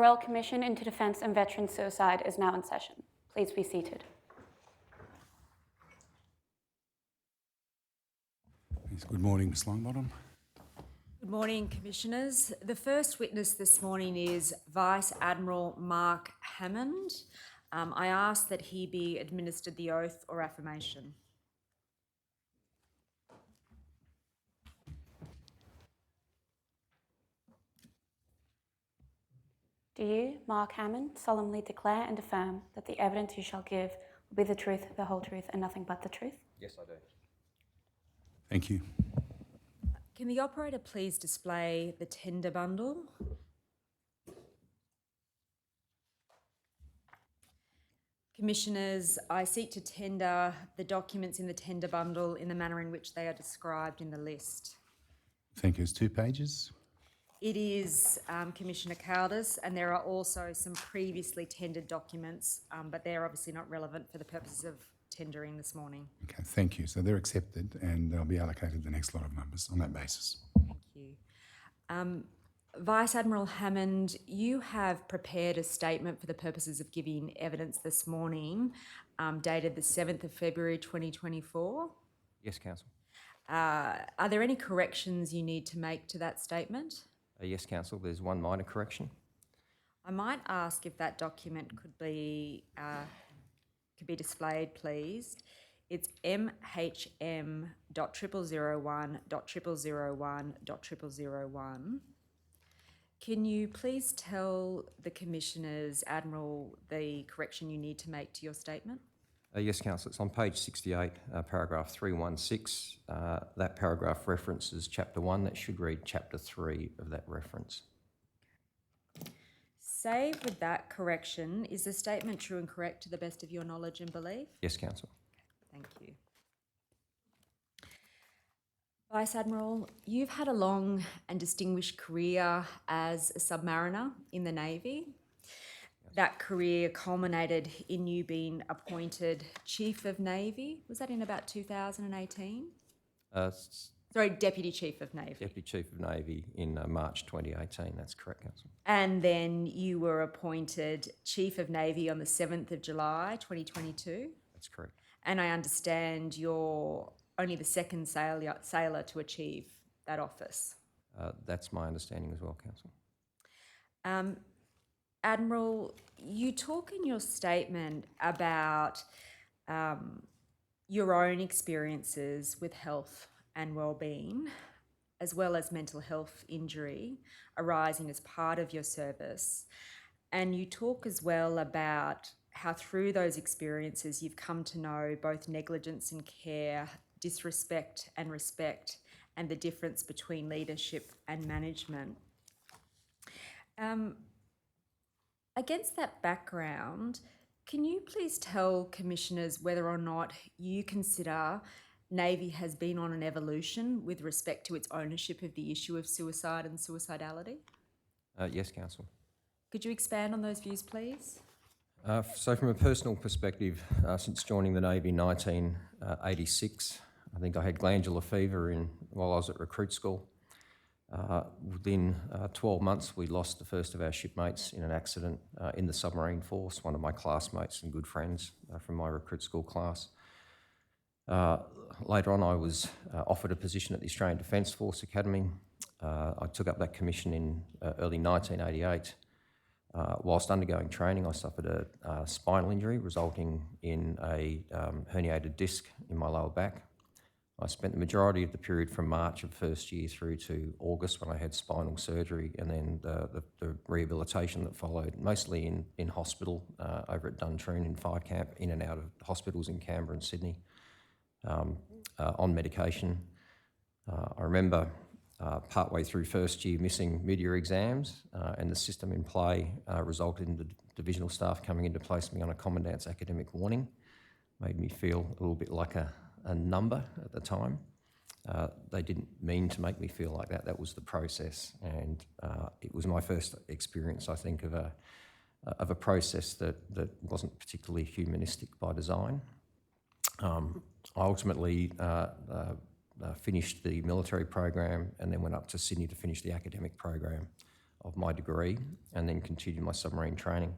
Royal Commission into Defence and Veteran Suicide is now in session. Please be seated. Good morning, Ms Longbottom. Good morning, Commissioners. The first witness this morning is Vice Admiral Mark Hammond. I ask that he be administered the oath or affirmation. Do you, Mark Hammond, solemnly declare and affirm that the evidence you shall give will be the truth, the whole truth, and nothing but the truth? Yes, I do. Thank you. Can the operator please display the tender bundle? Commissioners, I seek to tender the documents in the tender bundle in the manner in which they are described in the list. Thank you. It's 2 pages. It is, Commissioner Caldas, and there are also some previously tendered documents, but they're obviously not relevant for the purposes of tendering this morning. Okay, thank you. So they're accepted and they'll be allocated the next lot of numbers on that basis. Thank you. Vice Admiral Hammond, you have prepared a statement for the purposes of giving evidence this morning, dated the 7th of February 2024. Yes, Council. Are there any corrections you need to make to that statement? Yes, Council. There's one minor correction. I might ask if that document could be displayed, please. It's MHM.001.001.001.001. Can you please tell the Commissioners, Admiral, the correction you need to make to your statement? Yes, Council. It's on page 68, paragraph 316. That paragraph references chapter 1. That should read chapter 3 of that reference. Save with that correction, is the statement true and correct to the best of your knowledge and belief? Yes, Council. Thank you. Vice Admiral, you've had a long and distinguished career as a submariner in the Navy. That career culminated in you being appointed Chief of Navy. Was that in about 2018? Sorry, Deputy Chief of Navy. Deputy Chief of Navy in March 2018. That's correct, Council. And then you were appointed Chief of Navy on the 7th of July 2022. That's correct. And I understand you're only the second sailor to achieve that office. That's my understanding as well, Council. Admiral, you talk in your statement about your own experiences with health and well-being, as well as mental health injury arising as part of your service. And you talk as well about how through those experiences you've come to know both negligence and care, disrespect and respect, and the difference between leadership and management. Against that background, can you please tell Commissioners whether or not you consider Navy has been on an evolution with respect to its ownership of the issue of suicide and suicidality? Yes, Council. Could you expand on those views, please? So from a personal perspective, since joining the Navy in 1986, I think I had glandular fever while I was at recruit school. Within 12 months, we lost the first of our shipmates in an accident in the submarine force, one of my classmates and good friends from my recruit school class. Later on, I was offered a position at the Australian Defence Force Academy. I took up that commission in early 1988. Whilst undergoing training, I suffered a spinal injury resulting in a herniated disc in my lower back. I spent the majority of the period from March of first year through to August when I had spinal surgery, and then the rehabilitation that followed, mostly in hospital over at Duntroon in fire camp, in and out of hospitals in Canberra and Sydney, on medication. I remember partway through first year missing mid-year exams, and the system in play resulted in the divisional staff coming in to place me on a commandant's academic warning. Made me feel a little bit like a number at the time. They didn't mean to make me feel like that. That was the process, and it was my first experience, I think, of a process that wasn't particularly humanistic by design. I ultimately finished the military program and then went up to Sydney to finish the academic program. of my degree and then continued my submarine training.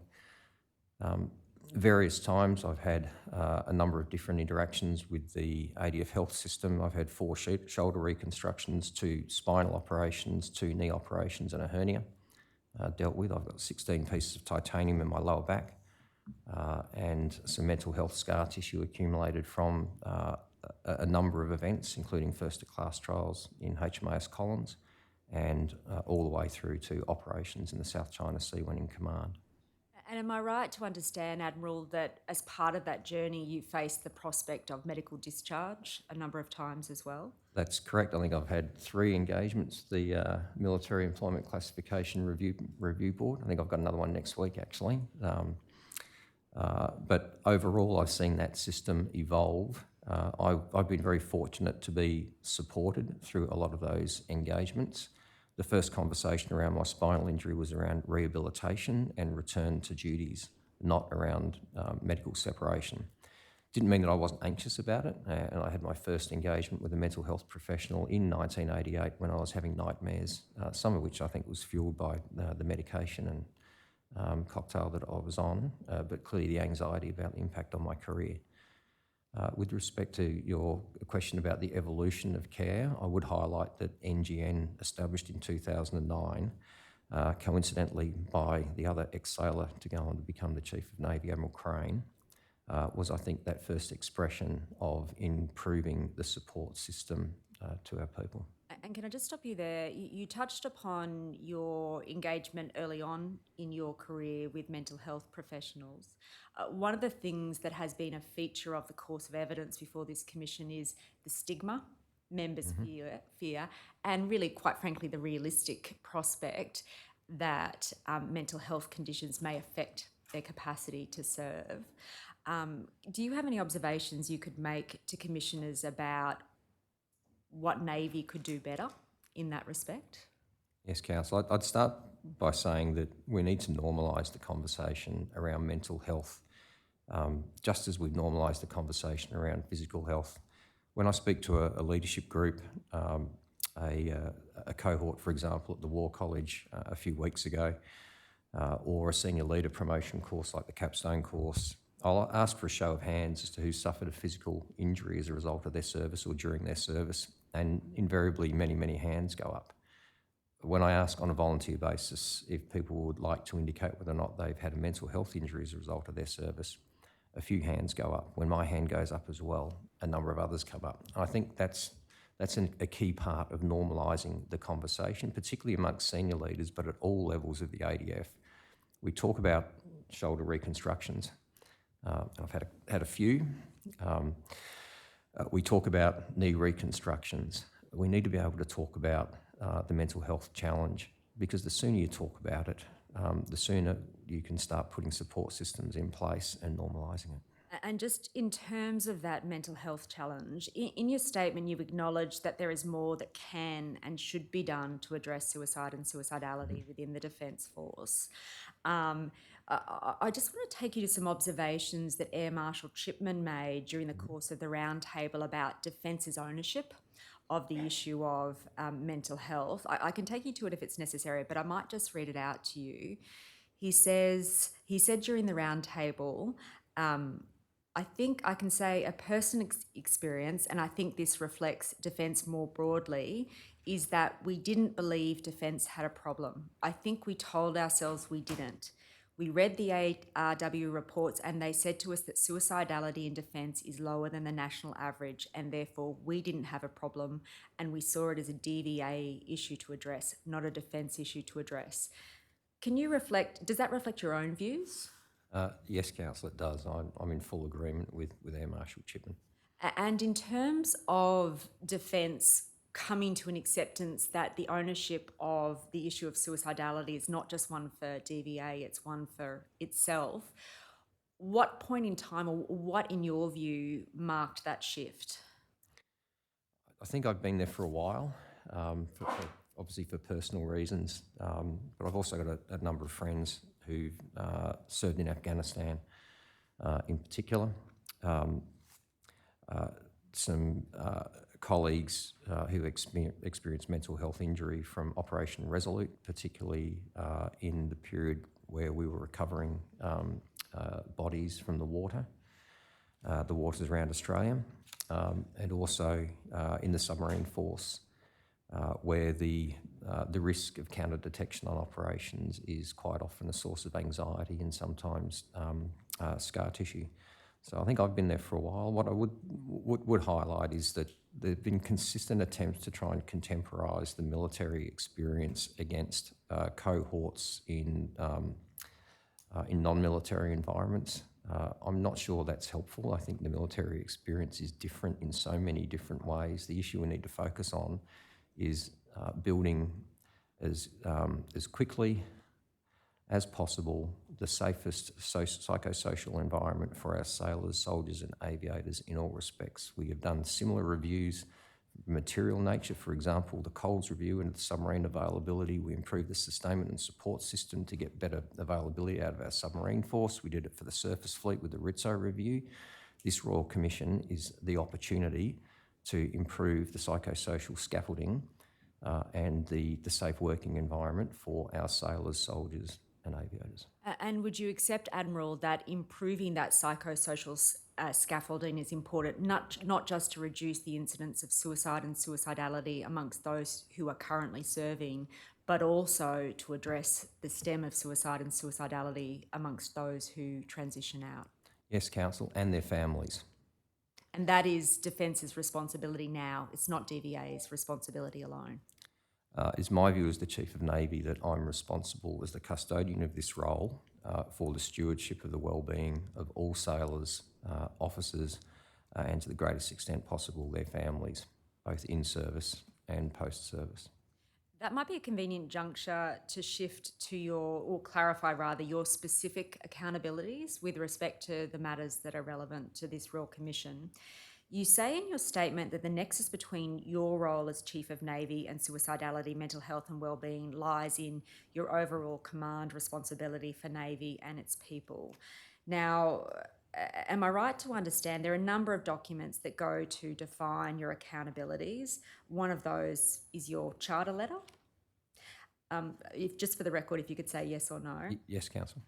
Various times I've had a number of different interactions with the ADF health system. I've had 4 shoulder reconstructions, 2 spinal operations, 2 knee operations and a hernia dealt with. I've got 16 pieces of titanium in my lower back and some mental health scar tissue accumulated from a number of events, including first-class trials in HMAS Collins and all the way through to operations in the South China Sea when in command. And am I right to understand, Admiral, that as part of that journey you faced the prospect of medical discharge a number of times as well? That's correct. I think I've had 3 engagements, the Military Employment Classification Review Board. I think I've got another one next week, actually. But overall, I've seen that system evolve. I've been very fortunate to be supported through a lot of those engagements. The first conversation around my spinal injury was around rehabilitation and return to duties, not around medical separation. Didn't mean that I wasn't anxious about it, and I had my first engagement with a mental health professional in 1988 when I was having nightmares, some of which I think was fueled by the medication and cocktail that I was on, but clearly the anxiety about the impact on my career. With respect to your question about the evolution of care, I would highlight that NGN, established in 2009, coincidentally by the other ex-sailor to go on to become the Chief of Navy, Admiral Crane, was, I think, that first expression of improving the support system to our people. And can I just stop you there? You touched upon your engagement early on in your career with mental health professionals. One of the things that has been a feature of the course of evidence before this commission is the stigma, members' fear, and really, quite frankly, the realistic prospect that mental health conditions may affect their capacity to serve. Do you have any observations you could make to commissioners about what Navy could do better in that respect? Yes, Council. I'd start by saying that we need to normalise the conversation around mental health, just as we've normalised the conversation around physical health. When I speak to a leadership group, a cohort, for example, at the War College a few weeks ago, or a senior leader promotion course like the Capstone course, I'll ask for a show of hands as to who suffered a physical injury as a result of their service or during their service, and invariably many, many hands go up. When I ask on a volunteer basis if people would like to indicate whether or not they've had a mental health injury as a result of their service, a few hands go up. When my hand goes up as well, a number of others come up. I think that's a key part of normalising the conversation, particularly amongst senior leaders, but at all levels of the ADF. We talk about shoulder reconstructions. I've had a few. We talk about knee reconstructions. We need to be able to talk about the mental health challenge, because the sooner you talk about it, the sooner you can start putting support systems in place and normalising it. And just in terms of that mental health challenge, in your statement you acknowledge that there is more that can and should be done to address suicide and suicidality within the Defence Force. I just want to take you to some observations that Air Marshal Chipman made during the course of the roundtable about Defence's ownership of the issue of mental health. I can take you to it if it's necessary, but I might just read it out to you. He said during the roundtable, I think I can say a personal experience, and I think this reflects Defence more broadly, is that we didn't believe Defence had a problem. I think we told ourselves we didn't. We read the ARW reports and they said to us that suicidality in Defence is lower than the national average, and therefore we didn't have a problem, and we saw it as a DVA issue to address, not a Defence issue to address. Does that reflect your own views? Yes, Council, it does. I'm in full agreement with Air Marshal Chipman. And in terms of Defence coming to an acceptance that the ownership of the issue of suicidality is not just one for DVA, it's one for itself, what point in time, or what in your view marked that shift? I think I've been there for a while, obviously for personal reasons, but I've also got a number of friends who've served in Afghanistan in particular. Some colleagues who experienced mental health injury from Operation Resolute, particularly in the period where we were recovering bodies from the waters around Australia, and also in the submarine force, where the risk of counter detection on operations is quite often a source of anxiety and sometimes scar tissue. So I think I've been there for a while. What I would highlight is that there have been consistent attempts to try and contemporise the military experience against cohorts in non-military environments. I'm not sure that's helpful. I think the military experience is different in so many different ways. The issue we need to focus on is building as quickly as possible the safest psychosocial environment for our sailors, soldiers and aviators in all respects. We have done similar reviews of material nature. For example, the Coles review into the submarine availability. We improved the sustainment and support system to get better availability out of our submarine force. We did it for the surface fleet with the Rizzo review. This Royal Commission is the opportunity to improve the psychosocial scaffolding and the safe working environment for our sailors, soldiers and aviators. And would you accept, Admiral, that improving that psychosocial scaffolding is important, not just to reduce the incidence of suicide and suicidality amongst those who are currently serving, but also to address the stem of suicide and suicidality amongst those who transition out? Yes, Council, and their families. And that is Defence's responsibility now. It's not DVA's responsibility alone. It's my view as the Chief of Navy that I'm responsible as the custodian of this role for the stewardship of the wellbeing of all sailors, officers, and to the greatest extent possible their families, both in service and post-service. That might be a convenient juncture to shift to or clarify rather, your specific accountabilities with respect to the matters that are relevant to this Royal Commission. You say in your statement that the nexus between your role as Chief of Navy and suicidality, mental health and wellbeing lies in your overall command responsibility for Navy and its people. Now, am I right to understand there are a number of documents that go to define your accountabilities? One of those is your charter letter. Just for the record, if you could say yes or no. Yes, Council.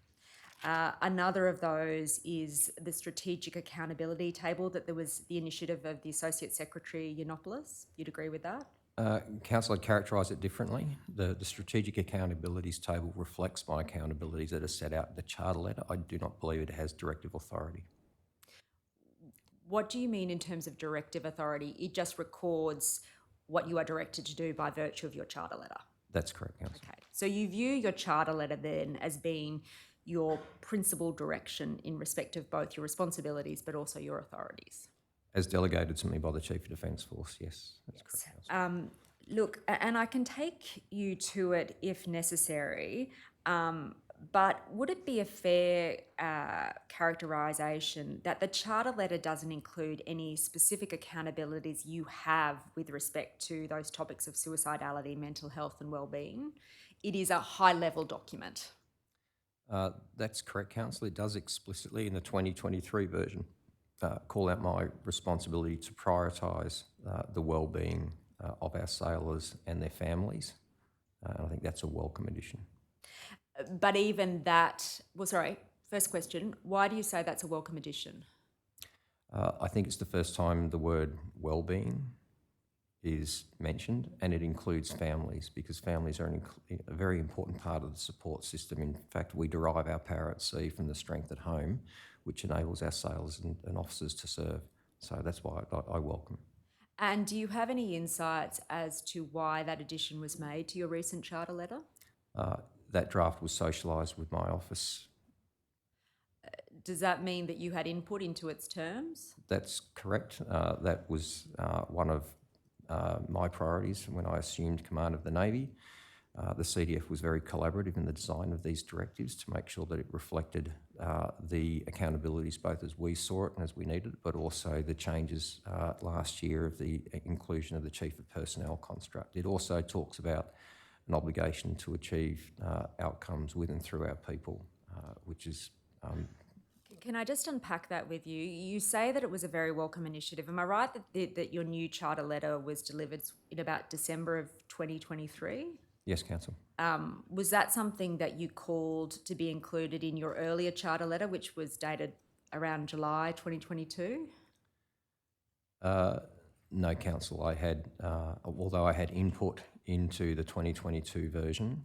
Another of those is the strategic accountability table that there was the initiative of the Associate Secretary Yiannopoulos. You'd agree with that? Council, I'd characterise it differently. The strategic accountabilities table reflects my accountabilities that are set out in the charter letter. I do not believe it has directive authority. What do you mean in terms of directive authority? It just records what you are directed to do by virtue of your charter letter. That's correct, Council. Okay. So you view your charter letter then as being your principal direction in respect of both your responsibilities but also your authorities? As delegated to me by the Chief of Defence Force, yes, that's correct, Council. Look, and I can take you to it if necessary, but would it be a fair characterisation that the charter letter doesn't include any specific accountabilities you have with respect to those topics of suicidality, mental health and wellbeing? It is a high-level document. That's correct, Council. It does explicitly in the 2023 version call out my responsibility to prioritise the wellbeing of our sailors and their families. And I think that's a welcome addition. But even that, first question, why do you say that's a welcome addition? I think it's the first time the word wellbeing is mentioned, and it includes families, because families are a very important part of the support system. In fact, we derive our power at sea from the strength at home, which enables our sailors and officers to serve. So that's why I welcome. And do you have any insights as to why that addition was made to your recent charter letter? That draft was socialised with my office. Does that mean that you had input into its terms? That's correct. That was one of my priorities when I assumed command of the Navy. The CDF was very collaborative in the design of these directives to make sure that it reflected the accountabilities both as we saw it and as we needed it, but also the changes last year of the inclusion of the Chief of Personnel construct. It also talks about an obligation to achieve outcomes with and through our people, which is Can I just unpack that with you? You say that it was a very welcome initiative. Am I right that your new charter letter was delivered in about December of 2023? Yes, Council. Was that something that you called to be included in your earlier charter letter, which was dated around July 2022? No, Council. I had, although I had input into the 2022 version,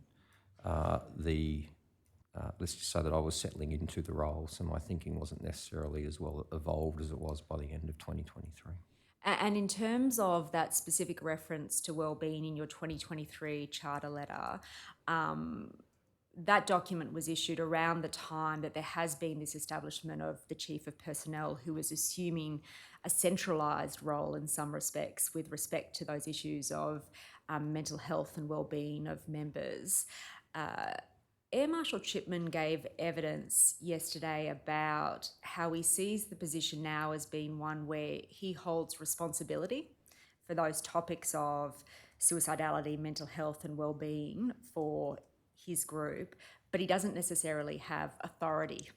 let's just say that I was settling into the role, so my thinking wasn't necessarily as well evolved as it was by the end of 2023. And in terms of that specific reference to wellbeing in your 2023 charter letter, that document was issued around the time that there has been this establishment of the Chief of Personnel, who was assuming a centralised role in some respects with respect to those issues of mental health and wellbeing of members. Air Marshal Chipman gave evidence yesterday about how he sees the position now as being one where he holds responsibility for those topics of suicidality, mental health and wellbeing for his group, but he doesn't necessarily have authority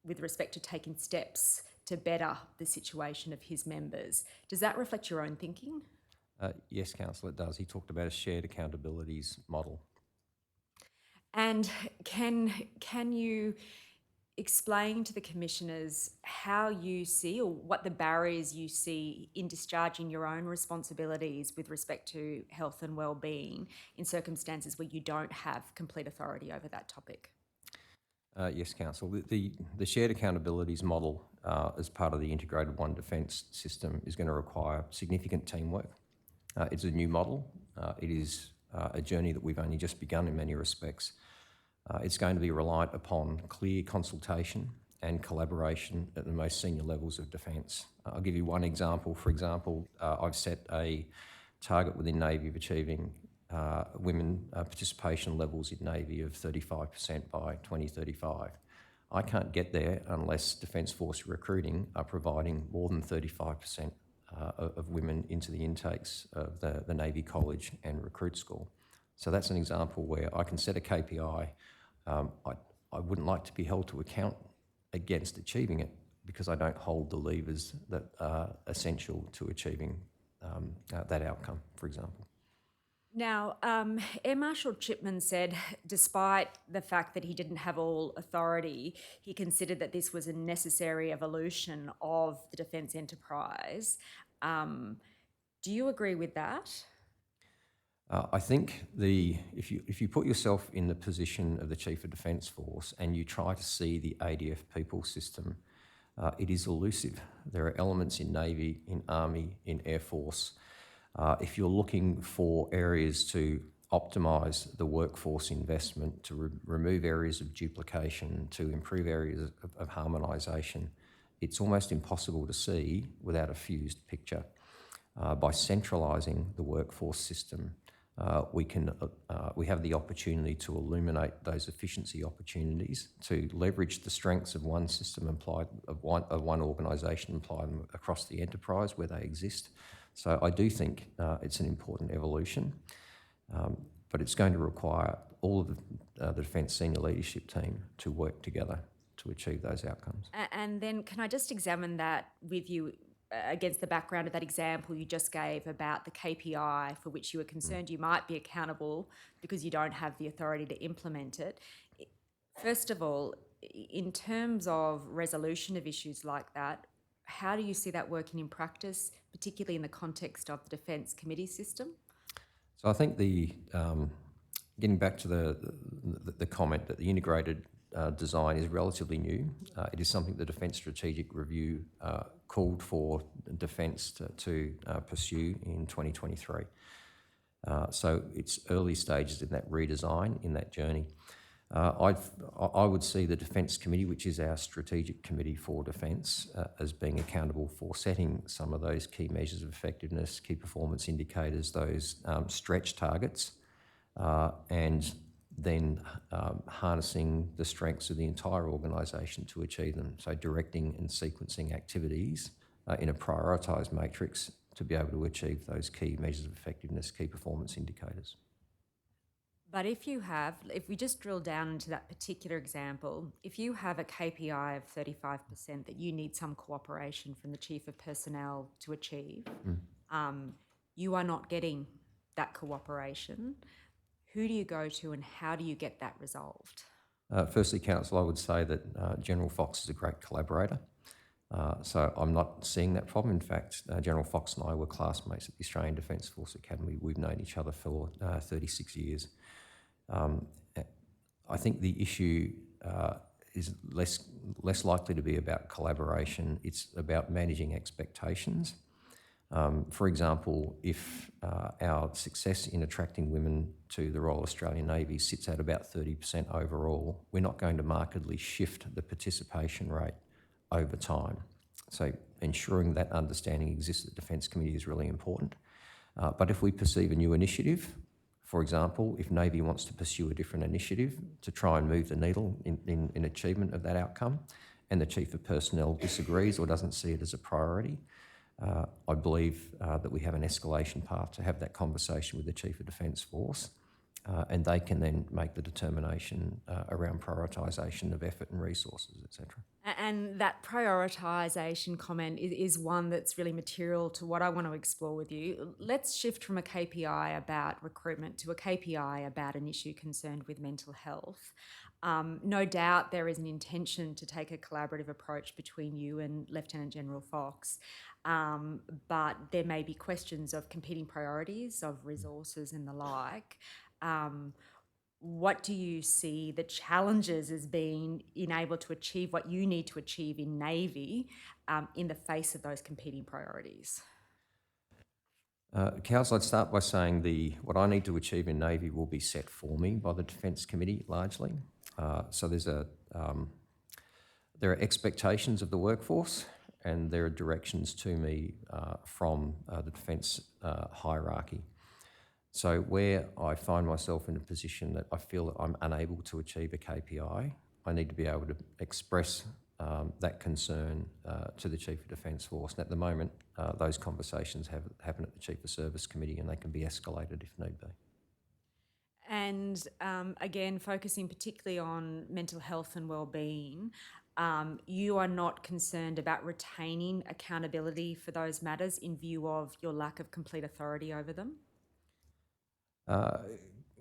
with respect to taking steps to better the situation of his members. Does that reflect your own thinking? Yes, Council, it does. He talked about a shared accountabilities model. And can you explain to the commissioners how you see, or what the barriers you see in discharging your own responsibilities with respect to health and wellbeing in circumstances where you don't have complete authority over that topic? Yes, Council. The shared accountabilities model as part of the integrated One Defence system is going to require significant teamwork. It's a new model. It is a journey that we've only just begun in many respects. It's going to be reliant upon clear consultation and collaboration at the most senior levels of defence. I'll give you one example. For example, I've set a target within Navy of achieving women participation levels in Navy of 35% by 2035. I can't get there unless Defence Force recruiting are providing more than 35% of women into the intakes of the Navy College and Recruit School. So that's an example where I can set a KPI. I wouldn't like to be held to account against achieving it because I don't hold the levers that are essential to achieving that outcome, for example. Now, Air Marshal Chipman said, despite the fact that he didn't have all authority, he considered that this was a necessary evolution of the defence enterprise. Do you agree with that? I think if you put yourself in the position of the Chief of Defence Force and you try to see the ADF people system, it is elusive. There are elements in Navy, in Army, in Air Force. If you're looking for areas to optimise the workforce investment, to remove areas of duplication, to improve areas of harmonisation, it's almost impossible to see without a fused picture. By centralising the workforce system, we have the opportunity to illuminate those efficiency opportunities, to leverage the strengths of one system of one organisation, apply them across the enterprise where they exist. So I do think it's an important evolution, but it's going to require all of the Defence senior leadership team to work together to achieve those outcomes. And then can I just examine that with you against the background of that example you just gave about the KPI for which you were concerned you might be accountable because you don't have the authority to implement it. First of all, in terms of resolution of issues like that, how do you see that working in practice, particularly in the context of the Defence Committee system? So I think getting back to the comment that the integrated design is relatively new. It is something the Defence Strategic Review called for Defence to pursue in 2023. So it's early stages in that redesign, in that journey. I would see the Defence Committee, which is our strategic committee for defence, as being accountable for setting some of those key measures of effectiveness, key performance indicators, those stretch targets, and then harnessing the strengths of the entire organisation to achieve them. So directing and sequencing activities in a prioritised matrix to be able to achieve those key measures of effectiveness, key performance indicators. But if we just drill down into that particular example, if you have a KPI of 35% that you need some cooperation from the Chief of Personnel to achieve, you are not getting that cooperation. Who do you go to and how do you get that resolved? Firstly, Council, I would say that General Fox is a great collaborator. So I'm not seeing that problem. In fact, General Fox and I were classmates at the Australian Defence Force Academy. We've known each other for 36 years. I think the issue is less likely to be about collaboration. It's about managing expectations. For example, if our success in attracting women to the Royal Australian Navy sits at about 30% overall, we're not going to markedly shift the participation rate over time. So ensuring that understanding exists at the Defence Committee is really important. But if we perceive a new initiative, for example, if Navy wants to pursue a different initiative to try and move the needle in achievement of that outcome, and the Chief of Personnel disagrees or doesn't see it as a priority, I believe that we have an escalation path to have that conversation with the Chief of Defence Force, and they can then make the determination around prioritisation of effort and resources, etc. And that prioritisation comment is one that's really material to what I want to explore with you. Let's shift from a KPI about recruitment to a KPI about an issue concerned with mental health. No doubt there is an intention to take a collaborative approach between you and Lieutenant General Fox, but there may be questions of competing priorities, of resources and the like. What do you see the challenges as being in able to achieve what you need to achieve in Navy in the face of those competing priorities? Council, I'd start by saying what I need to achieve in Navy will be set for me by the Defence Committee largely. So there are expectations of the workforce and there are directions to me from the Defence hierarchy. So where I find myself in a position that I feel that I'm unable to achieve a KPI, I need to be able to express that concern to the Chief of Defence Force. And at the moment, those conversations happen at the Chief of Service Committee and they can be escalated if need be. And again, focusing particularly on mental health and wellbeing, you are not concerned about retaining accountability for those matters in view of your lack of complete authority over them?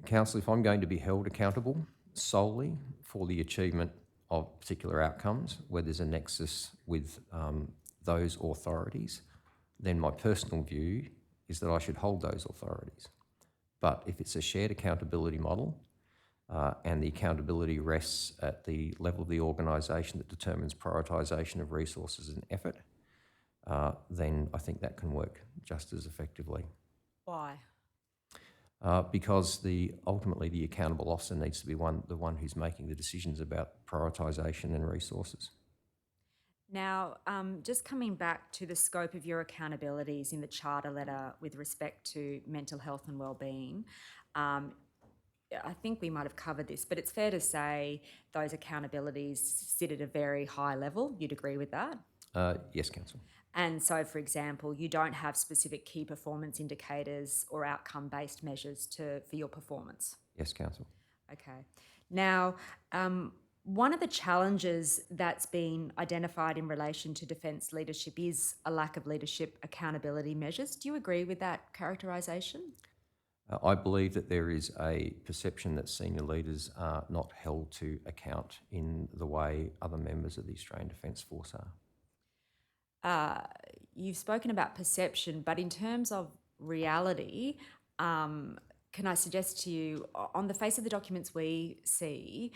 Council, if I'm going to be held accountable solely for the achievement of particular outcomes where there's a nexus with those authorities, then my personal view is that I should hold those authorities. But if it's a shared accountability model and the accountability rests at the level of the organisation that determines prioritisation of resources and effort, then I think that can work just as effectively. Why? Because ultimately the accountable officer needs to be the one who's making the decisions about prioritisation and resources. Now, just coming back to the scope of your accountabilities in the charter letter with respect to mental health and wellbeing, I think we might have covered this, but it's fair to say those accountabilities sit at a very high level. You'd agree with that? Yes, Council. And so, for example, you don't have specific key performance indicators or outcome-based measures for your performance? Yes, Council. Okay. Now, one of the challenges that's been identified in relation to defence leadership is a lack of leadership accountability measures. Do you agree with that characterisation? I believe that there is a perception that senior leaders are not held to account in the way other members of the Australian Defence Force are. You've spoken about perception, but in terms of reality, can I suggest to you, on the face of the documents we see,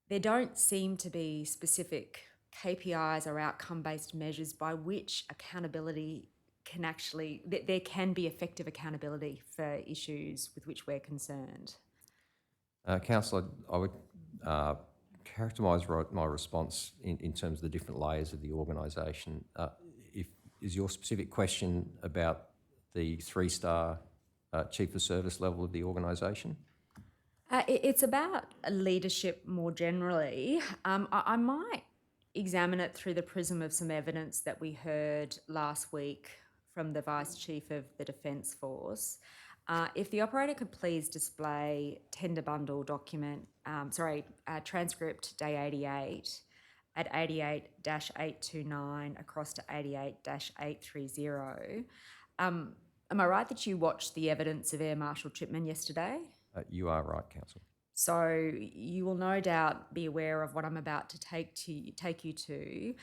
there don't seem to be specific KPIs or outcome-based measures by which accountability there can be effective accountability for issues with which we're concerned. Councillor, I would characterise my response in terms of the different layers of the organisation. Is your specific question about the 3-star Chief of Service level of the organisation? It's about leadership more generally. I might examine it through the prism of some evidence that we heard last week from the Vice Chief of the Defence Force. If the operator could please display tender bundle document, transcript day 88 at 88-829 across to 88-830. Am I right that you watched the evidence of Air Marshal Chipman yesterday? You are right, Council. So you will no doubt be aware of what I'm about to take you to.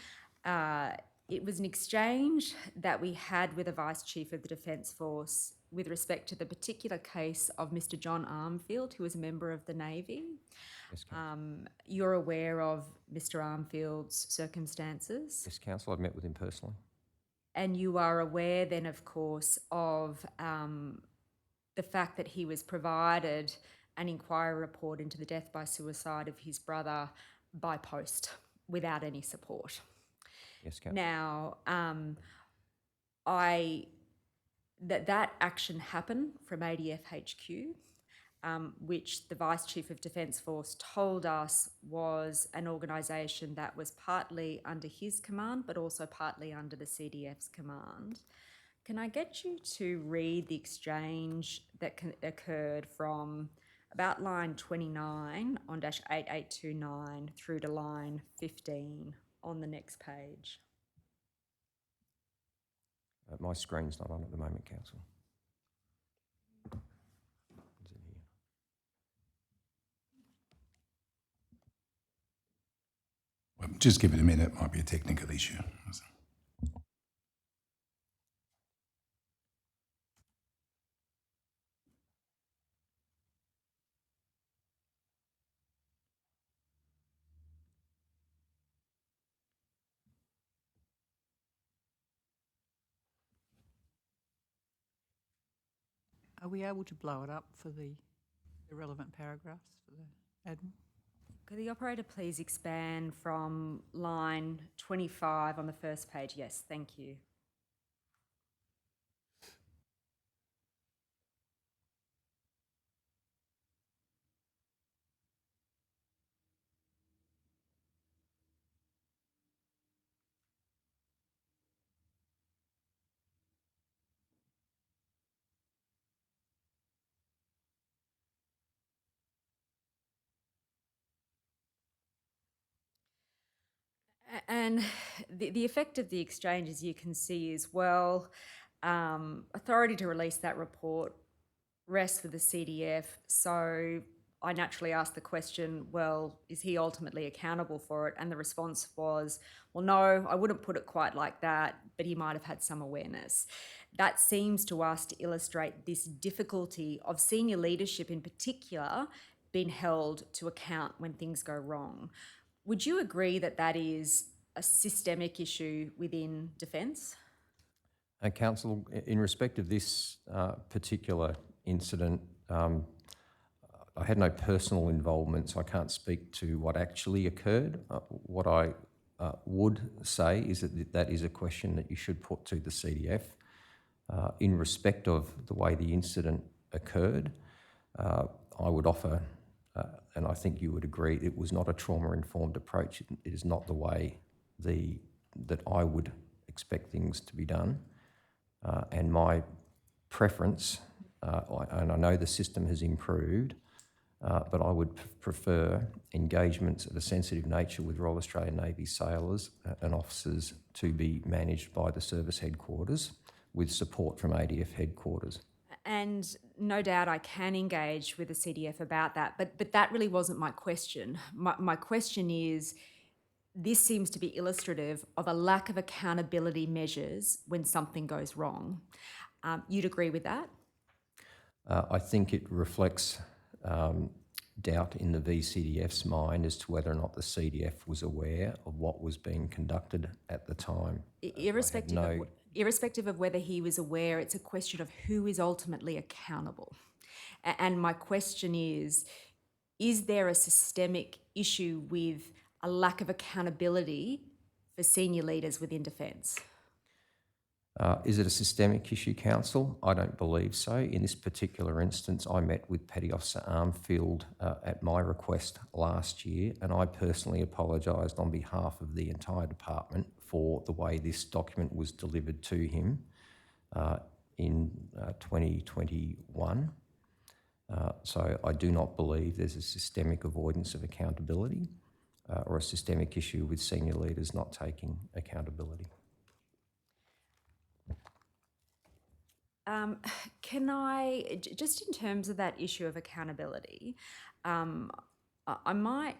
It was an exchange that we had with the Vice Chief of the Defence Force with respect to the particular case of Mr. John Armfield, who was a member of the Navy. Yes, Council. You're aware of Mr. Armfield's circumstances, Yes, Council. I've met with him personally. and you are aware then, of course, of the fact that he was provided an inquiry report into the death by suicide of his brother by post without any support. Yes, Council. Now, that action happened from ADF HQ, which the Vice Chief of Defence Force told us was an organisation that was partly under his command, but also partly under the CDF's command. Can I get you to read the exchange that occurred from about line 29 on dash 8829 through to line 15 on the next page? My screen's not on at the moment, Council. Is it here? Well, just give it a minute. It might be a technical issue. Are we able to blow it up for the relevant paragraphs for the Admiral? Could the operator please expand from line 25 on the first page? Yes, thank you. And the effect of the exchange, as you can see, is, well, authority to release that report rests with the CDF. So I naturally asked the question, well, is he ultimately accountable for it? And the response was, well, no, I wouldn't put it quite like that, but he might have had some awareness. That seems to us to illustrate this difficulty of senior leadership in particular being held to account when things go wrong. Would you agree that that is a systemic issue within Defence? Council, in respect of this particular incident, I had no personal involvement, so I can't speak to what actually occurred. What I would say is that that is a question that you should put to the CDF. In respect of the way the incident occurred, I would offer, and I think you would agree, it was not a trauma-informed approach. It is not the way that I would expect things to be done. And my preference, and I know the system has improved, but I would prefer engagements of a sensitive nature with Royal Australian Navy sailors and officers to be managed by the service headquarters with support from ADF headquarters. And no doubt I can engage with the CDF about that, but that really wasn't my question. My question is, this seems to be illustrative of a lack of accountability measures when something goes wrong. You'd agree with that? I think it reflects doubt in the VCDF's mind as to whether or not the CDF was aware of what was being conducted at the time. Irrespective of whether he was aware, it's a question of who is ultimately accountable. And my question is there a systemic issue with a lack of accountability for senior leaders within Defence? Is it a systemic issue, Council? I don't believe so. In this particular instance, I met with Petty Officer Armfield at my request last year, and I personally apologised on behalf of the entire department for the way this document was delivered to him. in 2021. So I do not believe there's a systemic avoidance of accountability or a systemic issue with senior leaders not taking accountability. Can I, just in terms of that issue of accountability, I might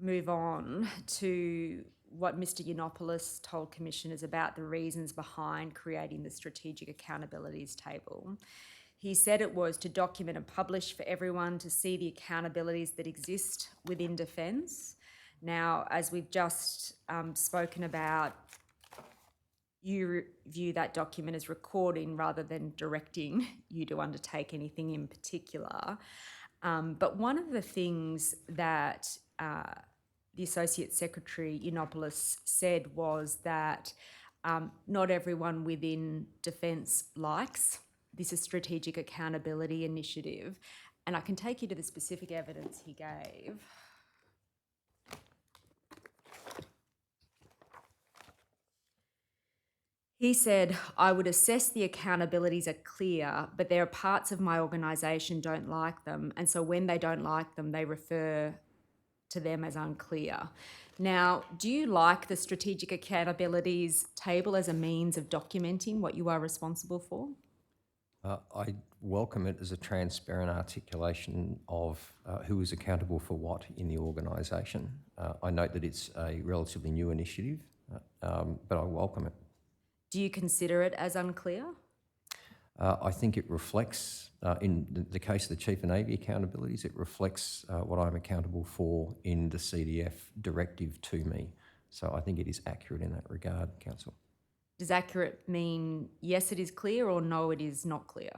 move on to what Mr. Yiannopoulos told commissioners about the reasons behind creating the Strategic Accountabilities Table. He said it was to document and publish for everyone to see the accountabilities that exist within Defence. Now, as we've just spoken about, you view that document as recording rather than directing you to undertake anything in particular. But one of the things that the Associate Secretary Yiannopoulos said was that not everyone within Defence likes this Strategic Accountability Initiative. And I can take you to the specific evidence he gave. He said, I would assess the accountabilities are clear, but there are parts of my organisation don't like them. And so when they don't like them, they refer to them as unclear. Now, do you like the Strategic Accountabilities Table as a means of documenting what you are responsible for? I welcome it as a transparent articulation of who is accountable for what in the organisation. I note that it's a relatively new initiative, but I welcome it. Do you consider it as unclear? I think it reflects, in the case of the Chief of Navy accountabilities, it reflects what I'm accountable for in the CDF directive to me. So I think it is accurate in that regard, Council. Does accurate mean yes, it is clear, or no, it is not clear?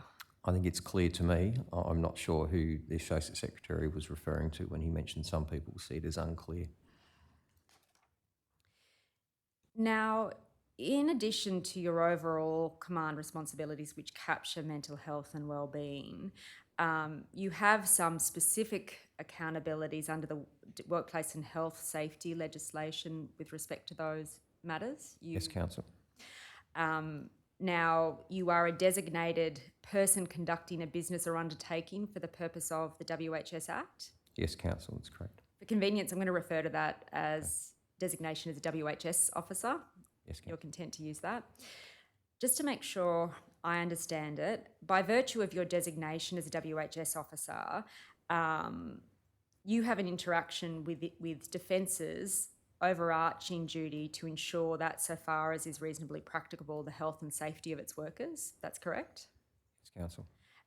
I think it's clear to me. I'm not sure who the Associate Secretary was referring to when he mentioned some people see it as unclear. Now, in addition to your overall command responsibilities, which capture mental health and wellbeing, you have some specific accountabilities under the workplace and health safety legislation with respect to those matters. Yes, Council. Now, you are a designated person conducting a business or undertaking for the purpose of the WHS Act. Yes, Council, that's correct. For convenience, I'm going to refer to that as designation as a WHS officer. Yes, Council. You're content to use that. Just to make sure I understand it, by virtue of your designation as a WHS officer, you have an interaction with Defence's overarching duty to ensure that, so far as is reasonably practicable, the health and safety of its workers. That's correct? Yes, Council.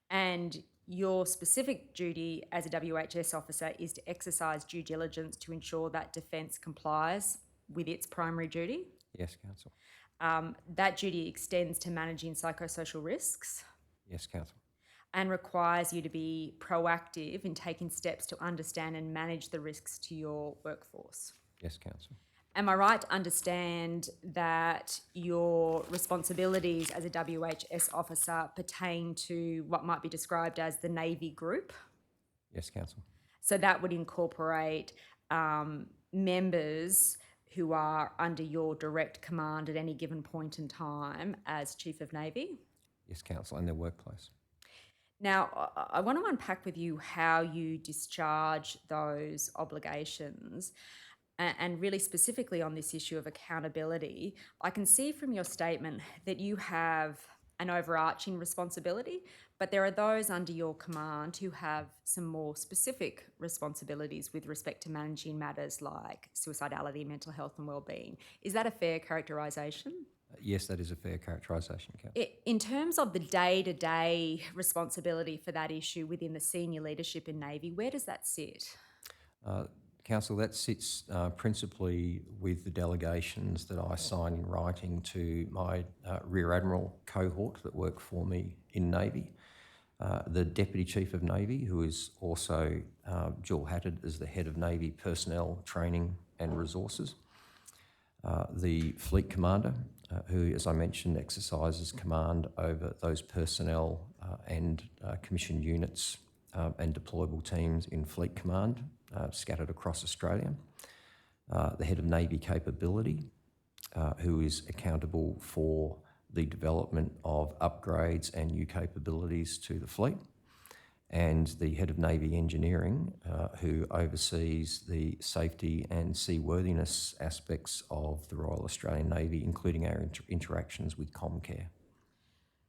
And your specific duty as a WHS officer is to exercise due diligence to ensure that Defence complies with its primary duty. Yes, Council. That duty extends to managing psychosocial risks. Yes, Council. And requires you to be proactive in taking steps to understand and manage the risks to your workforce. Yes, Council. Am I right to understand that your responsibilities as a WHS officer pertain to what might be described as the Navy group? Yes, Council. So that would incorporate members who are under your direct command at any given point in time as Chief of Navy? Yes, Council, and their workplace. Now, I want to unpack with you how you discharge those obligations, and really specifically on this issue of accountability. I can see from your statement that you have an overarching responsibility, but there are those under your command who have some more specific responsibilities with respect to managing matters like suicidality, mental health and wellbeing. Is that a fair characterisation? Yes, that is a fair characterisation, Council. In terms of the day-to-day responsibility for that issue within the senior leadership in Navy, where does that sit? Council, that sits principally with the delegations that I sign in writing to my Rear Admiral cohort that work for me in Navy, the Deputy Chief of Navy, who is also dual-hatted as the Head of Navy Personnel, Training and Resources, the Fleet Commander, who, as I mentioned, exercises command over those personnel and commissioned units and deployable teams in Fleet Command, scattered across Australia. The Head of Navy Capability, who is accountable for the development of upgrades and new capabilities to the fleet, and the head of Navy Engineering, who oversees the safety and seaworthiness aspects of the Royal Australian Navy, including our interactions with Comcare.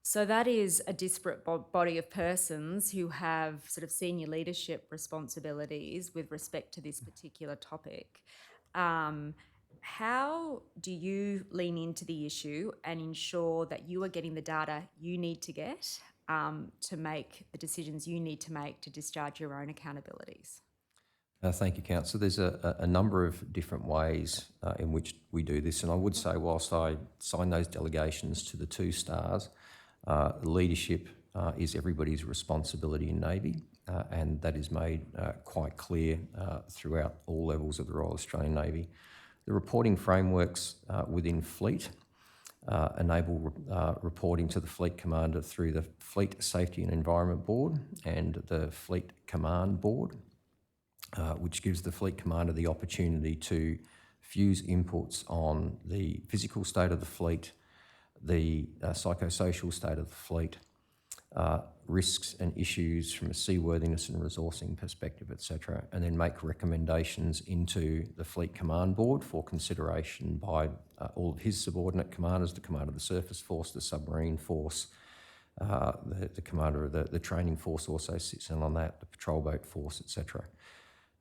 So that is a disparate body of persons who have sort of senior leadership responsibilities with respect to this particular topic. How do you lean into the issue and ensure that you are getting the data you need to get to make the decisions you need to make to discharge your own accountabilities? Thank you, Councillor. There's a number of different ways in which we do this, and I would say whilst I sign those delegations to the 2 stars, leadership is everybody's responsibility in Navy, and that is made quite clear throughout all levels of the Royal Australian Navy. The reporting frameworks within Fleet enable reporting to the Fleet Commander through the Fleet Safety and Environment Board and the Fleet Command Board, which gives the Fleet Commander the opportunity to fuse inputs on the physical state of the fleet, the psychosocial state of the fleet, risks and issues from a seaworthiness and resourcing perspective, etc., and then make recommendations into the Fleet Command Board for consideration by all of his subordinate commanders, the commander of the surface force, the submarine force, the commander of the training force also sits in on that, the patrol boat force, etc.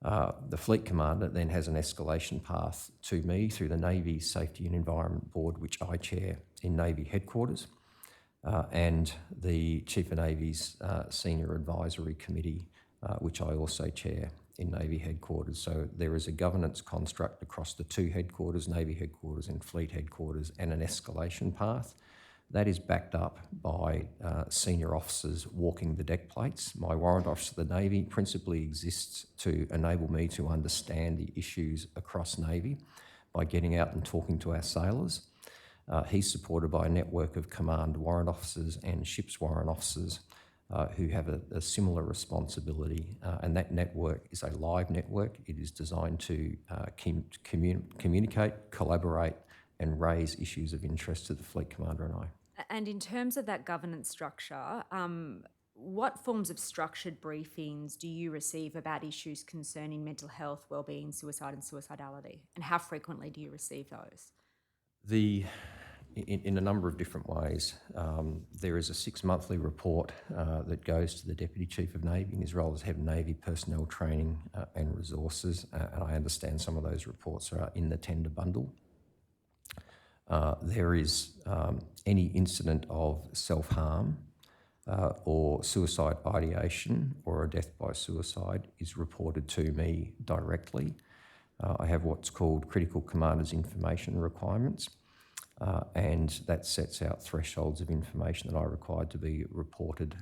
The Fleet Commander then has an escalation path to me through the Navy Safety and Environment Board, which I chair in Navy Headquarters, and the Chief of Navy's Senior Advisory Committee, which I also chair in Navy Headquarters. So there is a governance construct across the 2 headquarters, Navy Headquarters and Fleet Headquarters, and an escalation path. That is backed up by senior officers walking the deck plates. My Warrant Officer of the Navy principally exists to enable me to understand the issues across Navy by getting out and talking to our sailors. He's supported by a network of command warrant officers and ships warrant officers who have a similar responsibility, and that network is a live network. It is designed to communicate, collaborate, and raise issues of interest to the Fleet Commander and I. And in terms of that governance structure, what forms of structured briefings do you receive about issues concerning mental health, wellbeing, suicide and suicidality? And how frequently do you receive those? In a number of different ways. There is a 6-monthly report that goes to the Deputy Chief of Navy in his role as Head of Navy Personnel Training and Resources, and I understand some of those reports are in the tender bundle. There is any incident of self-harm or suicide ideation or a death by suicide is reported to me directly. I have what's called Critical Commanders Information Requirements, and that sets out thresholds of information that I require to be reported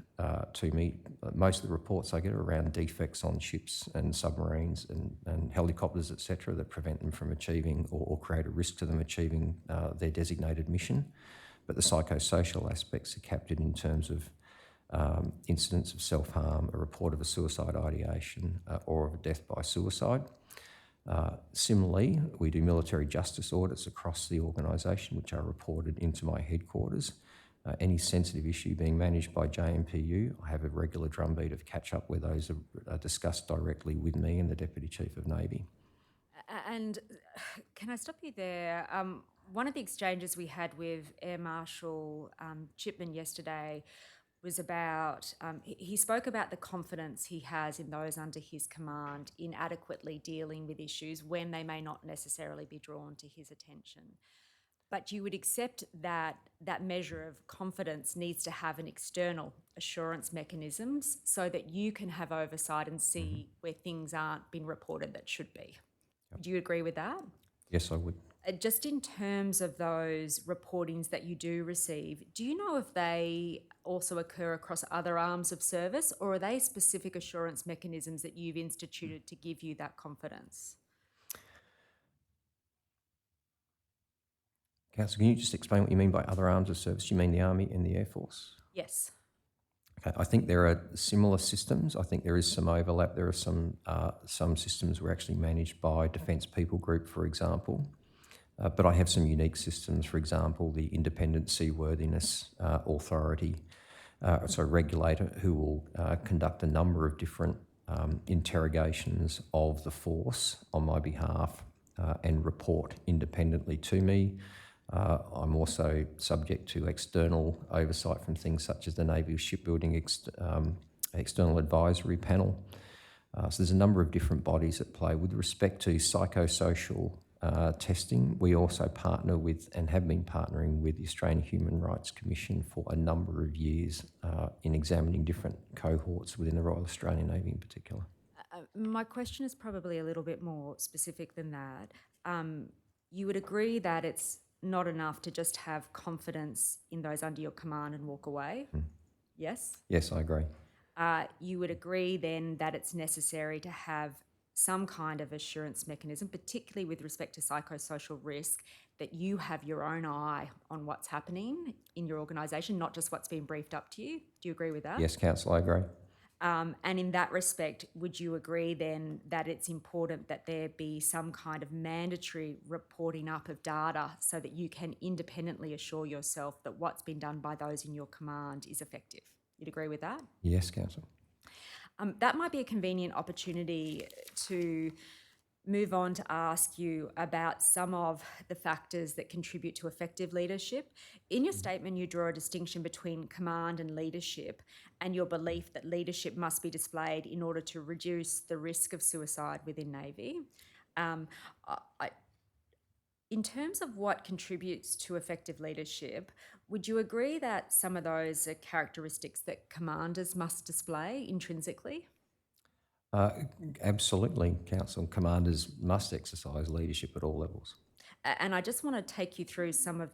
to me. Most of the reports I get are around defects on ships and submarines and helicopters, etc., that prevent them from achieving or create a risk to them achieving their designated mission. But the psychosocial aspects are captured in terms of incidents of self-harm, a report of a suicide ideation, or of a death by suicide. Similarly, we do military justice audits across the organisation, which are reported into my headquarters. Any sensitive issue being managed by JMPU, I have a regular drumbeat of catch-up where those are discussed directly with me and the Deputy Chief of Navy. And can I stop you there? One of the exchanges we had with Air Marshal Chipman yesterday was about, he spoke about the confidence he has in those under his command in adequately dealing with issues when they may not necessarily be drawn to his attention. But you would accept that that measure of confidence needs to have an external assurance mechanisms so that you can have oversight and see where things aren't being reported that should be. Yep. Do you agree with that? Yes, I would. Just in terms of those reportings that you do receive, do you know if they also occur across other arms of service, or are they specific assurance mechanisms that you've instituted to give you that confidence? Councillor, can you just explain what you mean by other arms of service? You mean the Army and the Air Force? Yes. Okay, I think there are similar systems. I think there is some overlap. There are some systems were actually managed by Defence People Group, for example. But I have some unique systems, for example, the Independent Seaworthiness Authority, regulator, who will conduct a number of different interrogations of the force on my behalf and report independently to me. I'm also subject to external oversight from things such as the Navy Shipbuilding External Advisory Panel. So there's a number of different bodies at play. With respect to psychosocial testing, we also partner with and have been partnering with the Australian Human Rights Commission for a number of years in examining different cohorts within the Royal Australian Navy in particular. My question is probably a little bit more specific than that. You would agree that it's not enough to just have confidence in those under your command and walk away? Yes? Yes, I agree. You would agree then that it's necessary to have some kind of assurance mechanism, particularly with respect to psychosocial risk, that you have your own eye on what's happening in your organisation, not just what's been briefed up to you. Do you agree with that? Yes, Council, I agree. And in that respect, would you agree then that it's important that there be some kind of mandatory reporting up of data so that you can independently assure yourself that what's been done by those in your command is effective? You'd agree with that? Yes, Council. That might be a convenient opportunity to move on to ask you about some of the factors that contribute to effective leadership. In your statement, you draw a distinction between command and leadership and your belief that leadership must be displayed in order to reduce the risk of suicide within Navy. In terms of what contributes to effective leadership, would you agree that some of those are characteristics that commanders must display intrinsically? Absolutely, Council. Commanders must exercise leadership at all levels. And I just want to take you through some of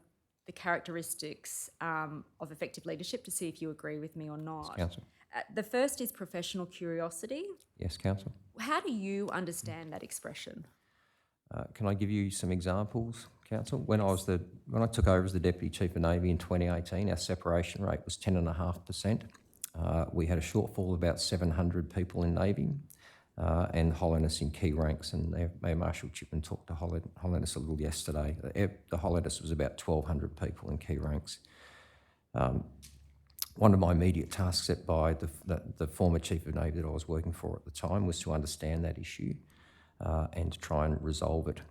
the characteristics of effective leadership to see if you agree with me or not. Yes, Council. The first is professional curiosity. Yes, Council. How do you understand that expression? Can I give you some examples, Council? When I took over as the Deputy Chief of Navy in 2018, our separation rate was 10.5%. We had a shortfall of about 700 people in Navy and Hollanders in key ranks, and Mayor Marshall Chipman talked to Hollanders a little yesterday. The Hollanders was about 1,200 people in key ranks. One of my immediate tasks set by the former Chief of Navy that I was working for at the time was to understand that issue and to try and resolve it.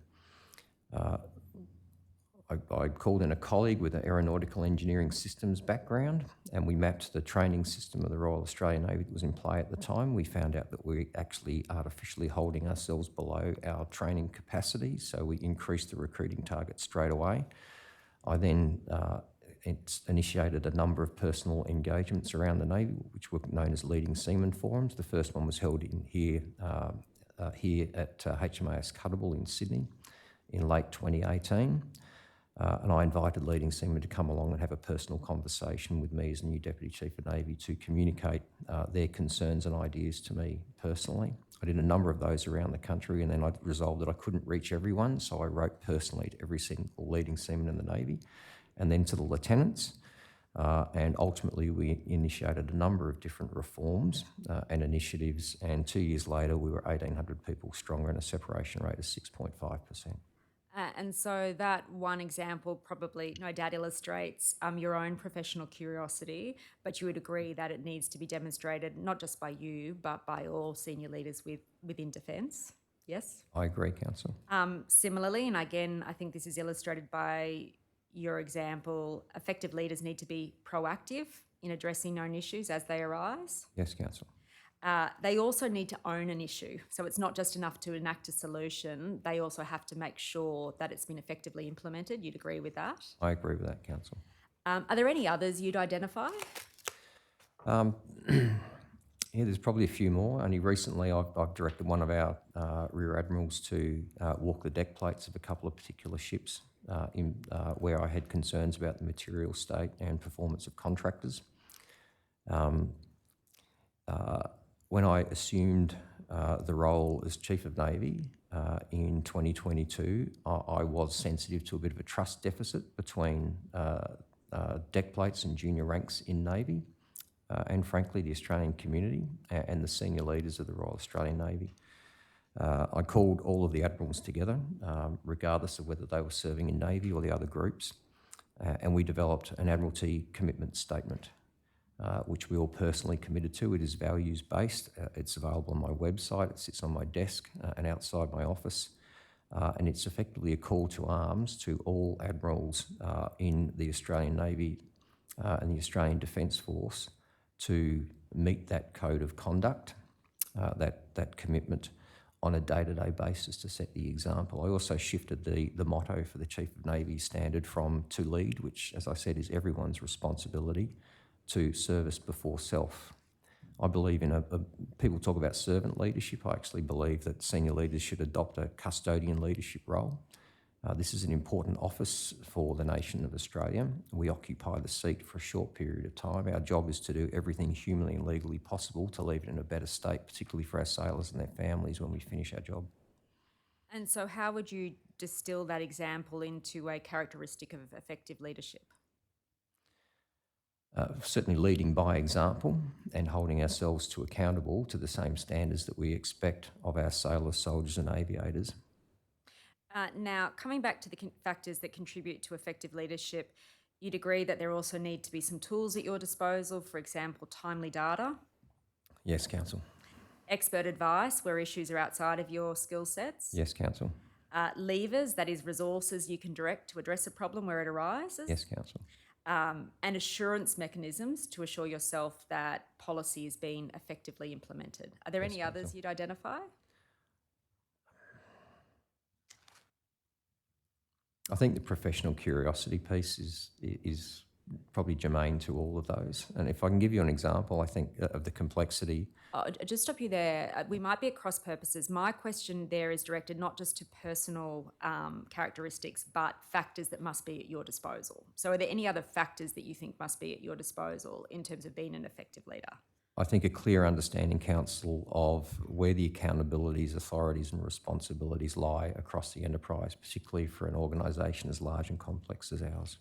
I called in a colleague with an aeronautical engineering systems background, and we mapped the training system of the Royal Australian Navy that was in play at the time. We found out that we're actually artificially holding ourselves below our training capacity, so we increased the recruiting target straight away. I then initiated a number of personal engagements around the Navy, which were known as Leading Seaman Forums. The first one was held in here at HMAS Cuttable in Sydney in late 2018. And I invited leading seamen to come along and have a personal conversation with me as the new Deputy Chief of Navy to communicate their concerns and ideas to me personally. I did a number of those around the country, and then I resolved that I couldn't reach everyone, so I wrote personally to every single leading seaman in the Navy, and then to the lieutenants. And ultimately, we initiated a number of different reforms and initiatives, and 2 years later, we were 1,800 people stronger and a separation rate of 6.5%. And so that one example probably no doubt illustrates your own professional curiosity, but you would agree that it needs to be demonstrated not just by you, but by all senior leaders within Defence. Yes? I agree, Council. Similarly, and again, I think this is illustrated by your example, effective leaders need to be proactive in addressing known issues as they arise. Yes, Council. They also need to own an issue. So it's not just enough to enact a solution. They also have to make sure that it's been effectively implemented. You'd agree with that? I agree with that, Council. Are there any others you'd identify? Yeah, there's probably a few more. Only recently I've directed one of our Rear Admirals to walk the deck plates of a couple of particular ships where I had concerns about the material state and performance of contractors. When I assumed the role as Chief of Navy in 2022, I was sensitive to a bit of a trust deficit between deck plates and junior ranks in Navy, and frankly the Australian community and the senior leaders of the Royal Australian Navy. I called all of the admirals together, regardless of whether they were serving in Navy or the other groups, and we developed an Admiralty commitment statement, which we all personally committed to. It is values-based. It's available on my website. It sits on my desk and outside my office. And it's effectively a call to arms to all admirals in the Australian Navy and the Australian Defence Force to meet that code of conduct, that commitment on a day-to-day basis to set the example. I also shifted the motto for the Chief of Navy standard from to lead, which, as I said, is everyone's responsibility, to service before self. I believe in people talk about servant leadership. I actually believe that senior leaders should adopt a custodian leadership role. This is an important office for the nation of Australia. We occupy the seat for a short period of time. Our job is to do everything humanly and legally possible to leave it in a better state, particularly for our sailors and their families when we finish our job. And so how would you distill that example into a characteristic of effective leadership? Certainly leading by example and holding ourselves to accountable to the same standards that we expect of our sailors, soldiers and aviators. Now, coming back to the factors that contribute to effective leadership, you'd agree that there also need to be some tools at your disposal, for example, timely data, Yes, Council. expert advice where issues are outside of your skill sets, Yes, Council. levers, that is resources you can direct to address a problem where it arises, Yes, Council. and assurance mechanisms to assure yourself that policy is being effectively implemented. Are there Yes, any others Council. you'd identify? I think the professional curiosity piece is probably germane to all of those. And if I can give you an example, I think of the complexity. Just stop you there. We might be at cross purposes. My question there is directed not just to personal characteristics, but factors that must be at your disposal. So are there any other factors that you think must be at your disposal in terms of being an effective leader? I think a clear understanding, Council, of where the accountabilities, authorities and responsibilities lie across the enterprise, particularly for an organisation as large and complex as ours.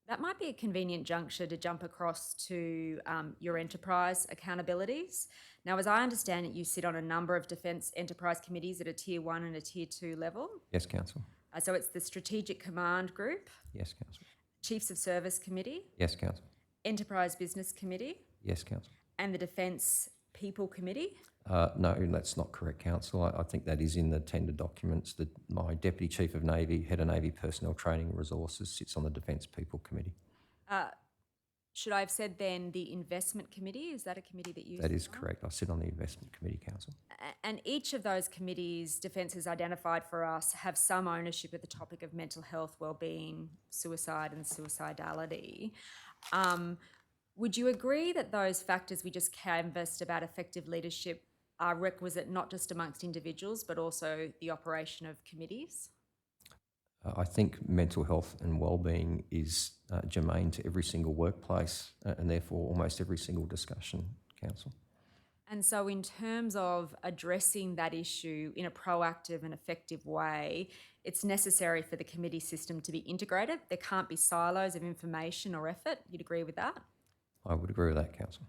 That might be a convenient juncture to jump across to your enterprise accountabilities. Now, as I understand it, you sit on a number of defence enterprise committees at a Tier 1 and a Tier 2 level. Yes, Council. So it's the Strategic Command Group, Yes, Council. Chiefs of Service Committee, Yes, Council. Enterprise Business Committee, Yes, Council. and the Defence People Committee. No, that's not correct, Council. I think that is in the tender documents that my Deputy Chief of Navy, Head of Navy Personnel Training and Resources, sits on the Defence People Committee. Should I have said then the Investment Committee? Is that a committee that you That sit is on? correct. I sit on the Investment Committee, Council. And each of those committees, Defence has identified for us, have some ownership of the topic of mental health, wellbeing, suicide and suicidality. Would you agree that those factors we just canvassed about effective leadership are requisite not just amongst individuals, but also the operation of committees? I think mental health and wellbeing is germane to every single workplace and therefore almost every single discussion, Council. And so in terms of addressing that issue in a proactive and effective way, it's necessary for the committee system to be integrated. There can't be silos of information or effort. You'd agree with that? I would agree with that, Council.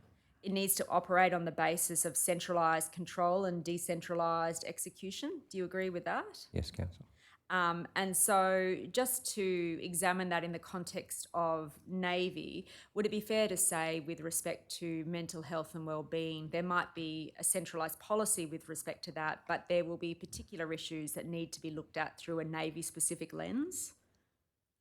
It needs to operate on the basis of centralised control and decentralised execution. Do you agree with that? Yes, Council. And so just to examine that in the context of Navy, would it be fair to say with respect to mental health and wellbeing, there might be a centralised policy with respect to that, but there will be particular issues that need to be looked at through a Navy-specific lens?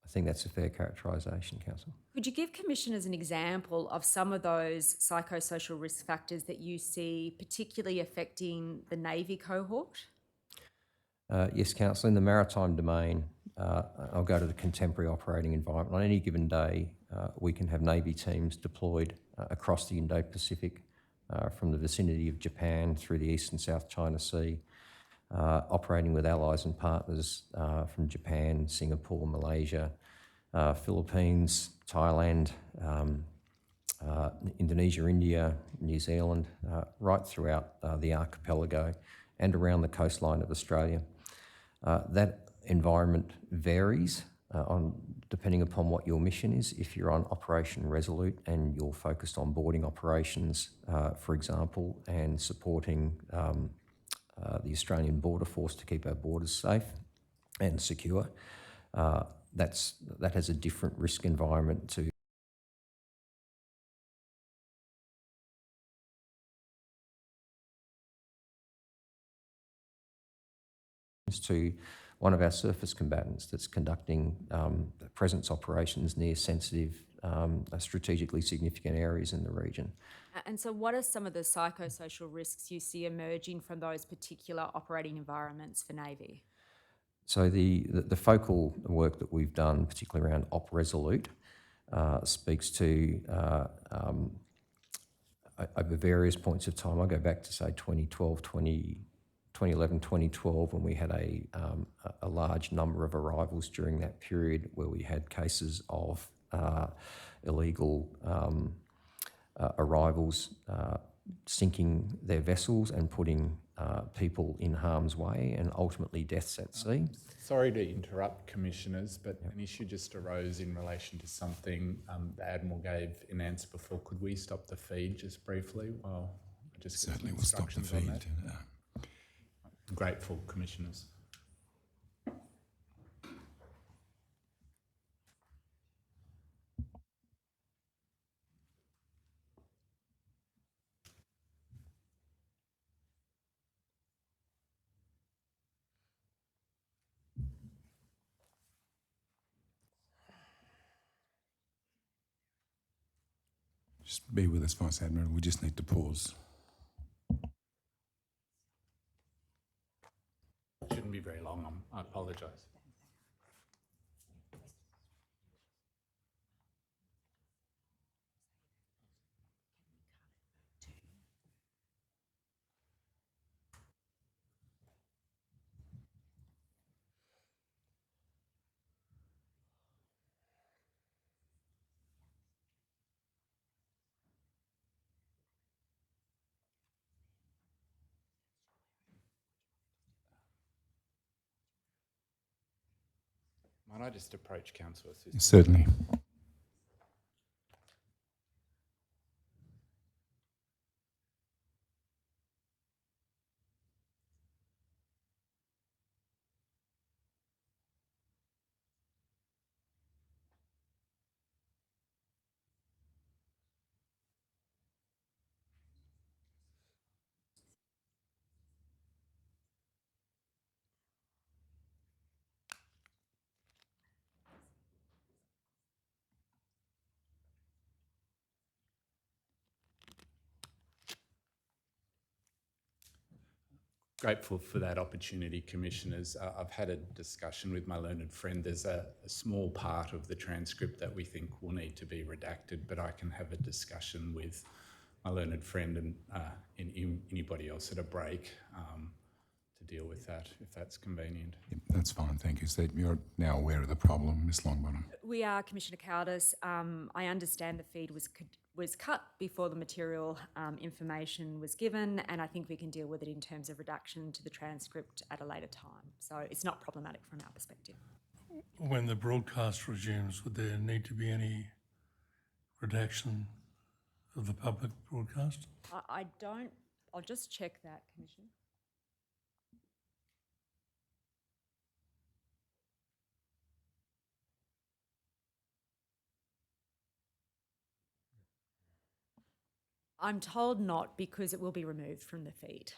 I think that's a fair characterisation, Council. Could you give commissioners an example of some of those psychosocial risk factors that you see particularly affecting the Navy cohort? Yes, Council. In the maritime domain, I'll go to the contemporary operating environment. On any given day, we can have Navy teams deployed across the Indo-Pacific, from the vicinity of Japan through the East and South China Sea, operating with allies and partners from Japan, Singapore, Malaysia, Philippines, Thailand, Indonesia, India, New Zealand, right throughout the archipelago and around the coastline of Australia. That environment varies depending upon what your mission is. If you're on Operation Resolute and you're focused on boarding operations, for example, and supporting the Australian Border Force to keep our borders safe and secure. That has a different risk environment to one of our surface combatants that's conducting presence operations near sensitive, strategically significant areas in the region. And so what are some of the psychosocial risks you see emerging from those particular operating environments for Navy? So the focal work that we've done, particularly around Op Resolute, speaks to over various points of time. I go back to say 2011, 2012, when we had a large number of arrivals during that period, where we had cases of illegal arrivals sinking their vessels and putting people in harm's way and ultimately deaths at sea. Sorry to interrupt, Commissioners, but an issue just arose in relation to something the Admiral gave in answer before. Could we stop the feed just briefly while I just get some Certainly, we'll stop the instructions on feed. that? Grateful, Commissioners. Just be with us, Vice Admiral. We just need to pause. Shouldn't be very long. I apologise. Might I just approach Council Assistant? Certainly. Grateful for that opportunity, Commissioners. I've had a discussion with my learned friend. There's a small part of the transcript that we think will need to be redacted, but I can have a discussion with my learned friend and anybody else at a break to deal with that, if that's convenient. Yep, that's fine, thank you. So you're now aware of the problem, Ms Longbottom? We are, Commissioner Cowdes. I understand the feed was cut before the material information was given, and I think we can deal with it in terms of reduction to the transcript at a later time. So it's not problematic from our perspective. When the broadcast resumes, would there need to be any redaction of the public broadcast? I don't, I'll just check that, Commissioner. I'm told not, because it will be removed from the feed.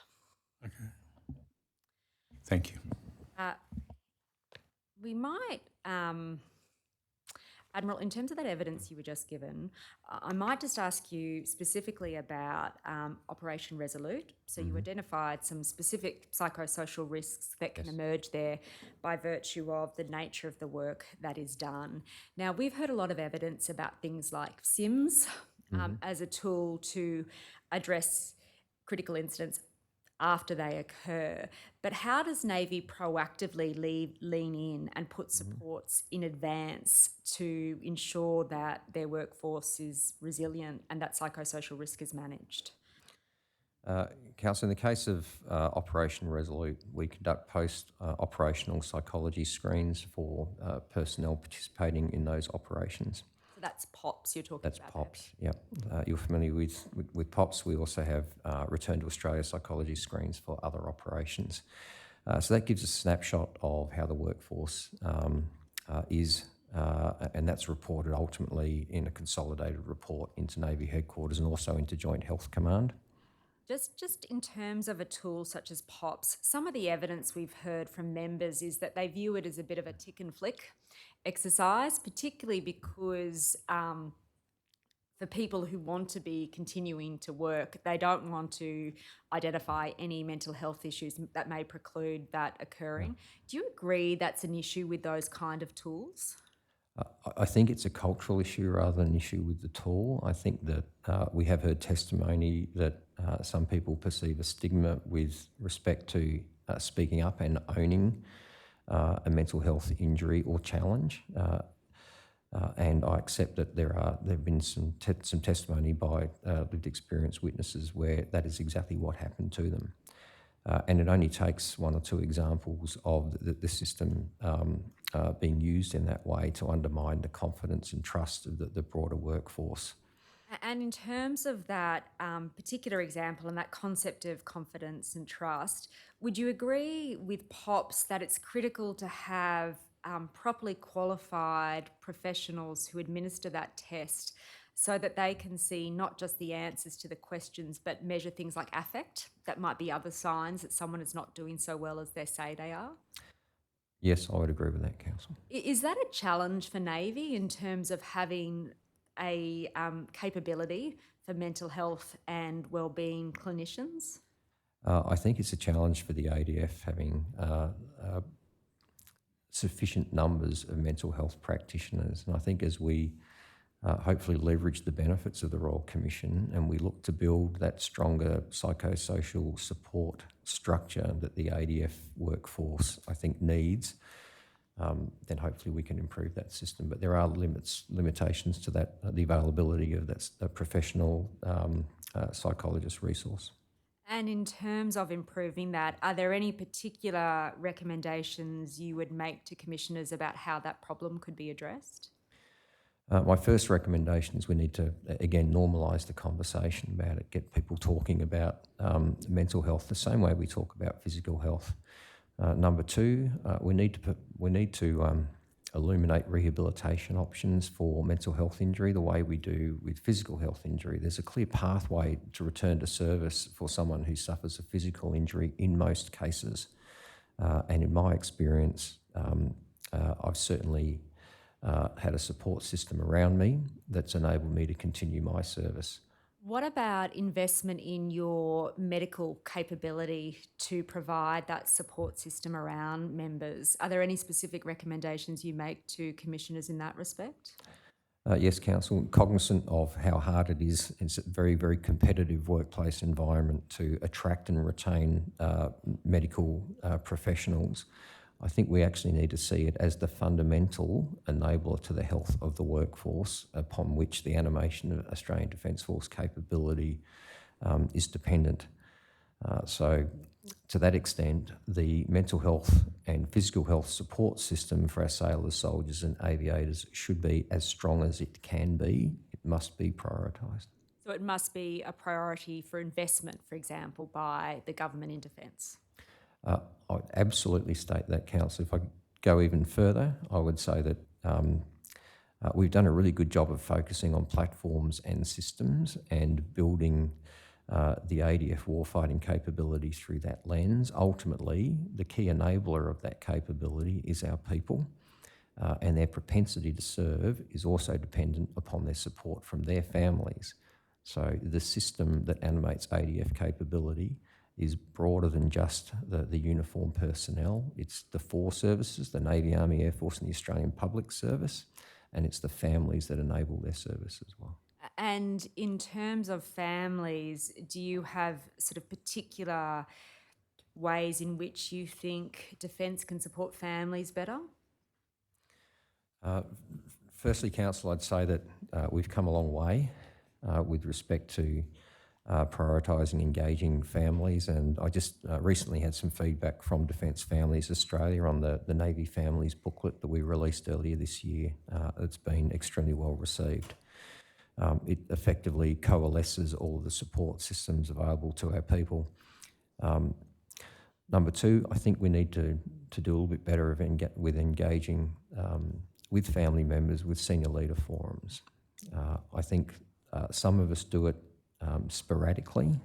Okay. Thank you. We might, Admiral, in terms of that evidence you were just given, I might just ask you specifically about Operation Resolute. So you identified some specific psychosocial risks that can emerge there by virtue of the nature of the work that is done. Now, we've heard a lot of evidence about things like SIMS as a tool to address critical incidents after they occur. But how does Navy proactively lean in and put supports in advance to ensure that their workforce is resilient and that psychosocial risk is managed? Councillor, in the case of Operation Resolute, we conduct post-operational psychology screens for personnel participating in those operations. So That's POPs you're talking That's about. POPs, yep. You're familiar with POPs. We also have Return to Australia psychology screens for other operations. So that gives a snapshot of how the workforce is, and that's reported ultimately in a consolidated report into Navy headquarters and also into Joint Health Command. Just in terms of a tool such as POPs, some of the evidence we've heard from members is that they view it as a bit of a tick and flick exercise, particularly because for people who want to be continuing to work, they don't want to identify any mental health issues that may preclude that occurring. Do you agree that's an issue with those kind of tools? I think it's a cultural issue rather than an issue with the tool. I think that we have heard testimony that some people perceive a stigma with respect to speaking up and owning a mental health injury or challenge. And I accept that there have been some testimony by lived experience witnesses where that is exactly what happened to them. And it only takes one or two examples of the system being used in that way to undermine the confidence and trust of the broader workforce. And in terms of that particular example and that concept of confidence and trust, would you agree with POPs that it's critical to have properly qualified professionals who administer that test so that they can see not just the answers to the questions, but measure things like affect? That might be other signs that someone is not doing so well as they say they are. Yes, I would agree with that, Council. Is that a challenge for Navy in terms of having a capability for mental health and wellbeing clinicians? I think it's a challenge for the ADF having sufficient numbers of mental health practitioners. And I think as we hopefully leverage the benefits of the Royal Commission and we look to build that stronger psychosocial support structure that the ADF workforce, I think, needs, then hopefully we can improve that system. But there are limitations to that, the availability of that professional psychologist resource. And in terms of improving that, are there any particular recommendations you would make to commissioners about how that problem could be addressed? My first recommendation is we need to, again, normalise the conversation about it, get people talking about mental health the same way we talk about physical health. Number two, we need to illuminate rehabilitation options for mental health injury the way we do with physical health injury. There's a clear pathway to return to service for someone who suffers a physical injury in most cases. And in my experience, I've certainly had a support system around me that's enabled me to continue my service. What about investment in your medical capability to provide that support system around members? Are there any specific recommendations you make to commissioners in that respect? Yes, Council, cognizant of how hard it is, it's a very, very competitive workplace environment to attract and retain medical professionals. I think we actually need to see it as the fundamental enabler to the health of the workforce upon which the animation of Australian Defence Force capability is dependent. So to that extent, the mental health and physical health support system for our sailors, soldiers and aviators should be as strong as it can be. It must be prioritised. So it must be a priority for investment, for example, by the government in defence. I would absolutely state that, Council. If I go even further, I would say that we've done a really good job of focusing on platforms and systems and building the ADF warfighting capability through that lens. Ultimately, the key enabler of that capability is our people, and their propensity to serve is also dependent upon their support from their families. So the system that animates ADF capability is broader than just the uniformed personnel. It's the four services, the Navy, Army, Air Force and the Australian Public Service, and it's the families that enable their service as well. And in terms of families, do you have sort of particular ways in which you think Defence can support families better? Firstly, Council, I'd say that we've come a long way with respect to prioritising engaging families. And I just recently had some feedback from Defence Families Australia on the Navy Families booklet that we released earlier this year. It's been extremely well received. It effectively coalesces all of the support systems available to our people. Number two, I think we need to do a little bit better with engaging with family members with senior leader forums. I think some of us do it sporadically.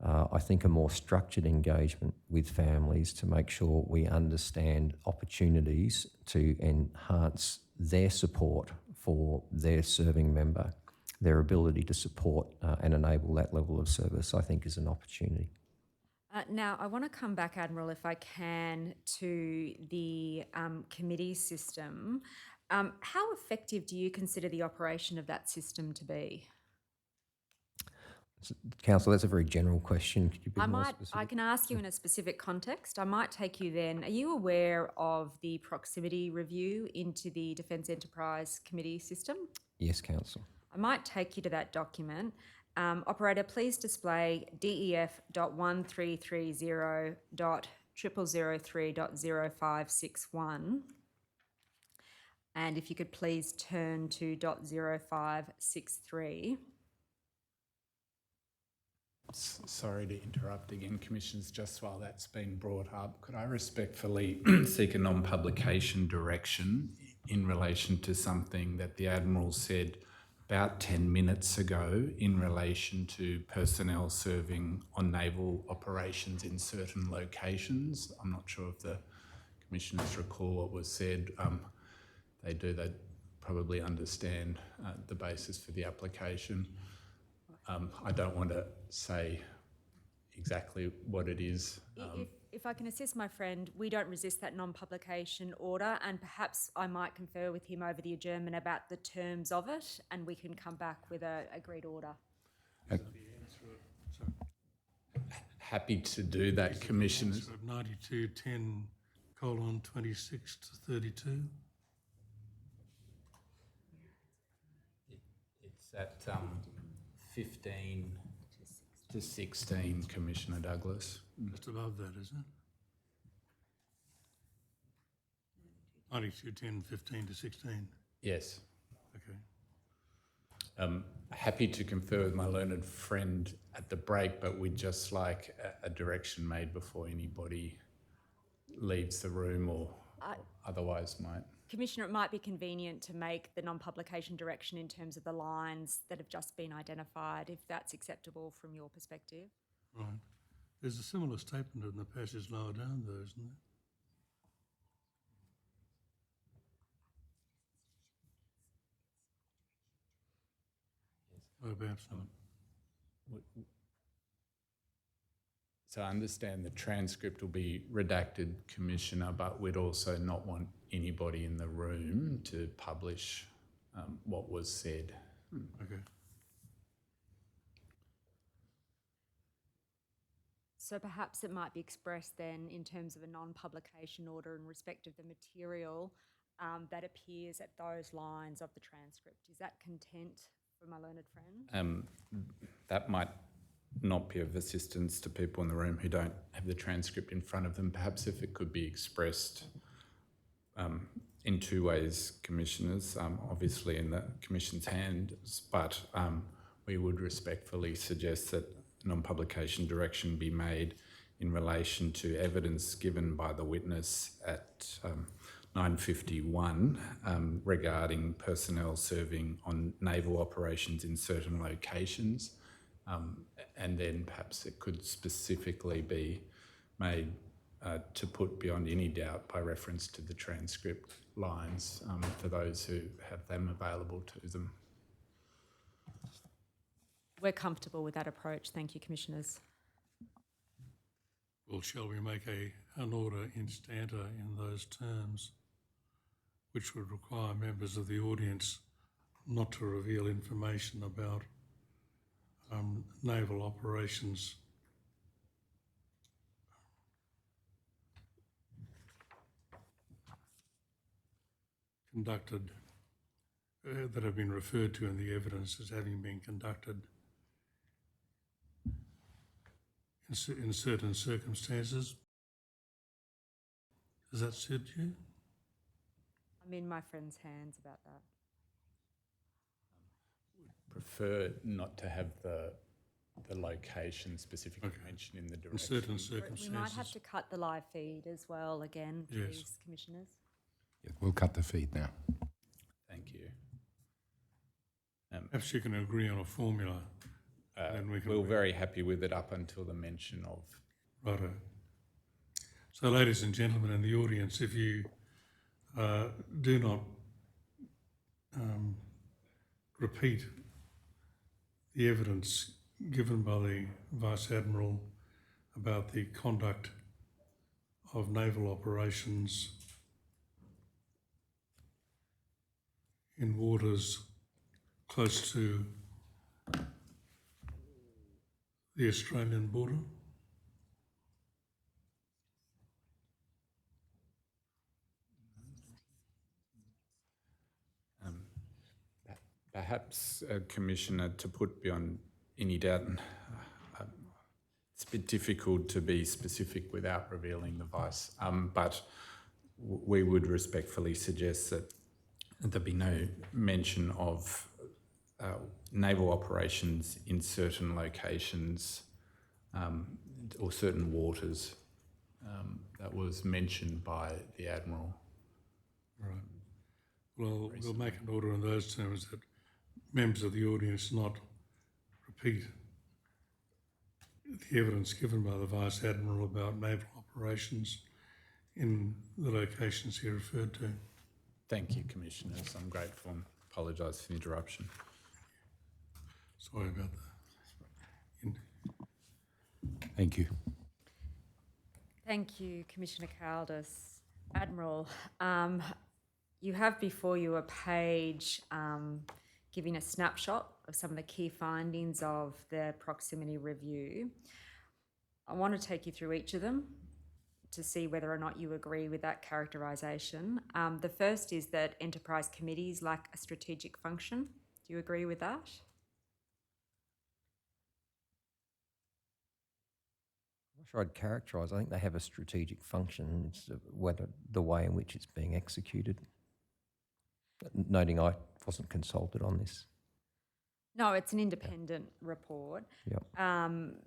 I think a more structured engagement with families to make sure we understand opportunities to enhance their support for their serving member, their ability to support and enable that level of service, I think is an opportunity. Now, I want to come back, Admiral, if I can, to the committee system. How effective do you consider the operation of that system to be? Council, that's a very general question. Could you be more I specific? can ask you in a specific context. I might take you then. Are you aware of the proximity review into the Defence Enterprise Committee system? Yes, Council. I might take you to that document. Operator, please display DEF.1330.0003.0561. And if you could please turn to .0563. Sorry to interrupt again, Commissioners, just while that's been brought up, could I respectfully seek a non-publication direction in relation to something that the Admiral said about 10 minutes ago in relation to personnel serving on naval operations in certain locations? I'm not sure if the Commissioners recall what was said. They probably understand the basis for the application. I don't want to say exactly what it is. If I can assist my friend, we don't resist that non-publication order, and perhaps I might confer with him over the adjournment about the terms of it, and we can come back with a agreed order. Happy to do that, Commissioners. 9210:26-32. It's at 15 to 16, Commissioner Douglas. Just above that, isn't it? 9210:15 to 16. Yes. Okay. Happy to confer with my learned friend at the break, but we'd just like a direction made before anybody leaves the room or otherwise might. Commissioner, it might be convenient to make the non-publication direction in terms of the lines that have just been identified, if that's acceptable from your perspective. Right. There's a similar statement in the passage lower down though, isn't there? Oh, perhaps not. So I understand the transcript will be redacted, Commissioner, but we'd also not want anybody in the room to publish what was said. Okay. So perhaps it might be expressed then in terms of a non-publication order in respect of the material that appears at those lines of the transcript. Is that content for my learned friend? That might not be of assistance to people in the room who don't have the transcript in front of them. Perhaps if it could be expressed in two ways, Commissioners, obviously in the Commission's hands, but we would respectfully suggest that non-publication direction be made in relation to evidence given by the witness at 9:51 regarding personnel serving on naval operations in certain locations. And then perhaps it could specifically be made to put beyond any doubt by reference to the transcript lines for those who have them available to them. We're comfortable with that approach. Thank you, Commissioners. Well, shall we make an order instanter in those terms, which would require members of the audience not to reveal information about naval operations conducted, that have been referred to in the evidence as having been conducted in certain circumstances. Does that suit you? I'm in my friend's hands about that. Prefer not to have the location specifically Okay. mentioned in the In direction. certain We circumstances. might have to cut the live feed as well again, Yes. please, commissioners. Yeah, we'll cut the feed now. Thank you. Perhaps you can agree on a formula. Then we can- We're very happy with it up until the mention of. Righto. So, ladies and gentlemen in the audience, if you do not repeat the evidence given by the Vice Admiral about the conduct of naval operations in waters close to the Australian border. Perhaps, Commissioner, to put beyond any doubt, and it's a bit difficult to be specific without revealing the vice, but we would respectfully suggest that there be no mention of naval operations in certain locations or certain waters that was mentioned by the Admiral. Right. Well, we'll make an order in those terms that members of the audience not repeat the evidence given by the Vice Admiral about naval operations in the locations he referred to. Thank you, Commissioners. I'm grateful and apologise for the interruption. Sorry about that. Thank you. Thank you, Commissioner Caldas. Admiral, you have before you a page giving a snapshot of some of the key findings of the proximity review. I want to take you through each of them to see whether or not you agree with that characterisation. The first is that enterprise committees lack a strategic function. Do you agree with that? I'm not sure I'd characterise. I think they have a strategic function. It's whether the way in which it's being executed. Noting I wasn't consulted on this. No, it's an independent report. Yep.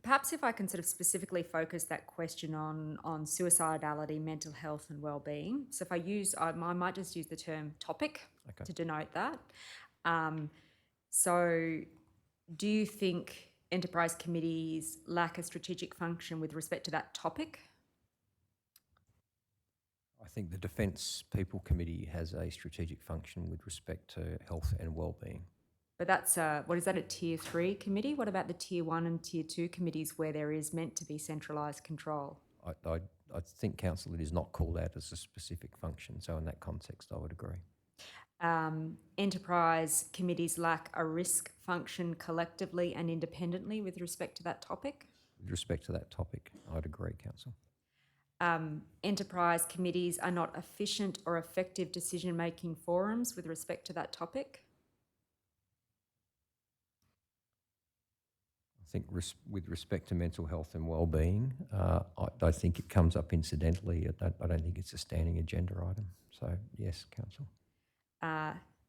Perhaps if I can sort of specifically focus that question on suicidality, mental health and well-being. So if I might just use the term topic to denote that. So do you think enterprise committees lack a strategic function with respect to that topic? I think the Defence People Committee has a strategic function with respect to health and well-being. But that's, what is that, a tier 3 committee? What about the tier 1 and tier 2 committees where there is meant to be centralised control? I think, Council, it is not called out as a specific function. So in that context, I would agree. Enterprise committees lack a risk function collectively and independently with respect to that topic? With respect to that topic, I'd agree, Council. Enterprise committees are not efficient or effective decision-making forums with respect to that topic? I think with respect to mental health and well-being, I think it comes up incidentally. I don't think it's a standing agenda item. So yes, Council.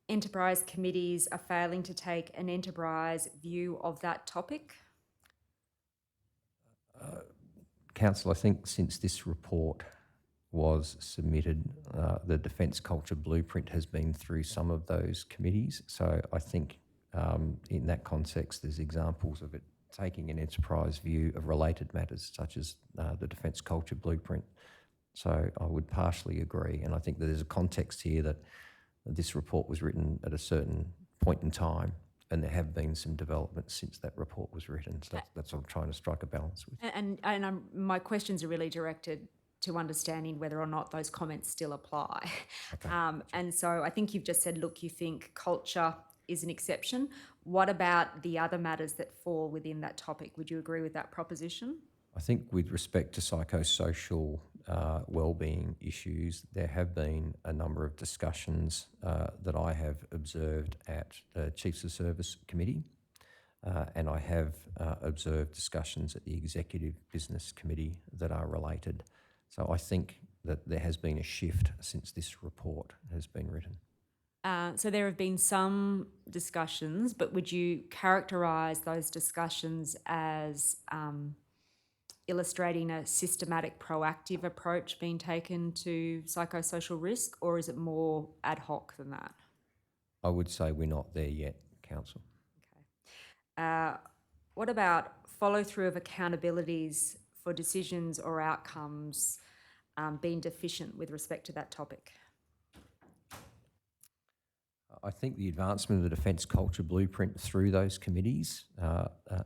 Enterprise committees are failing to take an enterprise view of that topic? Council, I think since this report was submitted, the Defence Culture Blueprint has been through some of those committees. So I think in that context, there's examples of it taking an enterprise view of related matters such as the Defence Culture Blueprint. So I would partially agree. And I think that there's a context here that this report was written at a certain point in time, and there have been some developments since that report was written. So that's what I'm trying to strike a balance with. And my questions are really directed to understanding whether or not those comments still apply. Okay. And so I think you've just said, look, you think culture is an exception. What about the other matters that fall within that topic? Would you agree with that proposition? I think with respect to psychosocial wellbeing issues, there have been a number of discussions that I have observed at the Chiefs of Service Committee and I have observed discussions at the Executive Business Committee that are related. So I think that there has been a shift since this report has been written. So there have been some discussions, but would you characterise those discussions as illustrating a systematic, proactive approach being taken to psychosocial risk, or is it more ad hoc than that? I would say we're not there yet, Council. What about follow-through of accountabilities for decisions or outcomes being deficient with respect to that topic? I think the advancement of the Defence Culture Blueprint through those committees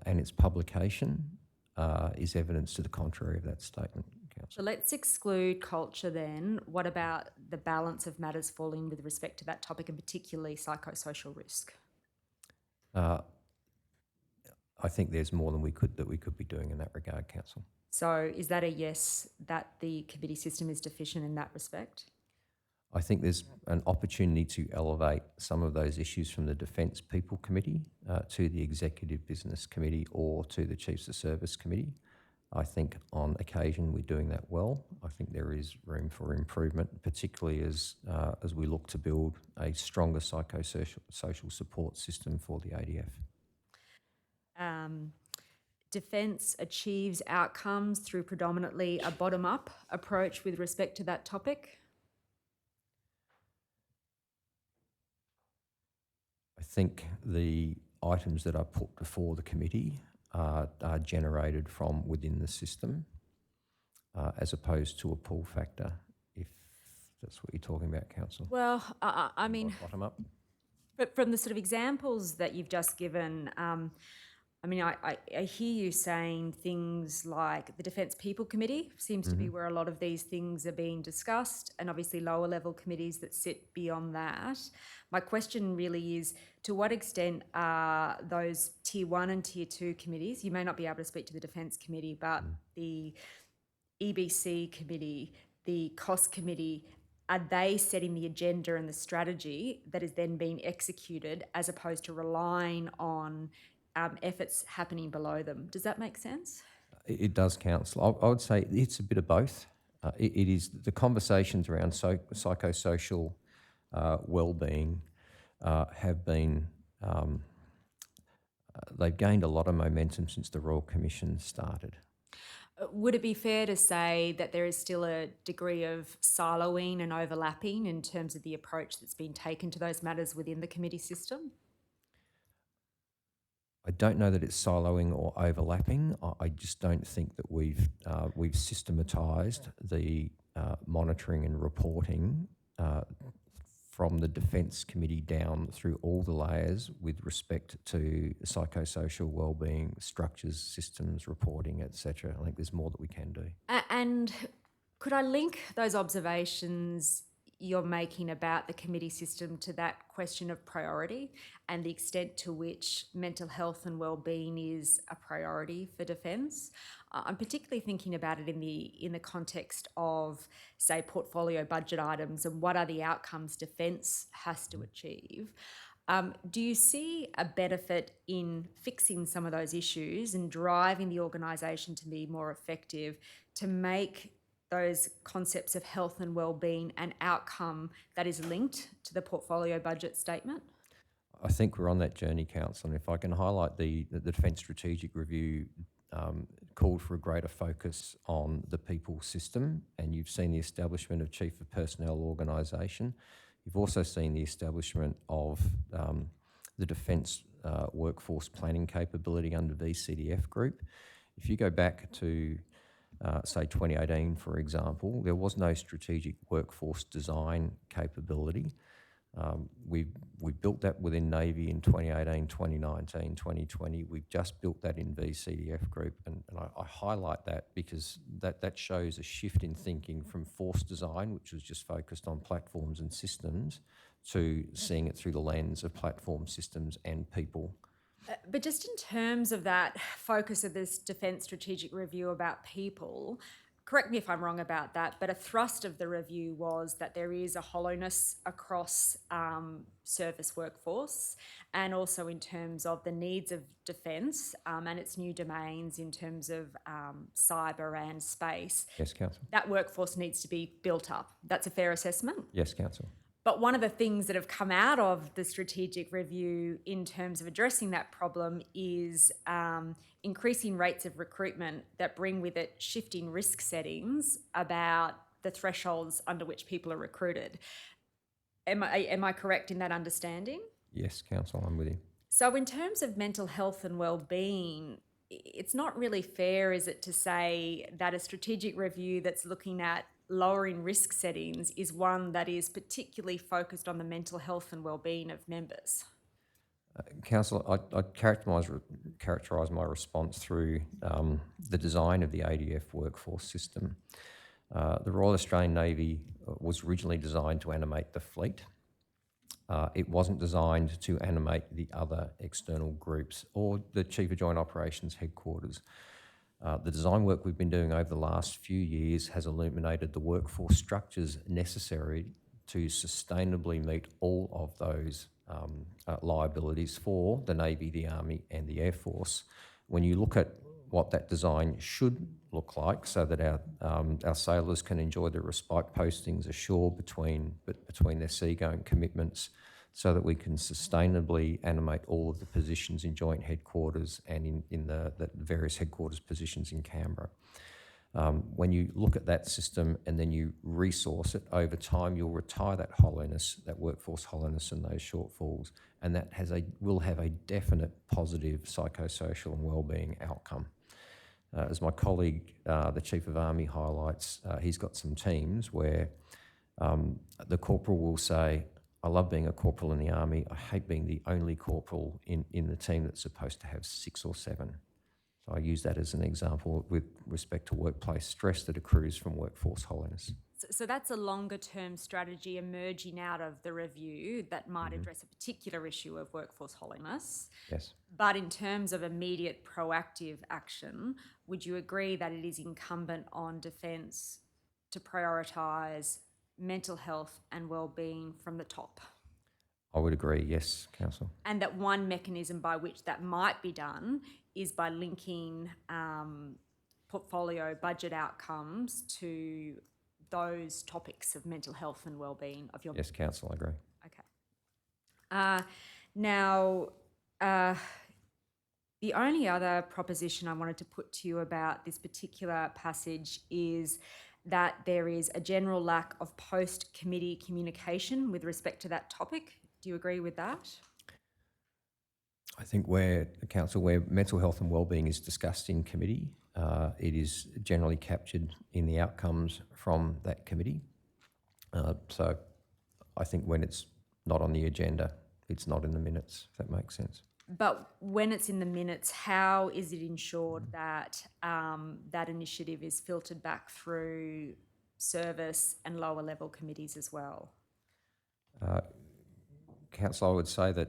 and its publication is evidence to the contrary of that statement, Council. So let's exclude culture then. What about the balance of matters falling with respect to that topic, and particularly psychosocial risk? I think there's more than we could be doing in that regard, Council. So is that a yes, that the committee system is deficient in that respect? I think there's an opportunity to elevate some of those issues from the Defence People Committee to the Executive Business Committee or to the Chiefs of Service Committee. I think on occasion we're doing that well. I think there is room for improvement, particularly as we look to build a stronger psychosocial support system for the ADF. Defence achieves outcomes through predominantly a bottom-up approach with respect to that topic. I think the items that are put before the committee are generated from within the system as opposed to a pull factor, if that's what you're talking about, Council. Well, I mean, Bottom up? but from the sort of examples that you've just given, I mean, I hear you saying things like the Defence People Committee seems to be where a lot of these things are being discussed, and obviously lower level committees that sit beyond that. My question really is, to what extent are those Tier 1 and Tier 2 committees, you may not be able to speak to the Defence Committee, but the EBC Committee, the COS Committee, are they setting the agenda and the strategy that is then being executed as opposed to relying on efforts happening below them? Does that make sense? It does, Council. I would say it's a bit of both. It is the conversations around psychosocial well-being have been, they've gained a lot of momentum since the Royal Commission started. Would it be fair to say that there is still a degree of siloing and overlapping in terms of the approach that's been taken to those matters within the committee system? I don't know that it's siloing or overlapping. I just don't think that we've systematised the monitoring and reporting from the Defence Committee down through all the layers with respect to psychosocial wellbeing, structures, systems, reporting, etc. I think there's more that we can do. And could I link those observations you're making about the committee system to that question of priority and the extent to which mental health and wellbeing is a priority for Defence? I'm particularly thinking about it in the context of, say, portfolio budget items and what are the outcomes Defence has to achieve. Do you see a benefit in fixing some of those issues and driving the organisation to be more effective, to make those concepts of health and wellbeing an outcome that is linked to the portfolio budget statement? I think we're on that journey, Council, and if I can highlight the Defence Strategic Review called for a greater focus on the people system, and you've seen the establishment of Chief of Personnel Organisation. You've also seen the establishment of the Defence Workforce Planning capability under VCDF Group. If you go back to say 2018, for example, there was no strategic workforce design capability. We built that within Navy in 2018, 2019, 2020. We've just built that in VCDF Group, and I highlight that because that shows a shift in thinking from force design, which was just focused on platforms and systems, to seeing it through the lens of platform, systems and people. But just in terms of that focus of this Defence Strategic Review about people, correct me if I'm wrong about that, but a thrust of the review was that there is a hollowness across service workforce, and also in terms of the needs of defence and its new domains in terms of cyber and space. Yes, Council. That workforce needs to be built up. That's a fair assessment? Yes, Council. But one of the things that have come out of the strategic review in terms of addressing that problem is increasing rates of recruitment that bring with it shifting risk settings about the thresholds under which people are recruited. Am I correct in that understanding? Yes, Council, I'm with you. So in terms of mental health and well-being, it's not really fair, is it, to say that a strategic review that's looking at lowering risk settings is one that is particularly focused on the mental health and well-being of members? Council, I'd characterise my response through the design of the ADF workforce system. The Royal Australian Navy was originally designed to animate the fleet. It wasn't designed to animate the other external groups or the Chief of Joint Operations headquarters. The design work we've been doing over the last few years has illuminated the workforce structures necessary to sustainably meet all of those liabilities for the Navy, the Army and the Air Force. When you look at what that design should look like so that our sailors can enjoy their respite postings ashore between their seagoing commitments, so that we can sustainably animate all of the positions in joint headquarters and in the various headquarters positions in Canberra. When you look at that system and then you resource it over time, you'll retire that hollowness, that workforce hollowness and those shortfalls, and that will have a definite positive psychosocial and wellbeing outcome. As my colleague, the Chief of Army, highlights, he's got some teams where the corporal will say, I love being a corporal in the Army, I hate being the only corporal in the team that's supposed to have 6 or 7. So I use that as an example with respect to workplace stress that accrues from workforce hollowness. So that's a longer term strategy emerging out of the review that might address a particular issue of workforce hollowness. Yes. But in terms of immediate proactive action, would you agree that it is incumbent on Defence to prioritise mental health and well-being from the top? I would agree, yes, Council. And that one mechanism by which that might be done is by linking portfolio budget outcomes to those topics of mental health and well-being of your... Yes, Council, I agree. Okay. Now, the only other proposition I wanted to put to you about this particular passage is that there is a general lack of post-committee communication with respect to that topic. Do you agree with that? I think where mental health and wellbeing is discussed in committee, it is generally captured in the outcomes from that committee. So I think when it's not on the agenda, it's not in the minutes, if that makes sense. But when it's in the minutes, how is it ensured that that initiative is filtered back through service and lower level committees as well? Council, I would say that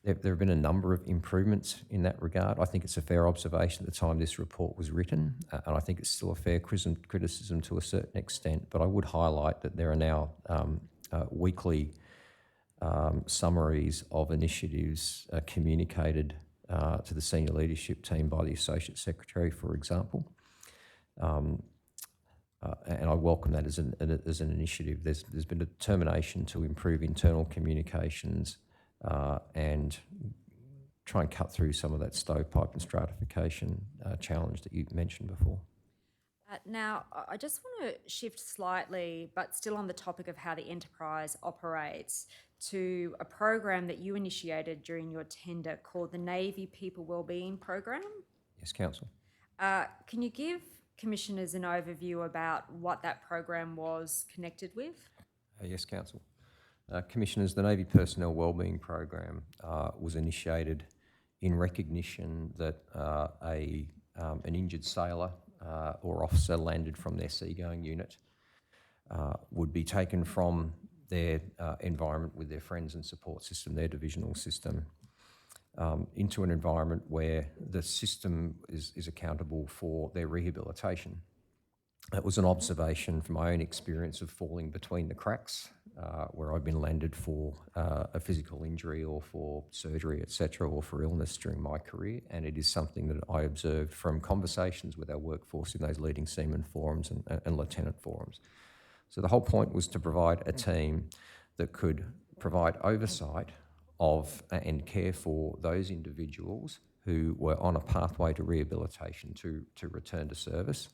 there have been a number of improvements in that regard. I think it's a fair observation at the time this report was written, and I think it's still a fair criticism to a certain extent, but I would highlight that there are now weekly summaries of initiatives communicated to the senior leadership team by the Associate Secretary, for example. And I welcome that as an initiative. There's been a determination to improve internal communications and try and cut through some of that stovepipe and stratification challenge that you mentioned before. Now, I just want to shift slightly, but still on the topic of how the enterprise operates, to a program that you initiated during your tender called the Navy People Wellbeing Program. Yes, Council. Can you give Commissioners an overview about what that program was connected with? Yes, Council. Commissioners, the Navy Personnel Wellbeing Program was initiated in recognition that an injured sailor or officer landed from their seagoing unit would be taken from their environment with their friends and support system, their divisional system, into an environment where the system is accountable for their rehabilitation. It was an observation from my own experience of falling between the cracks, where I've been landed for a physical injury or for surgery, etc., or for illness during my career. And it is something that I observed from conversations with our workforce in those leading seaman forums and lieutenant forums. So the whole point was to provide a team that could provide oversight of and care for those individuals who were on a pathway to rehabilitation to return to service,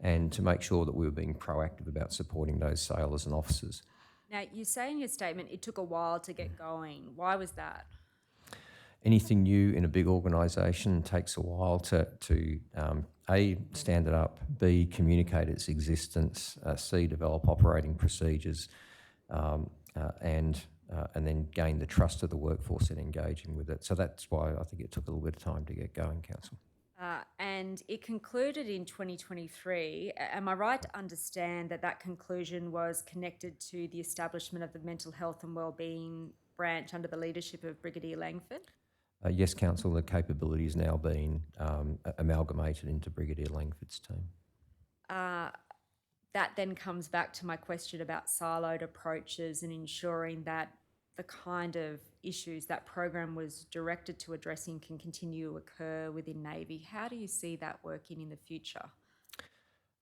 and to make sure that we were being proactive about supporting those sailors and officers. Now, you say in your statement it took a while to get going. Why was that? Anything new in a big organisation takes a while to A, stand it up, B, communicate its existence, C, develop operating procedures, and then gain the trust of the workforce in engaging with it. So that's why I think it took a little bit of time to get going, Council. And it concluded in 2023. Am I right to understand that that conclusion was connected to the establishment of the Mental Health and Wellbeing branch under the leadership of Brigadier Langford? Yes, Council, the capability is now being amalgamated into Brigadier Langford's team. That then comes back to my question about siloed approaches and ensuring that the kind of issues that program was directed to addressing can continue to occur within Navy. How do you see that working in the future?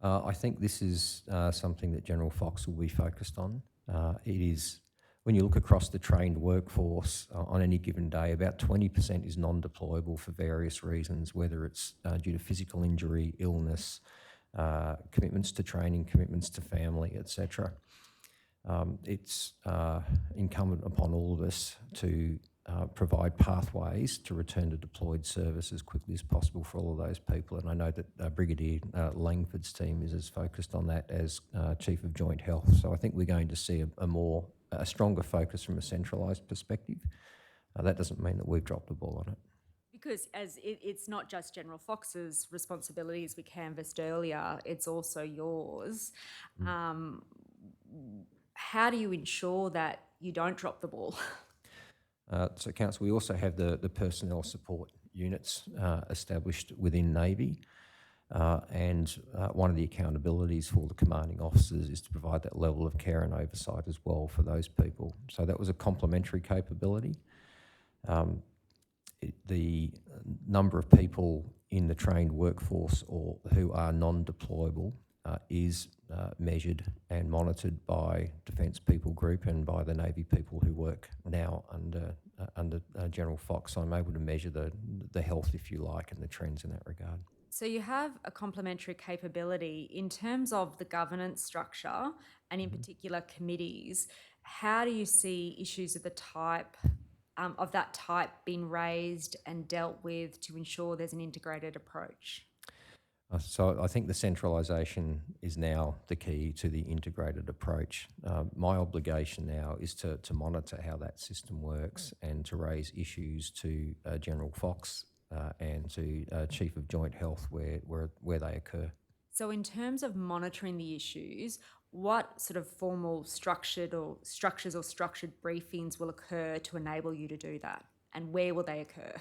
I think this is something that General Fox will be focused on. It is, when you look across the trained workforce on any given day, about 20% is non-deployable for various reasons, whether it's due to physical injury, illness, commitments to training, commitments to family, etc. It's incumbent upon all of us to provide pathways to return to deployed service as quickly as possible for all of those people. And I know that Brigadier Langford's team is as focused on that as Chief of Joint Health. So I think we're going to see a stronger focus from a centralised perspective. That doesn't mean that we've dropped the ball on it. Because it's not just General Fox's responsibility, as we canvassed earlier, it's also yours. How do you ensure that you don't drop the ball? So, Council, we also have the personnel support units established within Navy, and one of the accountabilities for the commanding officers is to provide that level of care and oversight as well for those people. So that was a complementary capability. The number of people in the trained workforce or who are non-deployable is measured and monitored by Defence People Group and by the Navy people who work now under General Fox. So I'm able to measure the health, if you like, and the trends in that regard. So you have a complementary capability in terms of the governance structure and in particular committees. How do you see issues of the type of that type being raised and dealt with to ensure there's an integrated approach? So I think the centralisation is now the key to the integrated approach. My obligation now is to monitor how that system works and to raise issues to General Fox and to Chief of Joint Health where they occur. So in terms of monitoring the issues, what sort of formal structured briefings will occur to enable you to do that? And where will they occur?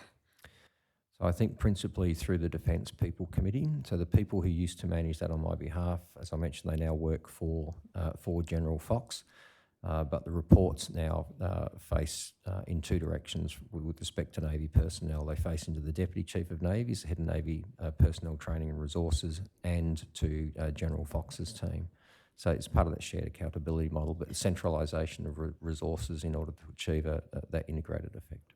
So I think principally through the Defence People Committee. So the people who used to manage that on my behalf, as I mentioned, they now work for General Fox. But the reports now face in two directions with respect to Navy personnel. They face into the Deputy Chief of Navy, as Head of Navy Personnel Training and Resources, and to General Fox's team. So it's part of that shared accountability model, but the centralisation of resources in order to achieve that integrated effect.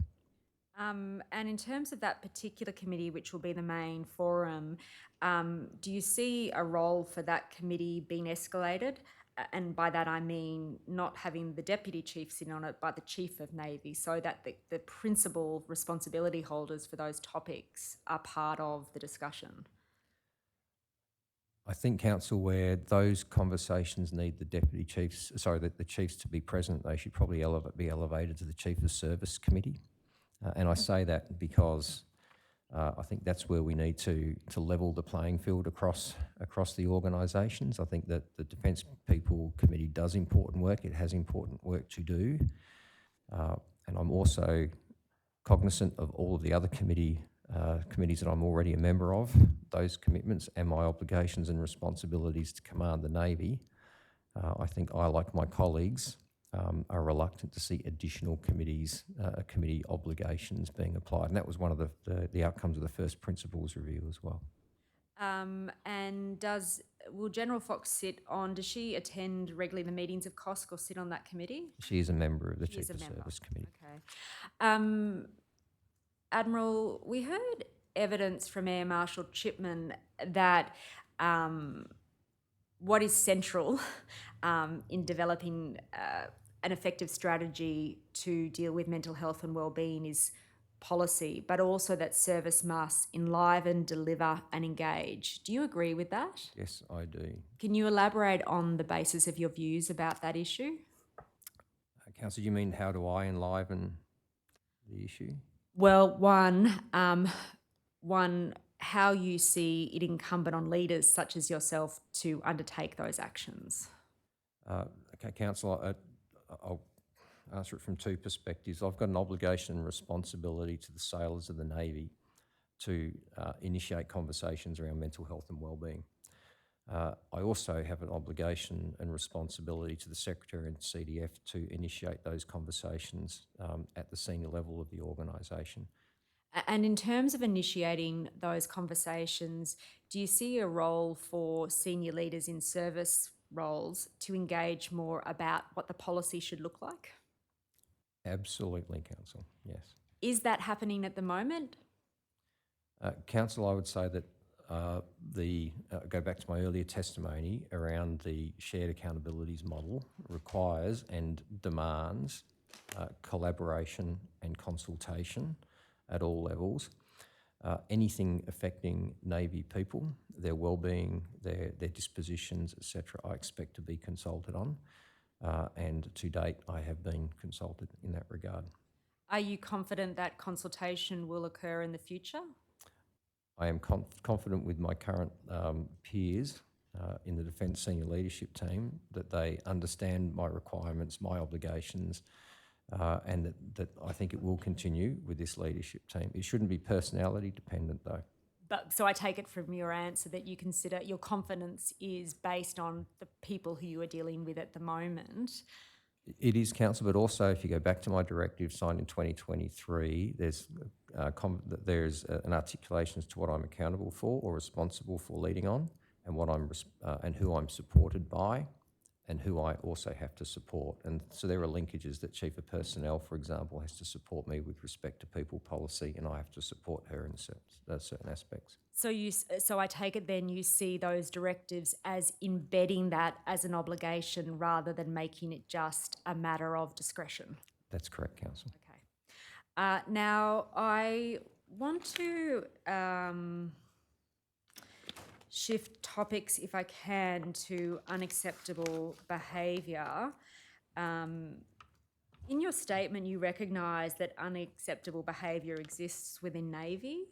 And in terms of that particular committee, which will be the main forum, do you see a role for that committee being escalated? And by that I mean not having the Deputy Chief sit on it, but the Chief of Navy, so that the principal responsibility holders for those topics are part of the discussion. I think, Council, where those conversations need the the chiefs to be present, they should probably be elevated to the Chief of Service Committee. And I say that because I think that's where we need to level the playing field across the organisations. I think that the Defence People Committee does important work. It has important work to do. And I'm also cognizant of all of the other committees that I'm already a member of, those commitments and my obligations and responsibilities to command the Navy. I think I, like my colleagues, are reluctant to see additional committee obligations being applied. And that was one of the outcomes of the first principles review as well. And will General Fox does she attend regularly the meetings of COSC or sit on that committee? She is a member of the She is Chief a of member. Service Committee. Okay. Admiral, we heard evidence from Air Marshal Chipman that what is central in developing an effective strategy to deal with mental health and wellbeing is policy, but also that service must enliven, deliver and engage. Do you agree with that? Yes, I do. Can you elaborate on the basis of your views about that issue? Councillor, you mean how do I enliven the issue? Well, one, how you see it incumbent on leaders such as yourself to undertake those actions. Okay, Councillor, I'll answer it from two perspectives. I've got an obligation and responsibility to the sailors of the Navy to initiate conversations around mental health and wellbeing. I also have an obligation and responsibility to the Secretary and CDF to initiate those conversations at the senior level of the organisation. And in terms of initiating those conversations, do you see a role for senior leaders in service roles to engage more about what the policy should look like? Absolutely, Council, yes. Is that happening at the moment? Council, I would say that go back to my earlier testimony around the shared accountabilities model requires and demands collaboration and consultation at all levels. Anything affecting Navy people, their wellbeing, their dispositions, etc., I expect to be consulted on. And to date, I have been consulted in that regard. Are you confident that consultation will occur in the future? I am confident with my current peers in the Defence Senior Leadership Team that they understand my requirements, my obligations, and that I think it will continue with this leadership team. It shouldn't be personality dependent though. But so I take it from your answer that you consider your confidence is based on the people who you are dealing with at the moment. It is, Council, but also if you go back to my directive signed in 2023, there's an articulation as to what I'm accountable for or responsible for leading on, and what and who I'm supported by, and who I also have to support. And so there are linkages that Chief of Personnel, for example, has to support me with respect to people policy, and I have to support her in certain aspects. So I take it then you see those directives as embedding that as an obligation rather than making it just a matter of discretion. That's correct, Council. Okay. Now I want to shift topics, if I can, to unacceptable behaviour. In your statement, you recognise that unacceptable behaviour exists within Navy.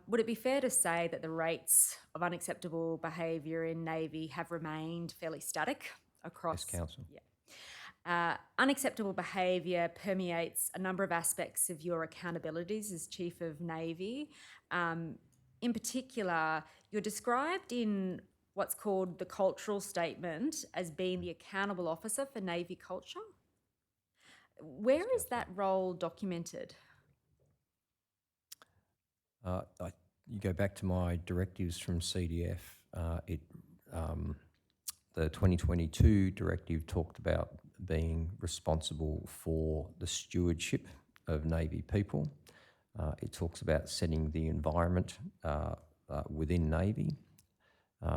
Would it be fair to say that the rates of unacceptable behaviour in Navy have remained fairly static across? Yes, Council. Yeah. Unacceptable behaviour permeates a number of aspects of your accountabilities as Chief of Navy. In particular, you're described in what's called the cultural statement as being the accountable officer for Navy culture. Where is that role documented? You go back to my directives from CDF. The 2022 directive talked about being responsible for the stewardship of Navy people. It talks about setting the environment within Navy.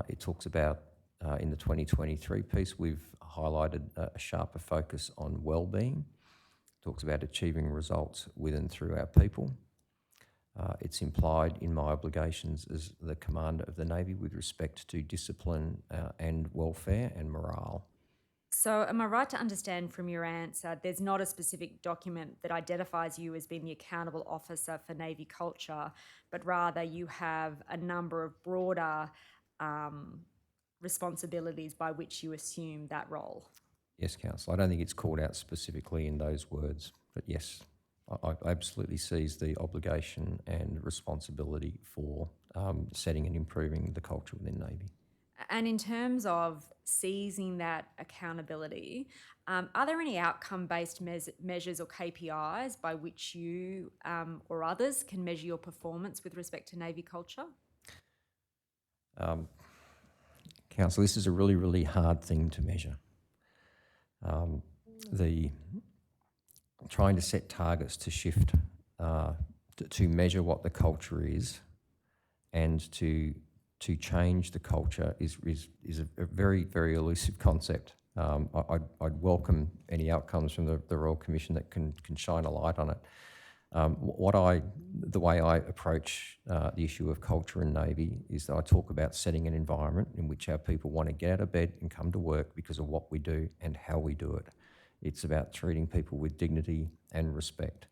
It talks about, in the 2023 piece, we've highlighted a sharper focus on wellbeing. It talks about achieving results with and through our people. It's implied in my obligations as the Commander of the Navy with respect to discipline and welfare and morale. So am I right to understand from your answer there's not a specific document that identifies you as being the accountable officer for Navy culture, but rather you have a number of broader responsibilities by which you assume that role? Yes, Council. I don't think it's called out specifically in those words, but yes, I absolutely sees the obligation and responsibility for setting and improving the culture within Navy. And in terms of seizing that accountability, are there any outcome-based measures or KPIs by which you or others can measure your performance with respect to Navy culture? Council, this is a really, really hard thing to measure. The trying to set targets to shift, to measure what the culture is and to change the culture is a very, very elusive concept. I'd welcome any outcomes from the Royal Commission that can shine a light on it. The way I approach the issue of culture in Navy is that I talk about setting an environment in which our people want to get out of bed and come to work because of what we do and how we do it. It's about treating people with dignity and respect.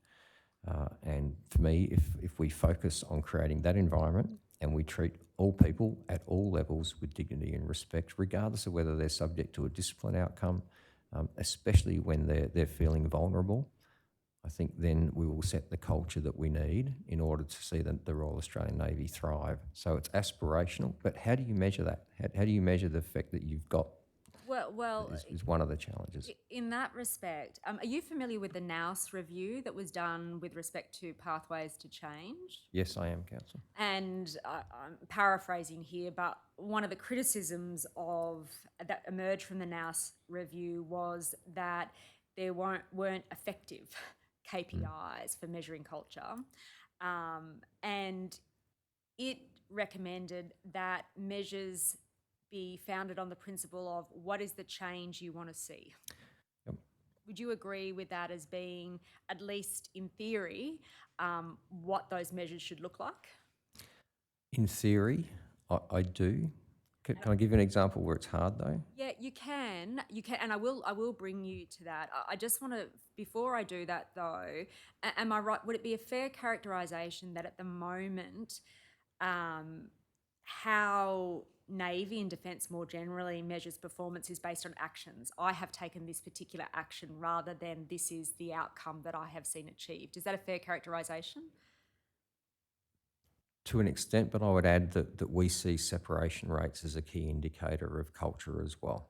And for me, if we focus on creating that environment and we treat all people at all levels with dignity and respect, regardless of whether they're subject to a discipline outcome, especially when they're feeling vulnerable, I think then we will set the culture that we need in order to see the Royal Australian Navy thrive. So it's aspirational, but how do you measure that? How do you measure the effect that you've got? Well, is one of the challenges. in that respect, are you familiar with the Nous review that was done with respect to pathways to change? Yes, I am, Council. And I'm paraphrasing here, but one of the criticisms that emerged from the Nous review was that there weren't effective KPIs for measuring culture, and it recommended that measures be founded on the principle of what is the change you want to see. Yep. Would you agree with that as being, at least in theory, what those measures should look like? In theory, I do. Can I give you an example where it's hard though? Yeah, you can, and I will bring you to that. I just want to, before I do that though, am I right? Would it be a fair characterisation that at the moment, how Navy and Defence more generally measures performance is based on actions? I have taken this particular action rather than this is the outcome that I have seen achieved. Is that a fair characterisation? To an extent, but I would add that we see separation rates as a key indicator of culture as well.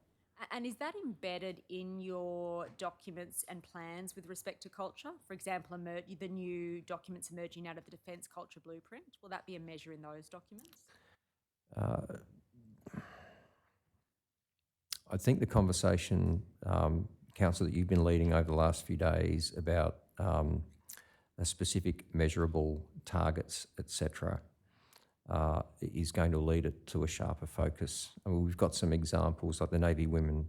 And is that embedded in your documents and plans with respect to culture? For example, the new documents emerging out of the Defence Culture Blueprint, will that be a measure in those documents? I think the conversation, Council, that you've been leading over the last few days about specific measurable targets, etc., is going to lead it to a sharper focus. I mean, we've got some examples, like the Navy Women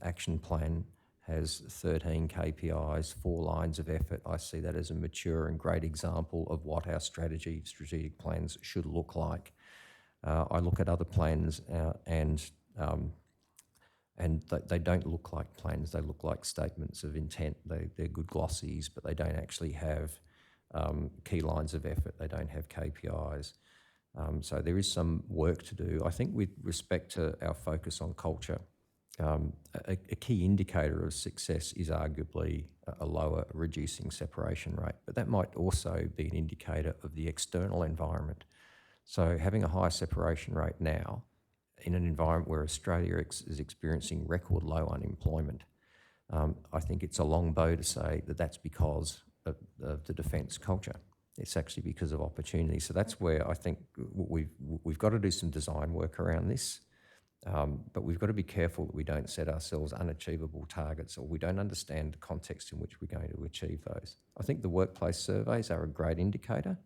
Action Plan has 13 KPIs, 4 lines of effort. I see that as a mature and great example of what our strategic plans should look like. I look at other plans and they don't look like plans, they look like statements of intent. They're good glossies, but they don't actually have key lines of effort, they don't have KPIs. So there is some work to do. I think with respect to our focus on culture, a key indicator of success is arguably a lower reducing separation rate, but that might also be an indicator of the external environment. So having a high separation rate now in an environment where Australia is experiencing record low unemployment, I think it's a long bow to say that that's because of the defence culture. It's actually because of opportunity. So that's where I think we've got to do some design work around this, but we've got to be careful that we don't set ourselves unachievable targets or we don't understand the context in which we're going to achieve those. I think the workplace surveys are a great indicator.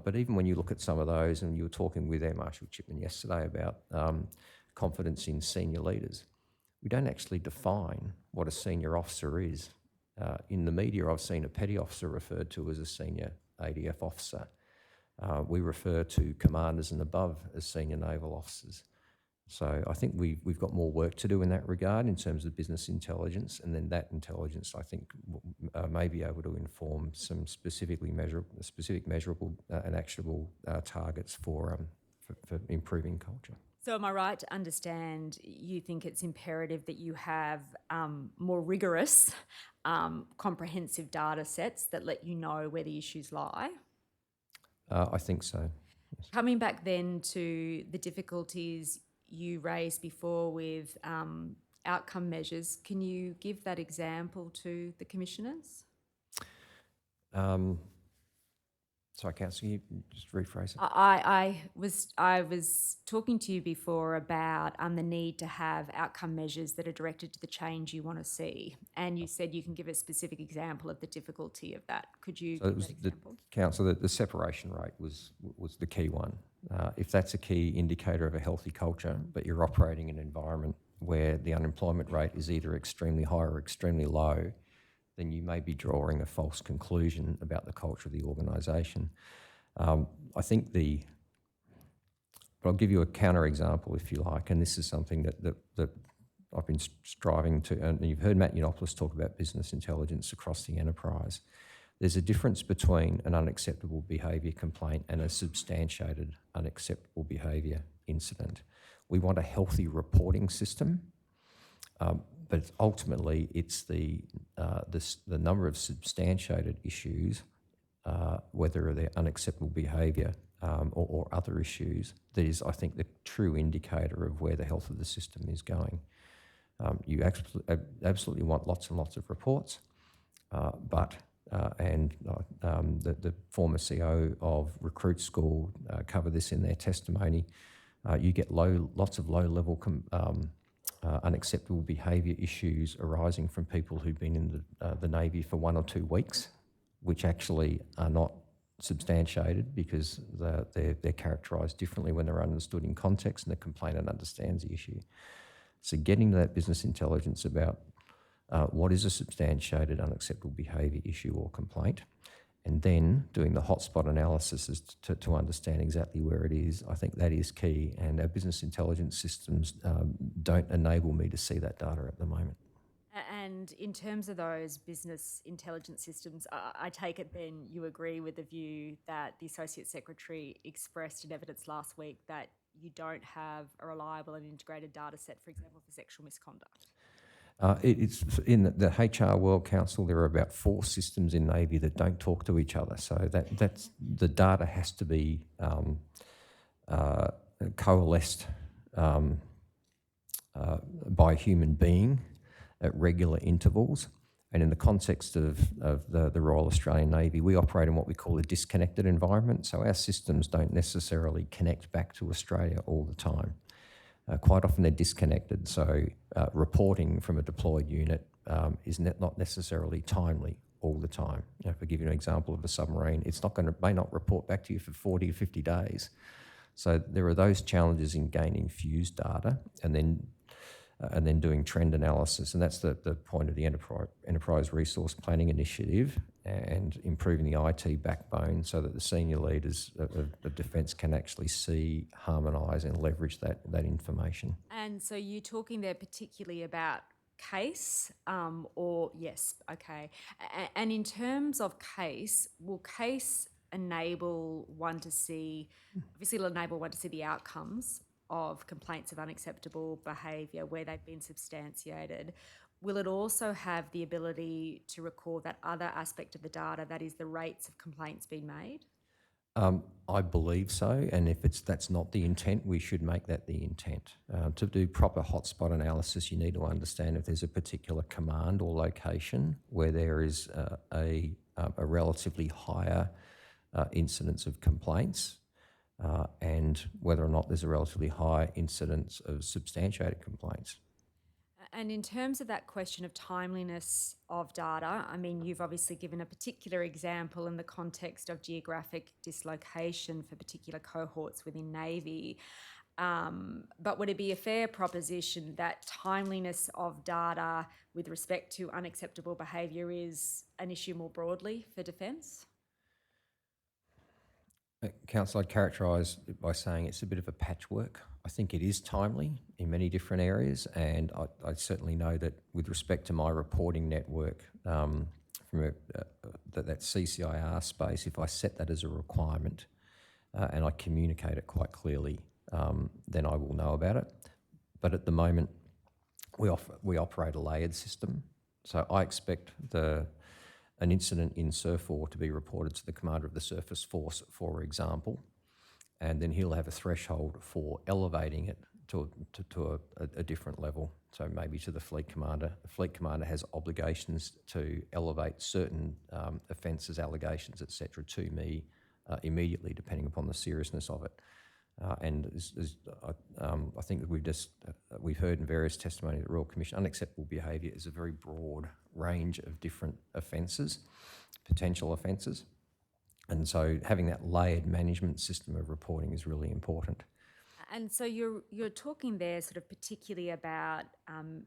But even when you look at some of those, and you were talking with Air Marshal Chipman yesterday about confidence in senior leaders, we don't actually define what a senior officer is. In the media, I've seen a petty officer referred to as a senior ADF officer. We refer to commanders and above as senior naval officers. So I think we've got more work to do in that regard in terms of business intelligence, and then that intelligence, I think, may be able to inform some specific measurable and actionable targets for improving culture. So am I right to understand you think it's imperative that you have more rigorous comprehensive data sets that let you know where the issues lie. I think so. Coming back then to the difficulties you raised before with outcome measures, can you give that example to the commissioners? Sorry, Councillor, you just rephrase it. I was talking to you before about the need to have outcome measures that are directed to the change you want to see, and you said you can give a specific example of the difficulty of that. Could you So it give was that example? Councillor, the separation rate was the key one. If that's a key indicator of a healthy culture, but you're operating in an environment where the unemployment rate is either extremely high or extremely low, then you may be drawing a false conclusion about the culture of the organisation. I think but I'll give you a counter example if you like, and this is something that I've been striving to, and you've heard Matt Yiannopoulos talk about business intelligence across the enterprise. There's a difference between an unacceptable behaviour complaint and a substantiated unacceptable behaviour incident. We want a healthy reporting system, but ultimately it's the number of substantiated issues, whether they're unacceptable behaviour or other issues, that is, I think, the true indicator of where the health of the system is going. You absolutely want lots and lots of reports, but the former CEO of Recruit School covered this in their testimony. You get lots of low-level unacceptable behaviour issues arising from people who've been in the Navy for 1 or 2 weeks, which actually are not substantiated because they're characterised differently when they're understood in context and the complainant understands the issue. So getting to that business intelligence about what is a substantiated unacceptable behaviour issue or complaint, and then doing the hotspot analysis to understand exactly where it is, I think that is key. And our business intelligence systems don't enable me to see that data at the moment. And in terms of those business intelligence systems, I take it then you agree with the view that the Associate Secretary expressed in evidence last week that you don't have a reliable and integrated data set, for example, for sexual misconduct. It's in the HR World Council. There are about 4 systems in Navy that don't talk to each other. So that's the data has to be coalesced by a human being at regular intervals. And in the context of the Royal Australian Navy, we operate in what we call a disconnected environment. So our systems don't necessarily connect back to Australia all the time. Quite often they're disconnected, so reporting from a deployed unit is not necessarily timely all the time. You know, if I give you an example of a submarine, may not report back to you for 40 or 50 days. So there are those challenges in gaining fused data and then doing trend analysis, and that's the point of the Enterprise Resource Planning Initiative, and improving the IT backbone so that the senior leaders of Defence can actually see, harmonise and leverage that information. And so you're talking there particularly about CASE, yes, okay. And in terms of CASE, will CASE enable one to see, obviously it'll enable one to see the outcomes of complaints of unacceptable behaviour where they've been substantiated. Will it also have the ability to record that other aspect of the data, that is the rates of complaints being made? I believe so, and if that's not the intent, we should make that the intent. To do proper hotspot analysis, you need to understand if there's a particular command or location where there is a relatively higher incidence of complaints, and whether or not there's a relatively high incidence of substantiated complaints. And in terms of that question of timeliness of data, I mean, you've obviously given a particular example in the context of geographic dislocation for particular cohorts within Navy. But would it be a fair proposition that timeliness of data with respect to unacceptable behaviour is an issue more broadly for Defence? Council, I'd characterise it by saying it's a bit of a patchwork. I think it is timely in many different areas, and I certainly know that with respect to my reporting network, from that CCIR space, if I set that as a requirement and I communicate it quite clearly, then I will know about it. But at the moment, we operate a layered system. So I expect an incident in SURF4 to be reported to the commander of the surface force, for example, and then he'll have a threshold for elevating it to a different level, so maybe to the fleet commander. The fleet commander has obligations to elevate certain offences, allegations, etc., to me immediately, depending upon the seriousness of it. I think that we've heard in various testimony at the Royal Commission, unacceptable behaviour is a very broad range of different offences, potential offences, and so having that layered management system of reporting is really important. And so you're talking there sort of particularly about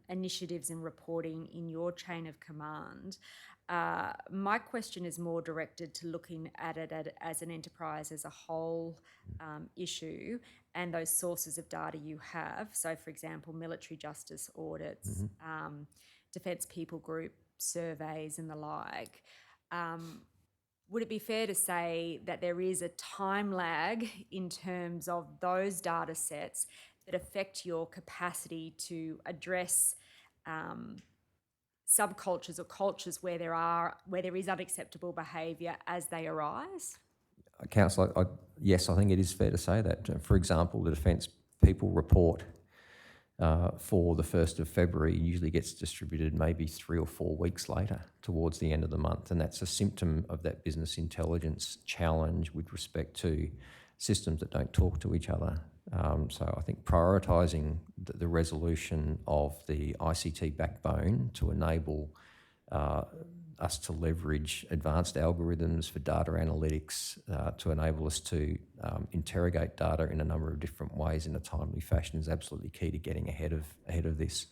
initiatives and reporting in your chain of command. My question is more directed to looking at it as an enterprise as a whole issue and those sources of data you have. So, for example, military justice audits, Defence People Group surveys and the like. Would it be fair to say that there is a time lag in terms of those data sets that affect your capacity to address subcultures or cultures where there is unacceptable behaviour as they arise? Councillor, yes, I think it is fair to say that. For example, the Defence People report for the 1st of February usually gets distributed maybe 3 or 4 weeks later, towards the end of the month, and that's a symptom of that business intelligence challenge with respect to systems that don't talk to each other. So I think prioritising the resolution of the ICT backbone to enable us to leverage advanced algorithms for data analytics, to enable us to interrogate data in a number of different ways in a timely fashion is absolutely key to getting ahead of this.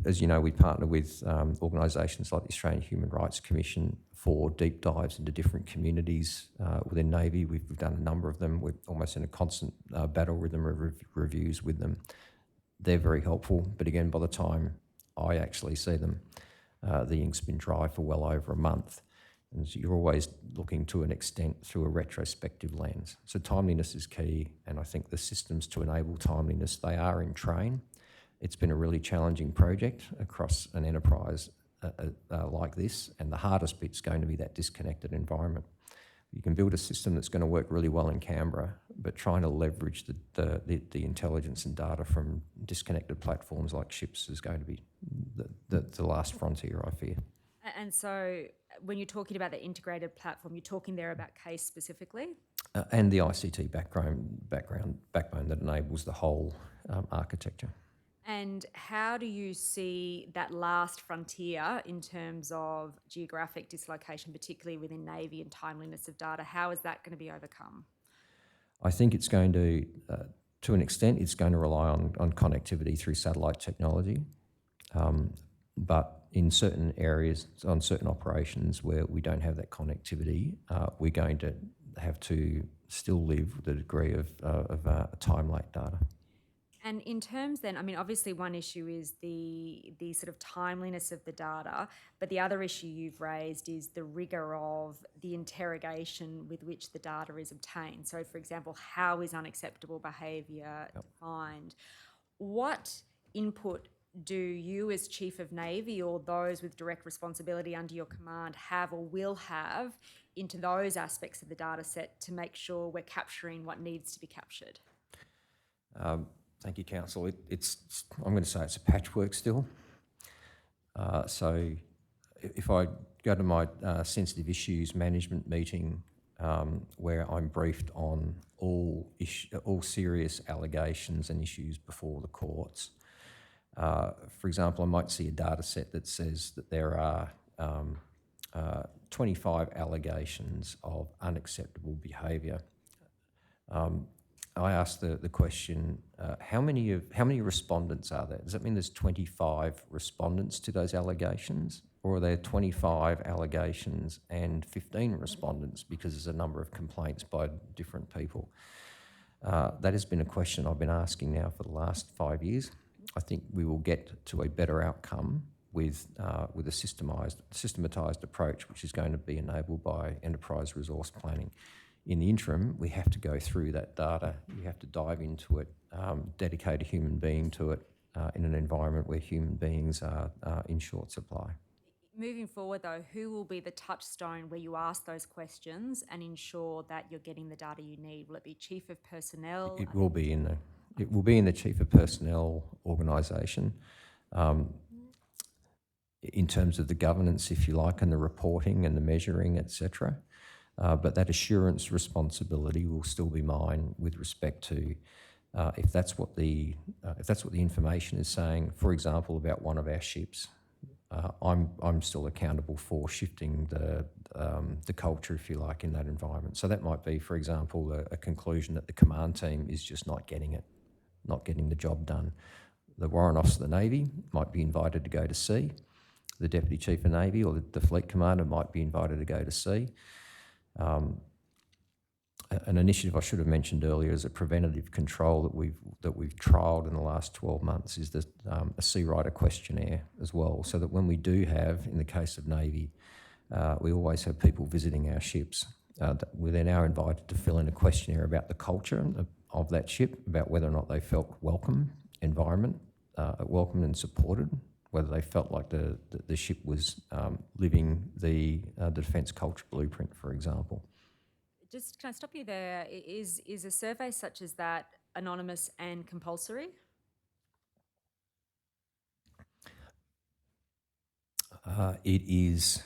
As you know, we partner with organisations like the Australian Human Rights Commission for deep dives into different communities within Navy. We've done a number of them. We're almost in a constant battle rhythm of reviews with them. They're very helpful, but again, by the time I actually see them, the ink's been dry for well over a month. And so you're always looking to an extent through a retrospective lens. So timeliness is key, and I think the systems to enable timeliness, they are in train. It's been a really challenging project across an enterprise like this, and the hardest bit's going to be that disconnected environment. You can build a system that's going to work really well in Canberra, but trying to leverage the intelligence and data from disconnected platforms like ships is going to be the last frontier, I fear. And so when you're talking about the integrated platform, you're talking there about CASE specifically? And the ICT backbone that enables the whole architecture. And how do you see that last frontier in terms of geographic dislocation, particularly within Navy and timeliness of data? How is that going to be overcome? I think it's going to an extent, it's going to rely on connectivity through satellite technology. But in certain areas, on certain operations where we don't have that connectivity, we're going to have to still live with a degree of time-late data. And in terms then, I mean, obviously one issue is the sort of timeliness of the data, but the other issue you've raised is the rigour of the interrogation with which the data is obtained. So, for example, how is unacceptable behaviour defined? What input do you as Chief of Navy or those with direct responsibility under your command have or will have into those aspects of the data set to make sure we're capturing what needs to be captured? Thank you, Council. I'm going to say it's a patchwork still. So if I go to my sensitive issues management meeting where I'm briefed on all serious allegations and issues before the courts, for example, I might see a data set that says that there are 25 allegations of unacceptable behaviour. I asked the question, how many respondents are there? Does that mean there's 25 respondents to those allegations? Or are there 25 allegations and 15 respondents because there's a number of complaints by different people? That has been a question I've been asking now for the last 5 years. I think we will get to a better outcome with a systematised approach, which is going to be enabled by enterprise resource planning. In the interim, we have to go through that data. You have to dive into it, dedicate a human being to it, in an environment where human beings are in short supply. Moving forward, though, who will be the touchstone where you ask those questions and ensure that you're getting the data you need? Will it be Chief of Personnel? It will be in the Chief of Personnel organisation. In terms of the governance, if you like, and the reporting and the measuring, etc. But that assurance responsibility will still be mine with respect to if that's what the information is saying. For example, about one of our ships, I'm still accountable for shifting the culture, if you like, in that environment. So that might be, for example, a conclusion that the command team is just not getting the job done. The Warrant Officer of the Navy might be invited to go to sea. The Deputy Chief of Navy or the Fleet Commander might be invited to go to sea. An initiative I should have mentioned earlier is a preventative control that we've trialled in the last 12 months is a Sea Rider questionnaire as well, so that when we do have, in the case of Navy, we always have people visiting our ships. We're then now invited to fill in a questionnaire about the culture of that ship, about whether or not they felt welcome and supported, whether they felt like the ship was living the defence culture blueprint, for example. Just can I stop you there? Is a survey such as that anonymous and compulsory? It is.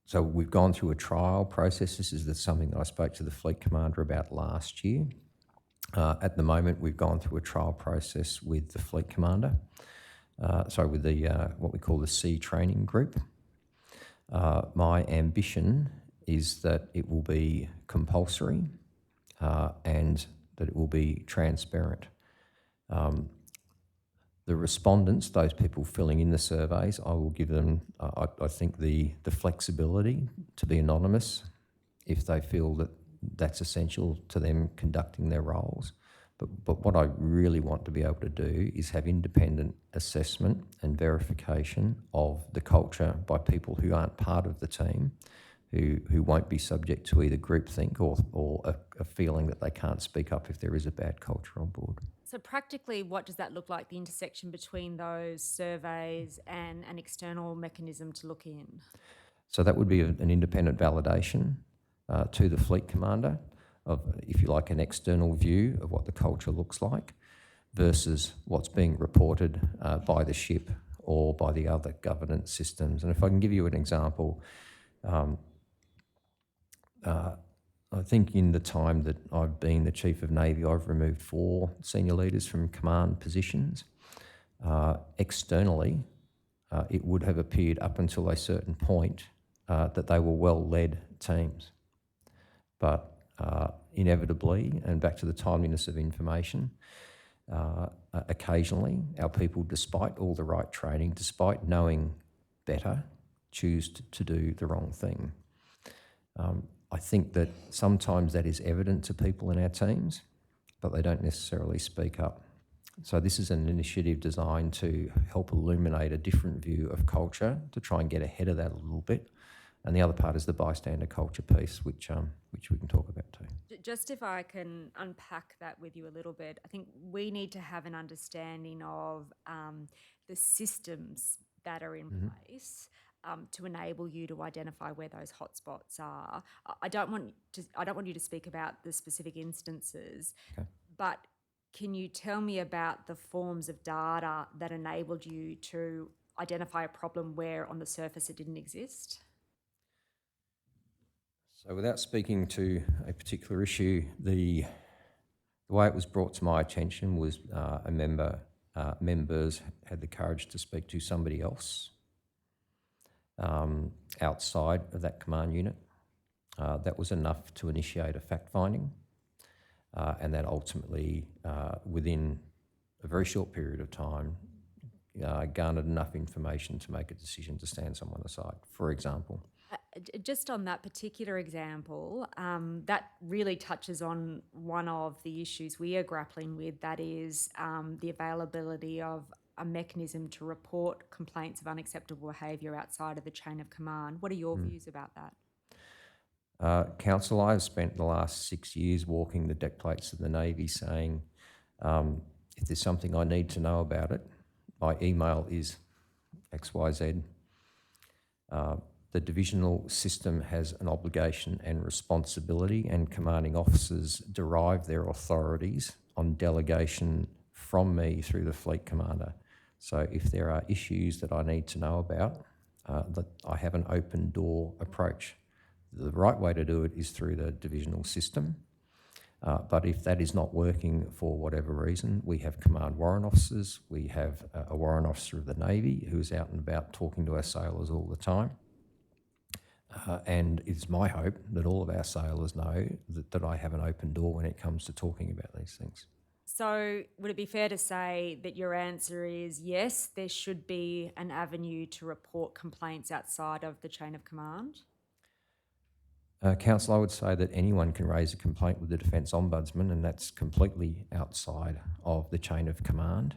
So we've gone through a trial process. This is something that I spoke to the Fleet Commander about last year. At the moment, we've gone through a trial process with the Fleet Commander, with the what we call the Sea Training Group. My ambition is that it will be compulsory and that it will be transparent. The respondents, those people filling in the surveys, I will give them, I think, the flexibility to be anonymous if they feel that that's essential to them conducting their roles. But what I really want to be able to do is have independent assessment and verification of the culture by people who aren't part of the team, who won't be subject to either groupthink or a feeling that they can't speak up if there is a bad culture on board. So practically, what does that look like, the intersection between those surveys and an external mechanism to look in? So that would be an independent validation to the Fleet Commander of, if you like, an external view of what the culture looks like versus what's being reported by the ship or by the other governance systems. And if I can give you an example, I think in the time that I've been the Chief of Navy, I've removed 4 senior leaders from command positions. Externally, it would have appeared up until a certain point that they were well-led teams. But inevitably, and back to the timeliness of information, occasionally our people, despite all the right training, despite knowing better, choose to do the wrong thing. I think that sometimes that is evident to people in our teams, but they don't necessarily speak up. So this is an initiative designed to help illuminate a different view of culture, to try and get ahead of that a little bit. And the other part is the bystander culture piece, which we can talk about too. Just if I can unpack that with you a little bit, I think we need to have an understanding of the systems that are in place to enable you to identify where those hotspots are. I don't want you to speak about the specific instances, Okay. but can you tell me about the forms of data that enabled you to identify a problem where on the surface it didn't exist? So without speaking to a particular issue, the way it was brought to my attention was members had the courage to speak to somebody else outside of that command unit. That was enough to initiate a fact-finding, and that ultimately, within a very short period of time, garnered enough information to make a decision to stand someone aside, for example. Just on that particular example, that really touches on one of the issues we are grappling with, that is the availability of a mechanism to report complaints of unacceptable behaviour outside of the chain of command. What are your views about that? Council, I've spent the last 6 years walking the deck plates of the Navy saying, if there's something I need to know about it, by email is XYZ. The divisional system has an obligation and responsibility, and commanding officers derive their authorities on delegation from me through the fleet commander. So if there are issues that I need to know about, that I have an open door approach. The right way to do it is through the divisional system. But if that is not working for whatever reason, we have command warrant officers. We have a warrant officer of the Navy who's out and about talking to our sailors all the time. And it's my hope that all of our sailors know that I have an open door when it comes to talking about these things. So would it be fair to say that your answer is yes, there should be an avenue to report complaints outside of the chain of command? Council, I would say that anyone can raise a complaint with the Defence Ombudsman, and that's completely outside of the chain of command.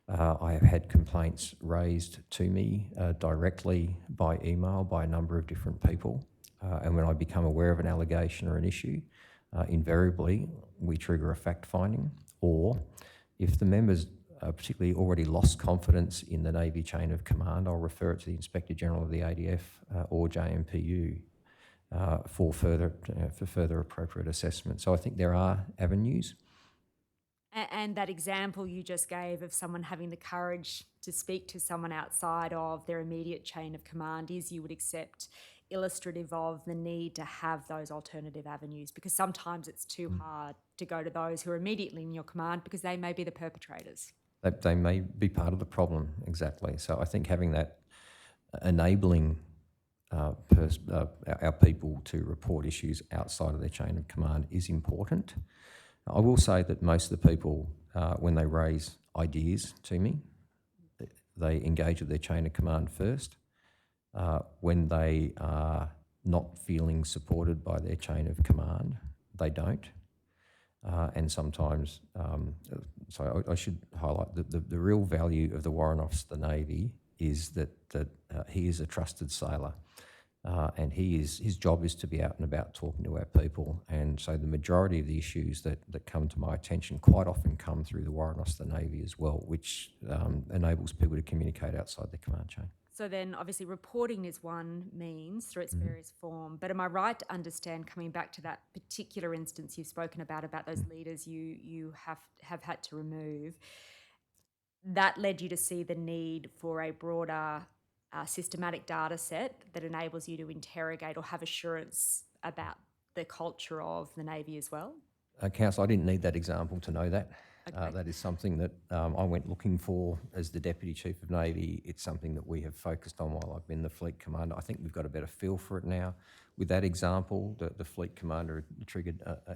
I have had complaints raised to me directly by email by a number of different people, and when I become aware of an allegation or an issue, invariably we trigger a fact finding, or if the members particularly already lost confidence in the Navy chain of command, I'll refer it to the Inspector General of the ADF or JMPU for further appropriate assessment. So I think there are avenues. And that example you just gave of someone having the courage to speak to someone outside of their immediate chain of command is, you would accept, illustrative of the need to have those alternative avenues, because sometimes it's too hard to go to those who are immediately in your command because they may be the perpetrators. They may be part of the problem, exactly. So I think having that enabling our people to report issues outside of their chain of command is important. I will say that most of the people, when they raise ideas to me, they engage with their chain of command first. When they are not feeling supported by their chain of command, they don't. And sometimes, so I should highlight that the real value of the Warrant Officer of the Navy is that he is a trusted sailor. And his job is to be out and about talking to our people. And so the majority of the issues that come to my attention quite often come through the Warrant Officer of the Navy as well, which enables people to communicate outside the command chain. So then obviously reporting is one means through its various form, but am I right to understand, coming back to that particular instance you've spoken about those leaders you have had to remove, that led you to see the need for a broader systematic data set that enables you to interrogate or have assurance about the culture of the Navy as well? Council, I didn't need that example to know that. Okay. That is something that I went looking for as the Deputy Chief of Navy. It's something that we have focused on while I've been the Fleet Commander. I think we've got a better feel for it now. With that example, the Fleet Commander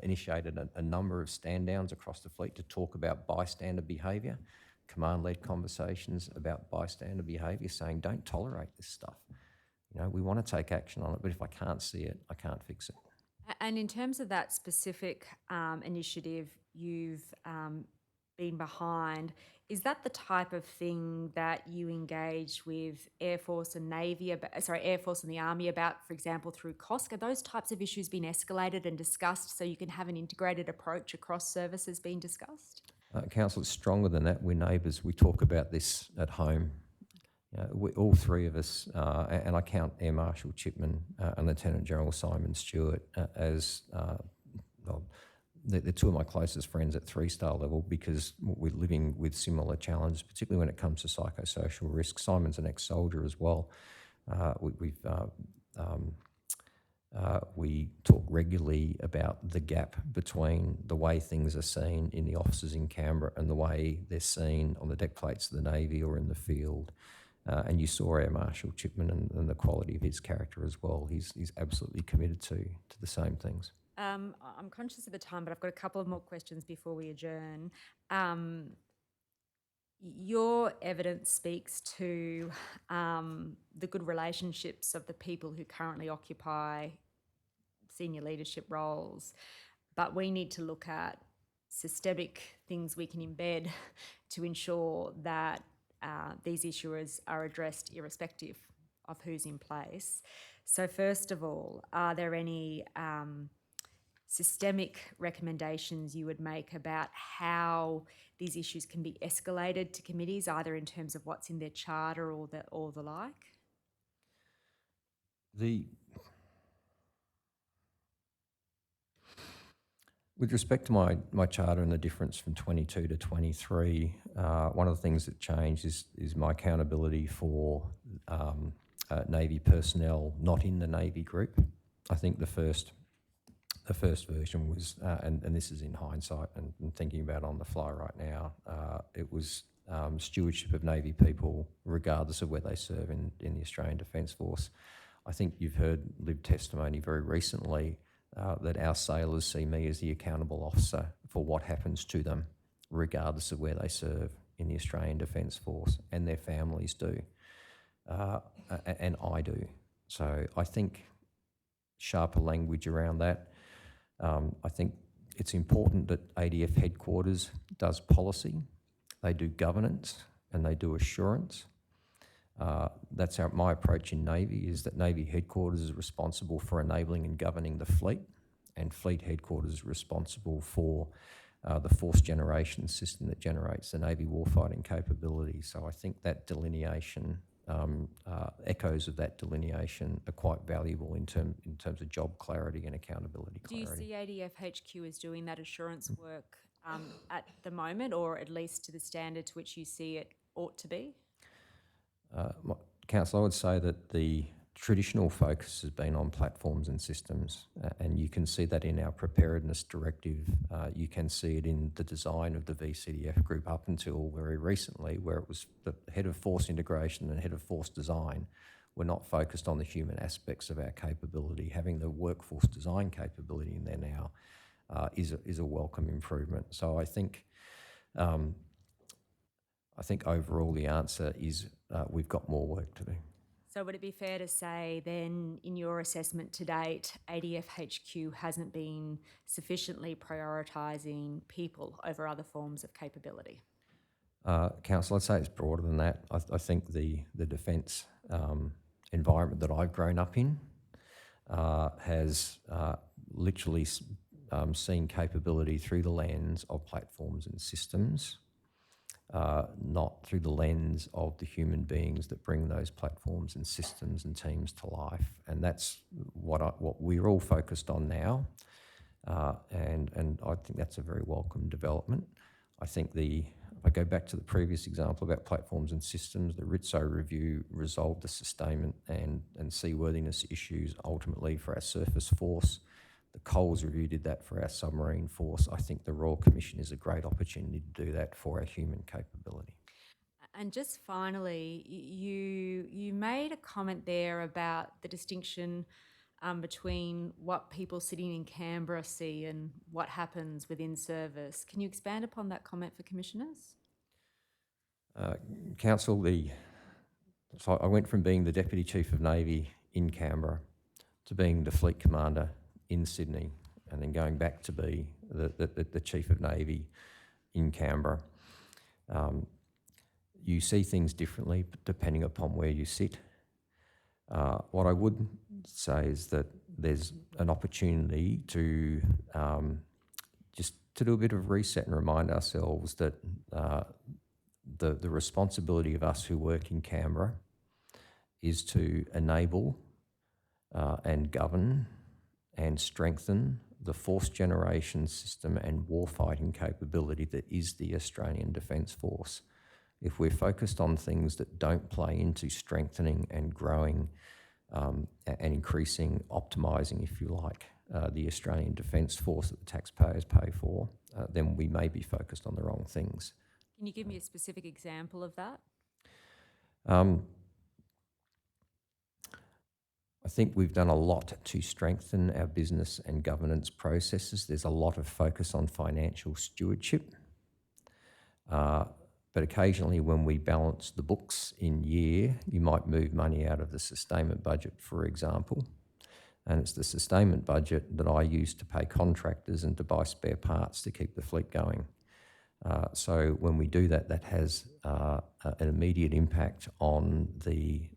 initiated a number of stand downs across the fleet to talk about bystander behaviour, command-led conversations about bystander behaviour, saying don't tolerate this stuff. You know, we want to take action on it, but if I can't see it, I can't fix it. And in terms of that specific initiative you've been behind, is that the type of thing that you engage with Air Force and Air Force and the Army about, for example, through COSC? Are those types of issues being escalated and discussed so you can have an integrated approach across services being discussed? Council, it's stronger than that. We're neighbours. We talk about this at home. All three of us, and I count Air Marshal Chipman and Lieutenant General Simon Stewart as they're two of my closest friends at 3-star level, because we're living with similar challenges, particularly when it comes to psychosocial risk. Simon's an ex-soldier as well. We talk regularly about the gap between the way things are seen in the officers in Canberra and the way they're seen on the deck plates of the Navy or in the field. And you saw Air Marshal Chipman and the quality of his character as well. He's absolutely committed to the same things. I'm conscious of the time, but I've got a couple of more questions before we adjourn. Your evidence speaks to the good relationships of the people who currently occupy senior leadership roles, but we need to look at systemic things we can embed to ensure that these issues are addressed irrespective of who's in place. So first of all, are there any systemic recommendations you would make about how these issues can be escalated to committees, either in terms of what's in their charter or the like? With respect to my charter and the difference from 22 to 23, one of the things that changed is my accountability for Navy personnel not in the Navy group. I think the first version was, and this is in hindsight and thinking about on the fly right now, it was stewardship of Navy people regardless of where they serve in the Australian Defence Force. I think you've heard lived testimony very recently that our sailors see me as the accountable officer for what happens to them, regardless of where they serve in the Australian Defence Force, and their families do, and I do. So I think sharper language around that. I think it's important that ADF headquarters does policy, they do governance, and they do assurance. That's my approach in Navy, is that Navy headquarters is responsible for enabling and governing the fleet, and fleet headquarters is responsible for the force generation system that generates the Navy warfighting capability. So I think that delineation, echoes of that delineation are quite valuable in terms of job clarity and accountability clarity. Do you see ADF HQ as doing that assurance work at the moment, or at least to the standard to which you see it ought to be? Council, I would say that the traditional focus has been on platforms and systems, and you can see that in our preparedness directive. You can see it in the design of the VCDF group up until very recently, where it was the head of force integration and head of force design were not focused on the human aspects of our capability. Having the workforce design capability in there now is a welcome improvement. So I think overall the answer is we've got more work to do. So would it be fair to say then, in your assessment to date, ADF HQ hasn't been sufficiently prioritising people over other forms of capability? Council, I'd say it's broader than that. I think the defence environment that I've grown up in has literally seen capability through the lens of platforms and systems, not through the lens of the human beings that bring those platforms and systems and teams to life. And that's what we're all focused on now, and I think that's a very welcome development. I think if I go back to the previous example about platforms and systems, the Rizzo review resolved the sustainment and seaworthiness issues ultimately for our surface force. The Coles review did that for our submarine force. I think the Royal Commission is a great opportunity to do that for our human capability. And just finally, you made a comment there about the distinction between what people sitting in Canberra see and what happens within service. Can you expand upon that comment for commissioners? Council, so I went from being the Deputy Chief of Navy in Canberra to being the Fleet Commander in Sydney, and then going back to be the Chief of Navy in Canberra. You see things differently depending upon where you sit. What I would say is that there's an opportunity to just to do a bit of reset and remind ourselves that the responsibility of us who work in Canberra is to enable and govern and strengthen the force generation system and warfighting capability that is the Australian Defence Force. If we're focused on things that don't play into strengthening and growing and increasing, optimising, if you like, the Australian Defence Force that the taxpayers pay for, then we may be focused on the wrong things. Can you give me a specific example of that? I think we've done a lot to strengthen our business and governance processes. There's a lot of focus on financial stewardship. But occasionally when we balance the books in year, you might move money out of the sustainment budget, for example. And it's the sustainment budget that I use to pay contractors and to buy spare parts to keep the fleet going. So when we do that, that has an immediate impact on the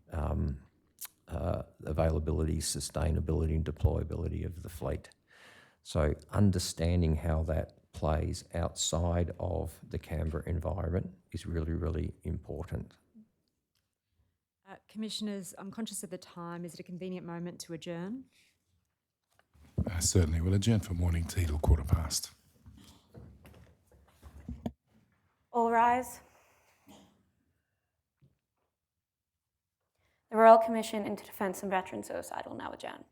availability, sustainability and deployability of the fleet. So understanding how that plays outside of the Canberra environment is really, really important. Commissioners, I'm conscious of the time. Is it a convenient moment to adjourn? Certainly. We'll adjourn for morning tea till 15:15. All rise. The Royal Commission into Defence and Veteran Suicide will now adjourn.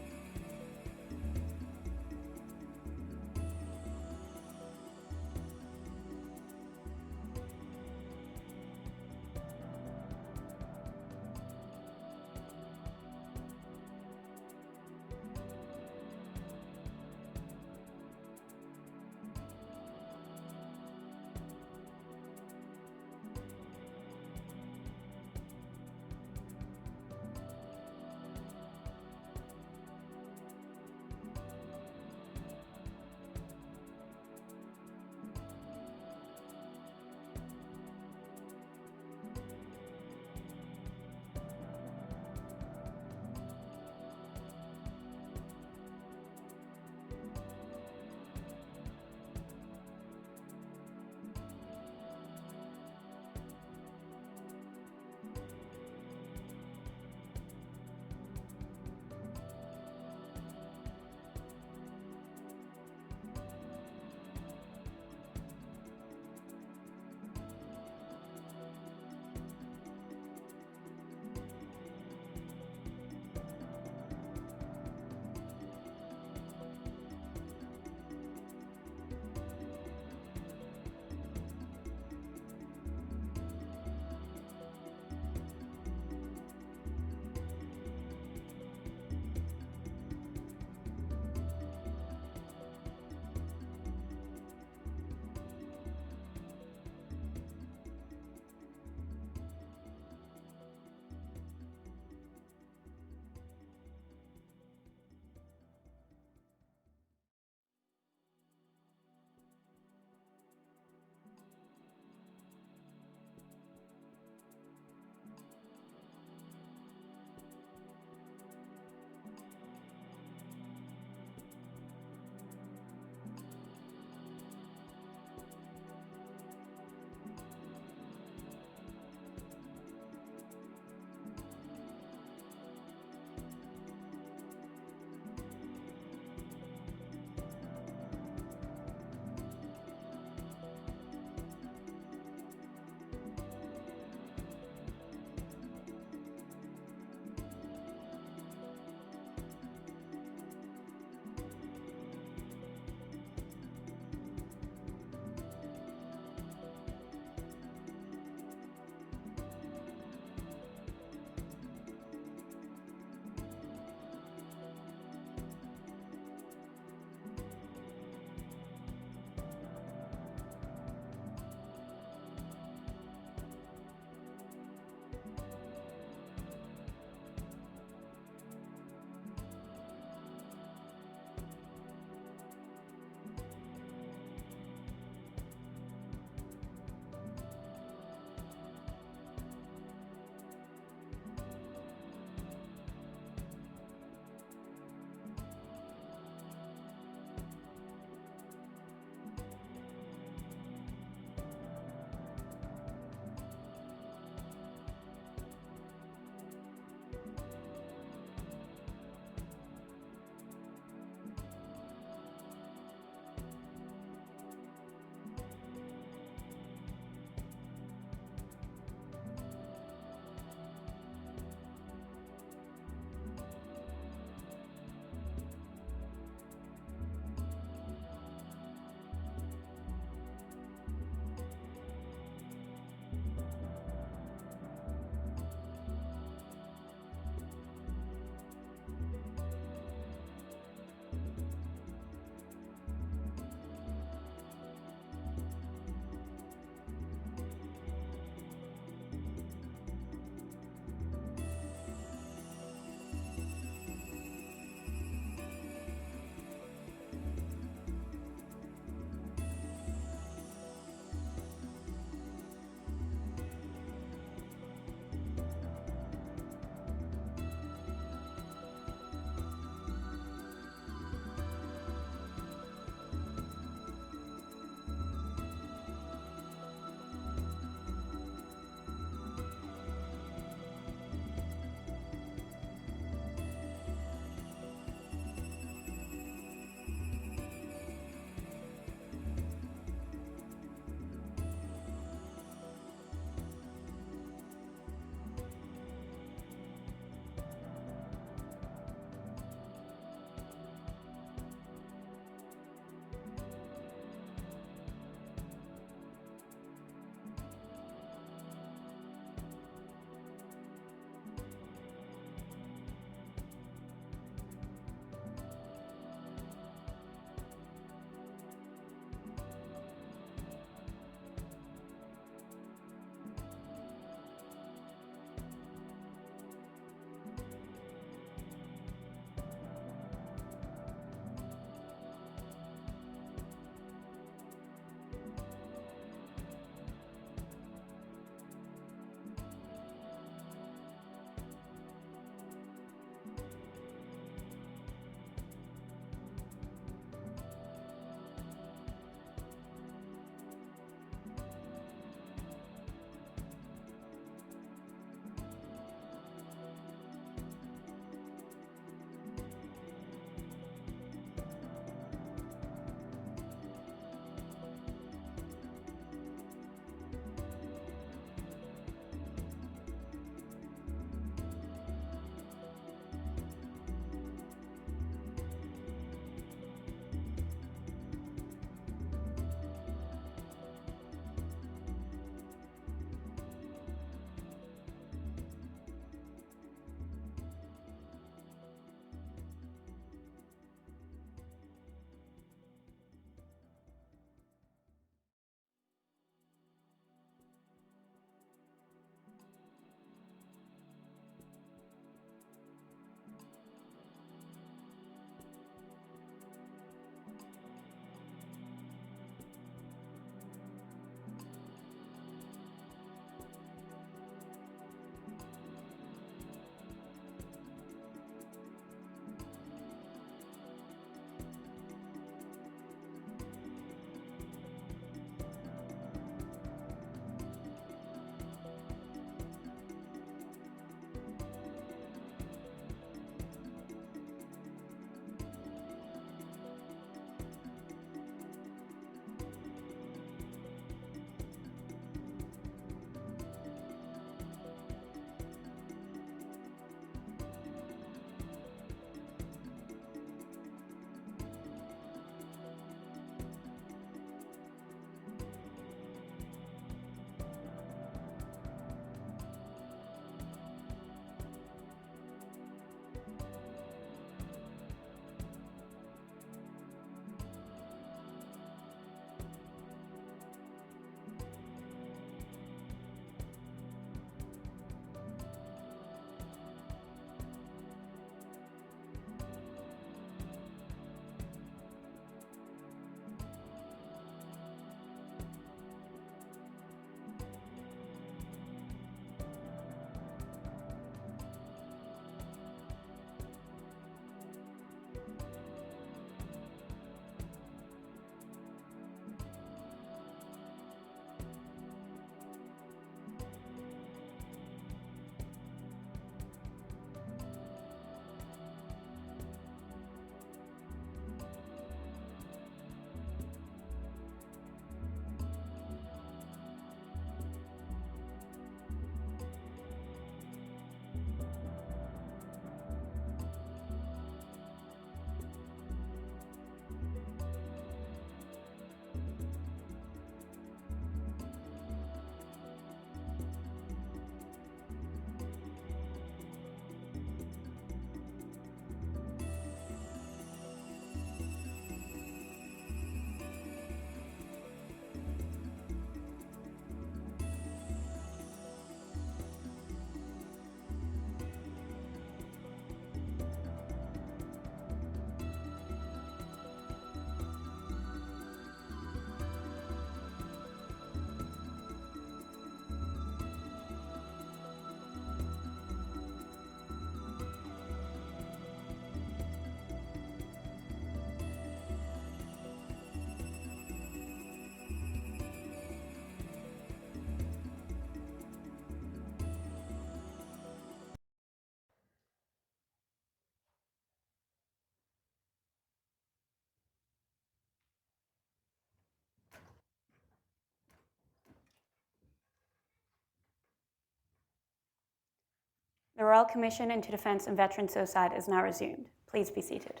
Royal Commission into Defence and Veterans Suicide is now resumed. Please be seated.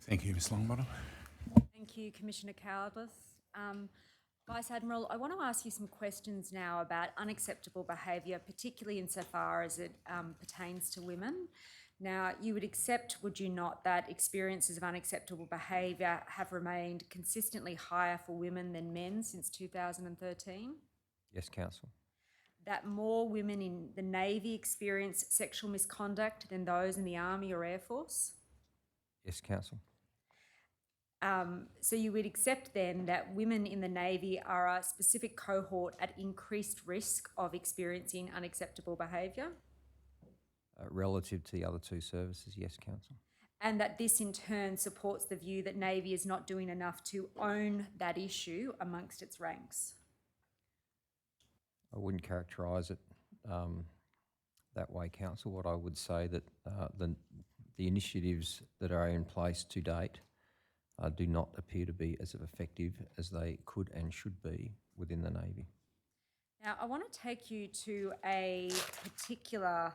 Thank you, Ms Longbottom. Thank you, Commissioner Cowlitz. Vice Admiral, I want to ask you some questions now about unacceptable behaviour, particularly insofar as it pertains to women. Now, you would accept, would you not, that experiences of unacceptable behaviour have remained consistently higher for women than men since 2013? Yes, Council. That more women in the Navy experience sexual misconduct than those in the Army or Air Force? Yes, Council. So you would accept then that women in the Navy are a specific cohort at increased risk of experiencing unacceptable behaviour? Relative to the other two services, yes, Council. And that this in turn supports the view that Navy is not doing enough to own that issue amongst its ranks? I wouldn't characterise it that way, Council. What I would say that the initiatives that are in place to date do not appear to be as effective as they could and should be within the Navy. Now, I want to take you to a particular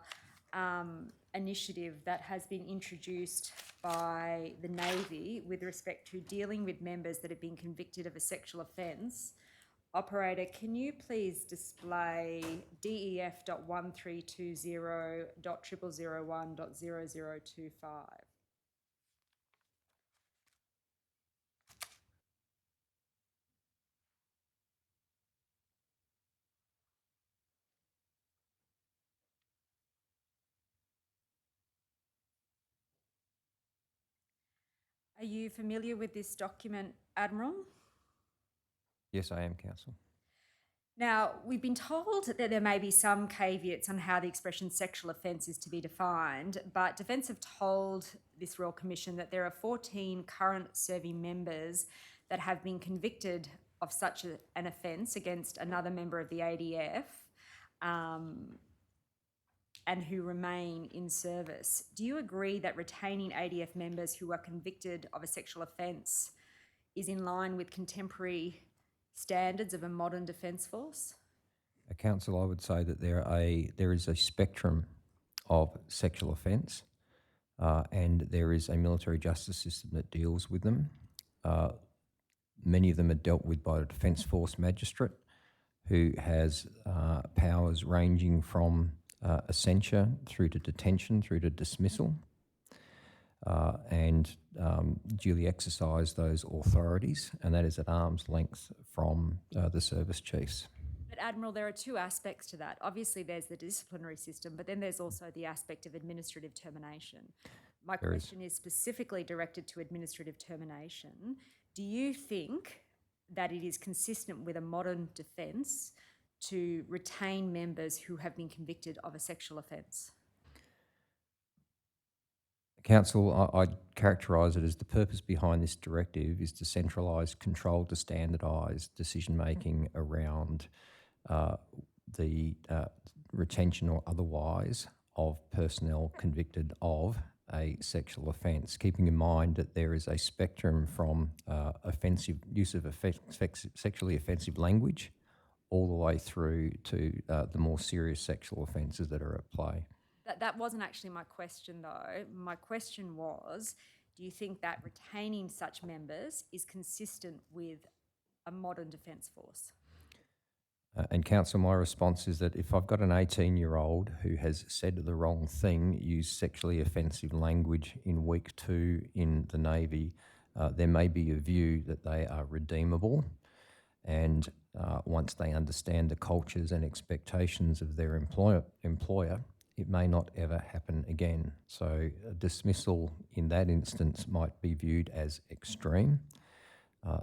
initiative that has been introduced by the Navy with respect to dealing with members that have been convicted of a sexual offence. Operator, can you please display DEF.1320.0001.0025? Are you familiar with this document, Admiral? Yes, I am, Council. Now, we've been told that there may be some caveats on how the expression sexual offence is to be defined, but Defence have told this Royal Commission that there are 14 current serving members that have been convicted of such an offence against another member of the ADF and who remain in service. Do you agree that retaining ADF members who are convicted of a sexual offence is in line with contemporary standards of a modern defence force? Council, I would say that there is a spectrum of sexual offence and there is a military justice system that deals with them. Many of them are dealt with by a Defence Force magistrate who has powers ranging from a censure through to detention, through to dismissal, and duly exercise those authorities, and that is at arm's length from the service chiefs. But Admiral, there are two aspects to that. Obviously there's the disciplinary system, but then there's also the aspect of administrative termination. My question is specifically directed to administrative termination. Do you think that it is consistent with a modern defence to retain members who have been convicted of a sexual offence? Council, I'd characterise it as the purpose behind this directive is to centralise control, to standardise decision-making around the retention or otherwise of personnel convicted of a sexual offence, keeping in mind that there is a spectrum from use of sexually offensive language all the way through to the more serious sexual offences that are at play. That wasn't actually my question though. My question was, do you think that retaining such members is consistent with a modern defence force? And Council, my response is that if I've got an 18-year-old who has said the wrong thing, used sexually offensive language in week 2 in the Navy, there may be a view that they are redeemable, and once they understand the cultures and expectations of their employer, it may not ever happen again. So a dismissal in that instance might be viewed as extreme.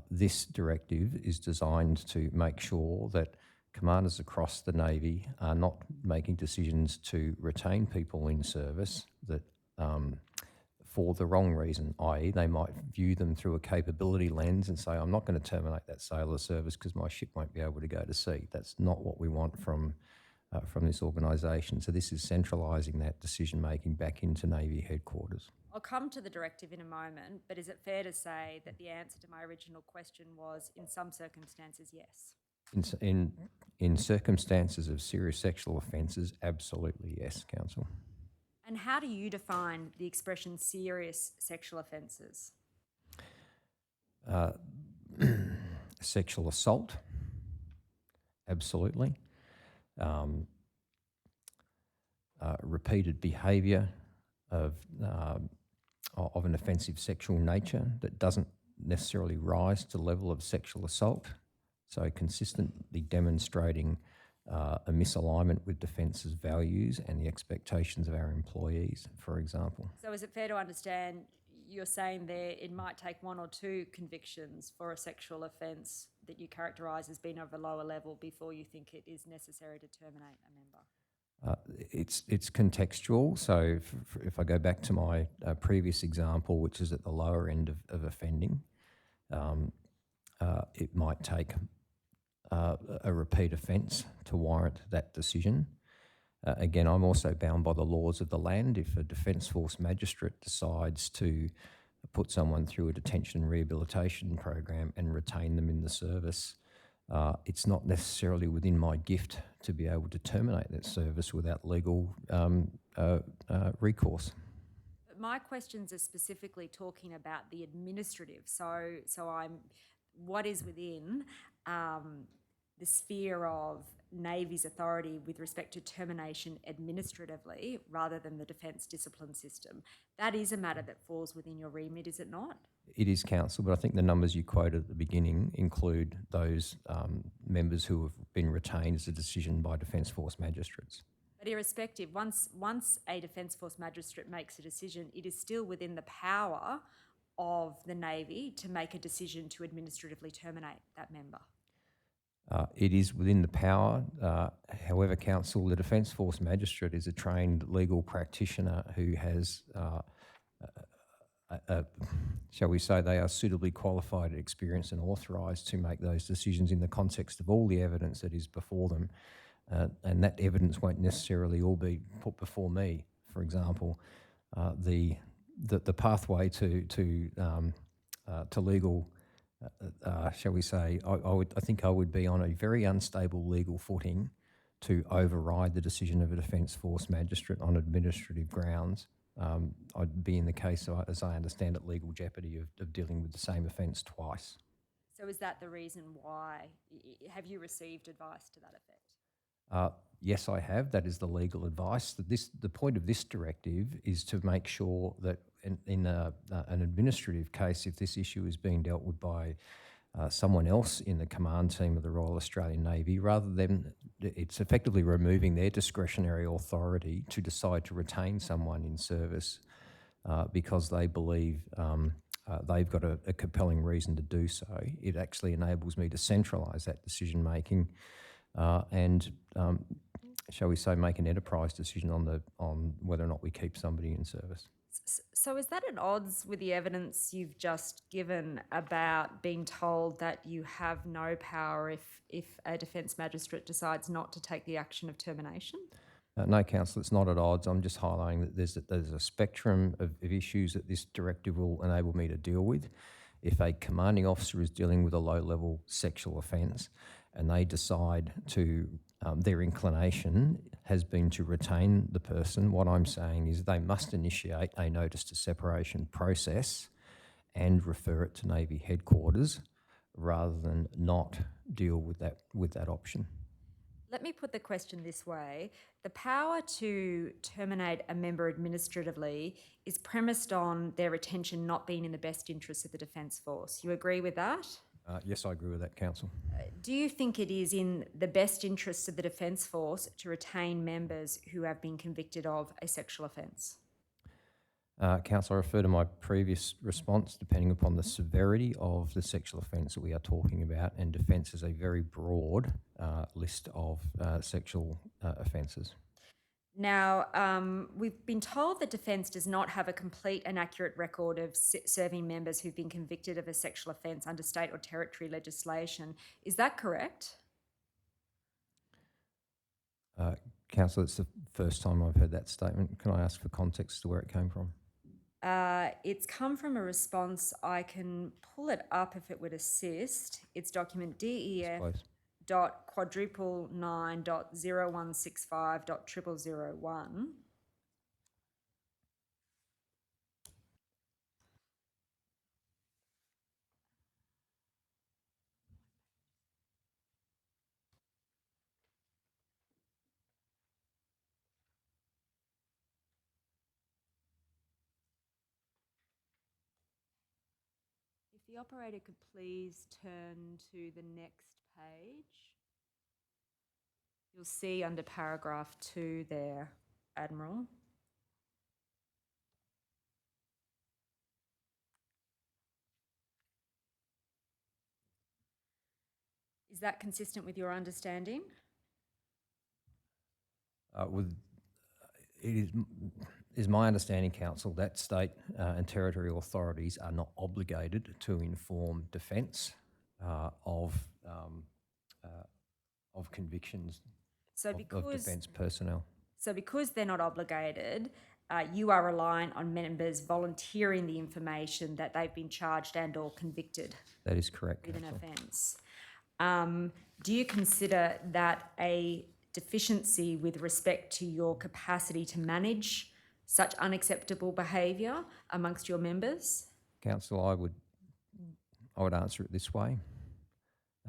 This directive is designed to make sure that commanders across the Navy are not making decisions to retain people in service that for the wrong reason, i.e. they might view them through a capability lens and say, I'm not going to terminate that sailor service because my ship won't be able to go to sea. That's not what we want from this organisation. So this is centralising that decision-making back into Navy headquarters. I'll come to the directive in a moment, but is it fair to say that the answer to my original question was, in some circumstances, yes? In circumstances of serious sexual offences, absolutely yes, Council. And how do you define the expression serious sexual offences? Sexual assault, absolutely. Repeated behaviour of an offensive sexual nature that doesn't necessarily rise to the level of sexual assault. So consistently demonstrating a misalignment with Defence's values and the expectations of our employees, for example. So is it fair to understand you're saying there it might take 1 or 2 convictions for a sexual offence that you characterise as being of a lower level before you think it is necessary to terminate a member? It's contextual. So if I go back to my previous example, which is at the lower end of offending, it might take a repeat offence to warrant that decision. Again, I'm also bound by the laws of the land. If a Defence Force magistrate decides to put someone through a detention and rehabilitation program and retain them in the service, it's not necessarily within my gift to be able to terminate that service without legal recourse. But my questions are specifically talking about the administrative. So what is within the sphere of Navy's authority with respect to termination administratively rather than the defence discipline system. That is a matter that falls within your remit, is it not? It is, Council, but I think the numbers you quoted at the beginning include those members who have been retained as a decision by Defence Force magistrates. But irrespective, once a Defence Force magistrate makes a decision, it is still within the power of the Navy to make a decision to administratively terminate that member. It is within the power. However, Council, the Defence Force magistrate is a trained legal practitioner who has, shall we say, they are suitably qualified, experienced and authorised to make those decisions in the context of all the evidence that is before them. And that evidence won't necessarily all be put before me. For example, the pathway to legal, shall we say, I think I would be on a very unstable legal footing to override the decision of a Defence Force magistrate on administrative grounds. I'd be in the case, as I understand it, legal jeopardy of dealing with the same offence twice. So is that the reason why? Have you received advice to that effect? Yes, I have. That is the legal advice. The point of this directive is to make sure that in an administrative case, if this issue is being dealt with by someone else in the command team of the Royal Australian Navy, rather than it's effectively removing their discretionary authority to decide to retain someone in service because they believe they've got a compelling reason to do so. It actually enables me to centralise that decision making and shall we say, make an enterprise decision on whether or not we keep somebody in service. So is that at odds with the evidence you've just given about being told that you have no power if a defence magistrate decides not to take the action of termination? No, Councillor, it's not at odds. I'm just highlighting that there's a spectrum of issues that this directive will enable me to deal with. If a commanding officer is dealing with a low-level sexual offence and they decide to, their inclination has been to retain the person, what I'm saying is they must initiate a notice to separation process and refer it to Navy headquarters rather than not deal with that option. Let me put the question this way. The power to terminate a member administratively is premised on their retention not being in the best interests of the Defence Force. You agree with that? Yes, I agree with that, Council. Do you think it is in the best interests of the Defence Force to retain members who have been convicted of a sexual offence? Councillor, I refer to my previous response, depending upon the severity of the sexual offence that we are talking about, and Defence is a very broad list of sexual offences. Now, we've been told that Defence does not have a complete and accurate record of serving members who've been convicted of a sexual offence under state or territory legislation. Is that correct? Councillor, it's the first time I've heard that statement. Can I ask for context to where it came from? It's come from a response. I can pull it up if it would assist. It's document .9.0165.0001. If the operator could please turn to the next page. You'll see under paragraph 2 there, Admiral. Is that consistent with your understanding? It is my understanding, Council, that state and territorial authorities are not obligated to inform defence of convictions So of because, defence personnel. so because they're not obligated, you are reliant on members volunteering the information that they've been charged and or convicted That is correct, with an Council. offence. Do you consider that a deficiency with respect to your capacity to manage such unacceptable behaviour amongst your members? Council, I would answer it this way.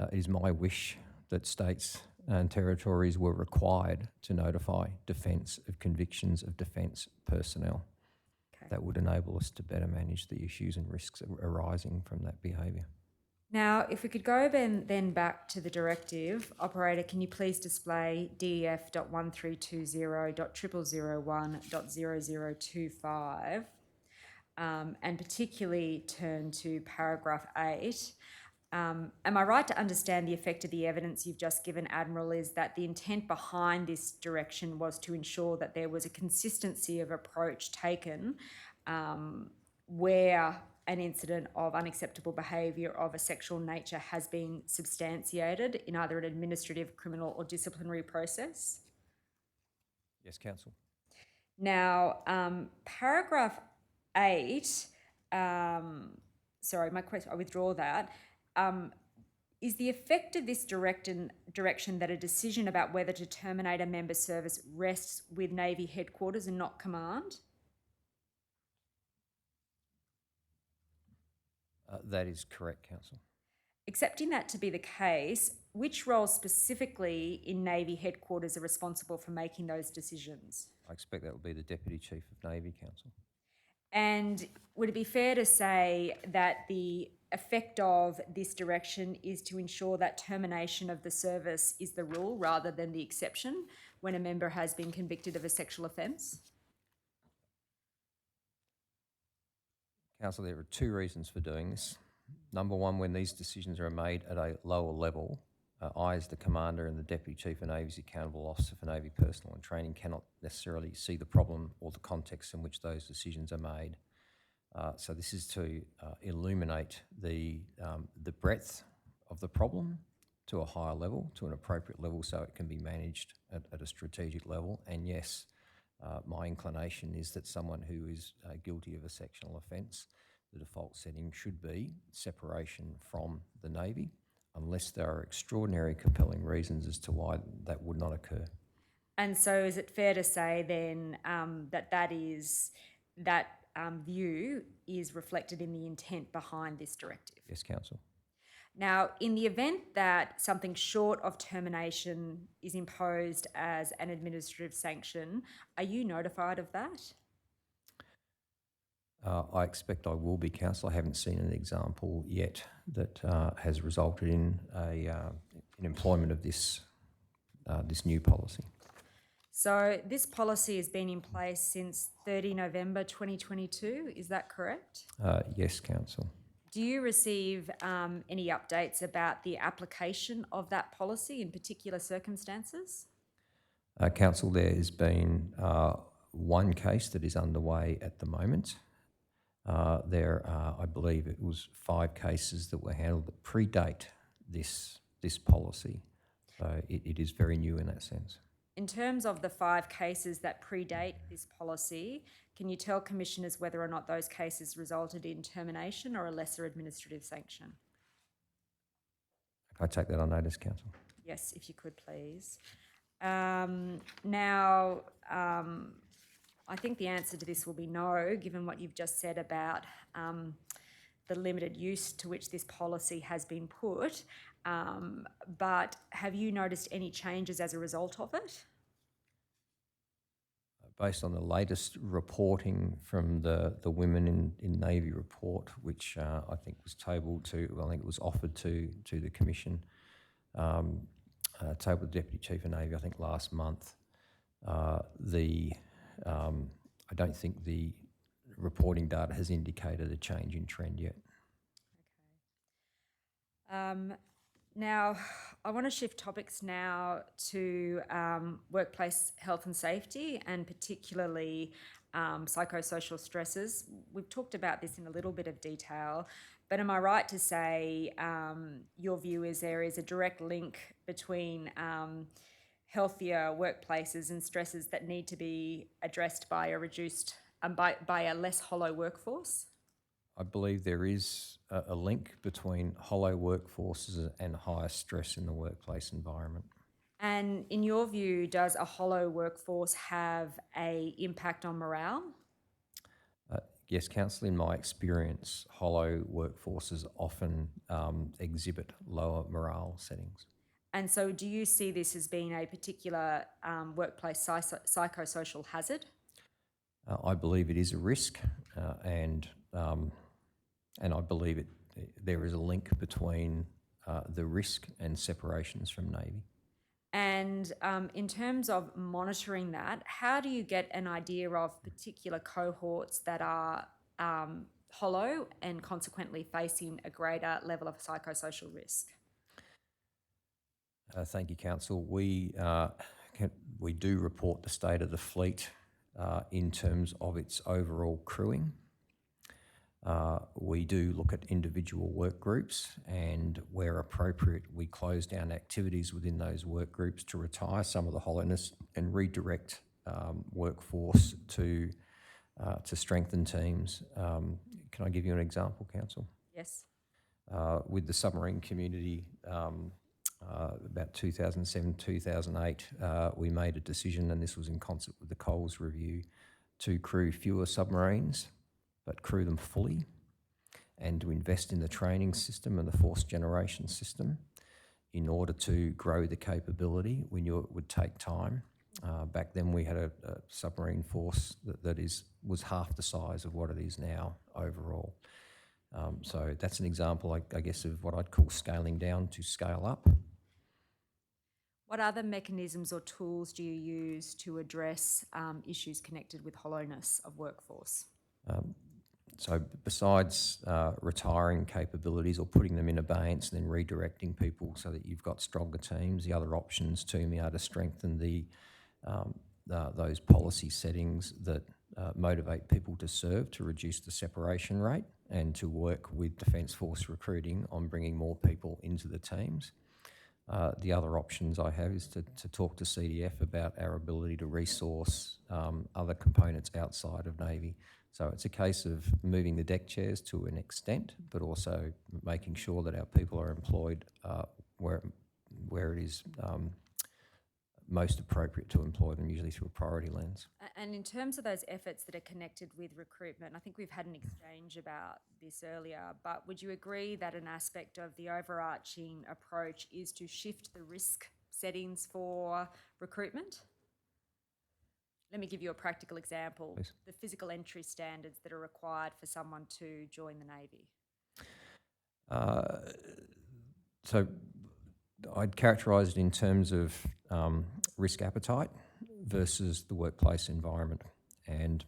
It is my wish that states and territories were required to notify defence of convictions of defence personnel. Okay. That would enable us to better manage the issues and risks arising from that behaviour. Now, if we could go then back to the directive, operator, can you please display DEF.1320.0001.0025 and particularly turn to paragraph 8. Am I right to understand the effect of the evidence you've just given, Admiral, is that the intent behind this direction was to ensure that there was a consistency of approach taken where an incident of unacceptable behaviour of a sexual nature has been substantiated in either an administrative, criminal or disciplinary process? Yes, Council. Now, paragraph 8, sorry, my question, I withdraw that. Is the effect of this direction that a decision about whether to terminate a member's service rests with Navy headquarters and not command? That is correct, Council. Accepting that to be the case, which roles specifically in Navy headquarters are responsible for making those decisions? I expect that will be the Deputy Chief of Navy, Council. And would it be fair to say that the effect of this direction is to ensure that termination of the service is the rule rather than the exception when a member has been convicted of a sexual offence? Council, there are two reasons for doing this. Number one, when these decisions are made at a lower level, I, as the Commander and the Deputy Chief of Navy's accountable officer for Navy personnel and training, cannot necessarily see the problem or the context in which those decisions are made. So this is to illuminate the breadth of the problem to a higher level, to an appropriate level, so it can be managed at a strategic level. And yes, my inclination is that someone who is guilty of a sexual offence, the default setting should be separation from the Navy, unless there are extraordinary compelling reasons as to why that would not occur. And so is it fair to say then that view is reflected in the intent behind this directive? Yes, Council. Now, in the event that something short of termination is imposed as an administrative sanction, are you notified of that? I expect I will be, Council. I haven't seen an example yet that has resulted in employment of this new policy. So this policy has been in place since 30 November 2022, is that correct? Yes, Council. Do you receive any updates about the application of that policy in particular circumstances? Council, there has been one case that is underway at the moment. There are, I believe it was 5 cases that were handled that predate this policy. So it is very new in that sense. In terms of the 5 cases that predate this policy, can you tell Commissioners whether or not those cases resulted in termination or a lesser administrative sanction? I take that on notice, Council. Yes, if you could, please. Now, I think the answer to this will be no, given what you've just said about the limited use to which this policy has been put. But have you noticed any changes as a result of it? Based on the latest reporting from the Women in Navy report, which I think was tabled to, well, I think it was offered to the Commission, tabled with the Deputy Chief of Navy, I think last month. I don't think the reporting data has indicated a change in trend yet. Now, I want to shift topics now to workplace health and safety, and particularly psychosocial stresses. We've talked about this in a little bit of detail, but am I right to say your view is there is a direct link between healthier workplaces and stresses that need to be addressed by a reduced, by a less hollow workforce? I believe there is a link between hollow workforces and higher stress in the workplace environment. And in your view, does a hollow workforce have an impact on morale? Yes, Councillor, in my experience, hollow workforces often exhibit lower morale settings. And so do you see this as being a particular workplace psychosocial hazard? I believe it is a risk, and I believe there is a link between the risk and separations from Navy. And in terms of monitoring that, how do you get an idea of particular cohorts that are hollow and consequently facing a greater level of psychosocial risk? Thank you, Council. We do report the state of the fleet in terms of its overall crewing. We do look at individual work groups, and where appropriate, we close down activities within those work groups to retire some of the hollowness and redirect workforce to strengthen teams. Can I give you an example, Council? Yes. With the submarine community, about 2007, 2008, we made a decision, and this was in concert with the Coles Review, to crew fewer submarines, but crew them fully, and to invest in the training system and the force generation system in order to grow the capability. We knew it would take time. Back then we had a submarine force that was half the size of what it is now overall. So that's an example, I guess, of what I'd call scaling down to scale up. What other mechanisms or tools do you use to address issues connected with hollowness of workforce? So besides retiring capabilities or putting them in abeyance and then redirecting people so that you've got stronger teams, the other options to me are to strengthen those policy settings that motivate people to serve, to reduce the separation rate, and to work with Defence Force recruiting on bringing more people into the teams. The other options I have is to talk to CDF about our ability to resource other components outside of Navy. So it's a case of moving the deck chairs to an extent, but also making sure that our people are employed where it is most appropriate to employ them, usually through a priority lens. And in terms of those efforts that are connected with recruitment, I think we've had an exchange about this earlier, but would you agree that an aspect of the overarching approach is to shift the risk settings for recruitment? Let me give you a practical example. Please. The physical entry standards that are required for someone to join the Navy. So I'd characterise it in terms of risk appetite versus the workplace environment. And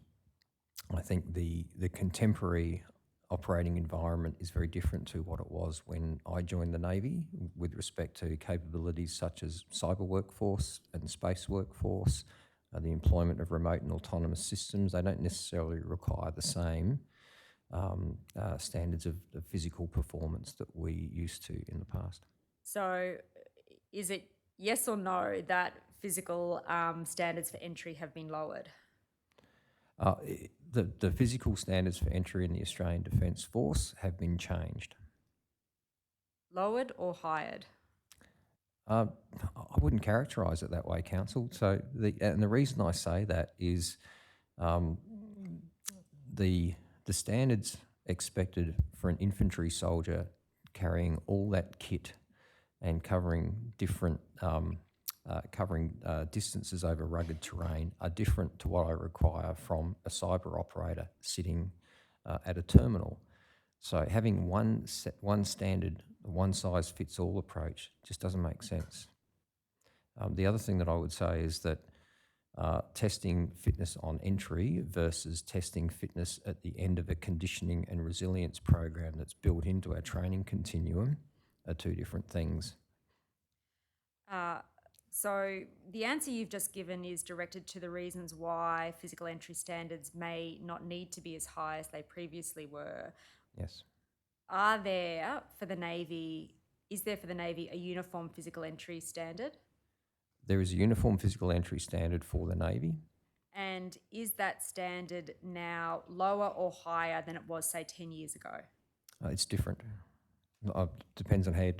I think the contemporary operating environment is very different to what it was when I joined the Navy with respect to capabilities such as cyber workforce and space workforce, the employment of remote and autonomous systems. They don't necessarily require the same standards of physical performance that we used to in the past. So is it yes or no that physical standards for entry have been lowered? The physical standards for entry in the Australian Defence Force have been changed. Lowered or highered? I wouldn't characterise it that way, Council. So the reason I say that is the standards expected for an infantry soldier carrying all that kit and covering different distances over rugged terrain are different to what I require from a cyber operator sitting at a terminal. So having one standard, one size fits all approach just doesn't make sense. The other thing that I would say is that testing fitness on entry versus testing fitness at the end of a conditioning and resilience program that's built into our training continuum are two different things. So the answer you've just given is directed to the reasons why physical entry standards may not need to be as high as they previously were. Yes. Is there for the Navy a uniform physical entry standard? There is a uniform physical entry standard for the Navy. And is that standard now lower or higher than it was, say, 10 years ago? It's different. Depends on how you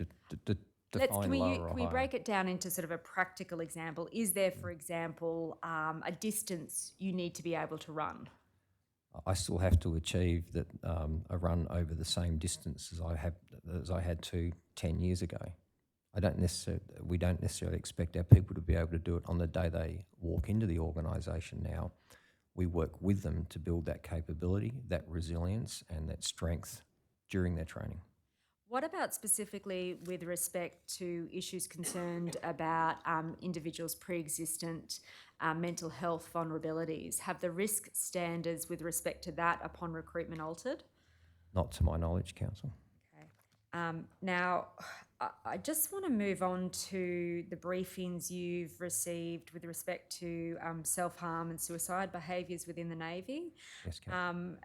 define Can lower or we higher. break it down into sort of a practical example? Is there, for example, a distance you need to be able to run? I still have to achieve a run over the same distance as I had to 10 years ago. We don't necessarily expect our people to be able to do it on the day they walk into the organisation now. We work with them to build that capability, that resilience and that strength during their training. What about specifically with respect to issues concerned about individuals' pre-existent mental health vulnerabilities? Have the risk standards with respect to that upon recruitment altered? Not to my knowledge, Council. Okay. Now, I just want to move on to the briefings you've received with respect to self-harm and suicide behaviours within the Navy. Yes, Council.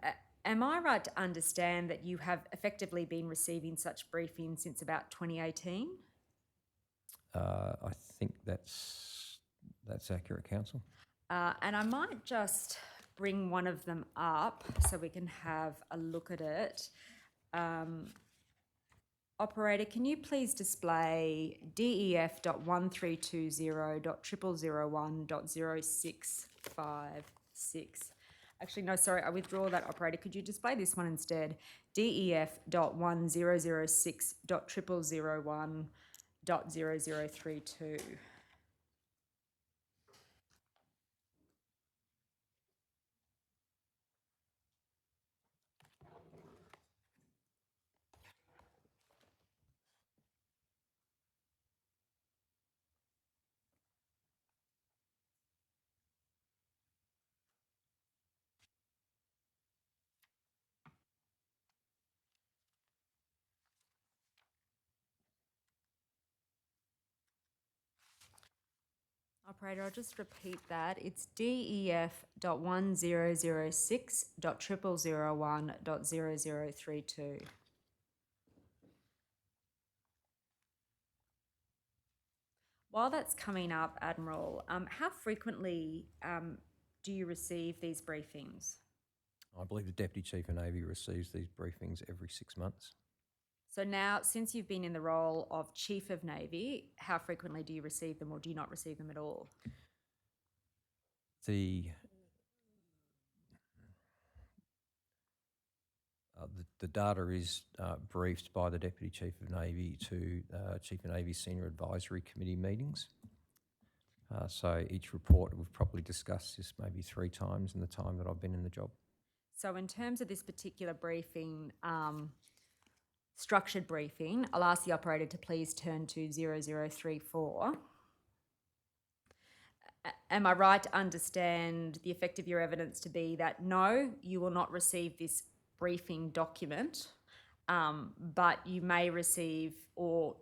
Am I right to understand that you have effectively been receiving such briefings since about 2018? I think that's accurate, Council. And I might just bring one of them up so we can have a look at it. Operator, can you please display DEF.1320.0001.0656? Actually, no, sorry, I withdraw that, operator. Could you display this one instead? DEF.1006.0001.0032. Operator, I'll just repeat that. It's DEF.1006.0001.0032. While that's coming up, Admiral, how frequently do you receive these briefings? I believe the Deputy Chief of Navy receives these briefings every 6 months. So now, since you've been in the role of Chief of Navy, how frequently do you receive them, or do you not receive them at all? The data is briefed by the Deputy Chief of Navy to Chief of Navy Senior Advisory Committee meetings. So each report, we've probably discussed this maybe 3 times in the time that I've been in the job. So in terms of this particular briefing, structured briefing, I'll ask the operator to please turn to 0034. Am I right to understand the effect of your evidence to be that no, you will not receive this briefing document, but you may receive, or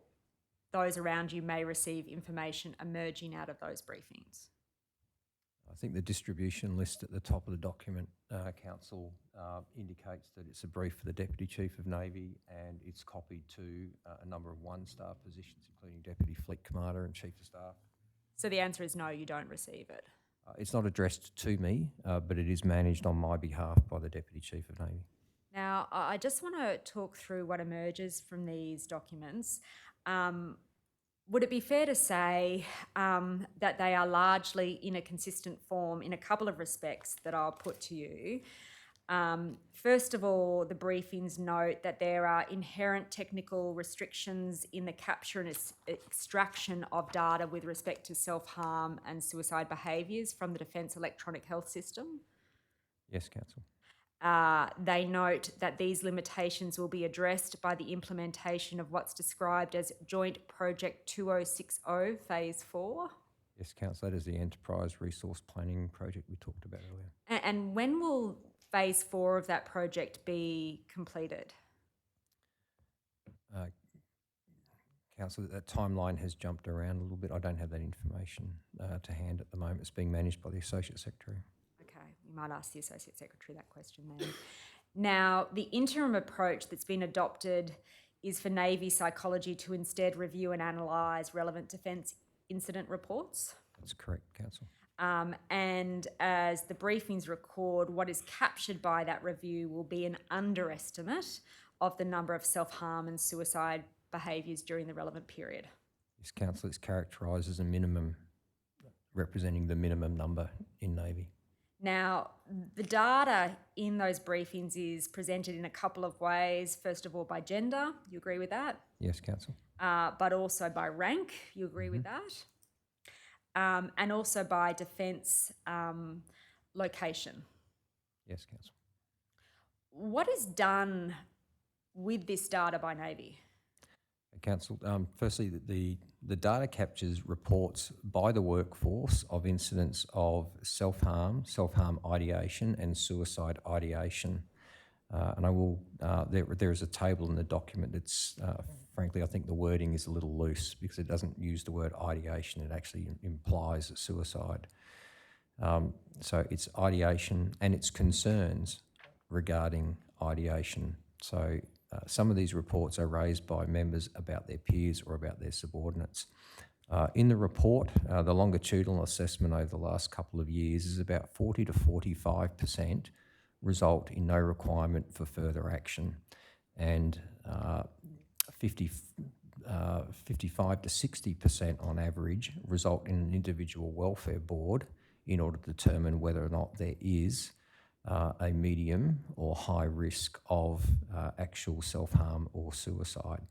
those around you may receive, information emerging out of those briefings? I think the distribution list at the top of the document, Council, indicates that it's a brief for the Deputy Chief of Navy and it's copied to a number of 1-star positions, including Deputy Fleet Commander and Chief of Staff. So the answer is no, you don't receive it. It's not addressed to me, but it is managed on my behalf by the Deputy Chief of Navy. Now, I just want to talk through what emerges from these documents. would it be fair to say that they are largely in a consistent form in a couple of respects that I'll put to you? First of all, the briefings note that there are inherent technical restrictions in the capture and extraction of data with respect to self-harm and suicide behaviours from the Defence Electronic Health System. Yes, Council. They note that these limitations will be addressed by the implementation of what's described as Joint Project 2060 Phase 4. Yes, Council. That is the enterprise resource planning project we talked about earlier. And when will Phase 4 of that project be completed? Council, that timeline has jumped around a little bit. I don't have that information to hand at the moment. It's being managed by the Associate Secretary. Okay, you might ask the Associate Secretary that question then. Now, the interim approach that's been adopted is for Navy psychology to instead review and analyse relevant defence incident reports. That's correct, Council. And as the briefings record, what is captured by that review will be an underestimate of the number of self-harm and suicide behaviours during the relevant period. Yes, Council. It's characterised as a minimum, representing the minimum number in Navy. Now, the data in those briefings is presented in a couple of ways. First of all, by gender. You agree with that? Yes, Council. But also by rank. You agree with that? And also by defence location. Yes, Council. What is done with this data by Navy? Council, firstly, the data captures reports by the workforce of incidents of self-harm ideation and suicide ideation. And I will, there is a table in the document that's, frankly, I think the wording is a little loose because it doesn't use the word ideation, it actually implies suicide. So it's ideation and it's concerns regarding ideation. So some of these reports are raised by members about their peers or about their subordinates. In the report, the longitudinal assessment over the last couple of years is about 40 to 45% result in no requirement for further action, and 55 to 60% on average result in an individual welfare board in order to determine whether or not there is a medium or high risk of actual self-harm or suicide.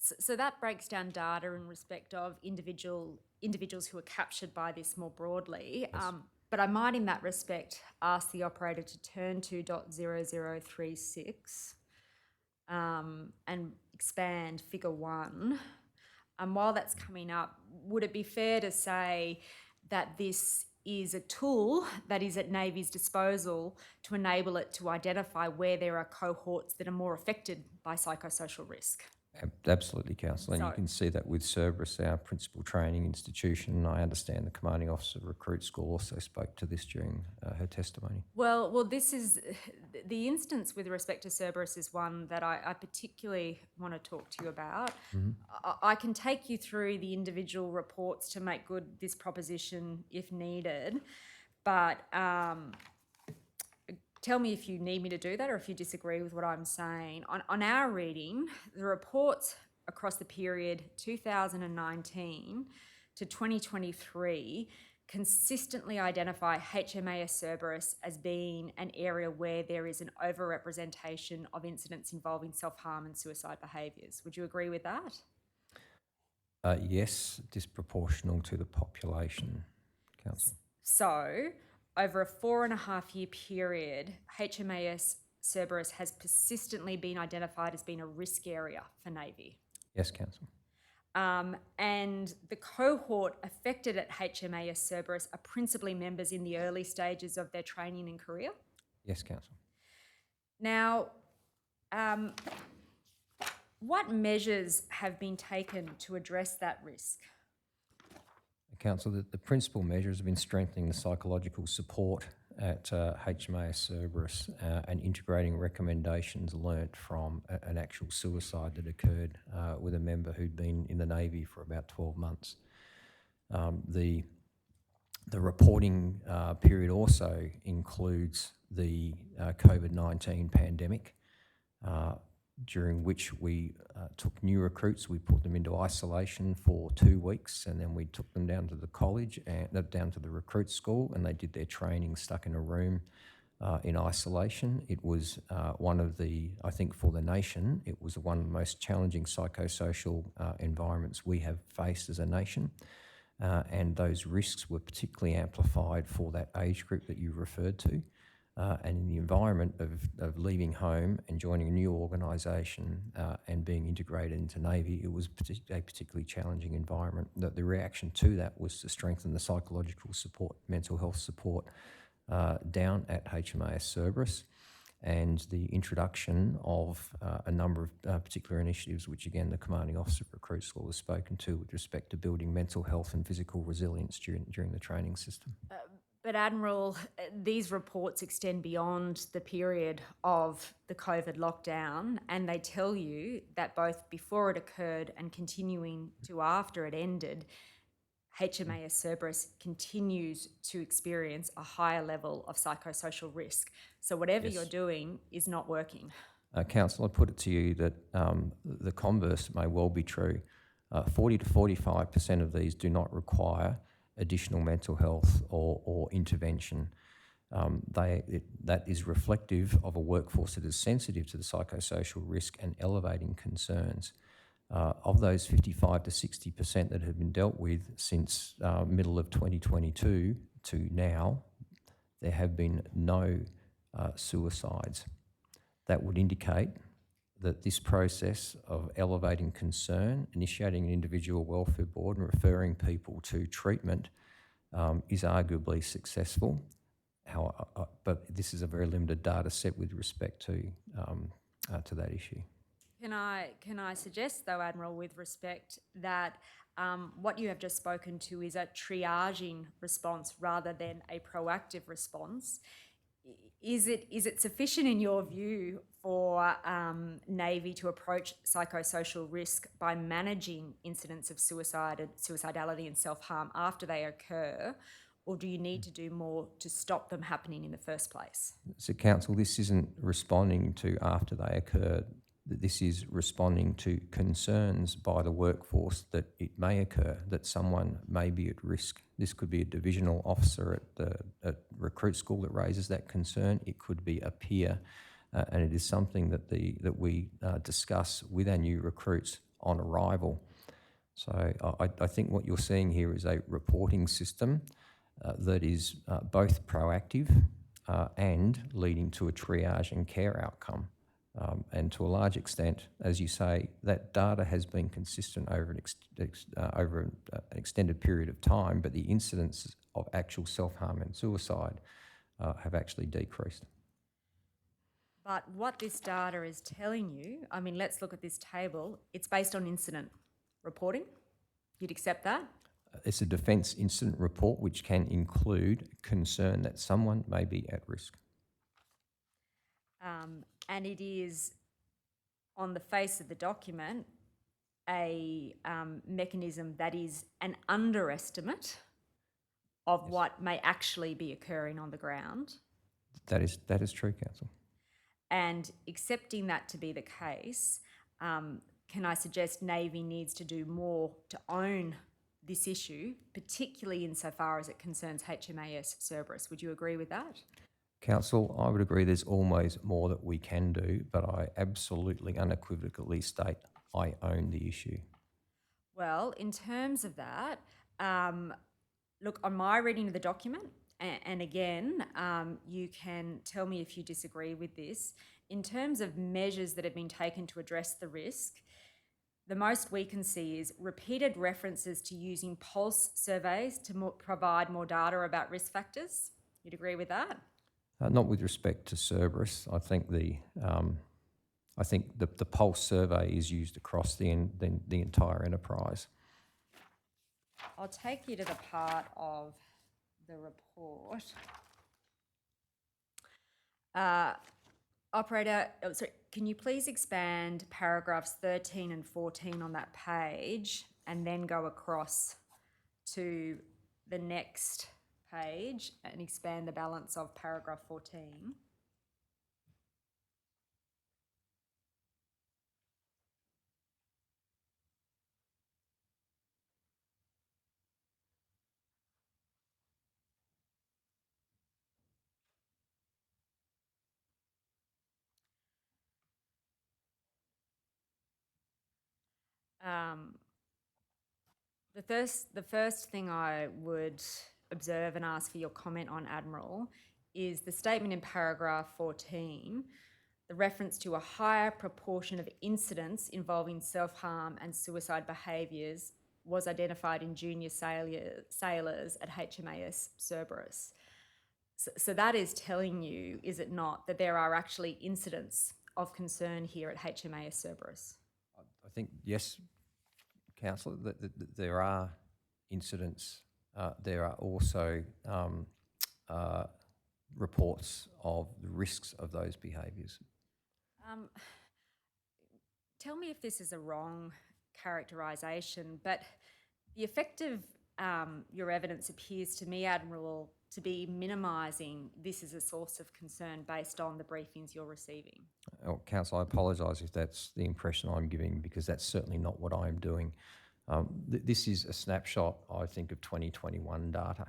So that breaks down data in respect of individuals who are captured by this more broadly. Yes. But I might, in that respect, ask the operator to turn to .0036 and expand Figure 1. While that's coming up, would it be fair to say that this is a tool that is at Navy's disposal to enable it to identify where there are cohorts that are more affected by psychosocial risk? Absolutely, Council, and you can see that with Cerberus, our principal training institution. I understand the commanding officer recruit school also spoke to this during her testimony. Well, this is the instance with respect to Cerberus is one that I particularly want to talk to you about. Mm-hmm. I can take you through the individual reports to make good this proposition if needed, but tell me if you need me to do that or if you disagree with what I'm saying. On our reading, the reports across the period 2019 to 2023 consistently identify HMAS Cerberus as being an area where there is an overrepresentation of incidents involving self-harm and suicide behaviours. Would you agree with that? Yes, disproportional to the population, Council. So, over a 4.5-year period, HMAS Cerberus has persistently been identified as being a risk area for Navy. Yes, Council. And the cohort affected at HMAS Cerberus are principally members in the early stages of their training and career. Yes, Council. Now, what measures have been taken to address that risk? Council, the principal measures have been strengthening the psychological support at HMAS Cerberus and integrating recommendations learnt from an actual suicide that occurred with a member who'd been in the Navy for about 12 months. The reporting period also includes the COVID-19 pandemic. during which we took new recruits, we put them into isolation for 2 weeks, and then we took them down to the college and down to the recruit school, and they did their training stuck in a room in isolation. It was one of the, I think for the nation, it was one of the most challenging psychosocial environments we have faced as a nation. And those risks were particularly amplified for that age group that you referred to. And in the environment of leaving home and joining a new organisation and being integrated into Navy, it was a particularly challenging environment. The reaction to that was to strengthen the psychological support, mental health support down at HMAS Cerberus, and the introduction of a number of particular initiatives, which again the Commanding Officer of Recruit School has spoken to with respect to building mental health and physical resilience during the training system. But Admiral, these reports extend beyond the period of the COVID lockdown, and they tell you that both before it occurred and continuing to after it ended, HMAS Cerberus continues to experience a higher level of psychosocial risk. So whatever Yes. you're doing is not working. Council, I put it to you that the converse may well be true. 40 to 45% of these do not require additional mental health or intervention. That is reflective of a workforce that is sensitive to the psychosocial risk and elevating concerns. Of those 55 to 60% that have been dealt with since middle of 2022 to now, there have been no suicides. That would indicate that this process of elevating concern, initiating an individual welfare board and referring people to treatment is arguably successful. But this is a very limited data set with respect to that issue. Can I suggest, though, Admiral, with respect, that what you have just spoken to is a triaging response rather than a proactive response? Is it sufficient, in your view, for Navy to approach psychosocial risk by managing incidents of suicidality and self-harm after they occur, or do you need to do more to stop them happening in the first place? So, Council, this isn't responding to after they occur. This is responding to concerns by the workforce that it may occur, that someone may be at risk. This could be a divisional officer at recruit school that raises that concern. It could be a peer, and it is something that we discuss with our new recruits on arrival. So I think what you're seeing here is a reporting system that is both proactive and leading to a triage and care outcome. And to a large extent, as you say, that data has been consistent over an extended period of time, but the incidence of actual self-harm and suicide have actually decreased. But what this data is telling you, I mean, let's look at this table. It's based on incident reporting. You'd accept that? It's a defence incident report which can include concern that someone may be at risk. And it is, on the face of the document, a mechanism that is an underestimate of what may actually be occurring on the ground. That is true, Council. And accepting that to be the case, can I suggest Navy needs to do more to own this issue, particularly insofar as it concerns HMAS Cerberus? Would you agree with that? Council, I would agree there's always more that we can do, but I absolutely unequivocally state I own the issue. Well, in terms of that, look, on my reading of the document, and again, you can tell me if you disagree with this, in terms of measures that have been taken to address the risk, the most we can see is repeated references to using pulse surveys to provide more data about risk factors. You'd agree with that? Not with respect to Cerberus. I think the pulse survey is used across the entire enterprise. I'll take you to the part of the report. Operator, sorry, can you please expand paragraphs 13 and 14 on that page and then go across to the next page and expand the balance of paragraph 14? The first thing I would observe and ask for your comment on, Admiral, is the statement in paragraph 14, the reference to a higher proportion of incidents involving self-harm and suicide behaviours was identified in junior sailors at HMAS Cerberus. So that is telling you, is it not, that there are actually incidents of concern here at HMAS Cerberus? I think, yes, Councillor, that there are incidents. There are also reports of the risks of those behaviours. Tell me if this is a wrong characterisation, but the effect of your evidence appears to me, Admiral, to be minimising this as a source of concern based on the briefings you're receiving. Oh, Council, I apologise if that's the impression I'm giving, because that's certainly not what I'm doing. This is a snapshot, I think, of 2021 data,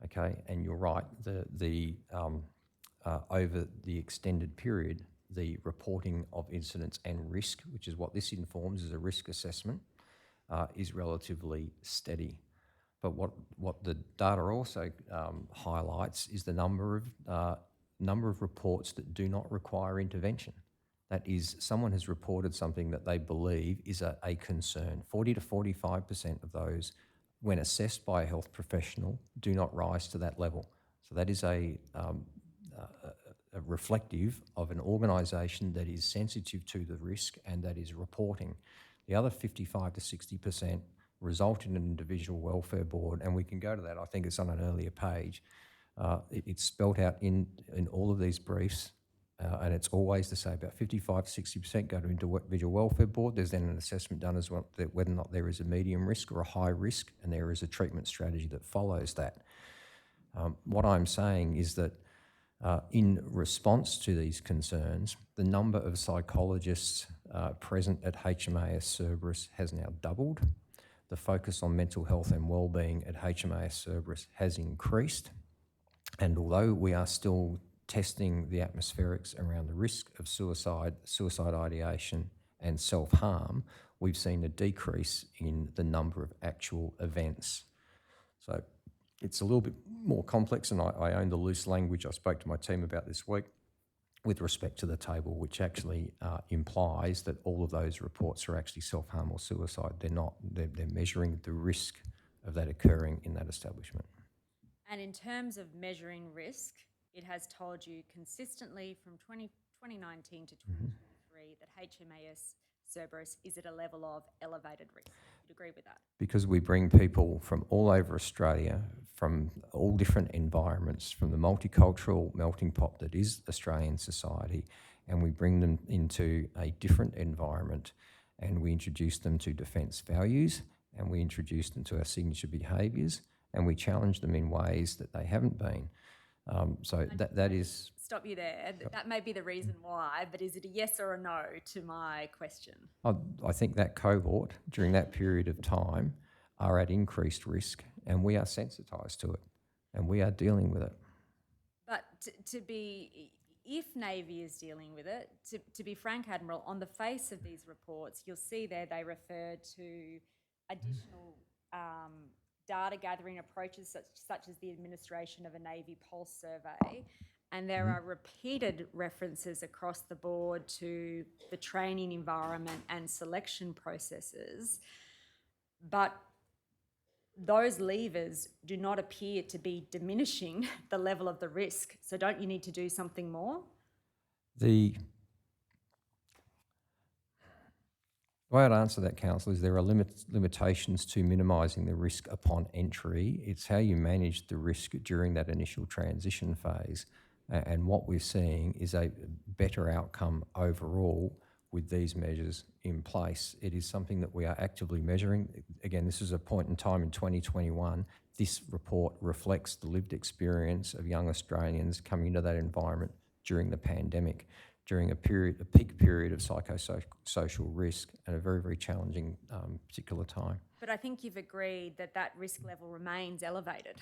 okay? And you're right, over the extended period, the reporting of incidents and risk, which is what this informs as a risk assessment, is relatively steady. But what the data also highlights is the number of reports that do not require intervention. That is, someone has reported something that they believe is a concern. 40 to 45% of those, when assessed by a health professional, do not rise to that level. So that is a reflective of an organisation that is sensitive to the risk and that is reporting. The other 55 to 60% result in an individual welfare board, and we can go to that, I think it's on an earlier page. It's spelt out in all of these briefs, and it's always to say about 55 to 60% go to individual welfare board. There's then an assessment done as well, whether or not there is a medium risk or a high risk, and there is a treatment strategy that follows that. What I'm saying is that in response to these concerns, the number of psychologists present at HMAS Cerberus has now doubled. The focus on mental health and wellbeing at HMAS Cerberus has increased. And although we are still testing the atmospherics around the risk of suicide ideation and self-harm, we've seen a decrease in the number of actual events. So it's a little bit more complex, and I own the loose language I spoke to my team about this week with respect to the table, which actually implies that all of those reports are actually self-harm or suicide. They're not. They're measuring the risk of that occurring in that establishment. And in terms of measuring risk, it has told you consistently from 2019 to 2023 that HMAS Cerberus is at a level of elevated risk. You'd agree with that? Because we bring people from all over Australia, from all different environments, from the multicultural melting pot that is Australian society, and we bring them into a different environment, and we introduce them to defence values, and we introduce them to our signature behaviours, and we challenge them in ways that they haven't been. So that is... Stop you there. That may be the reason why, but is it a yes or a no to my question? I think that cohort during that period of time are at increased risk, and we are sensitised to it, and we are dealing with it. But if Navy is dealing with it, to be frank, Admiral, on the face of these reports, you'll see there they refer to additional data gathering approaches such as the administration of a Navy Pulse survey, and there are repeated references across the board to the training environment and selection processes, but those levers do not appear to be diminishing the level of the risk. So don't you need to do something more? The way I'd answer that, Council, is there are limitations to minimising the risk upon entry. It's how you manage the risk during that initial transition phase. And what we're seeing is a better outcome overall with these measures in place. It is something that we are actively measuring. Again, this is a point in time in 2021. This report reflects the lived experience of young Australians coming into that environment during the pandemic, during a peak period of psychosocial risk and a very, very challenging particular time. But I think you've agreed that that risk level remains elevated.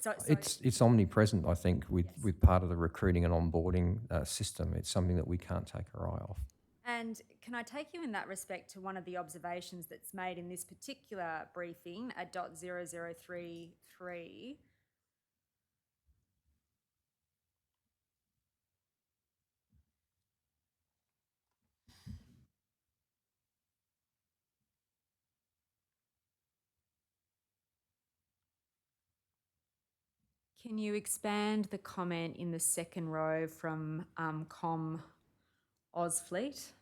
So it's omnipresent, I think, with part of the recruiting and onboarding system. It's something that we can't take our eye off. And can I take you in that respect to one of the observations that's made in this particular briefing at .0033? Can you expand the comment in the second row from Com Ausfleet?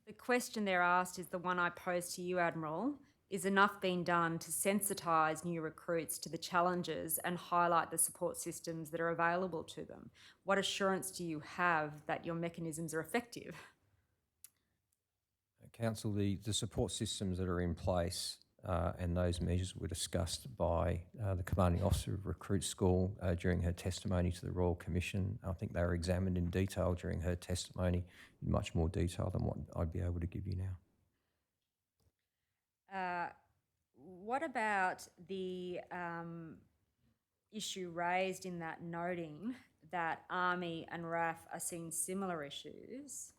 The question they're asked is the one I posed to you, Admiral. Is enough being done to sensitise new recruits to the challenges and highlight the support systems that are available to them? What assurance do you have that your mechanisms are effective? Council, the support systems that are in place and those measures were discussed by the Commanding Officer of Recruit School during her testimony to the Royal Commission. I think they were examined in detail during her testimony, in much more detail than what I'd be able to give you now. What about the issue raised in that noting that Army and RAF are seeing similar issues?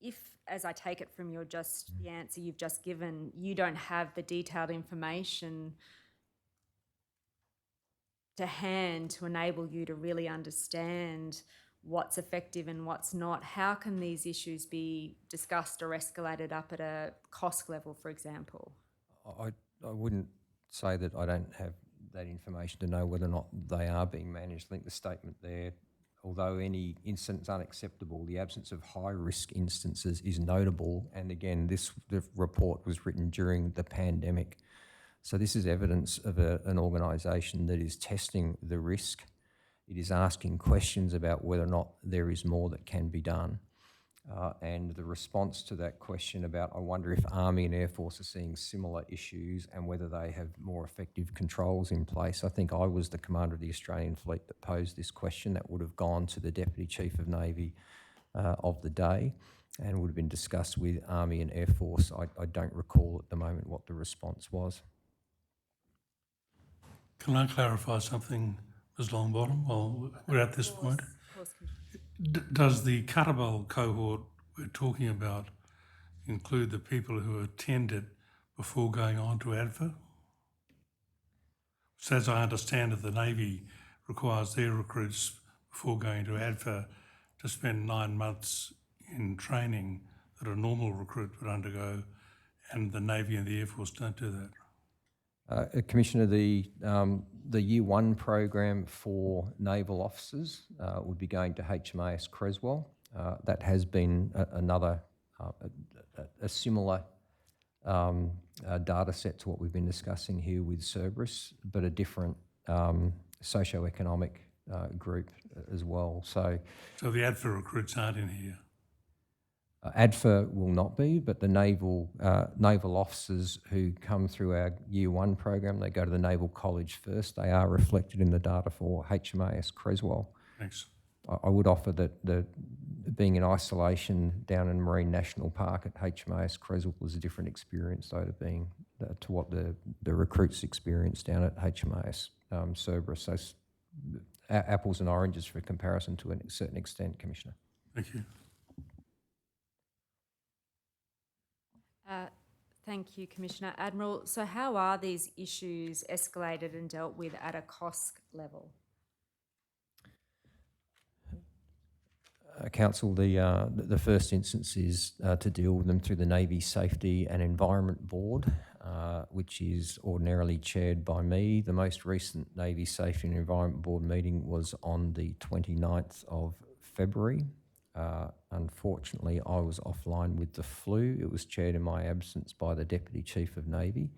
If, as I take it from the answer you've just given, you don't have the detailed information to hand to enable you to really understand what's effective and what's not, how can these issues be discussed or escalated up at a cost level, for example? I wouldn't say that I don't have that information to know whether or not they are being managed. I think the statement there, although any incident is unacceptable, the absence of high-risk instances is notable. And again, the report was written during the pandemic. So this is evidence of an organisation that is testing the risk. It is asking questions about whether or not there is more that can be done. And the response to that question about, I wonder if Army and Air Force are seeing similar issues and whether they have more effective controls in place. I think I was the commander of the Australian Fleet that posed this question. That would have gone to the Deputy Chief of Navy of the day and would have been discussed with Army and Air Force. I don't recall at the moment what the response was. Can I clarify something, Ms Longbottom, while we're at this point? Of course. Does the Cutterbowl cohort we're talking about include the people who attended before going on to ADFA? So as I understand it, the Navy requires their recruits before going to ADFA to spend 9 months in training that a normal recruit would undergo, and the Navy and the Air Force don't do that. Commissioner, the Year 1 program for naval officers would be going to HMAS Creswell. That has been a similar data set to what we've been discussing here with Cerberus, but a different socio-economic group as well. So the ADFA recruits aren't in here? ADFA will not be, but the naval officers who come through our Year 1 program, they go to the Naval College first. They are reflected in the data for HMAS Creswell. Thanks. I would offer that being in isolation down in Marine National Park at HMAS Creswell was a different experience, though, to what the recruits experienced down at HMAS Cerberus. So apples and oranges for comparison to a certain extent, Commissioner. Thank you. Thank you, Commissioner. Admiral, so how are these issues escalated and dealt with at a COSC level? Council, the first instance is to deal with them through the Navy Safety and Environment Board, which is ordinarily chaired by me. The most recent Navy Safety and Environment Board meeting was on the 29th of February. Unfortunately, I was offline with the flu. It was chaired in my absence by the Deputy Chief of Navy,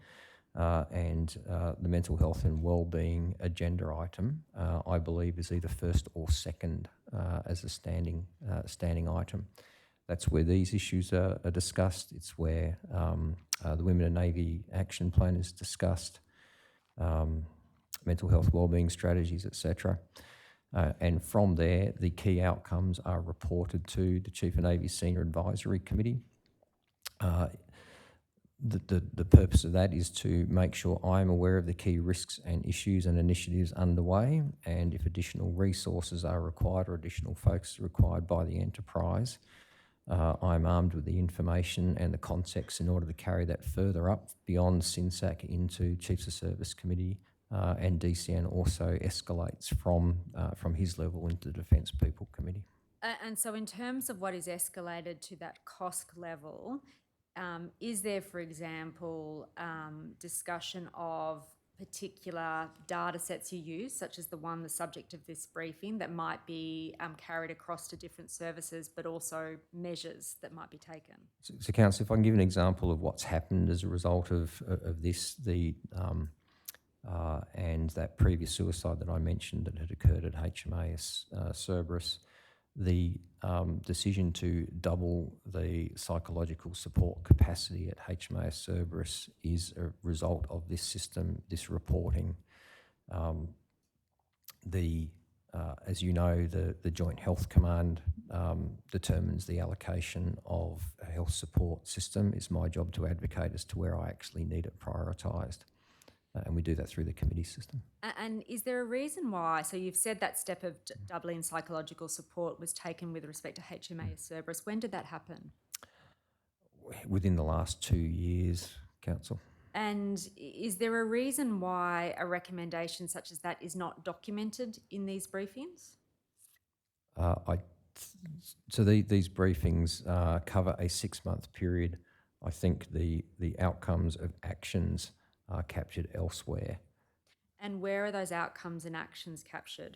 and the mental health and wellbeing agenda item, I believe, is either first or second as a standing item. That's where these issues are discussed. It's where the Women in Navy Action Plan is discussed, mental health wellbeing strategies, etc. And from there, the key outcomes are reported to the Chief of Navy Senior Advisory Committee. The purpose of that is to make sure I'm aware of the key risks and issues and initiatives underway, and if additional resources are required or additional focus are required by the enterprise, I'm armed with the information and the context in order to carry that further up beyond SINSAC into Chiefs of Service Committee, and DCN also escalates from his level into the Defence People Committee. And so in terms of what is escalated to that COSC level, is there, for example, discussion of particular data sets you use, such as the one the subject of this briefing, that might be carried across to different services, but also measures that might be taken? So Councillor, if I can give an example of what's happened as a result of this, and that previous suicide that I mentioned that had occurred at HMAS Cerberus, the decision to double the psychological support capacity at HMAS Cerberus is a result of this system, this reporting. As you know, the Joint Health Command determines the allocation of a health support system. It's my job to advocate as to where I actually need it prioritised. And we do that through the committee system. And is there a reason why? So you've said that step of doubling psychological support was taken with respect to HMAS Cerberus. When did that happen? Within the last 2 years, Council. And is there a reason why a recommendation such as that is not documented in these briefings? These briefings cover a 6-month period. I think the outcomes of actions are captured elsewhere. And where are those outcomes and actions captured?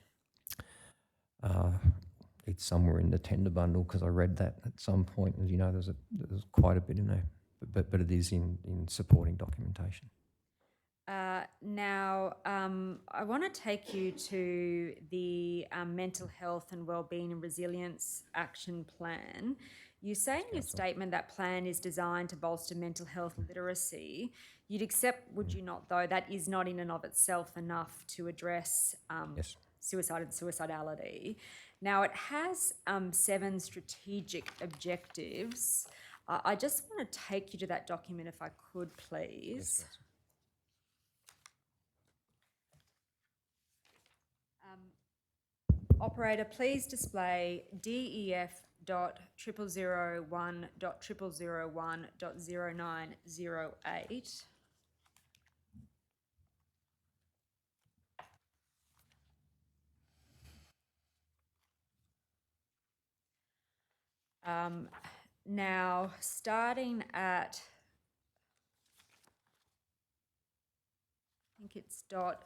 It's somewhere in the tender bundle, because I read that at some point. As you know, there's quite a bit in there, but it is in supporting documentation. Now, I want to take you to the Mental Health and Wellbeing and Resilience Action Plan. You say in your statement that plan is designed to bolster mental health literacy. You'd accept, would you not, though, that is not in and of itself enough to address Yes. suicide and suicidality. Now, it has 7 strategic objectives. I just want to take you to that document if I could, please. Yes, Operator, please display DEF.001.001.0908. Now, starting at, I think it's dot.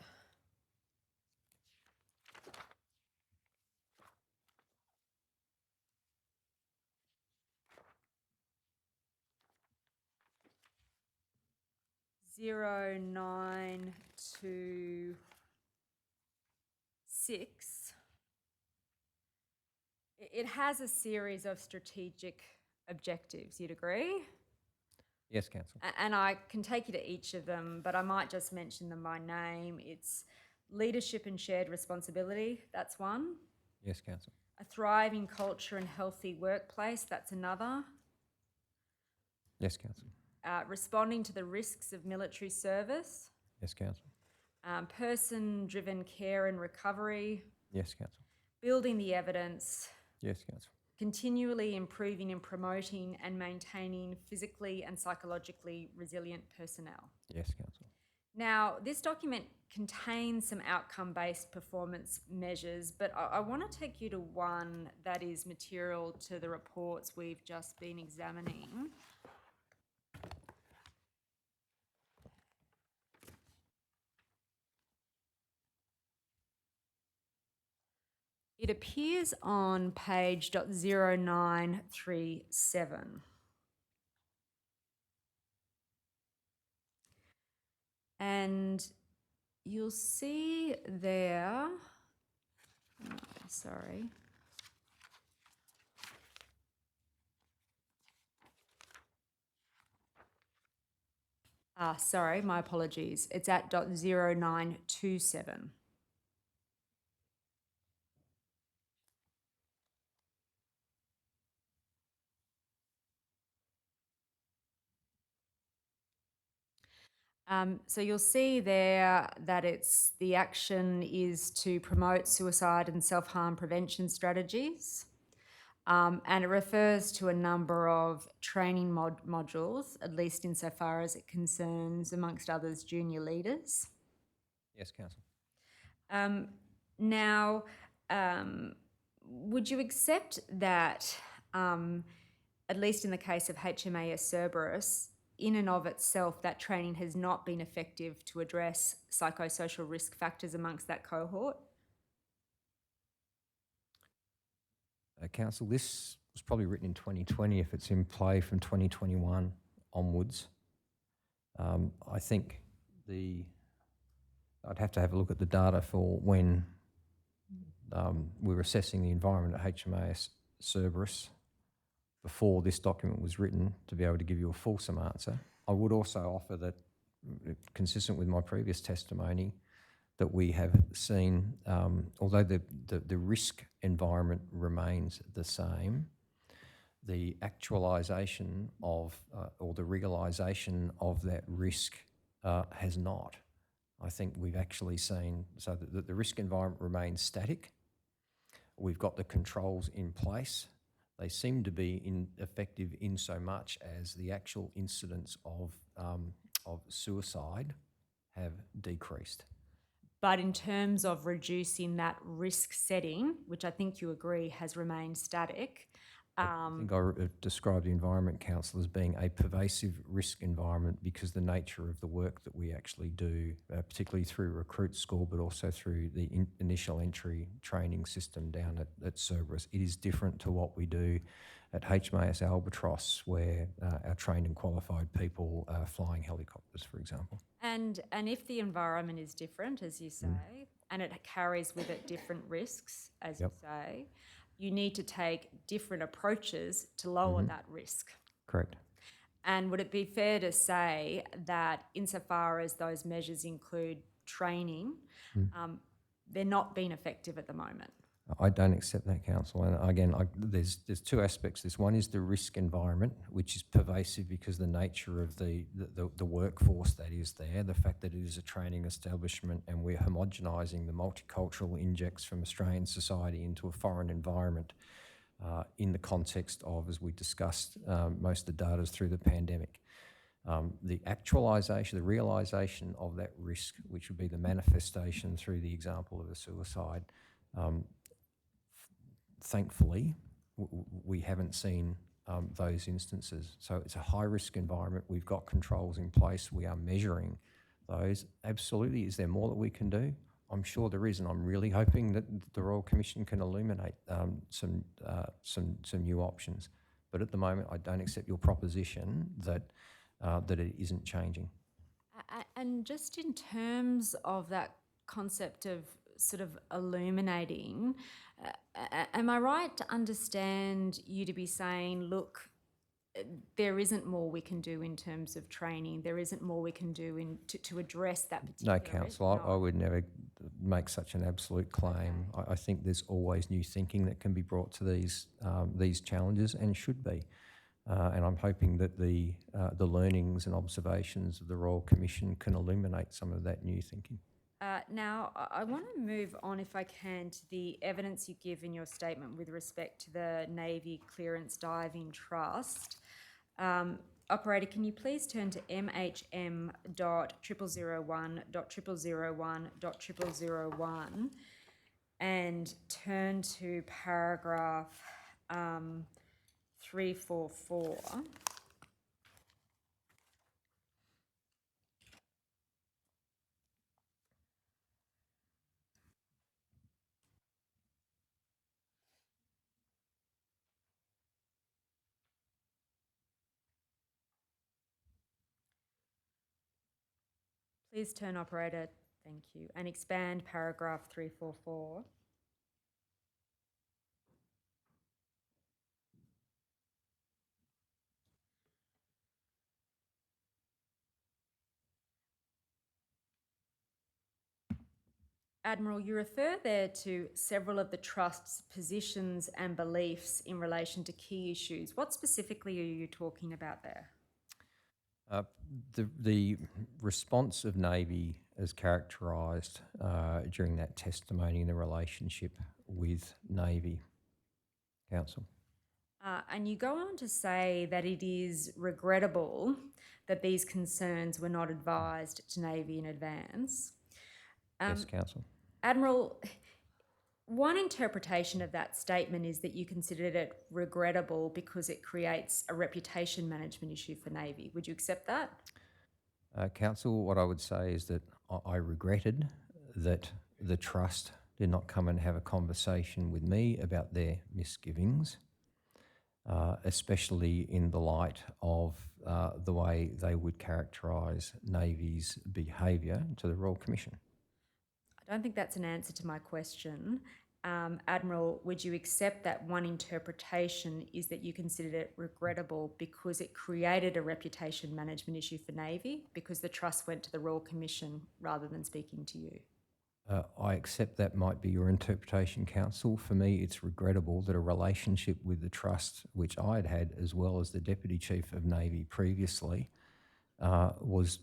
Zero 926. It has a series of strategic objectives, you'd agree? Yes, Council. And I can take you to each of them, but I might just mention them by name. It's leadership and shared responsibility, that's one. Yes, Council. A thriving culture and healthy workplace, that's another. Yes, Council. Responding to the risks of military service. Yes, Council. Person-driven care and recovery. Yes, Council. Building the evidence. Yes, Council. Continually improving and promoting and maintaining physically and psychologically resilient personnel. Yes, Council. Now, this document contains some outcome-based performance measures, but I want to take you to one that is material to the reports we've just been examining. It appears on page .0937. And you'll see there, sorry. Sorry, my apologies. It's at .0927. So you'll see there that the action is to promote suicide and self-harm prevention strategies. And it refers to a number of training modules, at least insofar as it concerns, amongst others, junior leaders. Yes, Councillor. Now, would you accept that, at least in the case of HMAS Cerberus, in and of itself, that training has not been effective to address psychosocial risk factors amongst that cohort? Council, this was probably written in 2020 if it's in play from 2021 onwards. I think I'd have to have a look at the data for when we were assessing the environment at HMAS Cerberus before this document was written to be able to give you a fulsome answer. I would also offer that, consistent with my previous testimony, that we have seen, although the risk environment remains the same, the actualisation of or the realisation of that risk has not. I think we've actually seen, so that the risk environment remains static. We've got the controls in place. They seem to be effective in so much as the actual incidents of suicide have decreased. But in terms of reducing that risk setting, which I think you agree has remained static. I think I described the Environment Council as being a pervasive risk environment because the nature of the work that we actually do, particularly through Recruit School, but also through the initial entry training system down at Cerberus, it is different to what we do at HMAS Albatross, where our trained and qualified people are flying helicopters, for example. And if the environment is different, as you say, and it carries with it different risks, as you say, you need to take different approaches to lower that risk. Correct. And would it be fair to say that insofar as those measures include training, they're not being effective at the moment? I don't accept that, Council. And again, there's two aspects to this. One is the risk environment, which is pervasive because the nature of the workforce that is there, the fact that it is a training establishment and we're homogenising the multicultural injects from Australian society into a foreign environment in the context of, as we discussed, most of the data is through the pandemic. The actualisation, the realisation of that risk, which would be the manifestation through the example of a suicide, thankfully, we haven't seen those instances. So it's a high-risk environment. We've got controls in place. We are measuring those. Absolutely. Is there more that we can do? I'm sure there is, and I'm really hoping that the Royal Commission can illuminate some new options. But at the moment, I don't accept your proposition that it isn't changing. And just in terms of that concept of sort of illuminating, am I right to understand you to be saying, look, there isn't more we can do in terms of training, there isn't more we can do to address that particular No, Council, I would never make such an absolute claim. Okay. I think there's always new thinking that can be brought to these challenges and should be. And I'm hoping that the learnings and observations of the Royal Commission can illuminate some of that new thinking. Now, I want to move on, if I can, to the evidence you give in your statement with respect to the Navy Clearance Diving Trust. Operator, can you please turn to MHM.0001.0001.0001 and turn to paragraph 344. Please turn, operator, thank you, and expand paragraph 344. Admiral, you refer there to several of the Trust's positions and beliefs in relation to key issues. What specifically are you talking about there? The response of Navy as characterised during that testimony in the relationship with Navy, Council. And you go on to say that it is regrettable that these concerns were not advised to Navy in advance. Yes, Council. Admiral, one interpretation of that statement is that you considered it regrettable because it creates a reputation management issue for Navy. Would you accept that? Council, what I would say is that I regretted that the Trust did not come and have a conversation with me about their misgivings, especially in the light of the way they would characterise Navy's behaviour to the Royal Commission. I don't think that's an answer to my question. Admiral, would you accept that one interpretation is that you considered it regrettable because it created a reputation management issue for Navy because the Trust went to the Royal Commission rather than speaking to you? I accept that might be your interpretation, Council. For me, it's regrettable that a relationship with the Trust, which I had had as well as the Deputy Chief of Navy previously, was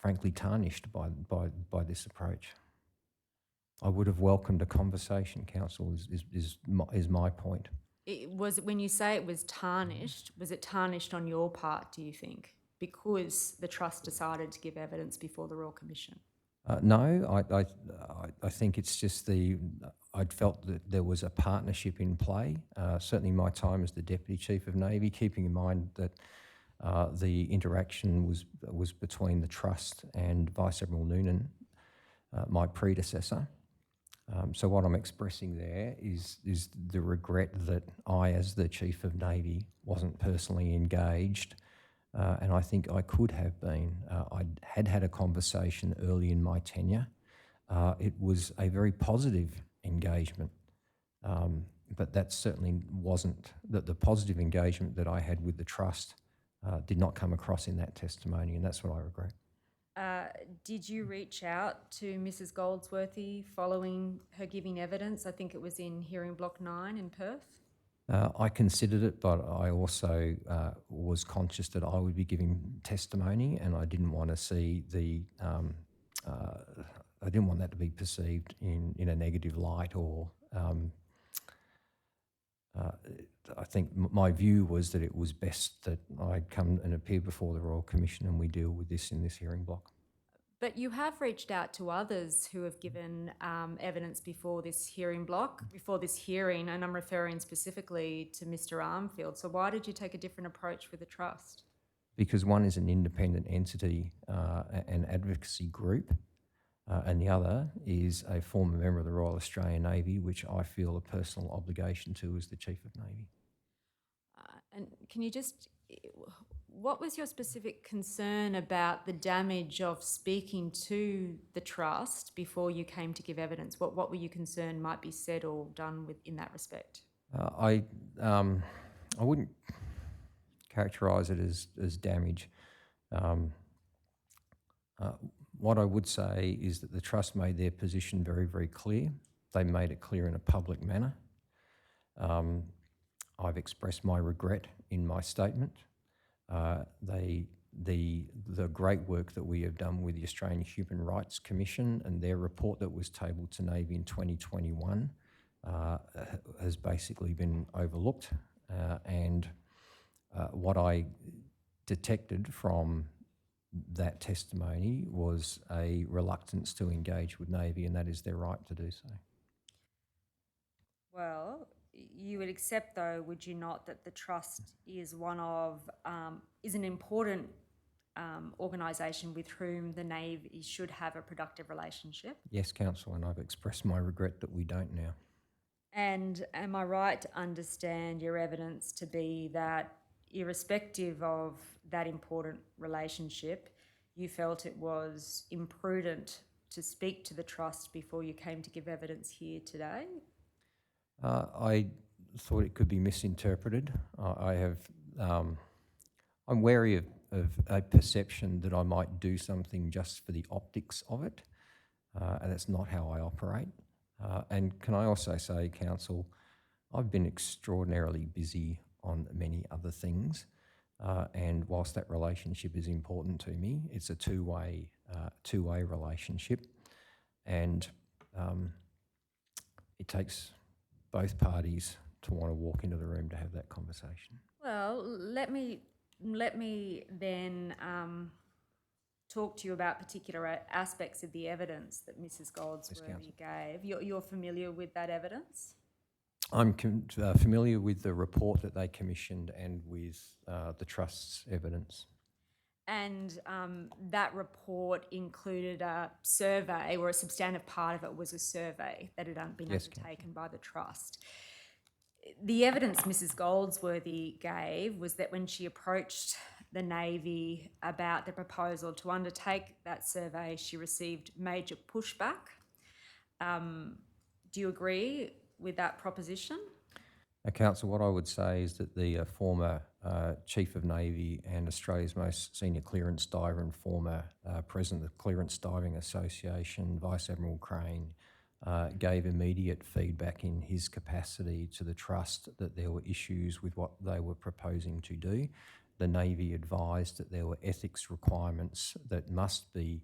frankly tarnished by this approach. I would have welcomed a conversation, Council, is my point. When you say it was it tarnished on your part, do you think, because the Trust decided to give evidence before the Royal Commission? No, I think it's just I'd felt that there was a partnership in play. Certainly my time as the Deputy Chief of Navy, keeping in mind that the interaction was between the Trust and Vice Admiral Noonan, my predecessor. So what I'm expressing there is the regret that I, as the Chief of Navy, wasn't personally engaged, and I think I could have been. I had a conversation early in my tenure. It was a very positive engagement, but that certainly wasn't the positive engagement that I had with the Trust did not come across in that testimony, and that's what I regret. Did you reach out to Mrs. Goldsworthy following her giving evidence? I think it was in hearing block 9 in Perth. I considered it, but I also was conscious that I would be giving testimony, and I didn't want to see I didn't want that to be perceived in a negative light, or I think my view was that it was best that I'd come and appear before the Royal Commission and we deal with this in this hearing block. But you have reached out to others who have given evidence before this hearing block, before this hearing, and I'm referring specifically to Mr. Armfield. So why did you take a different approach with the Trust? Because one is an independent entity, an advocacy group, and the other is a former member of the Royal Australian Navy, which I feel a personal obligation to as the Chief of Navy. And can you just, what was your specific concern about the damage of speaking to the Trust before you came to give evidence? What were you concerned might be said or done in that respect? I wouldn't characterise it as damage. What I would say is that the Trust made their position very, very clear. They made it clear in a public manner. I've expressed my regret in my statement. The great work that we have done with the Australian Human Rights Commission and their report that was tabled to Navy in 2021 has basically been overlooked. And what I detected from that testimony was a reluctance to engage with Navy, and that is their right to do so. Well, you would accept, though, would you not, that the Trust is is an important organisation with whom the Navy should have a productive relationship? Yes, Council, and I've expressed my regret that we don't now. And am I right to understand your evidence to be that, irrespective of that important relationship, you felt it was imprudent to speak to the Trust before you came to give evidence here today? I thought it could be misinterpreted. I'm wary of a perception that I might do something just for the optics of it. and that's not how I operate. And can I also say, Council, I've been extraordinarily busy on many other things, and whilst that relationship is important to me, it's a two-way relationship, and it takes both parties to want to walk into the room to have that conversation. Well, let me then talk to you about particular aspects of the evidence that Mrs. Goldsworthy gave. You're familiar with that evidence? I'm familiar with the report that they commissioned and with the Trust's evidence. And that report included a survey, or a substantive part of it was a survey that had been Yes, undertaken by the Trust. The evidence Mrs. Goldsworthy gave was that when she approached the Navy about the proposal to undertake that survey, she received major pushback. Do you agree with that proposition? Council, what I would say is that the former Chief of Navy and Australia's most senior clearance diver and former President of the Clearance Diving Association, Vice Admiral Crane, gave immediate feedback in his capacity to the Trust that there were issues with what they were proposing to do. The Navy advised that there were ethics requirements that must be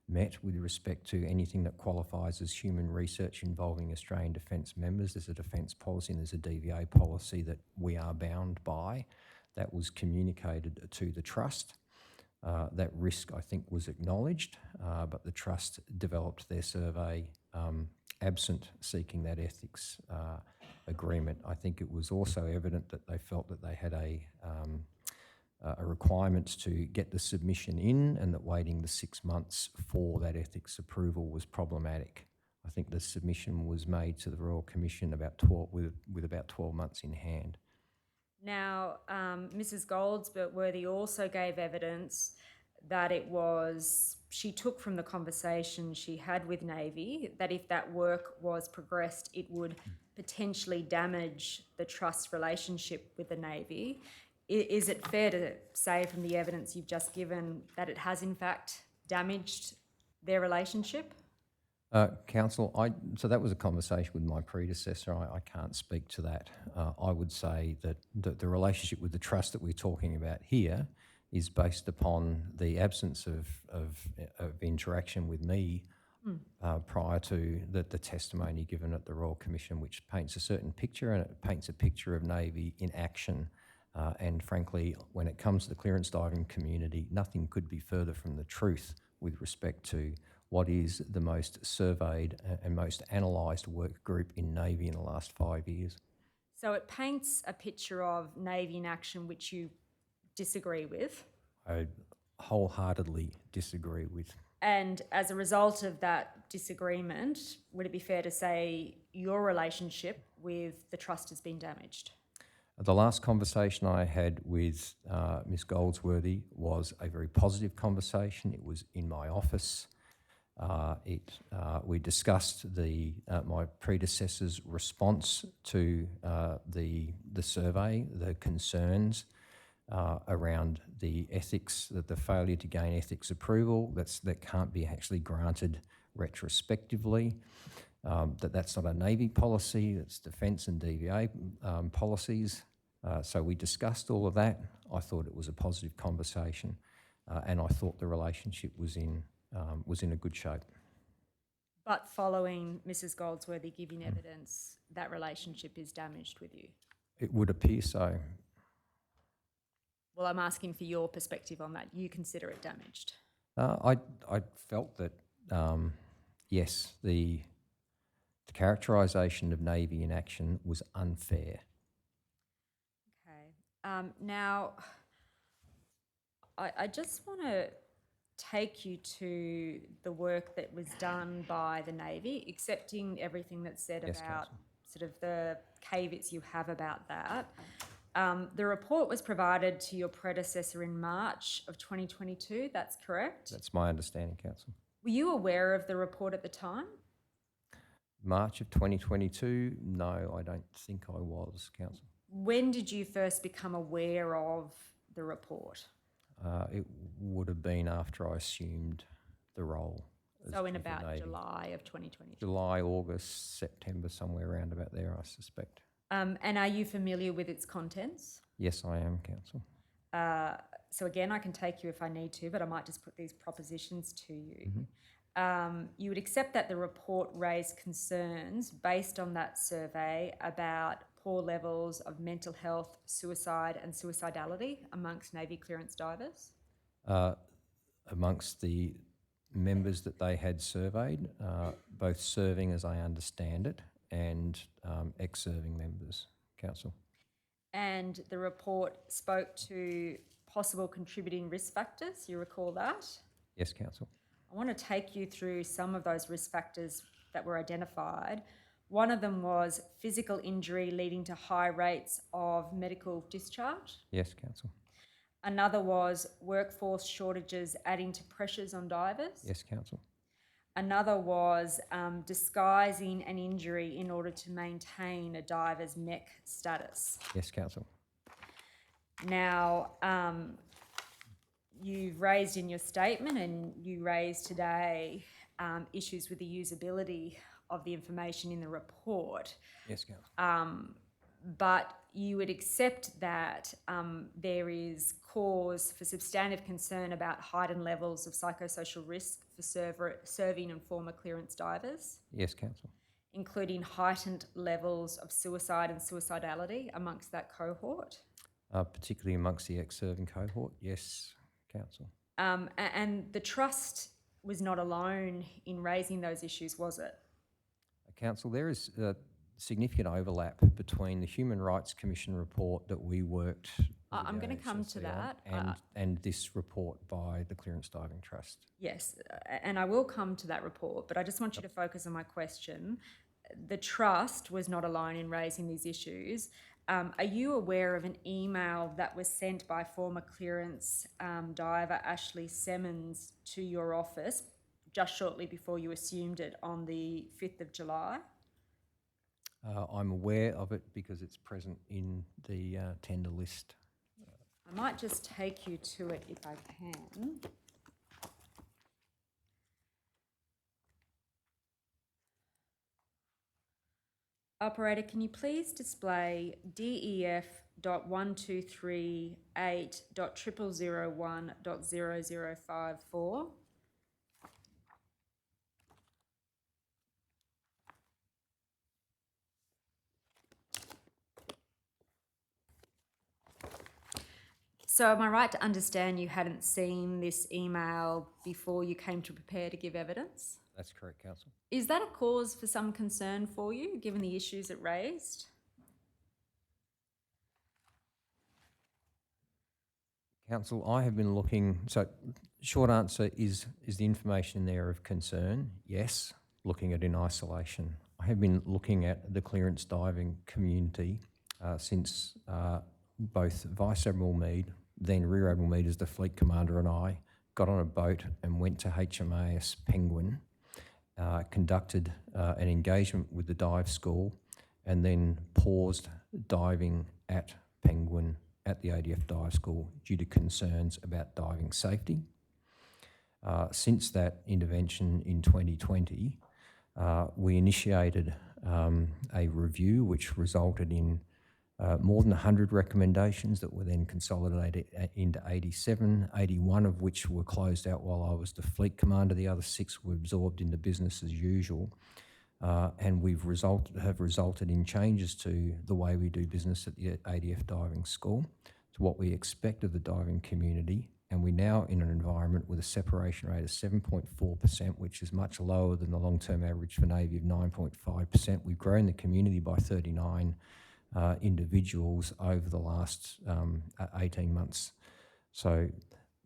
met with respect to anything that qualifies as human research involving Australian Defence members. There's a defence policy and there's a DVA policy that we are bound by. That was communicated to the Trust. That risk, I think, was acknowledged, but the Trust developed their survey absent seeking that ethics agreement. I think it was also evident that they felt that they had a requirement to get the submission in, and that waiting the 6 months for that ethics approval was problematic. I think the submission was made to the Royal Commission with about 12 months in hand. Now, Mrs. Goldsworthy also gave evidence that she took from the conversation she had with Navy that if that work was progressed, it would potentially damage the Trust relationship with the Navy. Is it fair to say from the evidence you've just given that it has in fact damaged their relationship? Council, so that was a conversation with my predecessor. I can't speak to that. I would say that the relationship with the Trust that we're talking about here is based upon the absence of interaction with me prior to the testimony given at the Royal Commission, which paints a certain picture, and it paints a picture of Navy in action. And frankly, when it comes to the clearance diving community, nothing could be further from the truth with respect to what is the most surveyed and most analysed work group in Navy in the last 5 years. So it paints a picture of Navy in action which you disagree with. I wholeheartedly disagree with. And as a result of that disagreement, would it be fair to say your relationship with the Trust has been damaged? The last conversation I had with Ms. Goldsworthy was a very positive conversation. It was in my office. We discussed my predecessor's response to the survey, the concerns around the ethics, that the failure to gain ethics approval that can't be actually granted retrospectively. That's not a Navy policy, that's Defence and DVA policies. So we discussed all of that. I thought it was a positive conversation, and I thought the relationship was in a good shape. But following Mrs. Goldsworthy giving evidence, that relationship is damaged with you? It would appear so. Well, I'm asking for your perspective on that. You consider it damaged? I felt that, yes, the characterisation of Navy in action was unfair. Okay. Now, I just want to take you to the work that was done by the Navy, accepting everything that's said Yes, about Council. sort of the caveats you have about that. The report was provided to your predecessor in March of 2022, that's correct? That's my understanding, Council. Were you aware of the report at the time? March of 2022? No, I don't think I was, Council. When did you first become aware of the report? It would have been after I assumed the role So in with the about Navy. July of 2022. July, August, September, somewhere around about there, I suspect. And are you familiar with its contents? Yes, I am, Council. So again, I can take you if I need to, but I might just put these propositions to you. You would accept that the report raised concerns based on that survey about poor levels of mental health, suicide and suicidality amongst Navy clearance divers? Amongst the members that they had surveyed, both serving, as I understand it, and ex-serving members, Council. And the report spoke to possible contributing risk factors, you recall that? Yes, Council. I want to take you through some of those risk factors that were identified. One of them was physical injury leading to high rates of medical discharge. Yes, Council. Another was workforce shortages adding to pressures on divers. Yes, Council. Another was disguising an injury in order to maintain a diver's mech status. Yes, Council. Now, you've raised in your statement and you raised today issues with the usability of the information in the report, Yes, Council. but you would accept that there is cause for substantive concern about heightened levels of psychosocial risk for serving and former clearance divers, Yes, Council. including heightened levels of suicide and suicidality amongst that cohort. Particularly amongst the ex-serving cohort. Yes, Council. And the Trust was not alone in raising those issues, was it? Council, there is significant overlap between the Human Rights Commission report that we worked with I'm the going to come to AHSC on that. and this report by the Clearance Diving Trust. Yes, and I will come to that report, but I just want you to focus on my question. The Trust was not alone in raising these issues. Are you aware of an email that was sent by former clearance diver Ashley Semmons to your office just shortly before you assumed it on the 5th of July? I'm aware of it because it's present in the tender list. I might just take you to it if I can. Operator, can you please display DEF.1238.0001.0054? So am I right to understand you hadn't seen this email before you came to prepare to give evidence? That's correct, Council. Is that a cause for some concern for you, given the issues it raised? Council, I have been looking, so short answer is the information there of concern? Yes, looking at in isolation. I have been looking at the clearance diving community since both Vice Admiral Mead, then Rear Admiral Mead as the fleet commander, and I got on a boat and went to HMAS Penguin, conducted an engagement with the dive school, and then paused diving at Penguin at the ADF Dive School due to concerns about diving safety. Since that intervention in 2020, we initiated a review which resulted in more than 100 recommendations that were then consolidated into 87, 81 of which were closed out while I was the fleet commander. The other 6 were absorbed into business as usual. And have resulted in changes to the way we do business at the ADF Diving School, to what we expect of the diving community. And we're now in an environment with a separation rate of 7.4%, which is much lower than the long-term average for Navy of 9.5%. We've grown the community by 39 individuals over the last 18 months. So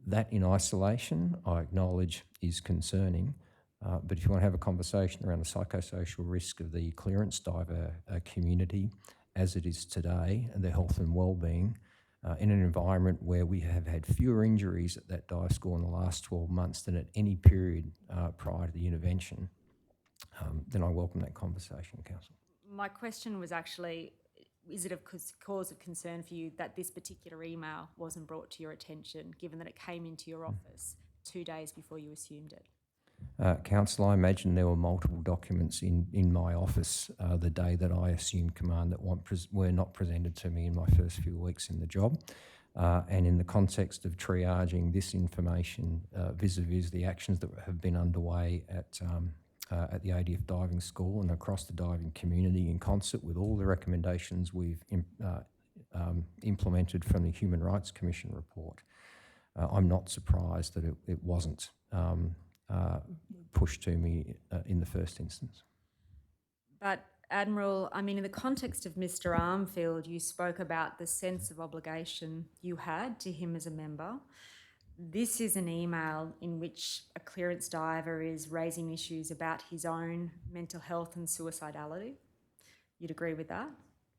that in isolation, I acknowledge, is concerning. But if you want to have a conversation around the psychosocial risk of the clearance diver community as it is today, and their health and well-being, in an environment where we have had fewer injuries at that dive school in the last 12 months than at any period prior to the intervention, then I welcome that conversation, Council. My question was actually, is it a cause of concern for you that this particular email wasn't brought to your attention, given that it came into your office 2 days before you assumed it? Council, I imagine there were multiple documents in my office the day that I assumed command that were not presented to me in my first few weeks in the job. And in the context of triaging this information vis-a-vis the actions that have been underway at the ADF Diving School and across the diving community in concert with all the recommendations we've implemented from the Human Rights Commission report, I'm not surprised that it wasn't pushed to me in the first instance. But Admiral, I mean, in the context of Mr. Armfield, you spoke about the sense of obligation you had to him as a member. This is an email in which a clearance diver is raising issues about his own mental health and suicidality. You'd agree with that?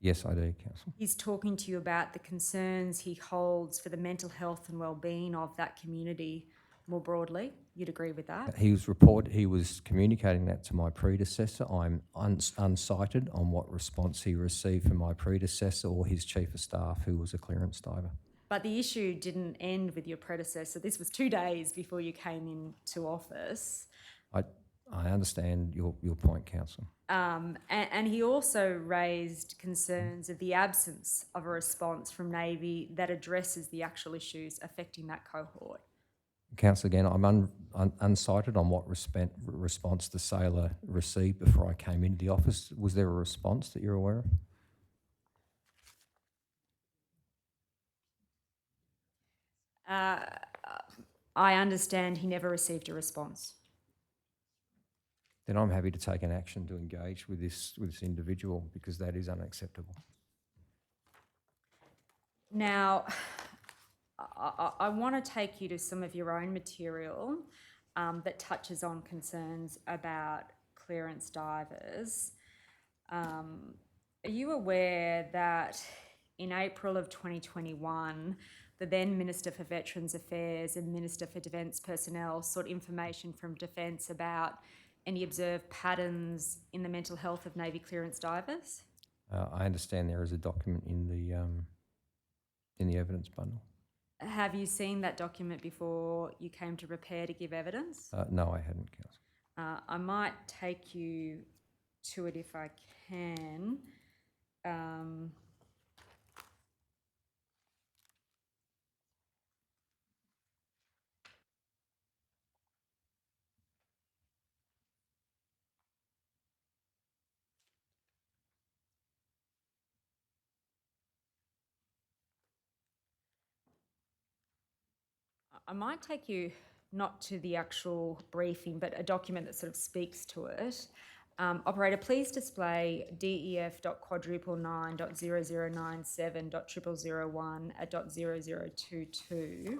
Yes, I do, Council. He's talking to you about the concerns he holds for the mental health and well-being of that community more broadly. You'd agree with that? He was communicating that to my predecessor. I'm unsighted on what response he received from my predecessor or his chief of staff, who was a clearance diver. But the issue didn't end with your predecessor. This was 2 days before you came into office. I understand your point, Council. And he also raised concerns of the absence of a response from Navy that addresses the actual issues affecting that cohort. Council, again, I'm unsighted on what response the sailor received before I came into the office. Was there a response that you're aware of? I understand he never received a response. Then I'm happy to take an action to engage with this individual, because that is unacceptable. Now, I want to take you to some of your own material that touches on concerns about clearance divers. Are you aware that in April of 2021, the then Minister for Veterans Affairs and Minister for Defence Personnel sought information from Defence about any observed patterns in the mental health of Navy clearance divers? I understand there is a document in the evidence bundle. Have you seen that document before you came to prepare to give evidence? No, I hadn't, Council. I might take you to it if I can. I might take you not to the actual briefing, but a document that sort of speaks to it. Operator, please display DEF.quadruple9.0097.0001 at .0022.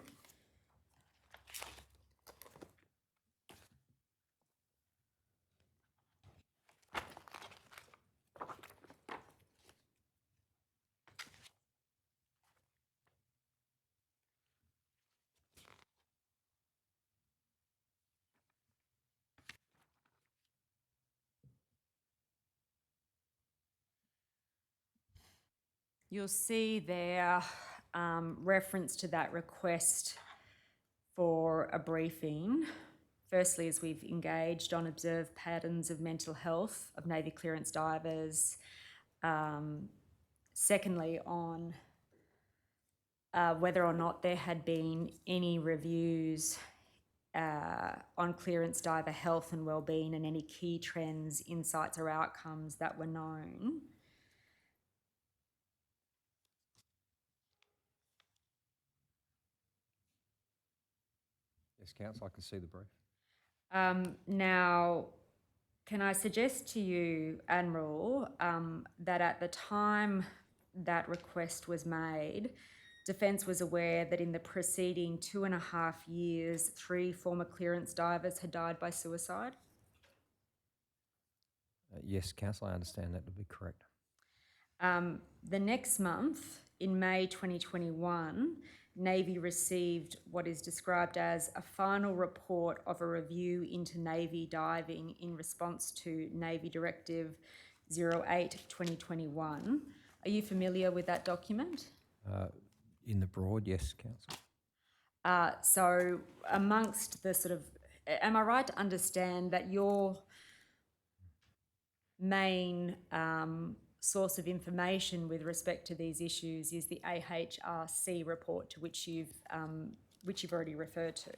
You'll see there reference to that request for a briefing. Firstly, as we've engaged on observed patterns of mental health of Navy clearance divers. Secondly, on whether or not there had been any reviews on clearance diver health and wellbeing and any key trends, insights or outcomes that were known. Yes, Council, I can see the brief. Now, can I suggest to you, Admiral, that at the time that request was made, Defence was aware that in the preceding 2.5 years, 3 former clearance divers had died by suicide? Yes, Council, I understand that to be correct. The next month, in May 2021, Navy received what is described as a final report of a review into Navy diving in response to Navy Directive 08/2021. Are you familiar with that document? In the broad, yes, Council. So amongst the sort of am I right to understand that your main source of information with respect to these issues is the AHRC report to which you've already referred to?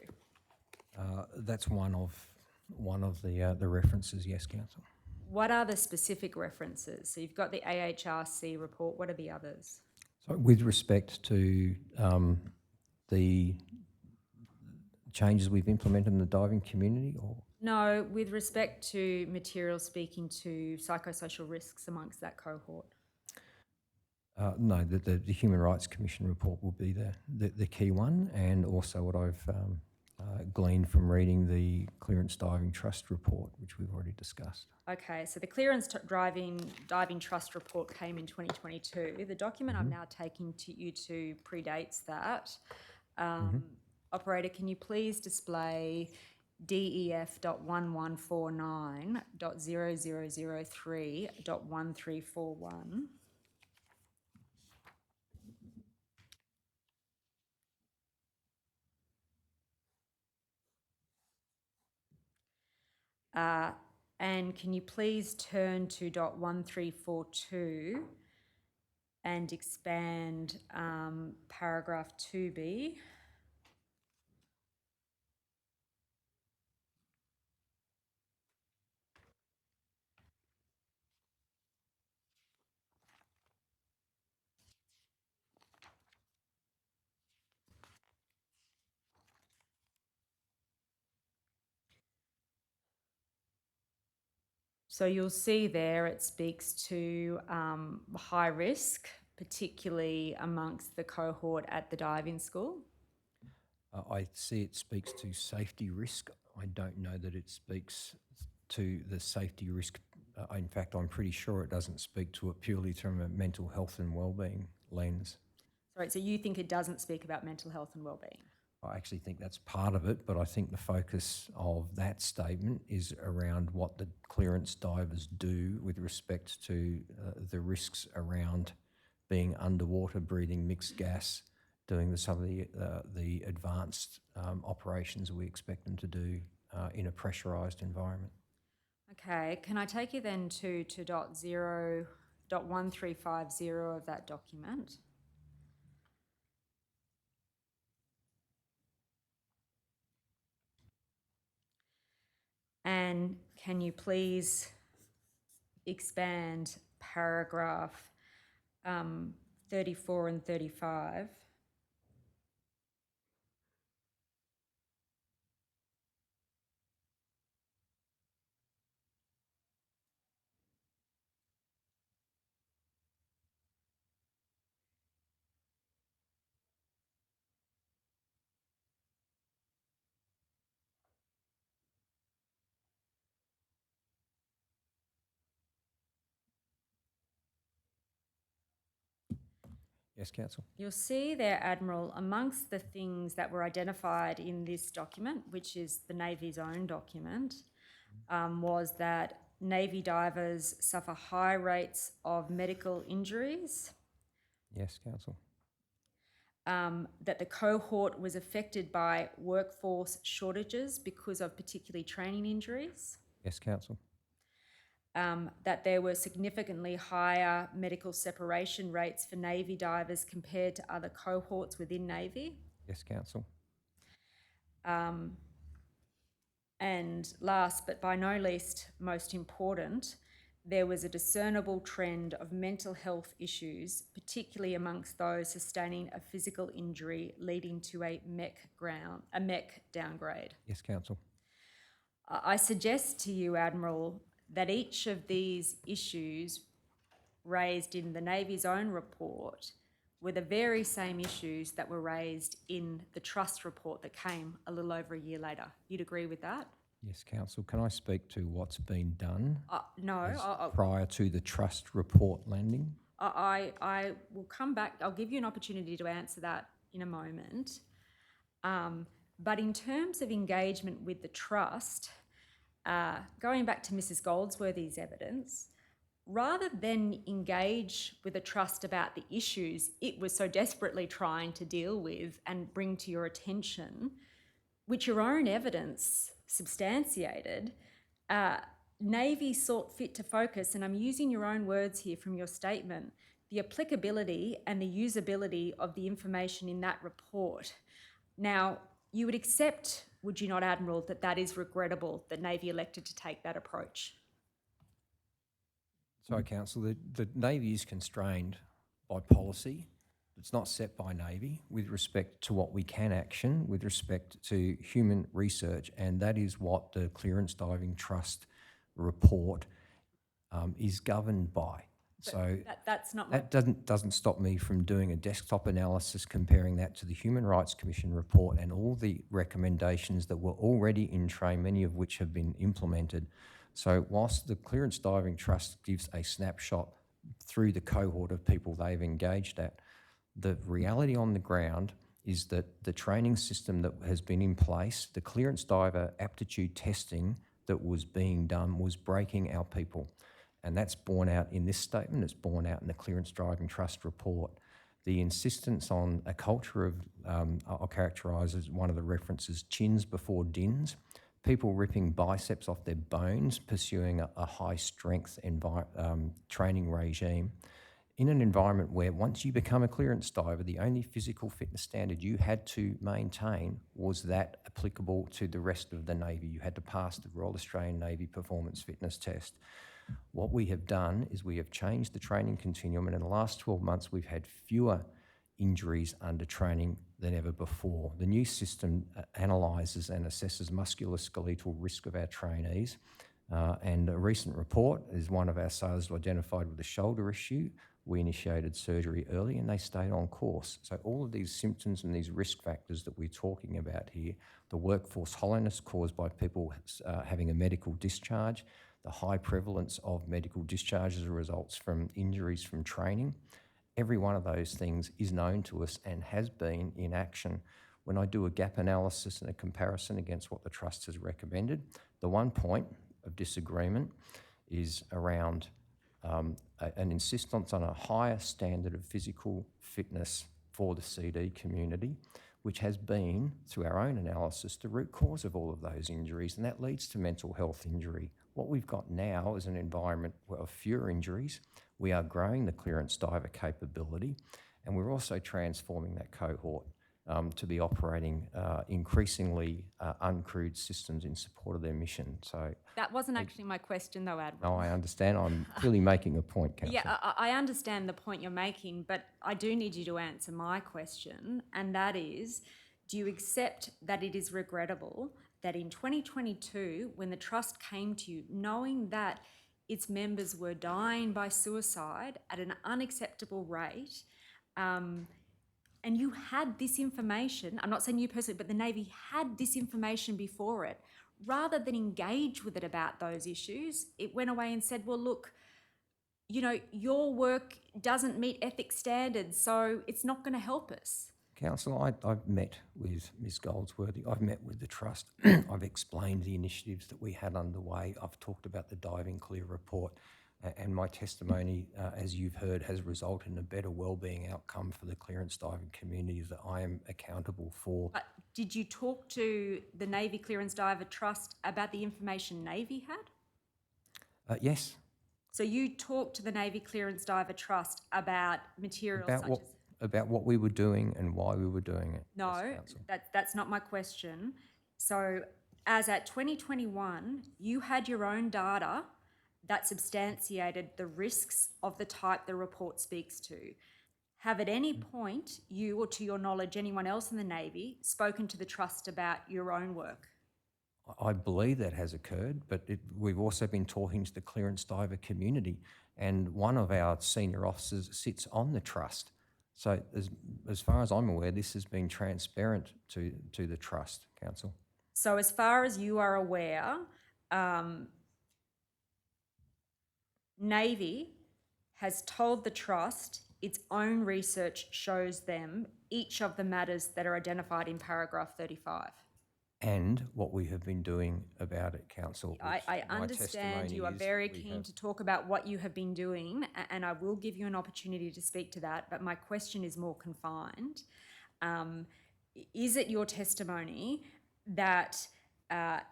That's one of the references, yes, Council. What are the specific references? So you've got the AHRC report. What are the others? So with respect to the changes we've implemented in the diving community, or No, with respect to material speaking to psychosocial risks amongst that cohort. no, the Human Rights Commission report will be the key one, and also what I've gleaned from reading the Clearance Diving Trust report, which we've already discussed. Okay, so the Clearance Diving Trust report came in 2022. The document I'm now taking to you to predates that. Operator, can you please display DEF.1149.0003.1341? And can you please turn to .1342 and expand paragraph 2B? So you'll see there it speaks to high risk, particularly amongst the cohort at the diving school. I see it speaks to safety risk. I don't know that it speaks to the safety risk. In fact, I'm pretty sure it doesn't speak to it purely from a mental health and wellbeing lens. Sorry, so you think it doesn't speak about mental health and wellbeing? I actually think that's part of it, but I think the focus of that statement is around what the clearance divers do with respect to the risks around being underwater, breathing mixed gas, doing some of the advanced operations we expect them to do in a pressurised environment. Okay, can I take you then to .1350 of that document? And can you please expand paragraph 34 and 35? Yes, Council. You'll see there, Admiral, amongst the things that were identified in this document, which is the Navy's own document, was that Navy divers suffer high rates of medical injuries, Yes, Council. that the cohort was affected by workforce shortages because of particularly training injuries, Yes, Council. that there were significantly higher medical separation rates for Navy divers compared to other cohorts within Navy. Yes, Council. And last but by no least most important, there was a discernible trend of mental health issues, particularly amongst those sustaining a physical injury leading to a MEC downgrade. Yes, Council. I suggest to you, Admiral, that each of these issues raised in the Navy's own report were the very same issues that were raised in the Trust report that came a little over a year later. You'd agree with that? Yes, Council. Can I speak to what's been done No, prior to the Trust report landing? I will come back. I'll give you an opportunity to answer that in a moment. But in terms of engagement with the Trust, going back to Mrs. Goldsworthy's evidence, rather than engage with the Trust about the issues it was so desperately trying to deal with and bring to your attention, which your own evidence substantiated, Navy sought fit to focus, and I'm using your own words here from your statement, the applicability and the usability of the information in that report. Now, you would accept, would you not, Admiral, that that is regrettable that Navy elected to take that approach? Sorry, Council, the Navy is constrained by policy. It's not set by Navy with respect to what we can action with respect to human research, and that is what the Clearance Diving Trust report is governed by. So That's not my... that doesn't stop me from doing a desktop analysis, comparing that to the Human Rights Commission report and all the recommendations that were already in train, many of which have been implemented. So whilst the Clearance Diving Trust gives a snapshot through the cohort of people they've engaged at, the reality on the ground is that the training system that has been in place, the clearance diver aptitude testing that was being done, was breaking our people. And that's borne out in this statement, it's borne out in the Clearance Diving Trust report. The insistence on a culture of, I'll characterise as one of the references, chins before dins, people ripping biceps off their bones, pursuing a high-strength training regime, in an environment where once you become a clearance diver, the only physical fitness standard you had to maintain was that applicable to the rest of the Navy. You had to pass the Royal Australian Navy Performance Fitness Test. What we have done is we have changed the training continuum, and in the last 12 months we've had fewer injuries under training than ever before. The new system analyses and assesses musculoskeletal risk of our trainees, and a recent report is one of our sailors identified with a shoulder issue. We initiated surgery early and they stayed on course. So all of these symptoms and these risk factors that we're talking about here, the workforce hollowness caused by people having a medical discharge, the high prevalence of medical discharges as a result from injuries from training, every one of those things is known to us and has been in action. When I do a gap analysis and a comparison against what the Trust has recommended, the one point of disagreement is around an insistence on a higher standard of physical fitness for the CD community, which has been, through our own analysis, the root cause of all of those injuries, and that leads to mental health injury. What we've got now is an environment of fewer injuries. We are growing the clearance diver capability, and we're also transforming that cohort to be operating increasingly uncrewed systems in support of their mission. So That wasn't actually my question though, Admiral. no, I understand. I'm clearly making a point, Councillor. Yeah, I understand the point you're making, but I do need you to answer my question, and that is, do you accept that it is regrettable that in 2022, when the Trust came to you, knowing that its members were dying by suicide at an unacceptable rate, and you had this information, I'm not saying you personally, but the Navy had this information before it, rather than engage with it about those issues, it went away and said, well, look, you know, your work doesn't meet ethics standards, so it's not going to help us. Councillor, I've met with Ms Goldsworthy, I've met with the Trust, I've explained the initiatives that we had underway, I've talked about the Diving Clear report, and my testimony, as you've heard, has resulted in a better wellbeing outcome for the clearance diving community that I am accountable for. But did you talk to the Navy Clearance Diver Trust about the information Navy had? Yes. So you talked to the Navy Clearance Diver Trust about materials such as... About what we were doing and why we were doing it. No, Yes, Council. that's not my question. So as at 2021, you had your own data that substantiated the risks of the type the report speaks to. Have at any point you, or to your knowledge anyone else in the Navy, spoken to the Trust about your own work? I believe that has occurred, but we've also been talking to the clearance diver community, and one of our senior officers sits on the Trust. So as far as I'm aware, this has been transparent to the Trust, Council. So as far as you are aware, Navy has told the Trust its own research shows them each of the matters that are identified in paragraph 35. And what we have been doing about it, Council. I understand you are very keen to talk about what you have been doing, and I will give you an opportunity to speak to that, but my question is more confined. Is it your testimony that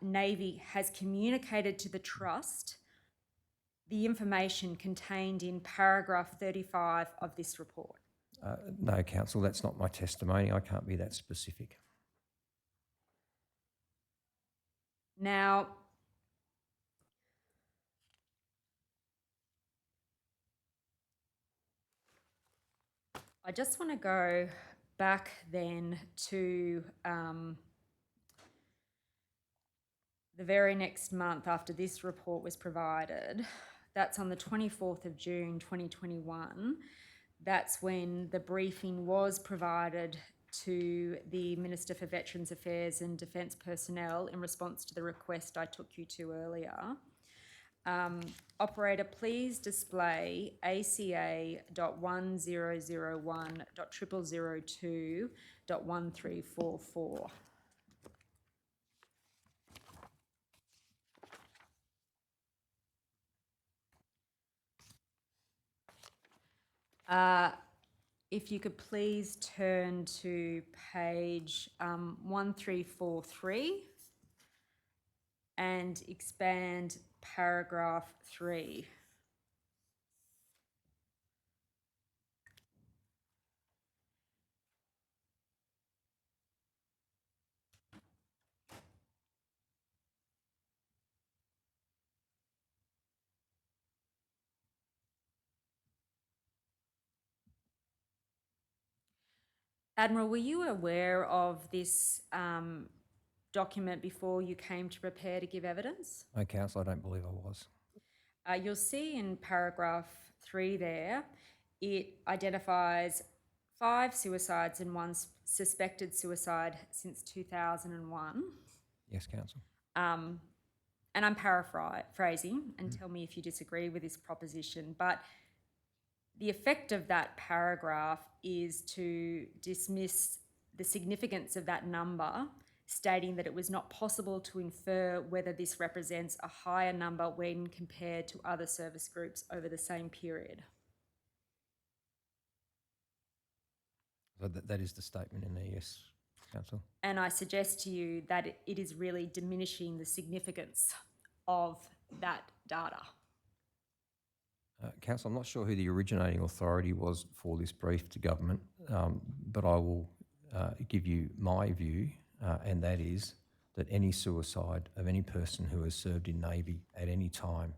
Navy has communicated to the Trust the information contained in paragraph 35 of this report? No, Council, that's not my testimony. I can't be that specific. Now, I just want to go back then to the very next month after this report was provided. That's on the 24th of June 2021. That's when the briefing was provided to the Minister for Veterans Affairs and Defence Personnel in response to the request I took you to earlier. Operator, please display ACA.1001.0002.1344. If you could please turn to page 1343 and expand paragraph 3. Admiral, were you aware of this document before you came to prepare to give evidence? No, Council, I don't believe I was. You'll see in paragraph 3 there, it identifies 5 suicides and 1 suspected suicide since 2001. Yes, Council. And I'm paraphrasing, and tell me if you disagree with this proposition, but the effect of that paragraph is to dismiss the significance of that number, stating that it was not possible to infer whether this represents a higher number when compared to other service groups over the same period. So that is the statement in there, yes, Council. And I suggest to you that it is really diminishing the significance of that data. Council, I'm not sure who the originating authority was for this brief to government, but I will give you my view, and that is that any suicide of any person who has served in Navy at any time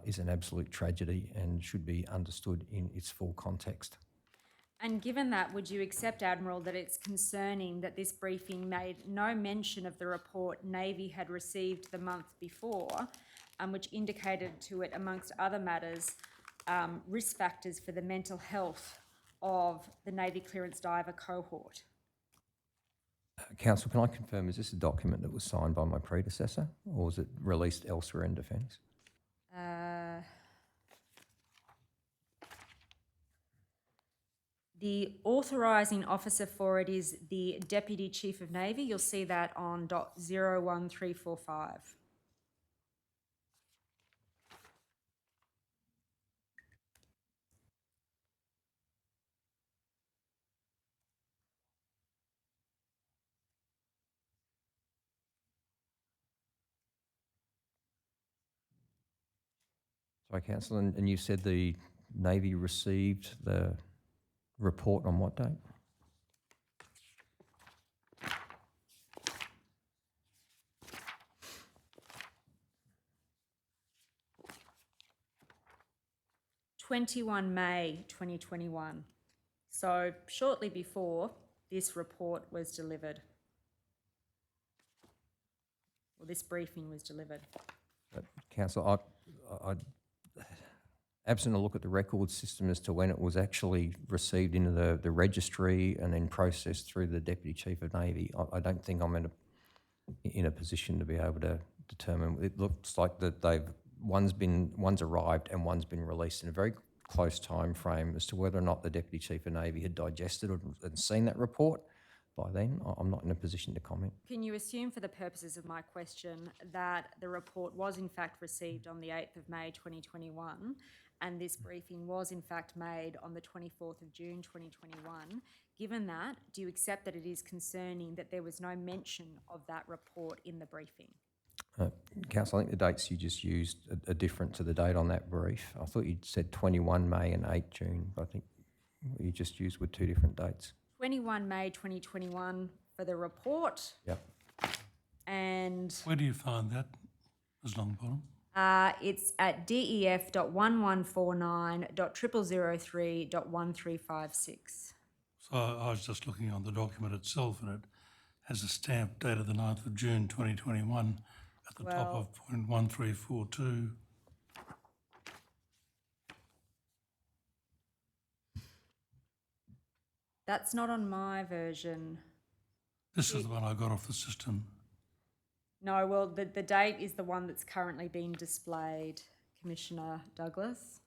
is an absolute tragedy and should be understood in its full context. And given that, would you accept, Admiral, that it's concerning that this briefing made no mention of the report Navy had received the month before, which indicated to it, amongst other matters, risk factors for the mental health of the Navy clearance diver cohort? Council, can I confirm, is this a document that was signed by my predecessor, or was it released elsewhere in Defence? The authorising officer for it is the Deputy Chief of Navy. You'll see that on .01345. Sorry, Council, and you said the Navy received the report on what date? May 2021. So shortly before this report was delivered, or this briefing was delivered. Council, I absent a look at the record system as to when it was actually received into the registry and then processed through the Deputy Chief of Navy, I don't think I'm in a position to be able to determine. It looks like that one's arrived and one's been released in a very close time frame. As to whether or not the Deputy Chief of Navy had digested and seen that report by then, I'm not in a position to comment. Can you assume, for the purposes of my question, that the report was in fact received on the 8th of May 2021 and this briefing was in fact made on the 24th of June 2021. Given that, do you accept that it is concerning that there was no mention of that report in the briefing? Councillor, I think the dates you just used are different to the date on that brief. I thought you'd said 21 May and 8 June, but I think what you just used were two different dates. 21 May 2021 for the report, Yep. and Where do you find that, Ms Longbottom? it's at def.1149.0003.1356. So I was just looking on the document itself, and it has a stamp dated the 9th of June 2021 at the top Well- of point 1342. That's not on my version. This is the one I got off the system. No, well, the date is the one that's currently being displayed, Commissioner Douglas.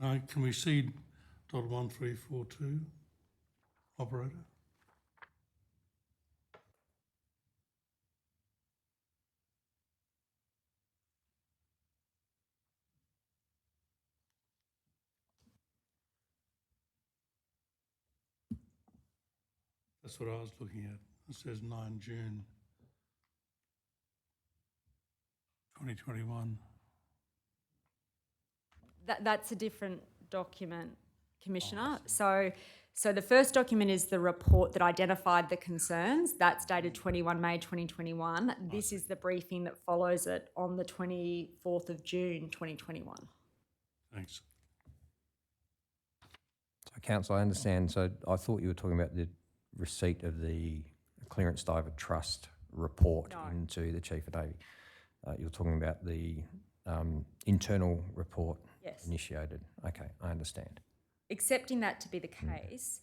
Can we see dot 1342, operator? That's what I was looking at. It says 9 June 2021. That's a different document, Commissioner. So the first document is the report that identified the concerns. That's dated 21 May 2021. This is the briefing that follows it on the 24th of June 2021. Thanks. So, Councillor, I understand. So I thought you were talking about the receipt of the Clearance Diver Trust report No. into the Chief of Navy. You were talking about the internal report Yes. initiated. Okay, I understand. Accepting that to be the case,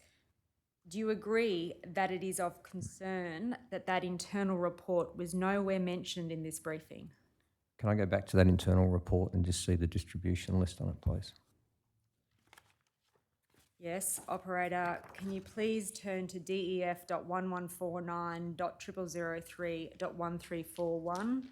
do you agree that it is of concern that that internal report was nowhere mentioned in this briefing? Can I go back to that internal report and just see the distribution list on it, please? Yes, operator, can you please turn to def.1149.0003.1341?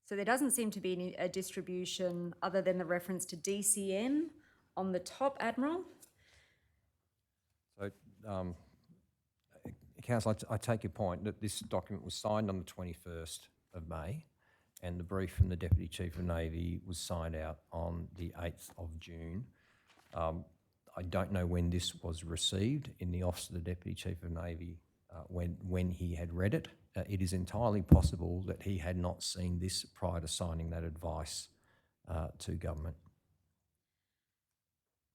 So there doesn't seem to be a distribution other than the reference to DCN on the top, Admiral. So, Councillor, I take your point that this document was signed on the 21st of May and the brief from the Deputy Chief of Navy was signed out on the 8th of June. I don't know when this was received in the Office of the Deputy Chief of Navy when he had read it. It is entirely possible that he had not seen this prior to signing that advice to government.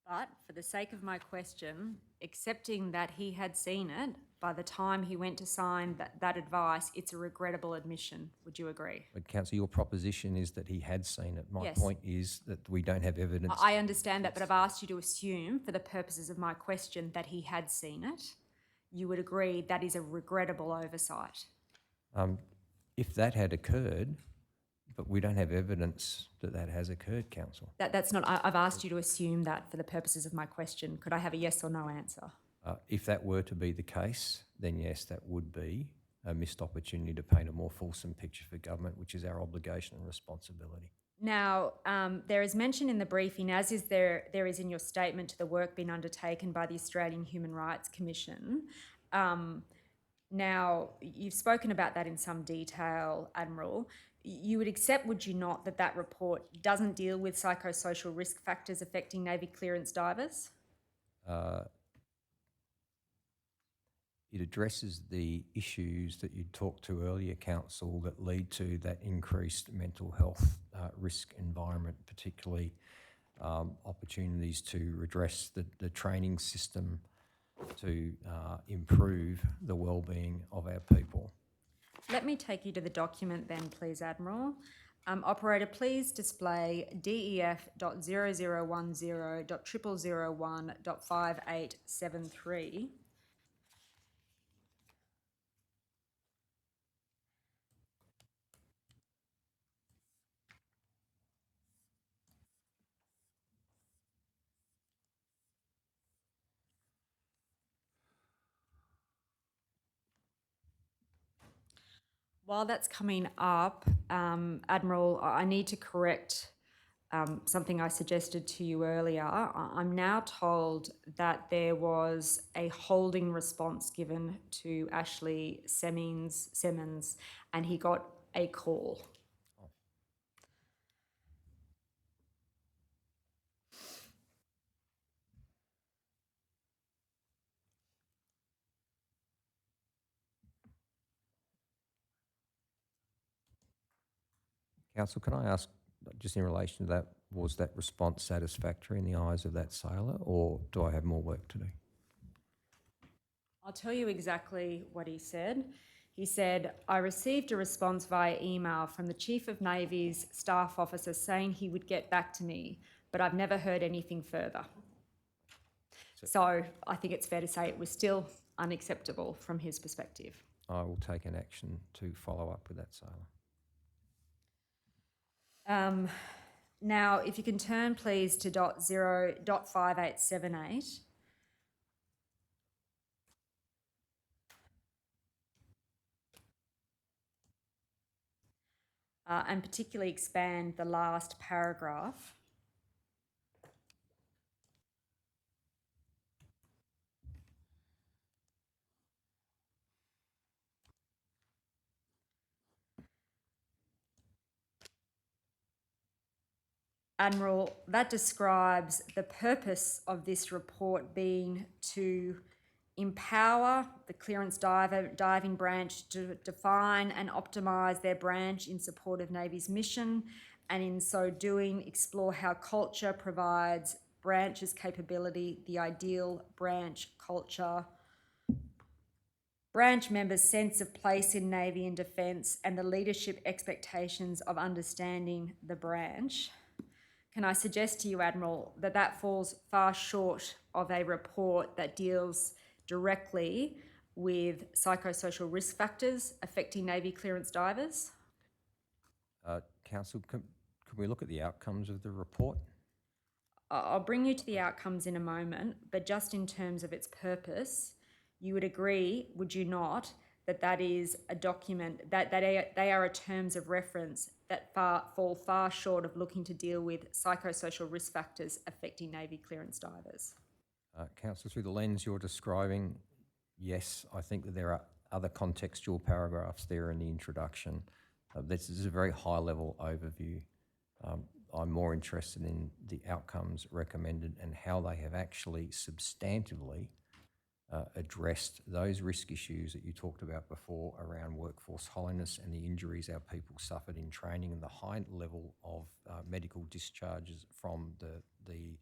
But for the sake of my question, accepting that he had seen it, by the time he went to sign that advice, it's a regrettable admission. Would you agree? But Councillor, your proposition is that he had seen it. My Yes. point is that we don't have evidence. I understand that, but I've asked you to assume, for the purposes of my question, that he had seen it. You would agree that is a regrettable oversight. If that had occurred, but we don't have evidence that that has occurred, Council. That's not, I've asked you to assume that for the purposes of my question. Could I have a yes or no answer? If that were to be the case, then yes, that would be a missed opportunity to paint a more fulsome picture for government, which is our obligation and responsibility. Now, there is mention in the briefing, as is there is in your statement to the work being undertaken by the Australian Human Rights Commission. Now, you've spoken about that in some detail, Admiral. You would accept, would you not, that that report doesn't deal with psychosocial risk factors affecting Navy clearance divers? it addresses the issues that you talked to earlier, Council, that lead to that increased mental health risk environment, particularly opportunities to redress the training system to improve the well-being of our people. Let me take you to the document then, please, Admiral. Operator, please display DEF.0010.0001.5873. While that's coming up, Admiral, I need to correct something I suggested to you earlier. I'm now told that there was a holding response given to Ashley Semmons, and he got a call. Council, can I ask, just in relation to that, was that response satisfactory in the eyes of that sailor, or do I have more work to do? I'll tell you exactly what he said. He said, I received a response via email from the Chief of Navy's staff officer saying he would get back to me, but I've never heard anything further. So I think it's fair to say it was still unacceptable from his perspective. I will take an action to follow up with that sailor. Now, if you can turn please to .0.5878. And particularly expand the last paragraph. Admiral, that describes the purpose of this report being to empower the clearance diving branch to define and optimise their branch in support of Navy's mission, and in so doing explore how culture provides branch's capability, the ideal branch culture, branch members' sense of place in Navy and Defence, and the leadership expectations of understanding the branch. Can I suggest to you, Admiral, that that falls far short of a report that deals directly with psychosocial risk factors affecting Navy clearance divers? Council, can we look at the outcomes of the report? I'll bring you to the outcomes in a moment, but just in terms of its purpose, you would agree, would you not, that that is a document, that they are a terms of reference that fall far short of looking to deal with psychosocial risk factors affecting Navy clearance divers? Council, through the lens you're describing, yes, I think that there are other contextual paragraphs there in the introduction. This is a very high-level overview. I'm more interested in the outcomes recommended and how they have actually substantively addressed those risk issues that you talked about before around workforce hollowness and the injuries our people suffered in training and the high level of medical discharges from the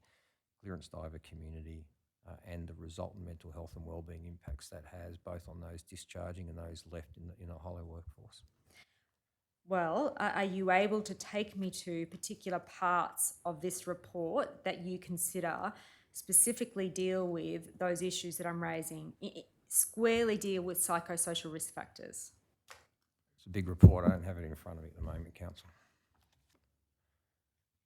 clearance diver community and the resultant mental health and wellbeing impacts that has both on those discharging and those left in a hollow workforce. Well, are you able to take me to particular parts of this report that you consider specifically deal with those issues that I'm raising, squarely deal with psychosocial risk factors? It's a big report. I don't have it in front of me at the moment, Council.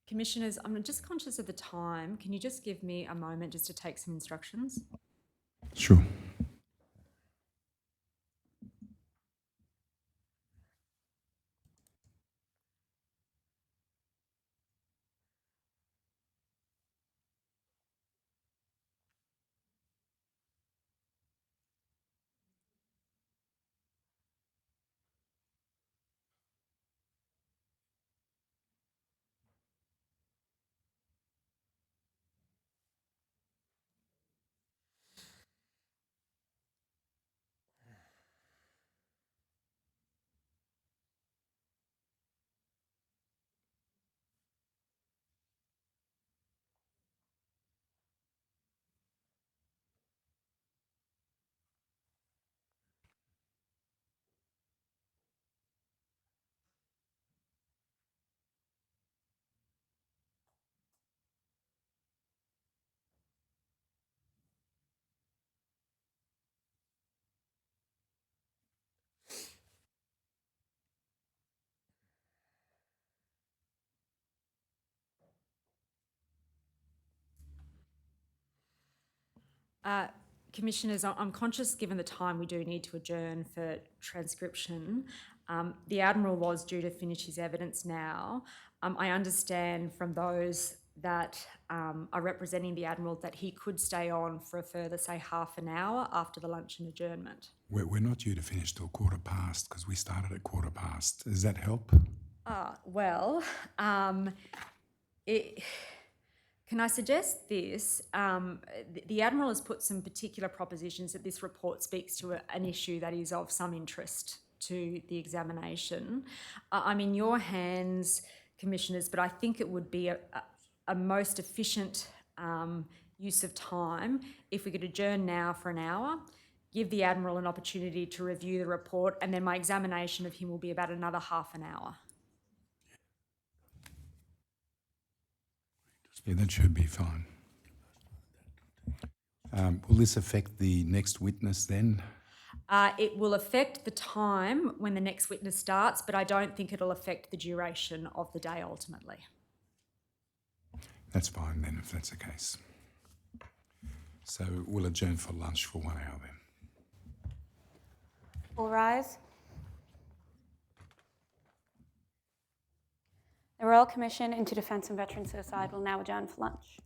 Commissioners, I'm just conscious of the time. Can you just give me a moment just to take some instructions? Sure. Commissioners, I'm conscious, given the time, we do need to adjourn for transcription. The Admiral was due to finish his evidence now. I understand from those that are representing the Admiral that he could stay on for a further, say, half an hour after the luncheon adjournment. We're not due to finish till 15:15 because we started at 15:15. Does that help? Can I suggest this? The Admiral has put some particular propositions that this report speaks to an issue that is of some interest to the examination. I'm in your hands, Commissioners, but I think it would be a most efficient use of time if we could adjourn now for an hour, give the Admiral an opportunity to review the report, and then my examination of him will be about another half an hour. Yeah, that should be fine. Will this affect the next witness then? It will affect the time when the next witness starts, but I don't think it'll affect the duration of the day ultimately. That's fine then, if that's the case. So we'll adjourn for lunch for 1 hour then. All rise. The Royal Commission into Defence and Veteran Suicide will now adjourn for lunch.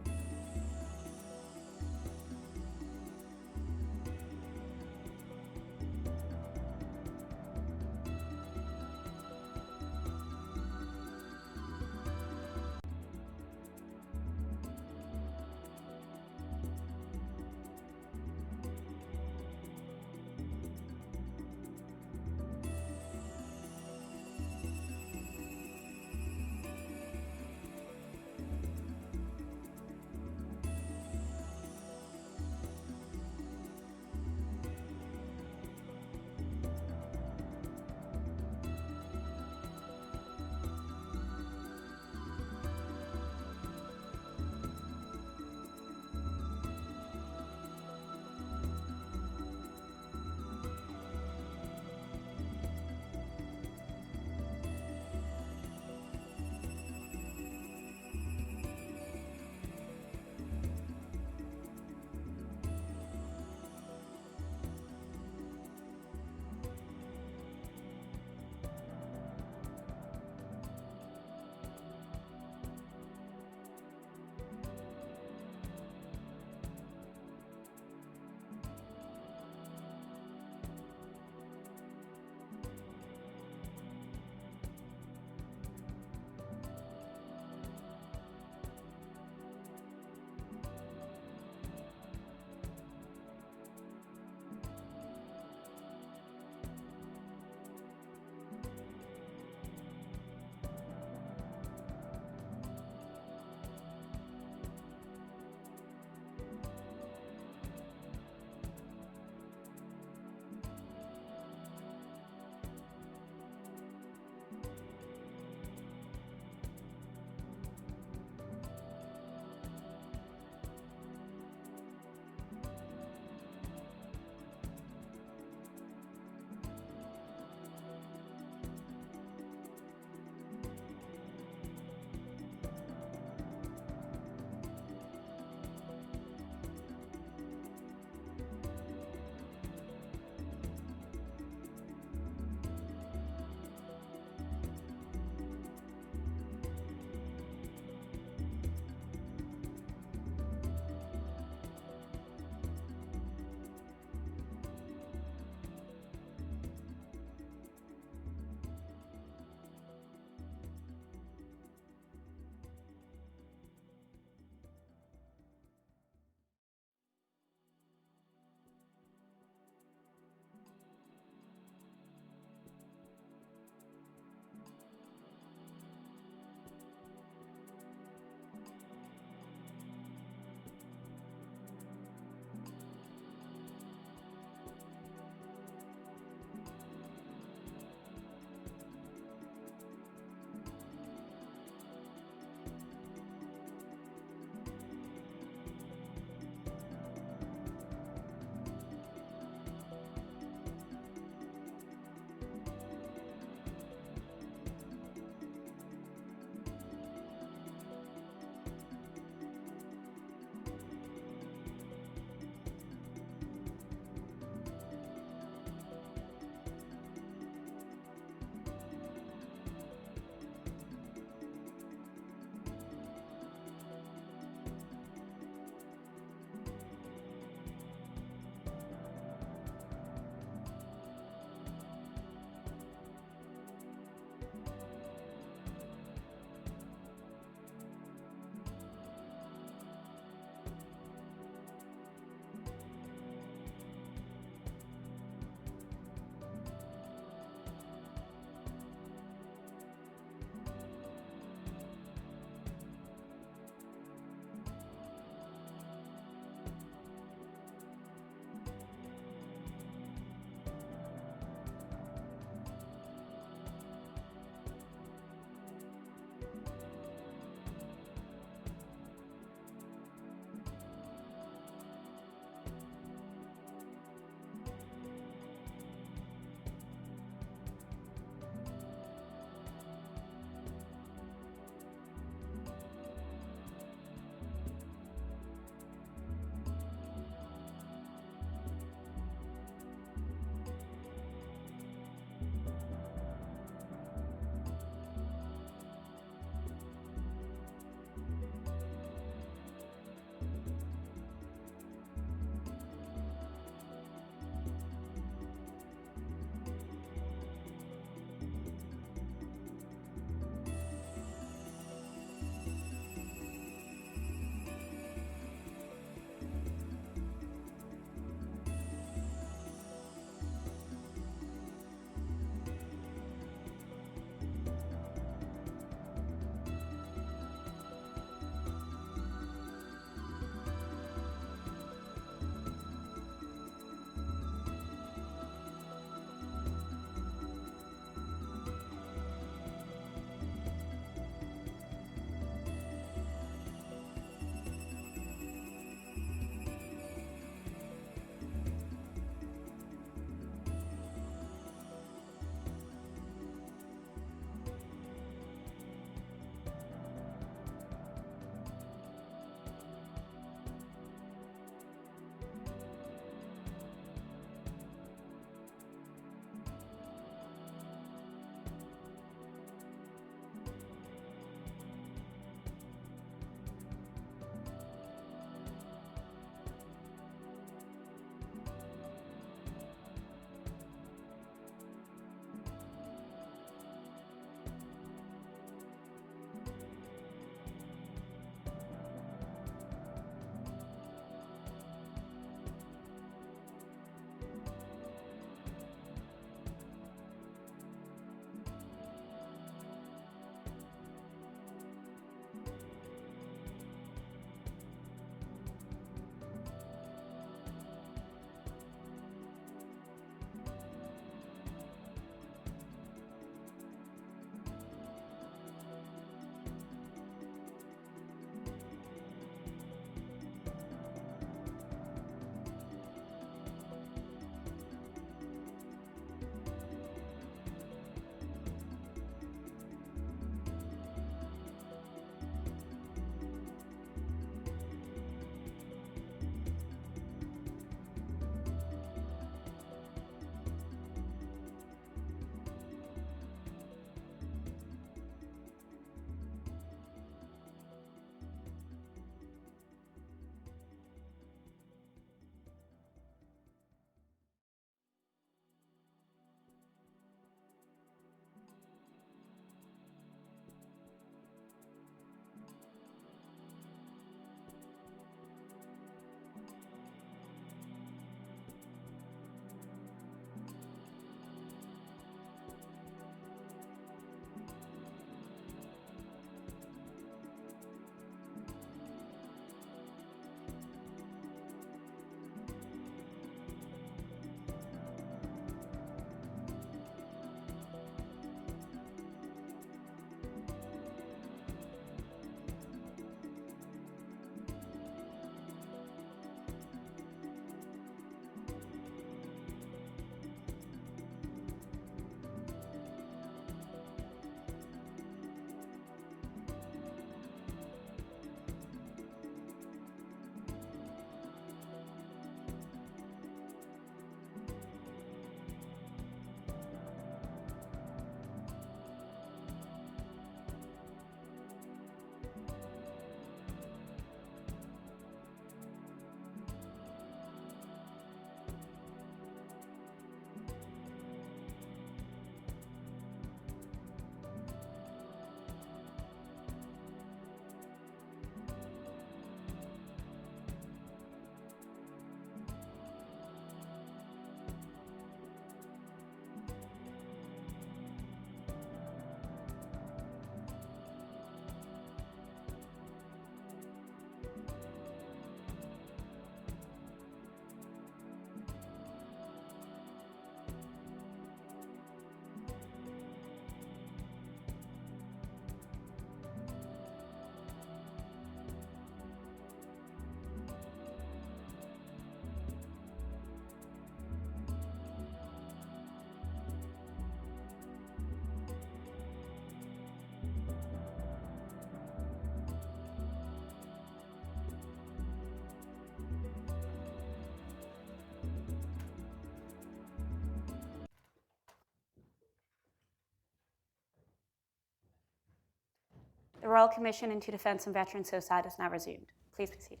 Royal Commission into Defence and Veteran Suicide is now resumed. Please proceed.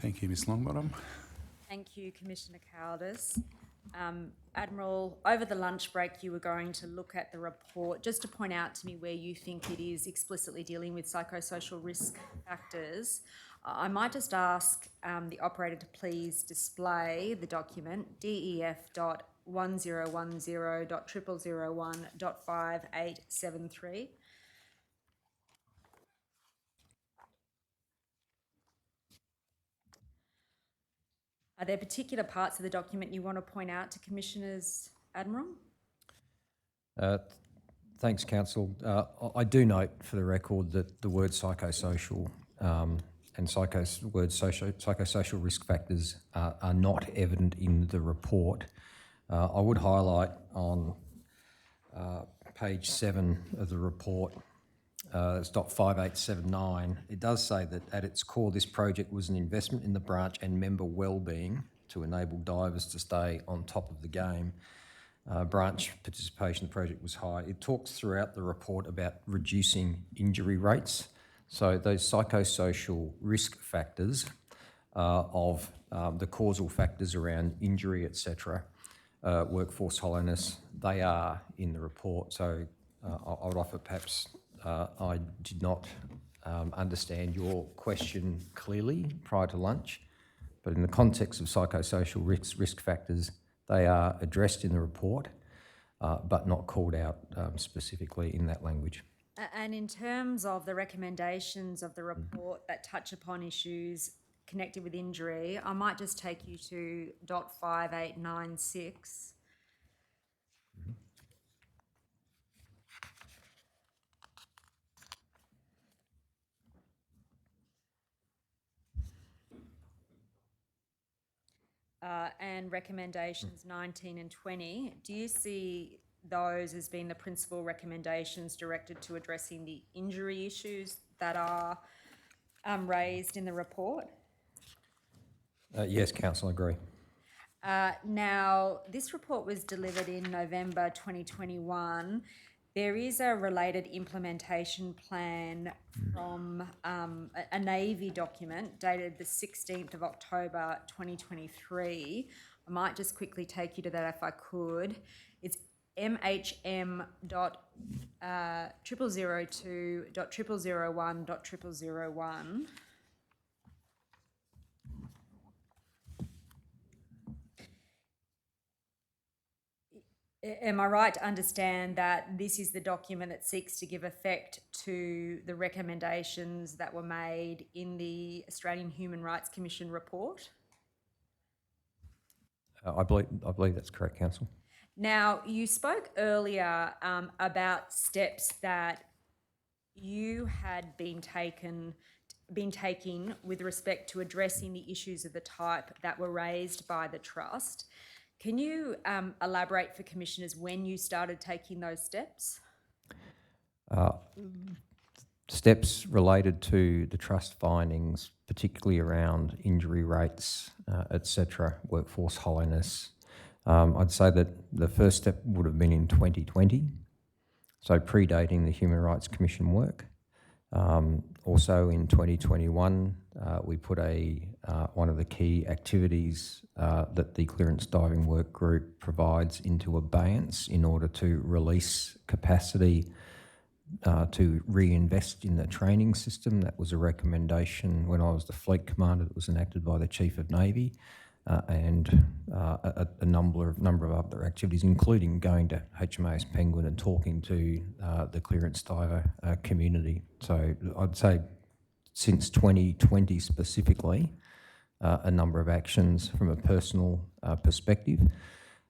Thank you, Ms Longbottom. Thank you, Commissioner Caldis. Admiral, over the lunch break, you were going to look at the report, just to point out to me where you think it is explicitly dealing with psychosocial risk factors. I might just ask the operator to please display the document DEF.1010.0001.5873. Are there particular parts of the document you want to point out to Commissioners, Admiral? Thanks, Council. I do note for the record that the word psychosocial and psychosocial risk factors are not evident in the report. I would highlight on page 7 of the report, it's .5879, it does say that at its core this project was an investment in the branch and member wellbeing to enable divers to stay on top of the game. Branch participation in the project was high. It talks throughout the report about reducing injury rates. So those psychosocial risk factors of the causal factors around injury, etc., workforce hollowness, they are in the report. So I would offer perhaps I did not understand your question clearly prior to lunch, but in the context of psychosocial risk factors, they are addressed in the report, but not called out specifically in that language. And in terms of the recommendations of the report that touch upon issues connected with injury, I might just take you to .5896. And recommendations 19 and 20. Do you see those as being the principal recommendations directed to addressing the injury issues that are raised in the report? Yes, Council, I agree. Now, this report was delivered in November 2021. There is a related implementation plan from a Navy document dated the 16th of October 2023. I might just quickly take you to that if I could. It's MHM.0002.0001.0001. Am I right to understand that this is the document that seeks to give effect to the recommendations that were made in the Australian Human Rights Commission report? I believe that's correct, Council. Now, you spoke earlier about steps that you had been taking with respect to addressing the issues of the type that were raised by the Trust. Can you elaborate for Commissioners when you started taking those steps? Steps related to the Trust findings, particularly around injury rates, etc., workforce hollowness. I'd say that the first step would have been in 2020, so predating the Human Rights Commission work. Also in 2021, we put one of the key activities that the Clearance Diving Work Group provides into abeyance in order to release capacity to reinvest in the training system. That was a recommendation when I was the Fleet Commander that was enacted by the Chief of Navy, and a number of other activities, including going to HMAS Penguin and talking to the clearance diver community. So I'd say since 2020 specifically, a number of actions from a personal perspective,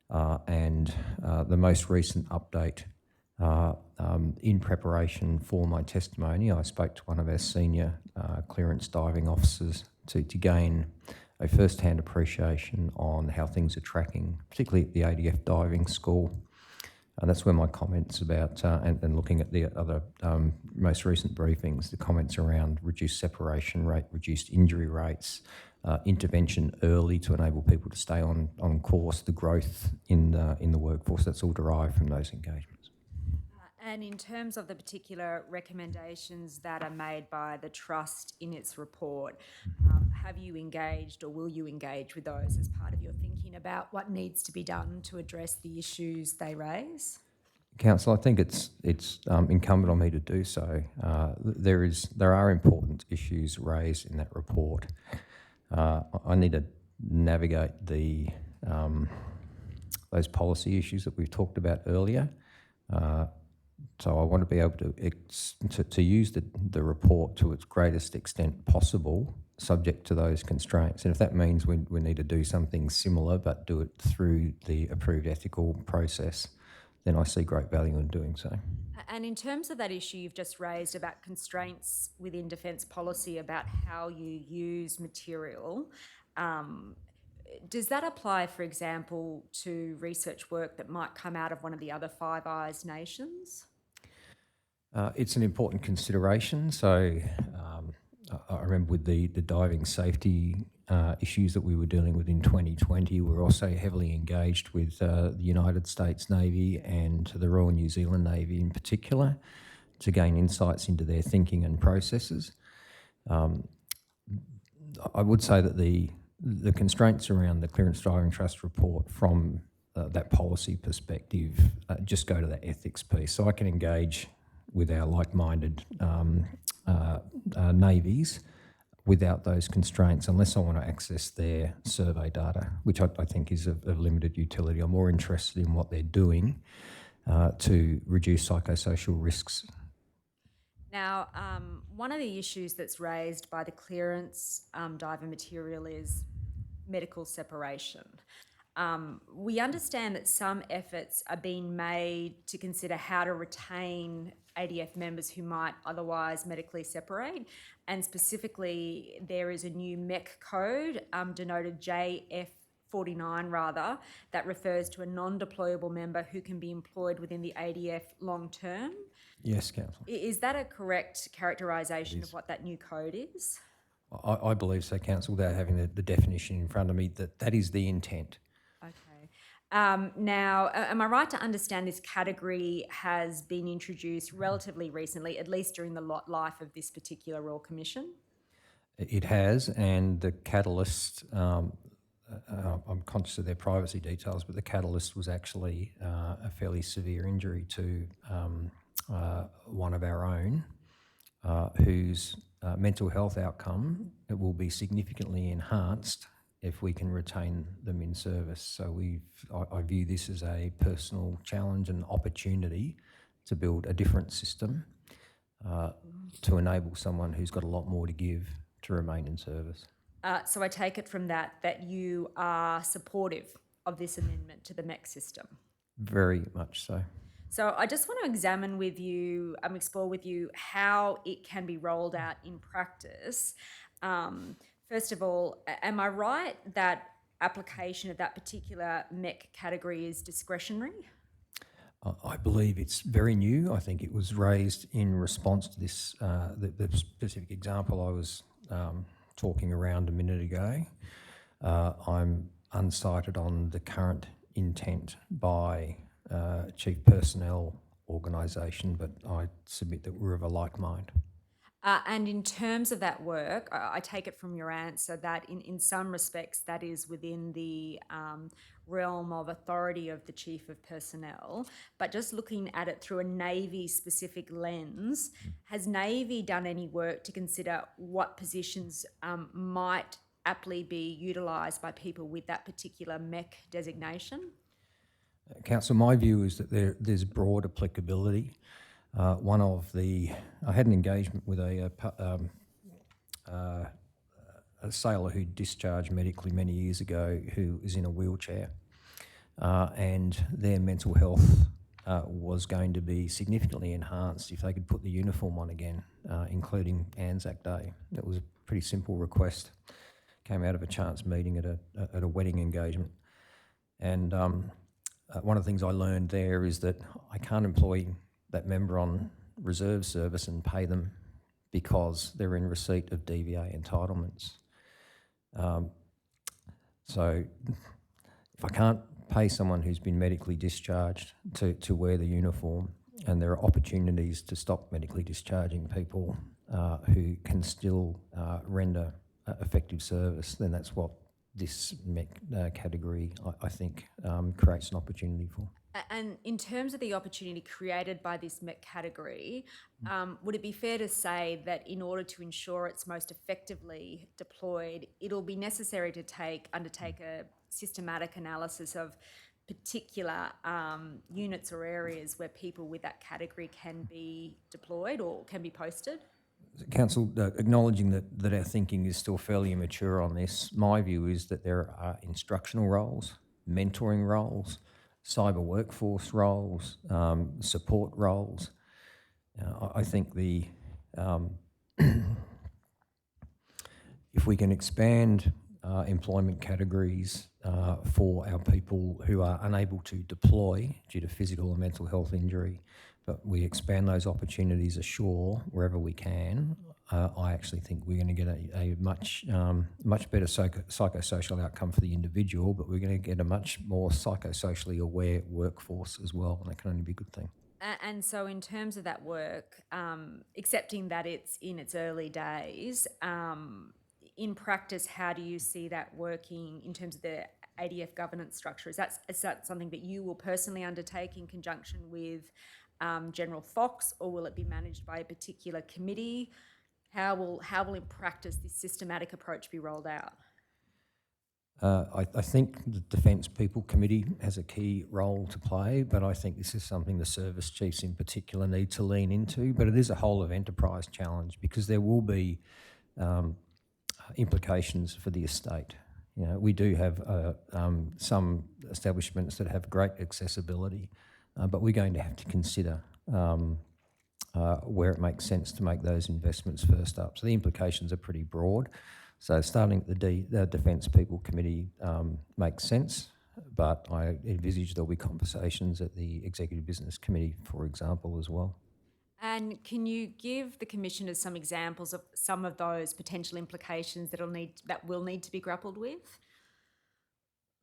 and the most recent update in preparation for my testimony, I spoke to one of our senior clearance diving officers to gain a first-hand appreciation on how things are tracking, particularly at the ADF Diving School. And that's where my comments about, and looking at the other most recent briefings, the comments around reduced separation rate, reduced injury rates, intervention early to enable people to stay on course, the growth in the workforce, that's all derived from those engagements. And in terms of the particular recommendations that are made by the Trust in its report, have you engaged or will you engage with those as part of your thinking about what needs to be done to address the issues they raise? Council, I think it's incumbent on me to do so. There are important issues raised in that report. I need to navigate those policy issues that we've talked about earlier. So I want to be able to use the report to its greatest extent possible, subject to those constraints. And if that means we need to do something similar but do it through the approved ethical process, then I see great value in doing so. And in terms of that issue you've just raised about constraints within defence policy about how you use material, does that apply, for example, to research work that might come out of one of the other Five Eyes nations? It's an important consideration. So I remember with the diving safety issues that we were dealing with in 2020, we were also heavily engaged with the United States Navy and the Royal New Zealand Navy in particular to gain insights into their thinking and processes. I would say that the constraints around the Clearance Diving Trust report from that policy perspective just go to the ethics piece. So I can engage with our like-minded navies without those constraints, unless I want to access their survey data, which I think is of limited utility. I'm more interested in what they're doing to reduce psychosocial risks. Now, one of the issues that's raised by the clearance diver material is medical separation. We understand that some efforts are being made to consider how to retain ADF members who might otherwise medically separate, and specifically there is a new MEC code denoted JF49 rather, that refers to a non-deployable member who can be employed within the ADF long term. Yes, Councillor. Is that a correct characterisation of what that new code is? I believe so, Council, without having the definition in front of me, that is the intent. Okay. Now, am I right to understand this category has been introduced relatively recently, at least during the life of this particular Royal Commission? It has, and the catalyst, I'm conscious of their privacy details, but the catalyst was actually a fairly severe injury to one of our own, whose mental health outcome it will be significantly enhanced if we can retain them in service. So I view this as a personal challenge and opportunity to build a different system to enable someone who's got a lot more to give to remain in service. So I take it from that you are supportive of this amendment to the MEC system? Very much so. So I just want to examine with you, explore with you how it can be rolled out in practice. First of all, am I right that application of that particular MEC category is discretionary? I believe it's very new. I think it was raised in response to this, the specific example I was talking around a minute ago. I'm unsighted on the current intent by Chief Personnel Organisation, but I submit that we're of a like mind. And in terms of that work, I take it from your answer that in some respects that is within the realm of authority of the Chief of Personnel, but just looking at it through a Navy-specific lens, has Navy done any work to consider what positions might aptly be utilised by people with that particular MEC designation? Council, my view is that there's broad applicability. I had an engagement with a sailor who discharged medically many years ago who is in a wheelchair, and their mental health was going to be significantly enhanced if they could put the uniform on again, including Anzac Day. It was a pretty simple request. Came out of a chance meeting at a wedding engagement, and one of the things I learned there is that I can't employ that member on reserve service and pay them because they're in receipt of DVA entitlements. So if I can't pay someone who's been medically discharged to wear the uniform, and there are opportunities to stop medically discharging people who can still render effective service, then that's what this MEC category, I think, creates an opportunity for. And in terms of the opportunity created by this MEC category, would it be fair to say that in order to ensure it's most effectively deployed, it'll be necessary to undertake a systematic analysis of particular units or areas where people with that category can be deployed or can be posted? Council, acknowledging that our thinking is still fairly immature on this, my view is that there are instructional roles, mentoring roles, cyber workforce roles, support roles. I think if we can expand employment categories for our people who are unable to deploy due to physical or mental health injury, but we expand those opportunities ashore wherever we can, I actually think we're going to get a much better psychosocial outcome for the individual, but we're going to get a much more psychosocially aware workforce as well, and that can only be a good thing. And so in terms of that work, accepting that it's in its early days, in practice, how do you see that working in terms of the ADF governance structure? Is that something that you will personally undertake in conjunction with General Fox, or will it be managed by a particular committee? How will in practice this systematic approach be rolled out? I think the Defence People Committee has a key role to play, but I think this is something the service chiefs in particular need to lean into. But it is a whole of enterprise challenge because there will be implications for the estate. You know, we do have some establishments that have great accessibility, but we're going to have to consider where it makes sense to make those investments first up. So the implications are pretty broad. So starting at the Defence People Committee makes sense, but I envisage there'll be conversations at the Executive Business Committee, for example, as well. And can you give the commissioners some examples of some of those potential implications that will need to be grappled with?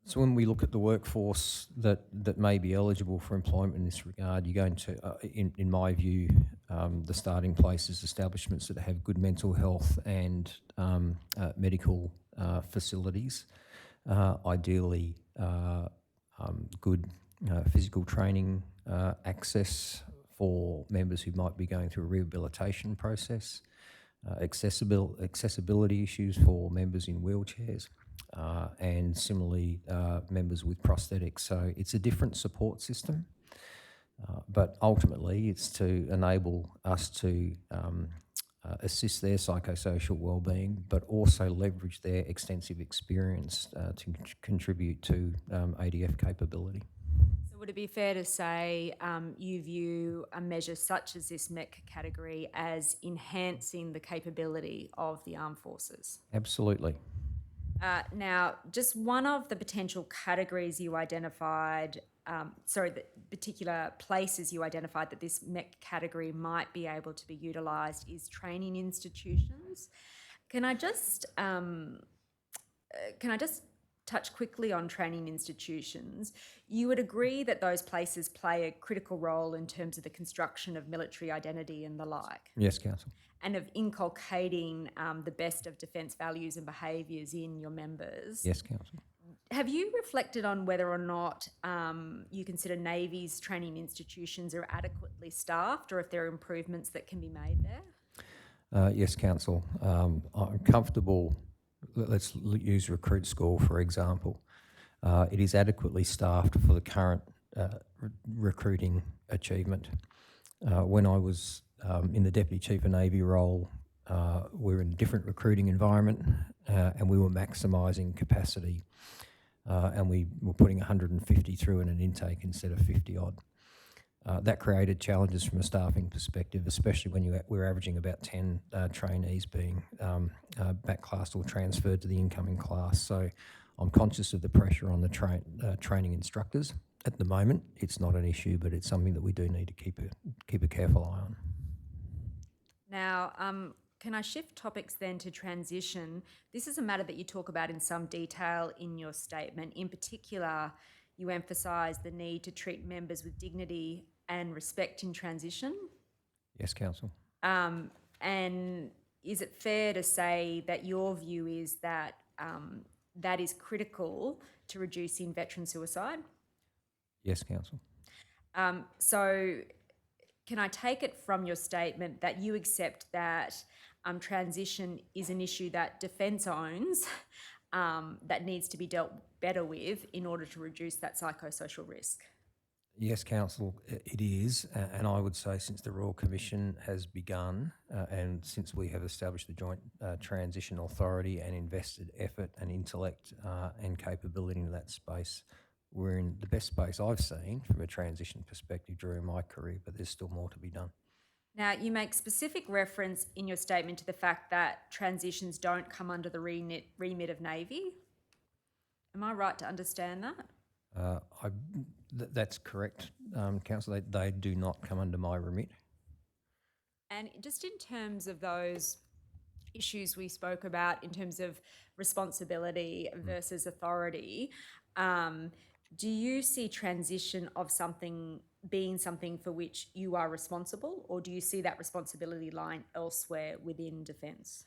So when we look at the workforce that may be eligible for employment in this regard, you're going to, in my view, the starting place is establishments that have good mental health and medical facilities, ideally good physical training access for members who might be going through a rehabilitation process, accessibility issues for members in wheelchairs, and similarly members with prosthetics. So it's a different support system, but ultimately it's to enable us to assist their psychosocial wellbeing, but also leverage their extensive experience to contribute to ADF capability. So would it be fair to say you view a measure such as this MEC category as enhancing the capability of the armed forces? Absolutely. Now, just one of the potential categories you identified, the particular places you identified that this MEC category might be able to be utilised is training institutions. Can I just touch quickly on training institutions? You would agree that those places play a critical role in terms of the construction of military identity and the like? Yes, Council. And of inculcating the best of defence values and behaviours in your members. Yes, Council. Have you reflected on whether or not you consider Navy's training institutions are adequately staffed, or if there are improvements that can be made there? Yes, Council. I'm comfortable. Let's use Recruit School, for example. It is adequately staffed for the current recruiting achievement. When I was in the Deputy Chief of Navy role, we were in a different recruiting environment and we were maximising capacity and we were putting 150 through in an intake instead of 50 odd. That created challenges from a staffing perspective, especially when we're averaging about 10 trainees being backclassed or transferred to the incoming class. So I'm conscious of the pressure on the training instructors. At the moment, it's not an issue, but it's something that we do need to keep a careful eye on. Now, can I shift topics then to transition? This is a matter that you talk about in some detail in your statement. In particular, you emphasise the need to treat members with dignity and respect in transition? Yes, Council. And is it fair to say that your view is that that is critical to reducing veteran suicide? Yes, Council. So can I take it from your statement that you accept that transition is an issue that Defence owns that needs to be dealt better with in order to reduce that psychosocial risk? Yes, Council, it is. And I would say since the Royal Commission has begun and since we have established the Joint Transition Authority and invested effort and intellect and capability into that space, we're in the best space I've seen from a transition perspective during my career, but there's still more to be done. Now, you make specific reference in your statement to the fact that transitions don't come under the remit of Navy. Am I right to understand that? That's correct, Council. They do not come under my remit. And just in terms of those issues we spoke about in terms of responsibility versus authority, do you see transition of something being something for which you are responsible, or do you see that responsibility lying elsewhere within Defence?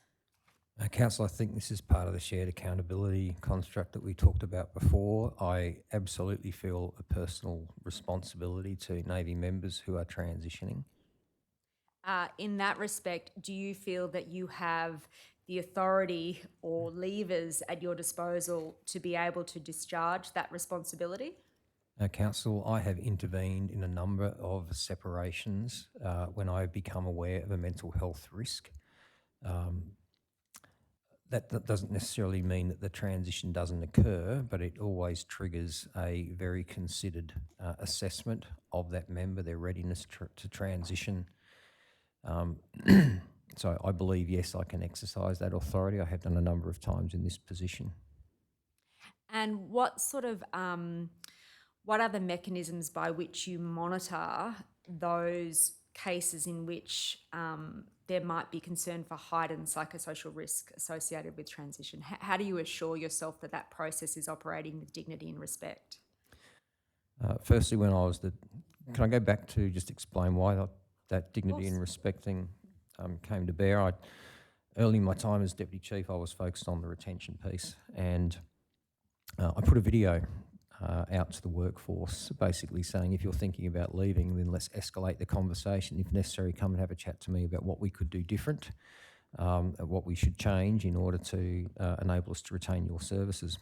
Council, I think this is part of the shared accountability construct that we talked about before. I absolutely feel a personal responsibility to Navy members who are transitioning. In that respect, do you feel that you have the authority or levers at your disposal to be able to discharge that responsibility? Council, I have intervened in a number of separations when I become aware of a mental health risk. That doesn't necessarily mean that the transition doesn't occur, but it always triggers a very considered assessment of that member, their readiness to transition. So I believe, yes, I can exercise that authority. I have done a number of times in this position. And what sort of, what are the mechanisms by which you monitor those cases in which there might be concern for heightened psychosocial risk associated with transition? How do you assure yourself that that process is operating with dignity and respect? Firstly, when I was can I go back to just explain why that dignity and respect thing came to bear? Early in my time as Deputy Chief, I was focused on the retention piece, and I put a video out to the workforce, basically saying, if you're thinking about leaving, then let's escalate the conversation. If necessary, come and have a chat to me about what we could do different, what we should change in order to enable us to retain your services.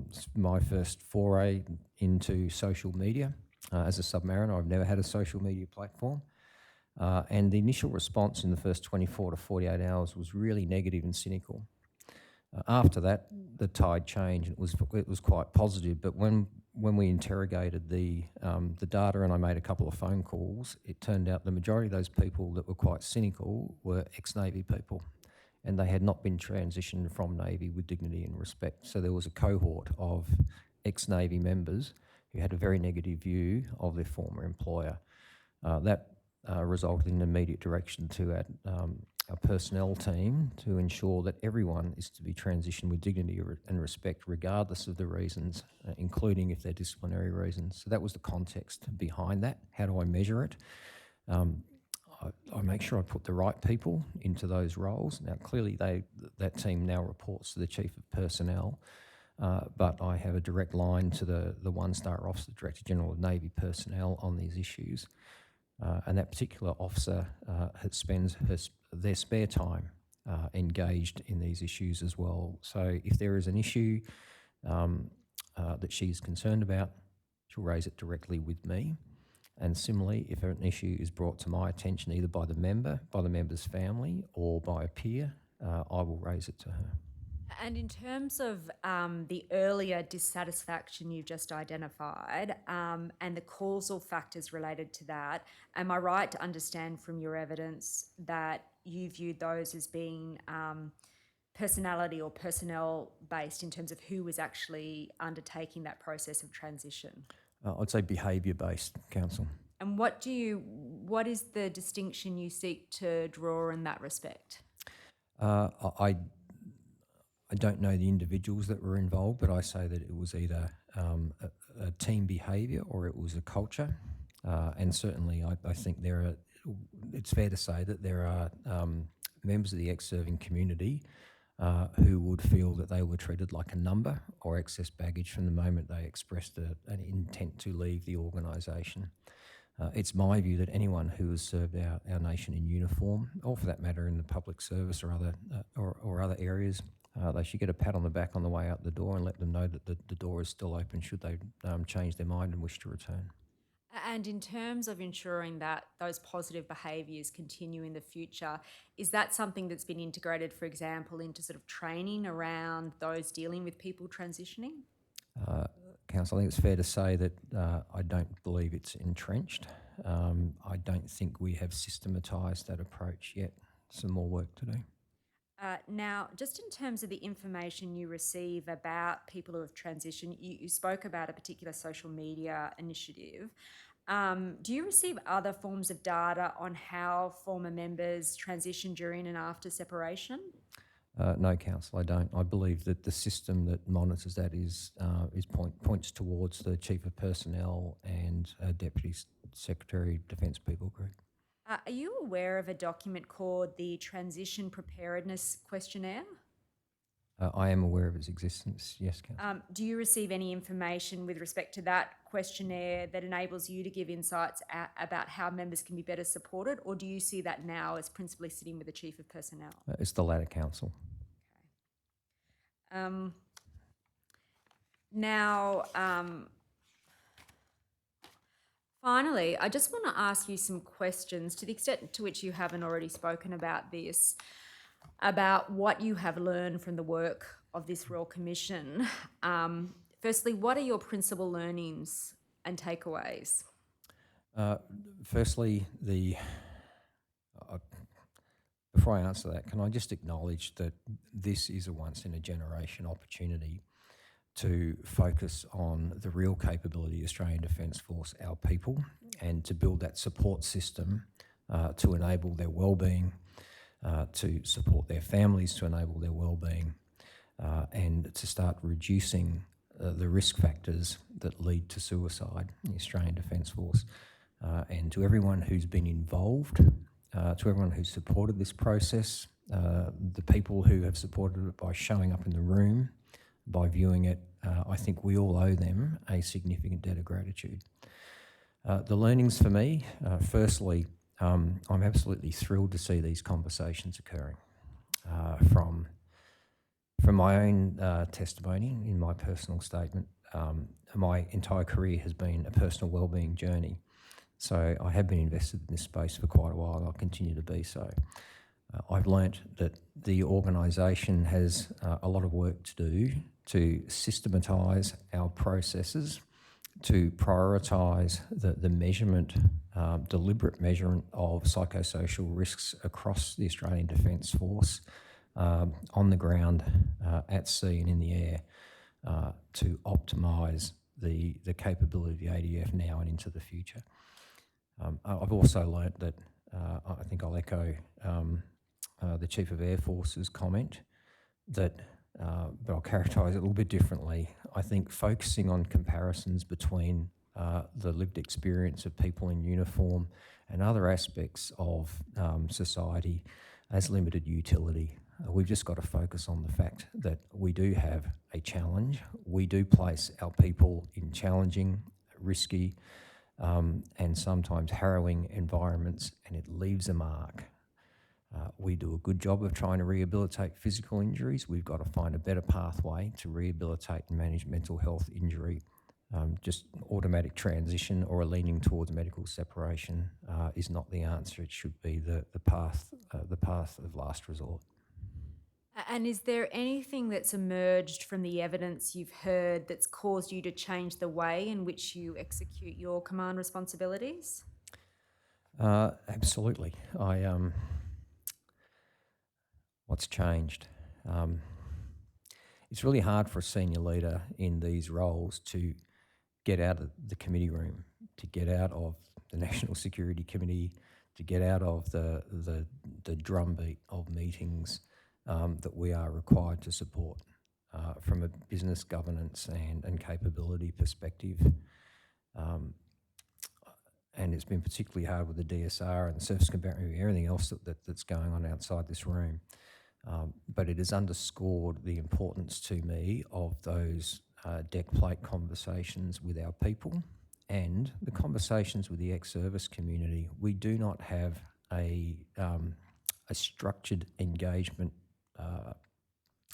It's my first foray into social media. As a submariner, I've never had a social media platform. And the initial response in the first 24 to 48 hours was really negative and cynical. After that, the tide changed. It was quite positive. But when we interrogated the data, and I made a couple of phone calls, it turned out the majority of those people that were quite cynical were ex-Navy people, and they had not been transitioned from Navy with dignity and respect. So there was a cohort of ex-Navy members who had a very negative view of their former employer. That resulted in immediate direction to our personnel team to ensure that everyone is to be transitioned with dignity and respect regardless of the reasons, including if they're disciplinary reasons. So that was the context behind that. How do I measure it? I make sure I put the right people into those roles. Now, clearly that team now reports to the Chief of Personnel, but I have a direct line to the one-star officer, Director General of Navy Personnel on these issues. And that particular officer spends their spare time engaged in these issues as well. So if there is an issue that she's concerned about, she'll raise it directly with me. And similarly, if an issue is brought to my attention either by the member, by the member's family, or by a peer, I will raise it to her. And in terms of the earlier dissatisfaction you've just identified and the causal factors related to that, am I right to understand from your evidence that you viewed those as being personality or personnel based in terms of who was actually undertaking that process of transition? I'd say behaviour-based, Council. And what is the distinction you seek to draw in that respect? I don't know the individuals that were involved, but I say that it was either a team behaviour or it was a culture. And certainly I think it's fair to say that there are members of the ex-serving community who would feel that they were treated like a number or excess baggage from the moment they expressed an intent to leave the organisation. It's my view that anyone who has served our nation in uniform, or for that matter in the public service or other areas, they should get a pat on the back on the way out the door and let them know that the door is still open should they change their mind and wish to return. And in terms of ensuring that those positive behaviours continue in the future, is that something that's been integrated, for example, into sort of training around those dealing with people transitioning? Council, I think it's fair to say that I don't believe it's entrenched. I don't think we have systematised that approach yet. Some more work to do. Now, just in terms of the information you receive about people who have transitioned, you spoke about a particular social media initiative. Do you receive other forms of data on how former members transition during and after separation? No, Council, I don't. I believe that the system that monitors that points towards the Chief of Personnel and Deputy Secretary Defence People Group. Are you aware of a document called the Transition Preparedness Questionnaire? I am aware of its existence, yes, Council. Do you receive any information with respect to that questionnaire that enables you to give insights about how members can be better supported, or do you see that now as principally sitting with the Chief of Personnel? It's the latter, Council. Finally, I just want to ask you some questions to the extent to which you haven't already spoken about this, about what you have learned from the work of this Royal Commission. Firstly, what are your principal learnings and takeaways? Firstly, before I answer that, can I just acknowledge that this is a once-in-a-generation opportunity to focus on the real capability of the Australian Defence Force, our people, and to build that support system to enable their well-being, to support their families, to enable their well-being, and to start reducing the risk factors that lead to suicide in the Australian Defence Force. And to everyone who's been involved, to everyone who's supported this process, the people who have supported it by showing up in the room, by viewing it, I think we all owe them a significant debt of gratitude. The learnings for me, firstly, I'm absolutely thrilled to see these conversations occurring. From my own testimony, in my personal statement, my entire career has been a personal wellbeing journey. So I have been invested in this space for quite a while, and I'll continue to be so. I've learnt that the organisation has a lot of work to do to systematise our processes, to prioritise the measurement, deliberate measurement of psychosocial risks across the Australian Defence Force, on the ground, at sea and in the air, to optimise the capability of the ADF now and into the future. I've also learnt that, I think I'll echo the Chief of Air Force's comment, that, but I'll characterise it a little bit differently. I think focusing on comparisons between the lived experience of people in uniform and other aspects of society has limited utility. We've just got to focus on the fact that we do have a challenge. We do place our people in challenging, risky, and sometimes harrowing environments, and it leaves a mark. We do a good job of trying to rehabilitate physical injuries. We've got to find a better pathway to rehabilitate and manage mental health injury. Just automatic transition or a leaning towards medical separation is not the answer. It should be the path of last resort. And is there anything that's emerged from the evidence you've heard that's caused you to change the way in which you execute your command responsibilities? Absolutely. What's changed? It's really hard for a senior leader in these roles to get out of the committee room, to get out of the National Security Committee, to get out of the drumbeat of meetings that we are required to support from a business governance and capability perspective. and it's been particularly hard with the DSR and the surface combatant review, everything else that's going on outside this room. But it has underscored the importance to me of those deck plate conversations with our people and the conversations with the ex-service community. We do not have a structured engagement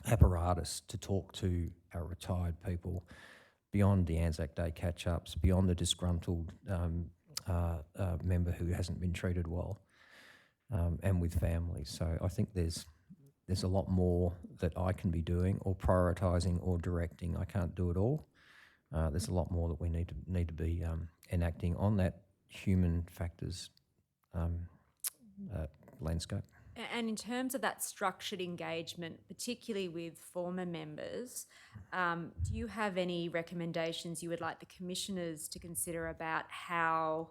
apparatus to talk to our retired people beyond the Anzac Day catch-ups, beyond the disgruntled member who hasn't been treated well, and with families. So I think there's a lot more that I can be doing or prioritising or directing. I can't do it all. There's a lot more that we need to be enacting on that human factors landscape. And in terms of that structured engagement, particularly with former members, do you have any recommendations you would like the commissioners to consider about how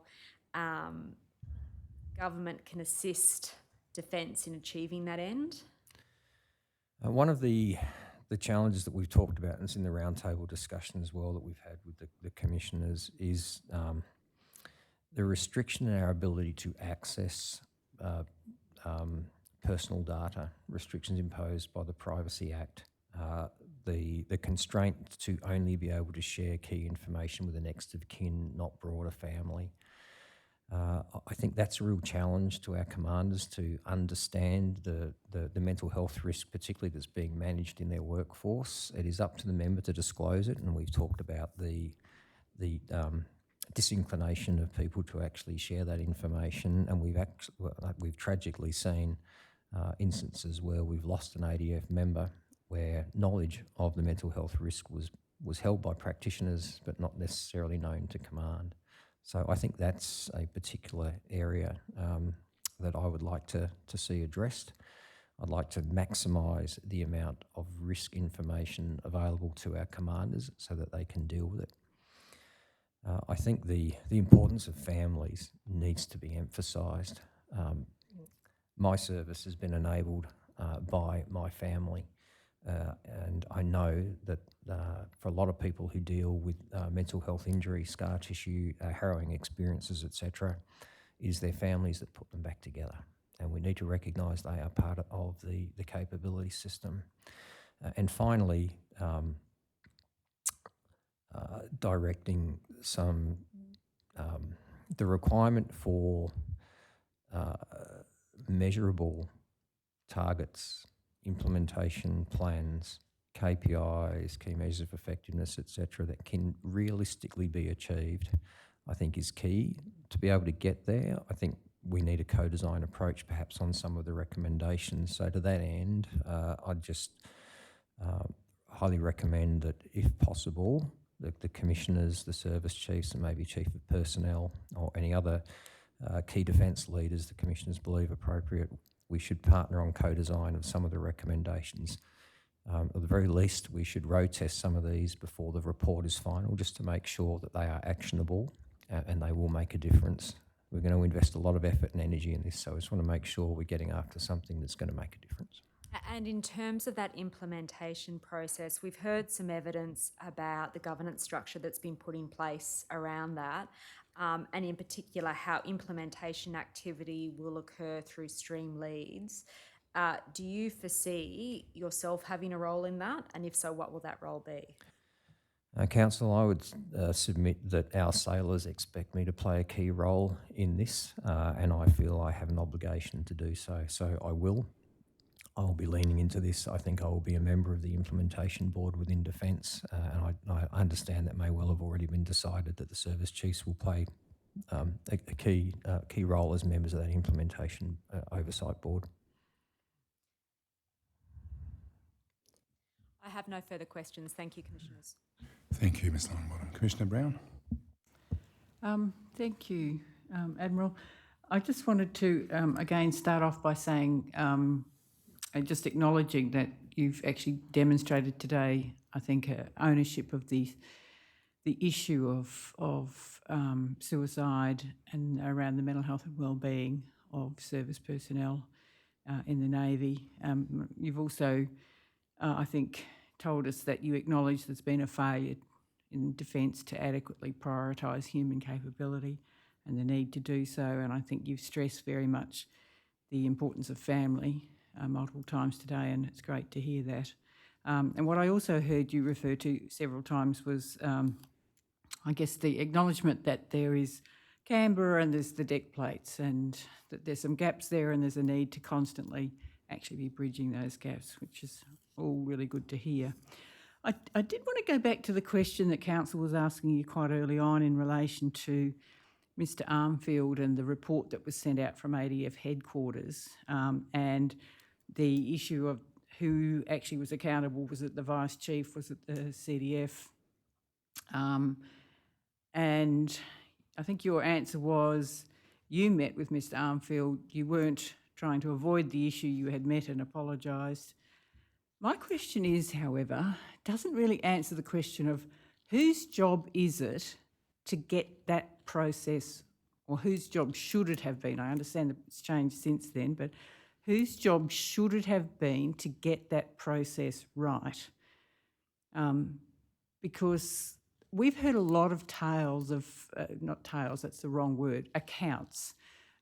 government can assist Defence in achieving that end? One of the challenges that we've talked about, and it's in the roundtable discussion as well that we've had with the commissioners, is the restriction in our ability to access personal data, restrictions imposed by the Privacy Act, the constraint to only be able to share key information with the next of kin, not broader family. I think that's a real challenge to our commanders to understand the mental health risk, particularly that's being managed in their workforce. It is up to the member to disclose it, and we've talked about the disinclination of people to actually share that information, and we've tragically seen instances where we've lost an ADF member where knowledge of the mental health risk was held by practitioners but not necessarily known to command. So I think that's a particular area that I would like to see addressed. I'd like to maximise the amount of risk information available to our commanders so that they can deal with it. I think the importance of families needs to be emphasised. My service has been enabled by my family, and I know that for a lot of people who deal with mental health injury, scar tissue, harrowing experiences, etc., is their families that put them back together. And we need to recognise they are part of the capability system. And finally, directing some the requirement for measurable targets, implementation plans, KPIs, key measures of effectiveness, etc., that can realistically be achieved, I think is key. To be able to get there, I think we need a co-design approach perhaps on some of the recommendations. So to that end, I'd just highly recommend that if possible, the commissioners, the service chiefs and maybe chief of personnel or any other key defence leaders the commissioners believe appropriate, we should partner on co-design of some of the recommendations. At the very least, we should road test some of these before the report is final, just to make sure that they are actionable and they will make a difference. We're going to invest a lot of effort and energy in this, so I just want to make sure we're getting after something that's going to make a difference. And in terms of that implementation process, we've heard some evidence about the governance structure that's been put in place around that, and in particular how implementation activity will occur through stream leads. Do you foresee yourself having a role in that? And if so, what will that role be? Council, I would submit that our sailors expect me to play a key role in this, and I feel I have an obligation to do so. So I will. I'll be leaning into this. I think I will be a member of the implementation board within Defence, and I understand that may well have already been decided that the service chiefs will play a key role as members of that implementation oversight board. I have no further questions. Thank you, Commissioners. Thank you, Ms Longbottom. Commissioner Brown? Thank you, Admiral. I just wanted to, again, start off by saying, just acknowledging that you've actually demonstrated today, I think, ownership of the issue of suicide and around the mental health and wellbeing of service personnel in the Navy. You've also, I think, told us that you acknowledge there's been a failure in Defence to adequately prioritise human capability and the need to do so. And I think you've stressed very much the importance of family multiple times today, and it's great to hear that. And what I also heard you refer to several times was, I guess, the acknowledgement that there is Canberra and there's the deck plates, and that there's some gaps there, and there's a need to constantly actually be bridging those gaps, which is all really good to hear. I did want to go back to the question that Council was asking you quite early on in relation to Mr Armfield and the report that was sent out from ADF headquarters, and the issue of who actually was accountable. Was it the Vice Chief? Was it the CDF? And I think your answer was you met with Mr Armfield. You weren't trying to avoid the issue. You had met and apologised. My question is, however, doesn't really answer the question of whose job is it to get that process, or whose job should it have been? I understand that it's changed since then, but whose job should it have been to get that process right? Because we've heard a lot of tales of, not tales, that's the wrong word, accounts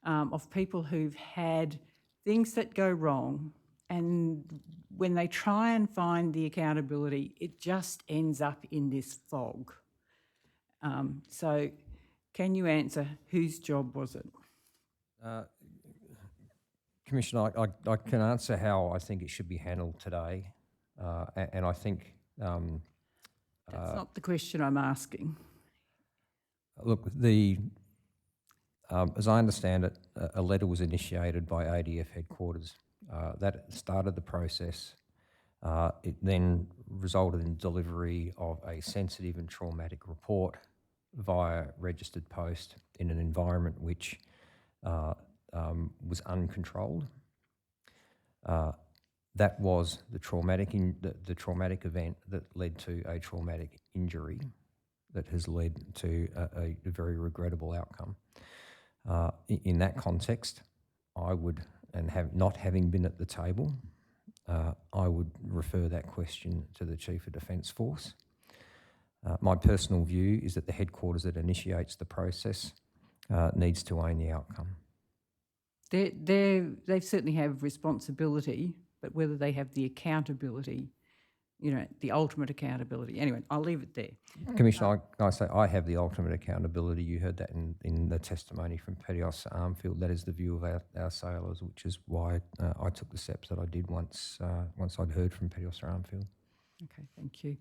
of people who've had things that go wrong, and when they try and find the accountability, it just ends up in this fog. So can you answer whose job was it? Commissioner, I can answer how I think it should be handled today, and I think... That's not the question I'm asking. Look, as I understand it, a letter was initiated by ADF headquarters. That started the process. It then resulted in delivery of a sensitive and traumatic report via registered post in an environment which was uncontrolled. That was the traumatic event that led to a traumatic injury that has led to a very regrettable outcome. In that context, I would, and not having been at the table, I would refer that question to the Chief of Defence Force. My personal view is that the headquarters that initiates the process needs to own the outcome. They certainly have responsibility, but whether they have the accountability, the ultimate accountability. Anyway, I'll leave it there. Commissioner, I say I have the ultimate accountability. You heard that in the testimony from Petty Officer Armfield. That is the view of our sailors, which is why I took the steps that I did once I'd heard from Petty Officer Armfield. Okay, thank you.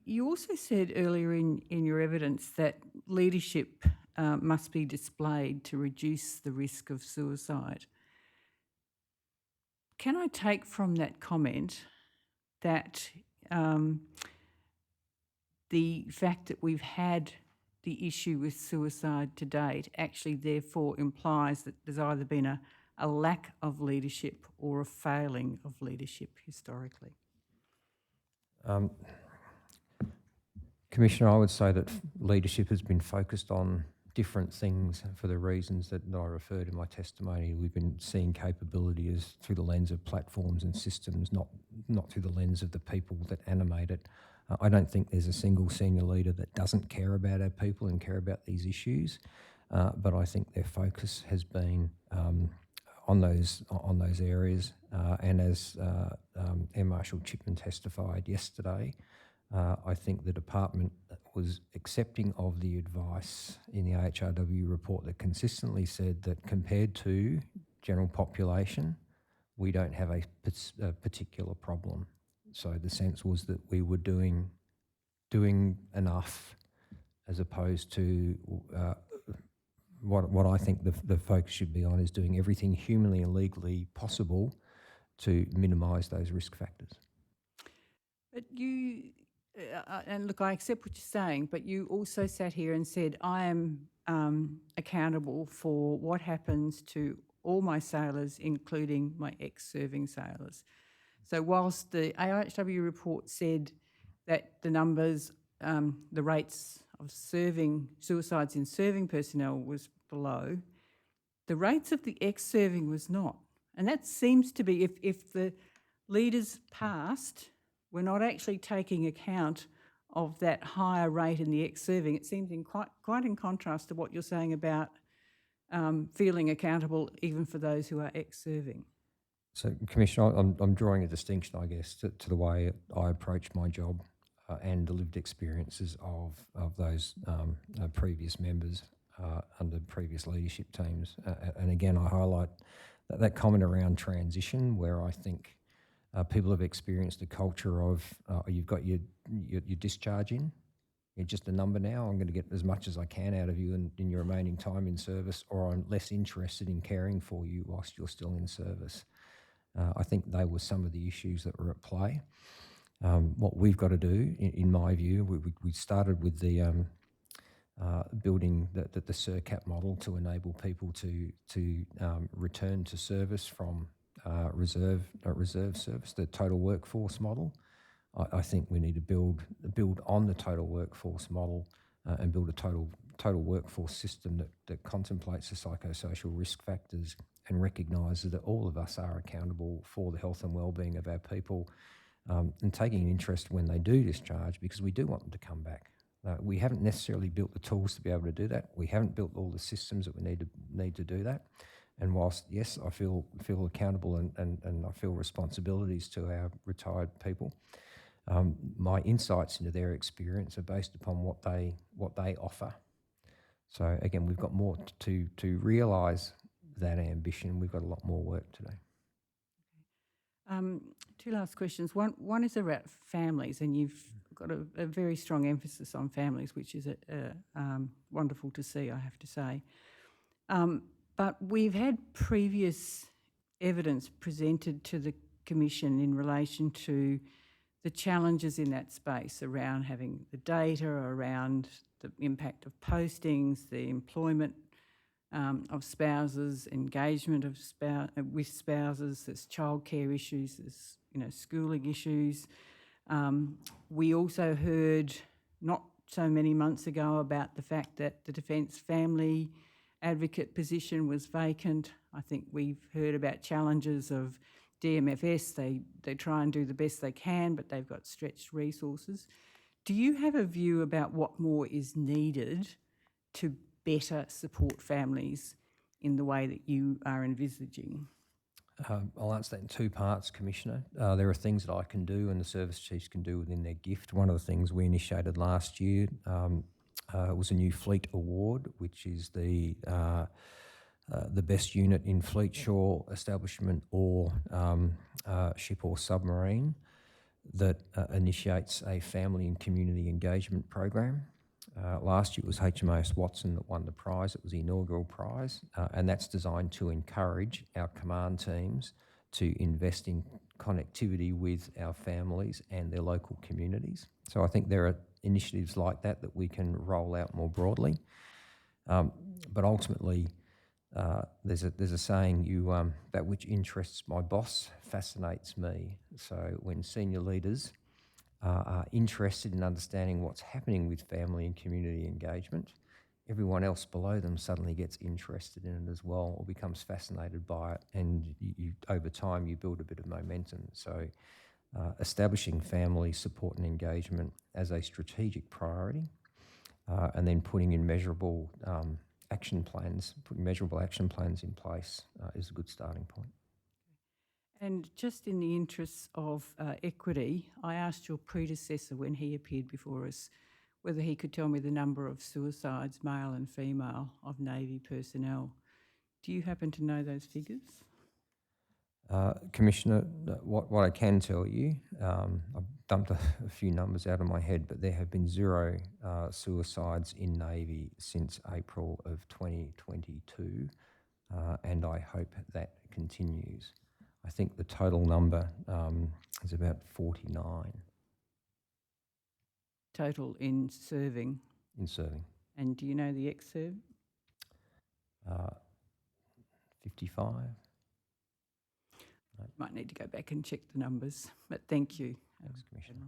You also said earlier in your evidence that leadership must be displayed to reduce the risk of suicide. Can I take from that comment that the fact that we've had the issue with suicide to date actually therefore implies that there's either been a lack of leadership or a failing of leadership historically? Commissioner, I would say that leadership has been focused on different things for the reasons that I referred in my testimony. We've been seeing capability as through the lens of platforms and systems, not through the lens of the people that animate it. I don't think there's a single senior leader that doesn't care about our people and care about these issues, but I think their focus has been on those areas. And as Air Marshal Chipman testified yesterday, I think the department was accepting of the advice in the AHRW report that consistently said that compared to general population, we don't have a particular problem. So the sense was that we were doing enough, as opposed to what I think the focus should be on is doing everything humanly and legally possible to minimise those risk factors. But you, and look, I accept what you're saying, but you also sat here and said, I am accountable for what happens to all my sailors, including my ex-serving sailors. So whilst the AHW report said that the numbers, the rates of suicides in serving personnel was below, the rates of the ex-serving was not. And that seems to be, if the leaders past were not actually taking account of that higher rate in the ex-serving, it seems quite in contrast to what you're saying about feeling accountable even for those who are ex-serving. So, Commissioner, I'm drawing a distinction, I guess, to the way I approach my job and the lived experiences of those previous members under previous leadership teams. And again, I highlight that comment around transition, where I think people have experienced a culture of you've got your discharge in, you're just a number now, I'm going to get as much as I can out of you in your remaining time in service, or I'm less interested in caring for you whilst you're still in service. I think they were some of the issues that were at play. What we've got to do, in my view, we started with the building the SIRCAP model to enable people to return to service from reserve service, the total workforce model. I think we need to build on the total workforce model and build a total workforce system that contemplates the psychosocial risk factors and recognises that all of us are accountable for the health and wellbeing of our people, and taking an interest when they do discharge, because we do want them to come back. We haven't necessarily built the tools to be able to do that. We haven't built all the systems that we need to do that. And whilst, yes, I feel accountable and I feel responsibilities to our retired people, my insights into their experience are based upon what they offer. So again, we've got more to realise that ambition. We've got a lot more work to do. Two last questions. One is about families, and you've got a very strong emphasis on families, which is wonderful to see, I have to say. But we've had previous evidence presented to the Commission in relation to the challenges in that space around having the data, around the impact of postings, the employment of spouses, engagement of with spouses, there's childcare issues, there's schooling issues. We also heard not so many months ago about the fact that the Defence Family Advocate position was vacant. I think we've heard about challenges of DMFS. They try and do the best they can, but they've got stretched resources. Do you have a view about what more is needed to better support families in the way that you are envisaging? I'll answer that in two parts, Commissioner. There are things that I can do and the service chiefs can do within their gift. One of the things we initiated last year was a new fleet award, which is the best unit in fleet, shore, establishment or ship or submarine that initiates a family and community engagement program. Last year it was HMAS Watson that won the prize. It was the inaugural prize, and that's designed to encourage our command teams to invest in connectivity with our families and their local communities. So I think there are initiatives like that we can roll out more broadly. But ultimately, there's a saying, that which interests my boss fascinates me. So when senior leaders are interested in understanding what's happening with family and community engagement, everyone else below them suddenly gets interested in it as well or becomes fascinated by it, and you over time you build a bit of momentum. So establishing family support and engagement as a strategic priority, and then putting in measurable action plans in place is a good starting point. And just in the interests of equity, I asked your predecessor when he appeared before us whether he could tell me the number of suicides, male and female, of Navy personnel. Do you happen to know those figures? Commissioner, what I can tell you, I've dumped a few numbers out of my head, but there have been 0 suicides in Navy since April of 2022, and I hope that continues. I think the total number is about 49. Total in serving? In serving. And do you know the ex-serv? 55. Might need to go back and check the numbers, but thank you. Thanks, Commissioner.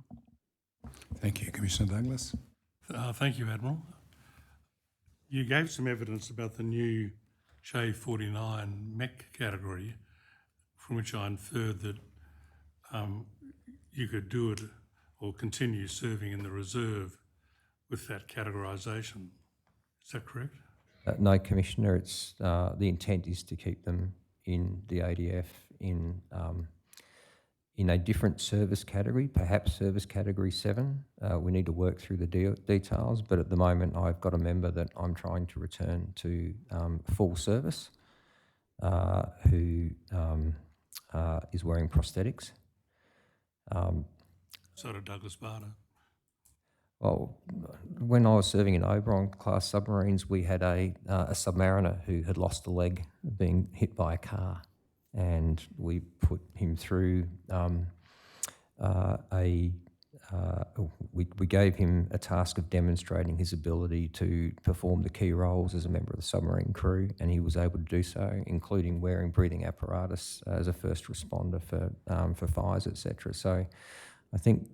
Thank you, Commissioner Douglas. Thank you, Admiral. You gave some evidence about the new SHAE 49 MEC category, from which I inferred that you could do it or continue serving in the reserve with that categorisation. Is that correct? No, Commissioner, it's, the intent is to keep them in the ADF in a different service category, perhaps service category 7. We need to work through the details, but at the moment I've got a member that I'm trying to return to full service who is wearing prosthetics. So did Douglas Bader. Well, when I was serving in Oberon class submarines, we had a submariner who had lost a leg being hit by a car, and we put him through we gave him a task of demonstrating his ability to perform the key roles as a member of the submarine crew, and he was able to do so, including wearing breathing apparatus as a first responder for fires, etc. So I think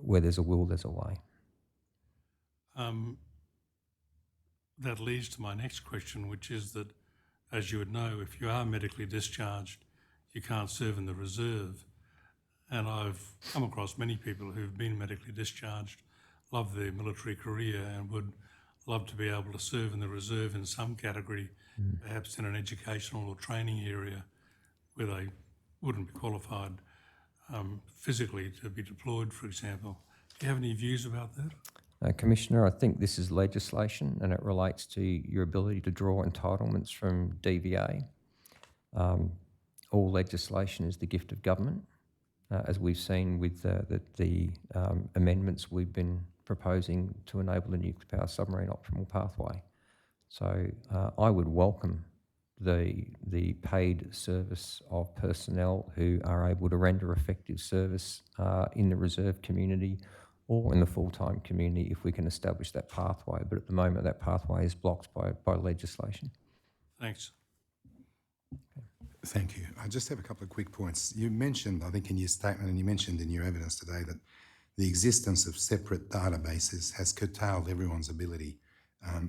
where there's a will, there's a way. That leads to my next question, which is that, as you would know, if you are medically discharged, you can't serve in the reserve. And I've come across many people who've been medically discharged, love their military career and would love to be able to serve in the reserve in some category, perhaps in an educational or training area where they wouldn't be qualified physically to be deployed, for example. Do you have any views about that? Commissioner, I think this is legislation and it relates to your ability to draw entitlements from DVA. All legislation is the gift of government, as we've seen with the amendments we've been proposing to enable the nuclear power submarine optimal pathway. So I would welcome the paid service of personnel who are able to render effective service in the reserve community or in the full-time community if we can establish that pathway. But at the moment, that pathway is blocked by legislation. Thanks. Thank you. I just have a couple of quick points. You mentioned, I think in your statement, and you mentioned in your evidence today, that the existence of separate databases has curtailed everyone's ability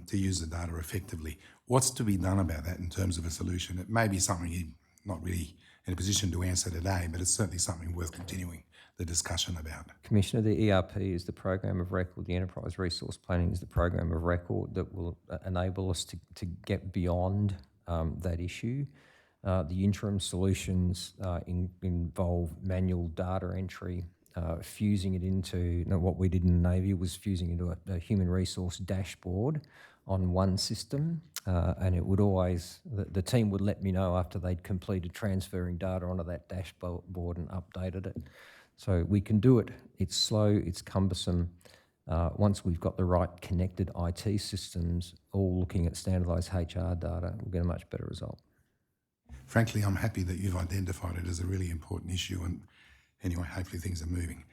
to use the data effectively. What's to be done about that in terms of a solution? It may be something you're not really in a position to answer today, but it's certainly something worth continuing the discussion about. Commissioner, the ERP is the program of record, the enterprise resource planning is the program of record that will enable us to get beyond that issue. The interim solutions involve manual data entry, fusing it into, what we did in the Navy was fusing into a human resource dashboard on one system, and it would always, the team would let me know after they'd completed transferring data onto that dashboard and updated it. So we can do it. It's slow, it's cumbersome. Once we've got the right connected IT systems, all looking at standardised HR data, we'll get a much better result. Frankly, I'm happy that you've identified it as a really important issue, and anyway, hopefully things are moving.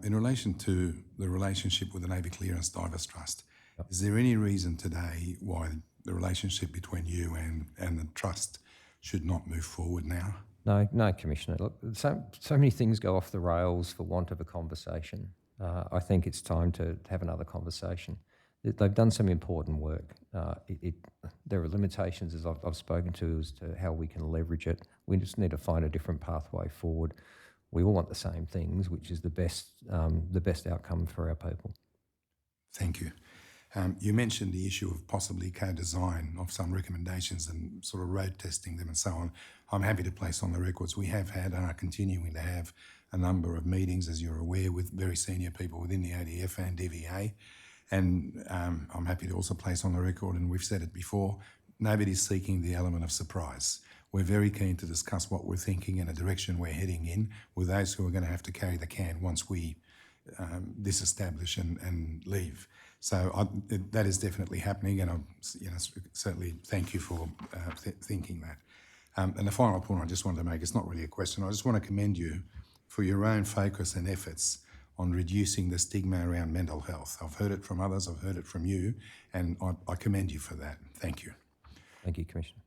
In relation to the relationship with the Navy Clearance Divers Trust, is there any reason today why the relationship between you and the Trust should not move forward now? No, Commissioner. Look, so many things go off the rails for want of a conversation. I think it's time to have another conversation. They've done some important work. There are limitations, as I've spoken to, as to how we can leverage it. We just need to find a different pathway forward. We all want the same things, which is the best outcome for our people. Thank you. You mentioned the issue of possibly co-design of some recommendations and sort of road testing them and so on. I'm happy to place on the records we have had and are continuing to have a number of meetings, as you're aware, with very senior people within the ADF and DVA. And I'm happy to also place on the record, and we've said it before, nobody's seeking the element of surprise. We're very keen to discuss what we're thinking and a direction we're heading in with those who are going to have to carry the can once we disestablish and leave. So that is definitely happening, and I certainly thank you for thinking that. And the final point I just wanted to make, it's not really a question, I just want to commend you for your own focus and efforts on reducing the stigma around mental health. I've heard it from others, I've heard it from you, and I commend you for that. Thank you. Thank you, Commissioner.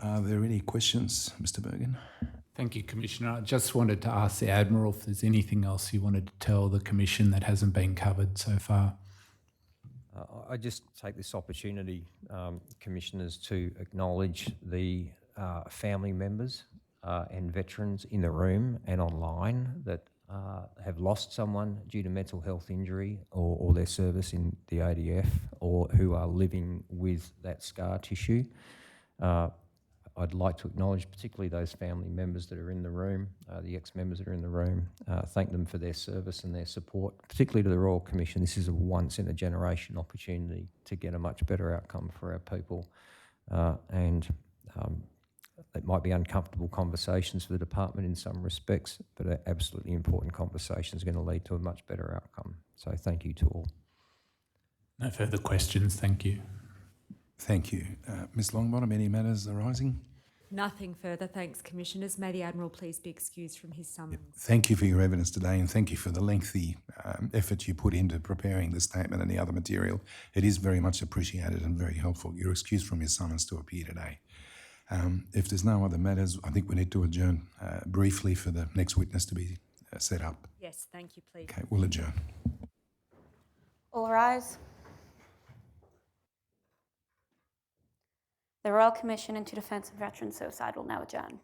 Are there any questions, Mr. Bergen? Thank you, Commissioner. I just wanted to ask the Admiral if there's anything else you wanted to tell the Commission that hasn't been covered so far. I just take this opportunity, Commissioners, to acknowledge the family members and veterans in the room and online that have lost someone due to mental health injury or their service in the ADF, or who are living with that scar tissue. I'd like to acknowledge particularly those family members that are in the room, the ex-members that are in the room, thank them for their service and their support, particularly to the Royal Commission. This is a once-in-a-generation opportunity to get a much better outcome for our people. It might be uncomfortable conversations for the department in some respects, but are absolutely important conversations going to lead to a much better outcome. So thank you to all. No further questions, thank you. Thank you. Ms Longbottom, any matters arising? Nothing further, thanks, Commissioners. May the Admiral please be excused from his summons. Thank you for your evidence today, and thank you for the lengthy effort you put into preparing the statement and the other material. It is very much appreciated and very helpful. You're excused from your summons to appear today. If there's no other matters, I think we need to adjourn briefly for the next witness to be set up. Yes, thank you, please. Okay, we'll adjourn. All rise. The Royal Commission into Defence of Veteran Suicide will now adjourn.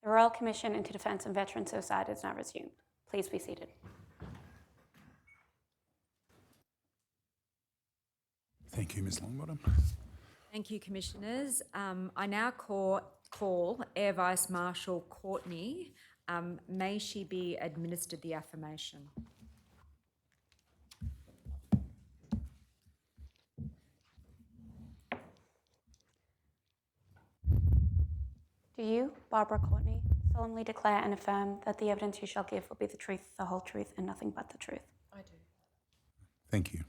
The Royal Commission into Defence and Veteran Suicide is now resumed. Please be seated. Thank you, Ms Longbottom. Thank you, Commissioners. I now call Air Vice Marshal Courtney. May she be administered the affirmation. Do you, Barbara Courtney, solemnly declare and affirm that the evidence you shall give will be the truth, the whole truth, and nothing but the truth? I do. Thank you.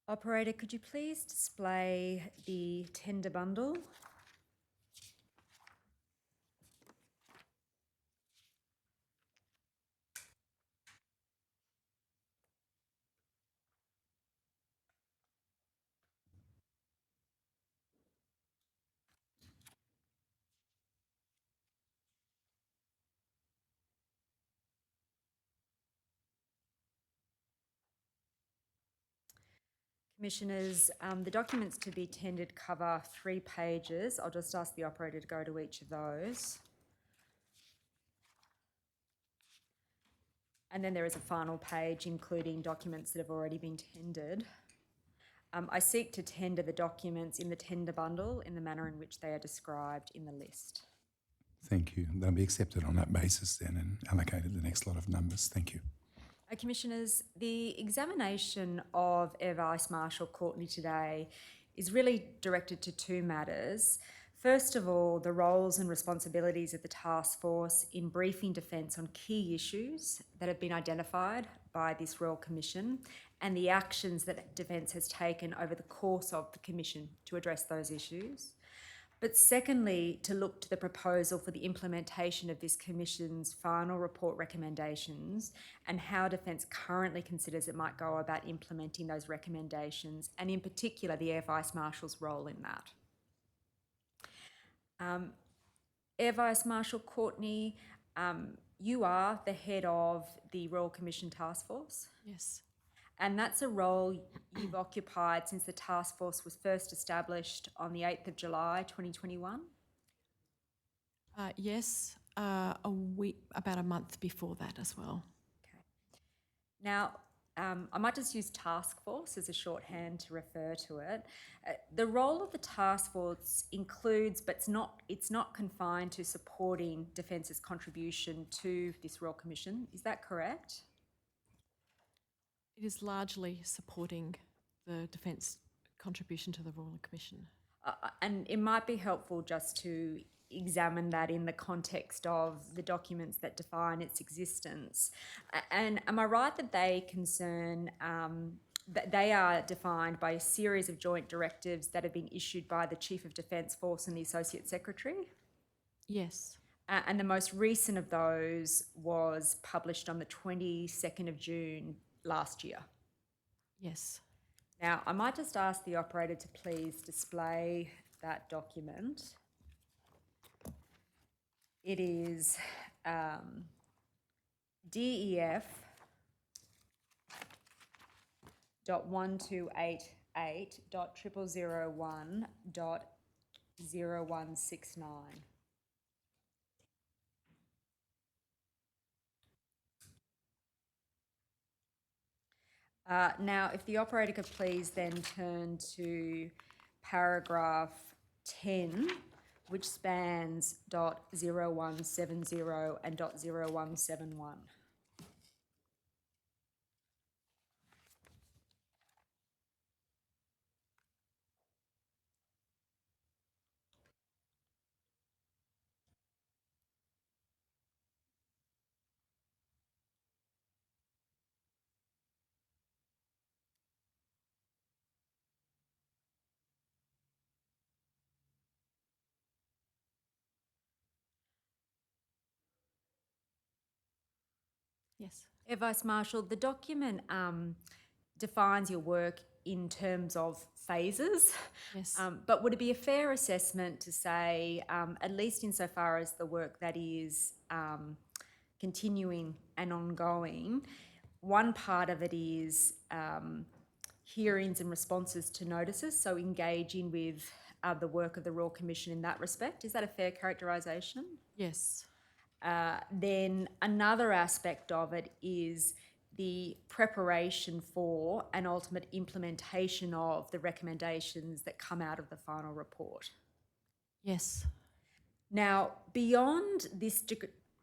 Operator, could you please display the tender bundle? Commissioners, the documents to be tendered cover 3 pages. I'll just ask the operator to go to each of those. And then there is a final page including documents that have already been tendered. I seek to tender the documents in the tender bundle in the manner in which they are described in the list. Thank you. They'll be accepted on that basis then and allocated the next lot of numbers. Thank you. Commissioners, the examination of Air Vice Marshal Courtney today is really directed to 2 matters. First of all, the roles and responsibilities of the task force in briefing Defence on key issues that have been identified by this Royal Commission and the actions that Defence has taken over the course of the Commission to address those issues. But secondly, to look to the proposal for the implementation of this Commission's final report recommendations and how Defence currently considers it might go about implementing those recommendations, and in particular the Air Vice Marshal's role in that. Air Vice Marshal Courtney, you are the head of the Royal Commission Task Force. Yes. And that's a role you've occupied since the task force was first established on the 8th of July 2021? Yes, about a month before that as well. Okay. Now, I might just use task force as a shorthand to refer to it. The role of the task force includes, but it's not confined to supporting Defence's contribution to this Royal Commission. Is that correct? It is largely supporting the Defence contribution to the Royal Commission. And it might be helpful just to examine that in the context of the documents that define its existence. And am I right that they concern, that they are defined by a series of joint directives that have been issued by the Chief of Defence Force and the Associate Secretary? Yes. And the most recent of those was published on the 22nd of June last year. Yes. Now, I might just ask the operator to please display that document. It is DEF .1288.0001.0169. Now, if the operator could please then turn to paragraph 10, which spans .0170 and .0171. Yes. Air Vice Marshal, the document defines your work in terms of phases. Yes. But would it be a fair assessment to say, at least insofar as the work that is continuing and ongoing, one part of it is hearings and responses to notices, so engaging with the work of the Royal Commission in that respect. Is that a fair characterisation? Yes. Then another aspect of it is the preparation for and ultimate implementation of the recommendations that come out of the final report. Yes. Now, beyond this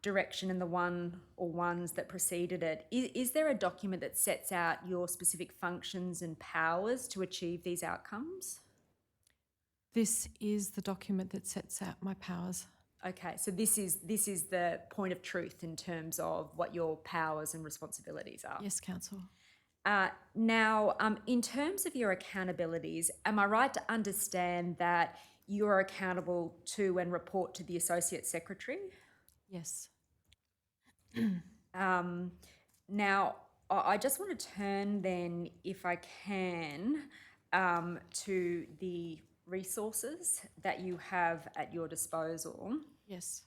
direction and the one or ones that preceded it, is there a document that sets out your specific functions and powers to achieve these outcomes? This is the document that sets out my powers. Okay, so this is the point of truth in terms of what your powers and responsibilities are. Yes, Council. Now, in terms of your accountabilities, am I right to understand that you are accountable to and report to the Associate Secretary? Yes. Now, I just want to turn then, if I can, to the resources that you have at your disposal. Yes.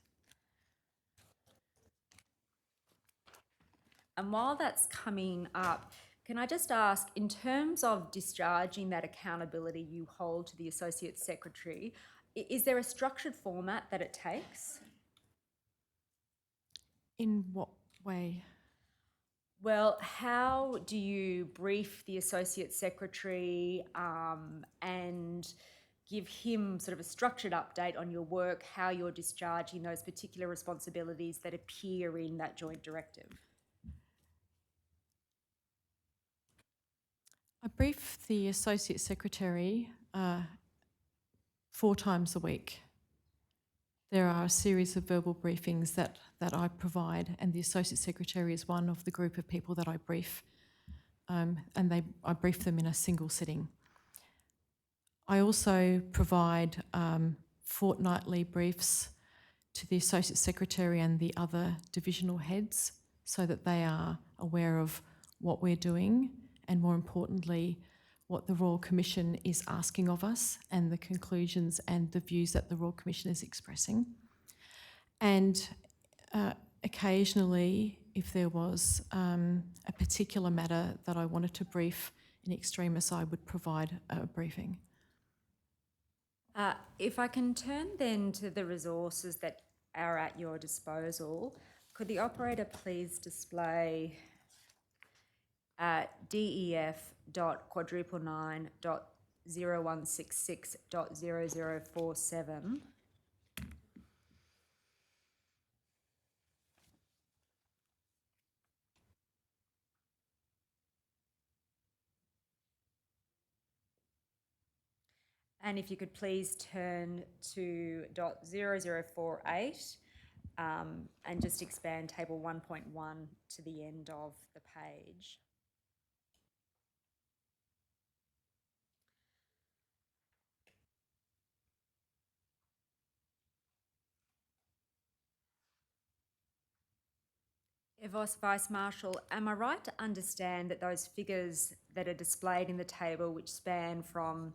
And while that's coming up, can I just ask, in terms of discharging that accountability you hold to the Associate Secretary, is there a structured format that it takes? In what way? Well, how do you brief the Associate Secretary and give him sort of a structured update on your work, how you're discharging those particular responsibilities that appear in that joint directive? I brief the Associate Secretary 4 times a week. There are a series of verbal briefings that I provide, and the Associate Secretary is one of the group of people that I brief, and I brief them in a single sitting. I also provide fortnightly briefs to the Associate Secretary and the other divisional heads so that they are aware of what we're doing and, more importantly, what the Royal Commission is asking of us and the conclusions and the views that the Royal Commission is expressing. And occasionally, if there was a particular matter that I wanted to brief in extremis, I would provide a briefing. If I can turn then to the resources that are at your disposal, could the operator please display DEF.999.0166.0047. And if you could please turn to .0048 and just expand table 1.1 to the end of the page. Evos Vice Marshal, am I right to understand that those figures that are displayed in the table, which span from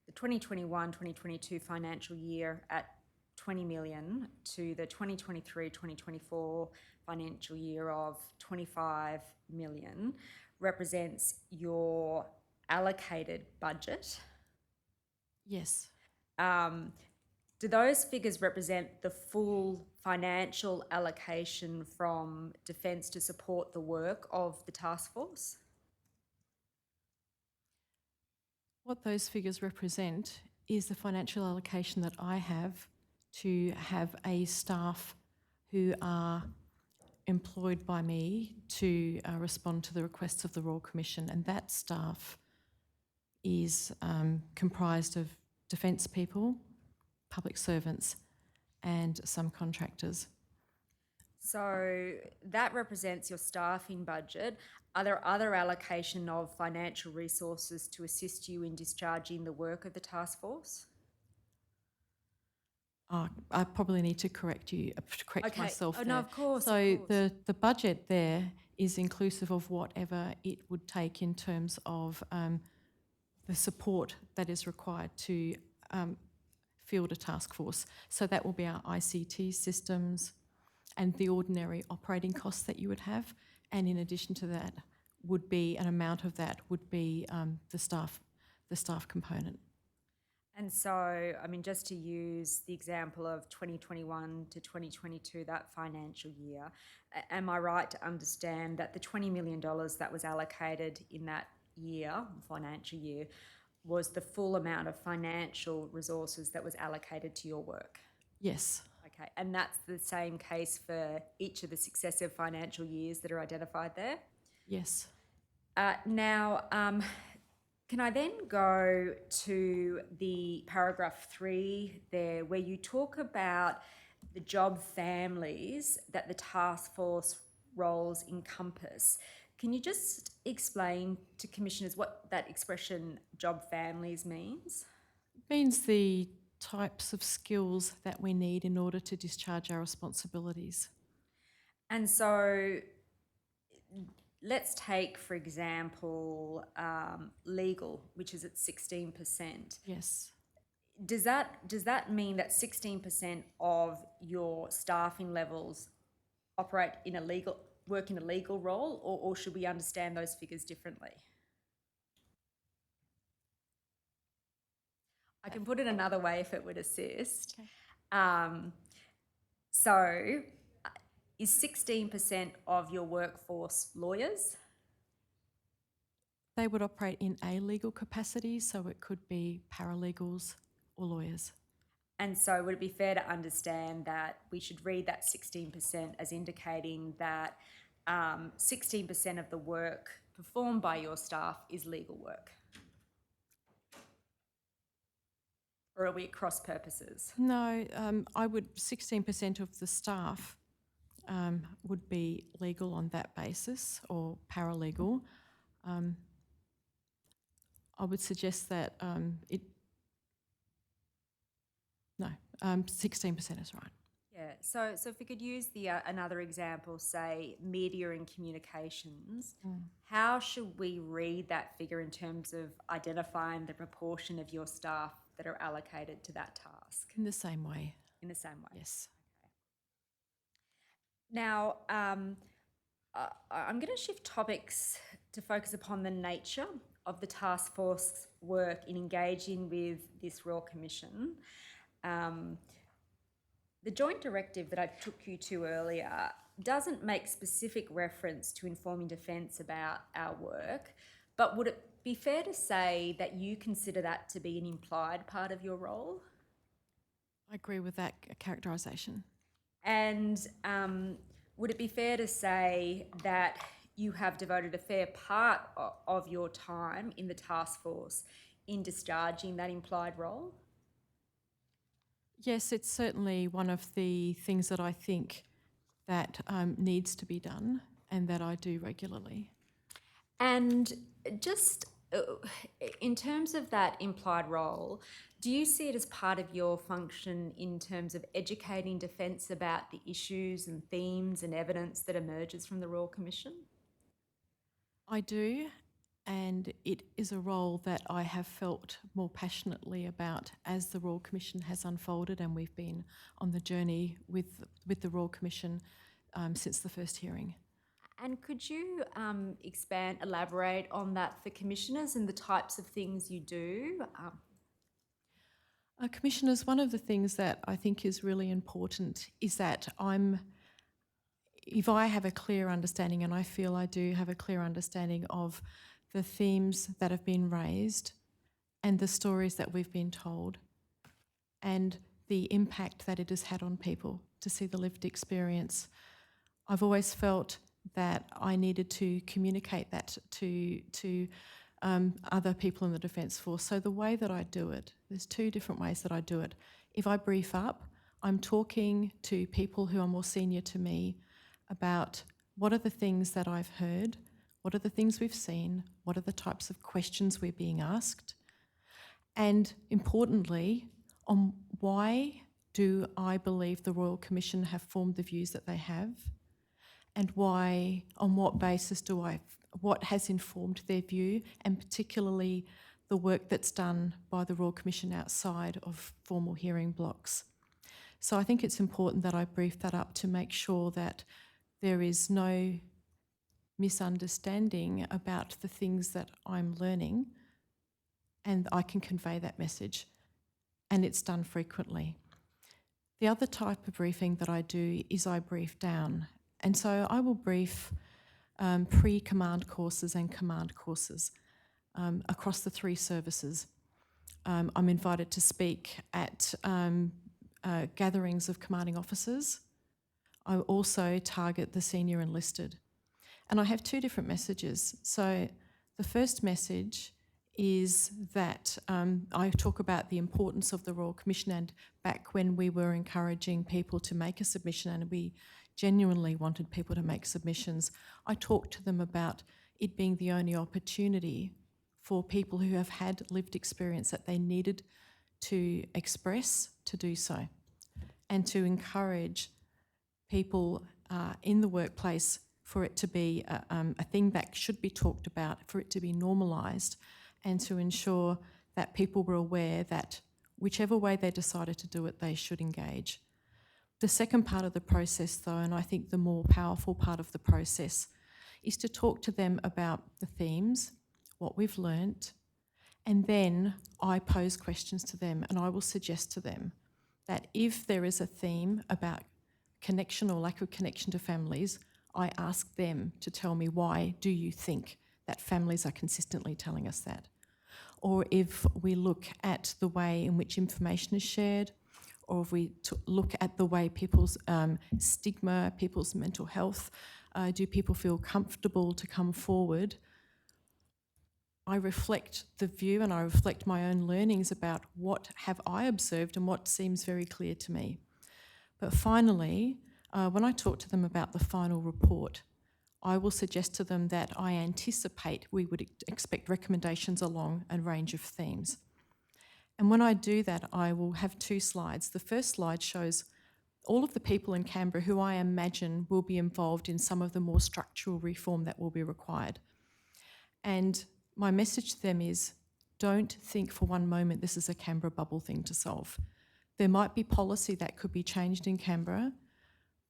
the 2021-2022 financial year at 20 million to the 2023-2024 financial year of 25 million, represents your allocated budget? Yes. Do those figures represent the full financial allocation from Defence to support the work of the task force? What those figures represent is the financial allocation that I have to have a staff who are employed by me to respond to the requests of the Royal Commission, and that staff is comprised of defence people, public servants and some contractors. So that represents your staffing budget. Are there other allocation of financial resources to assist you in discharging the work of the task force? I probably need to correct myself there. No, of course. So of course. the budget there is inclusive of whatever it would take in terms of the support that is required to field a task force. So that will be our ICT systems and the ordinary operating costs that you would have. And in addition to that would be, an amount of that would be the staff component. And so, I mean, just to use the example of 2021 to 2022, that financial year, am I right to understand that the $20 million that was allocated in that year, financial year, was the full amount of financial resources that was allocated to your work? Yes, Okay, and that's the same case for each of the successive financial years that are identified there? yes. Now, can I then go to the paragraph 3 there, where you talk about the job families that the task force roles encompass? Can you just explain to commissioners what that expression job families means? Means the types of skills that we need in order to discharge our responsibilities. And so let's take, for example, legal, which is at 16%. Yes. Does that mean that 16% of your staffing levels operate in a legal role, or should we understand those figures differently? I can put it another way if it would assist. Okay. So, is 16% of your workforce lawyers? They would operate in a legal capacity, so it could be paralegals or lawyers. And so would it be fair to understand that we should read that 16% as indicating that 16% of the work performed by your staff is legal work? Or are we at cross purposes? No, 16% of the staff would be legal on that basis or paralegal. I would suggest that 16% is right. Yeah, so if we could use the another example, say media and communications, how should we read that figure in terms of identifying the proportion of your staff that are allocated to that task? In the same way. In the same way? Yes. Now, I'm going to shift topics to focus upon the nature of the task force work in engaging with this Royal Commission. The joint directive that I took you to earlier doesn't make specific reference to informing Defence about our work, but would it be fair to say that you consider that to be an implied part of your role? I agree with that characterisation. And would it be fair to say that you have devoted a fair part of your time in the task force in discharging that implied role? Yes, it's certainly one of the things that I think that needs to be done and that I do regularly. And just in terms of that implied role, do you see it as part of your function in terms of educating Defence about the issues and themes and evidence that emerges from the Royal Commission? I do, and it is a role that I have felt more passionately about as the Royal Commission has unfolded, and we've been on the journey with the Royal Commission since the first hearing. And could you elaborate on that for commissioners and the types of things you do? Commissioners, one of the things that I think is really important is that if I have a clear understanding, and I feel I do have a clear understanding of the themes that have been raised and the stories that we've been told and the impact that it has had on people to see the lived experience, I've always felt that I needed to communicate that to other people in the Defence Force. So the way that I do it, there's two different ways that I do it. If I brief up, I'm talking to people who are more senior to me about what are the things that I've heard, what are the things we've seen, what are the types of questions we're being asked, and importantly, on why do I believe the Royal Commission have formed the views that they have, and why, on what basis what has informed their view, and particularly the work that's done by the Royal Commission outside of formal hearing blocks. So I think it's important that I brief that up to make sure that there is no misunderstanding about the things that I'm learning, and I can convey that message. and it's done frequently. The other type of briefing that I do is I brief down. And so I will brief pre-command courses and command courses across the 3 services. I'm invited to speak at gatherings of commanding officers. I also target the senior enlisted. And I have 2 different messages. So the first message is that I talk about the importance of the Royal Commission, and back when we were encouraging people to make a submission and we genuinely wanted people to make submissions, I talked to them about it being the only opportunity for people who have had lived experience that they needed to express to do so, and to encourage people in the workplace for it to be a thing that should be talked about, for it to be normalised, and to ensure that people were aware that whichever way they decided to do it, they should engage. The second part of the process, though, and I think the more powerful part of the process, is to talk to them about the themes, what we've learnt, and then I pose questions to them, and I will suggest to them that if there is a theme about connection or lack of connection to families, I ask them to tell me, why do you think that families are consistently telling us that? Or if we look at the way in which information is shared, or if we look at the way people's stigma, people's mental health, do people feel comfortable to come forward? I reflect the view and I reflect my own learnings about what have I observed and what seems very clear to me. But finally, when I talk to them about the final report, I will suggest to them that I anticipate we would expect recommendations along a range of themes. And when I do that, I will have 2 slides. The first slide shows all of the people in Canberra who I imagine will be involved in some of the more structural reform that will be required. And my message to them is, don't think for one moment this is a Canberra bubble thing to solve. There might be policy that could be changed in Canberra,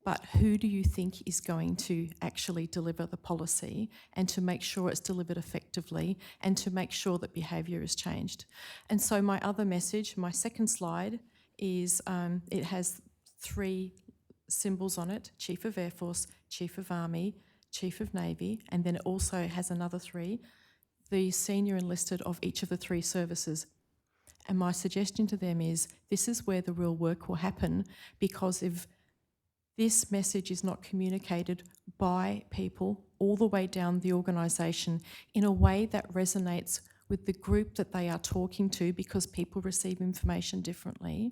but who do you think is going to actually deliver the policy and to make sure it's delivered effectively and to make sure that behaviour is changed? And so my other message, my second slide, is it has 3 symbols on it: Chief of Air Force, Chief of Army, Chief of Navy, and then it also has another 3, the senior enlisted of each of the 3 services. And my suggestion to them is, this is where the real work will happen, because if this message is not communicated by people all the way down the organisation in a way that resonates with the group that they are talking to, because people receive information differently,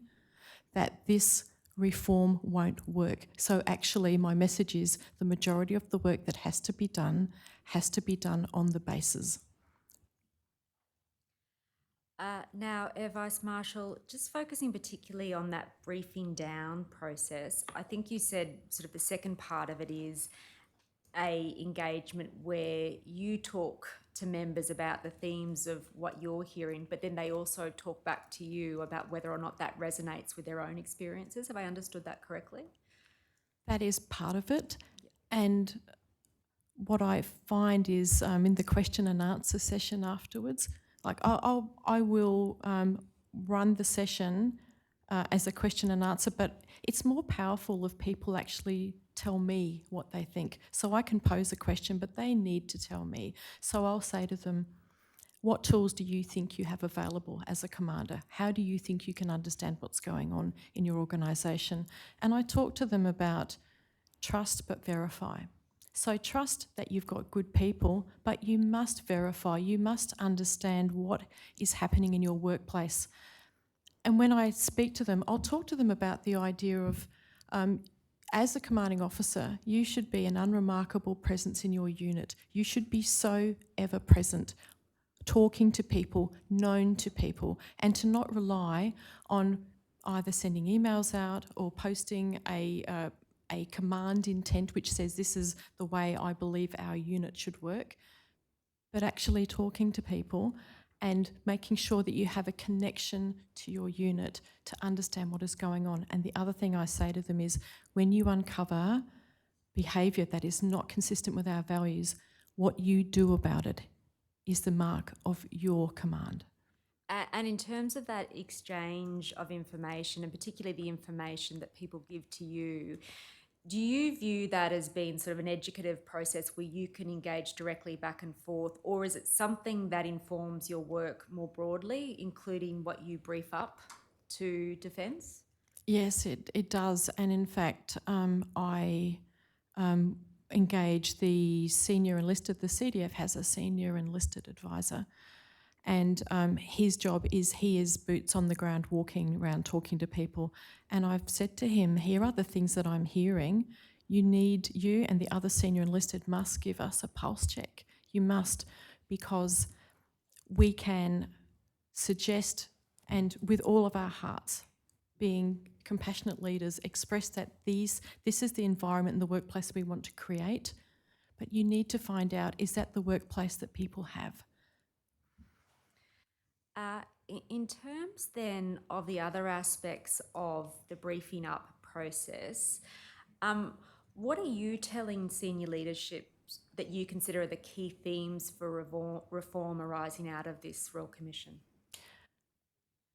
that this reform won't work. So actually my message is, the majority of the work that has to be done on the bases. Now, Air Vice Marshal, just focusing particularly on that briefing down process, I think you said sort of the second part of it is a engagement where you talk to members about the themes of what you're hearing, but then they also talk back to you about whether or not that resonates with their own experiences. Have I understood that correctly? That is part of it. And what I find is in the question and answer session afterwards, like I will run the session as a question and answer, but it's more powerful if people actually tell me what they think. So I can pose a question, but they need to tell me. So I'll say to them, what tools do you think you have available as a commander? How do you think you can understand what's going on in your organisation? And I talk to them about trust but verify. So trust that you've got good people, but you must verify, you must understand what is happening in your workplace. And when I speak to them, I'll talk to them about the idea of, as a commanding officer, you should be an unremarkable presence in your unit. You should be so ever present, talking to people, known to people, and to not rely on either sending emails out or posting a command intent which says this is the way I believe our unit should work, but actually talking to people and making sure that you have a connection to your unit to understand what is going on. And the other thing I say to them is, when you uncover behaviour that is not consistent with our values, what you do about it is the mark of your command. And in terms of that exchange of information, and particularly the information that people give to you, do you view that as being sort of an educative process where you can engage directly back and forth, or is it something that informs your work more broadly, including what you brief up to Defence? Yes, it does. And in fact, I engage the senior enlisted, the CDF has a senior enlisted advisor. And his job is he is boots on the ground, walking around, talking to people. And I've said to him, here are the things that I'm hearing. You and the other senior enlisted must give us a pulse check. You must, because we can suggest, and with all of our hearts, being compassionate leaders, express that this is the environment and the workplace we want to create. But you need to find out, is that the workplace that people have? In terms then of the other aspects of the briefing up process, what are you telling senior leadership that you consider are the key themes for reform arising out of this Royal Commission?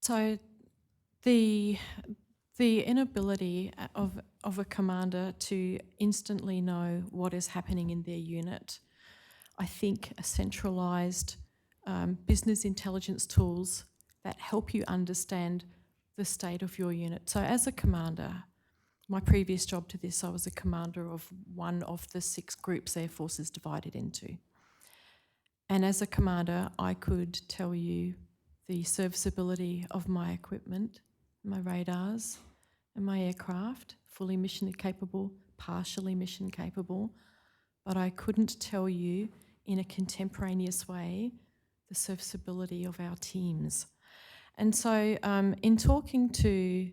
So the inability of a commander to instantly know what is happening in their unit, I think a centralised business intelligence tools that help you understand the state of your unit. So as a commander, my previous job to this, I was a commander of one of the 6 groups Air Force is divided into. And as a commander, I could tell you the serviceability of my equipment, my radars and my aircraft, fully mission capable, partially mission capable, but I couldn't tell you in a contemporaneous way the serviceability of our teams. And so in talking to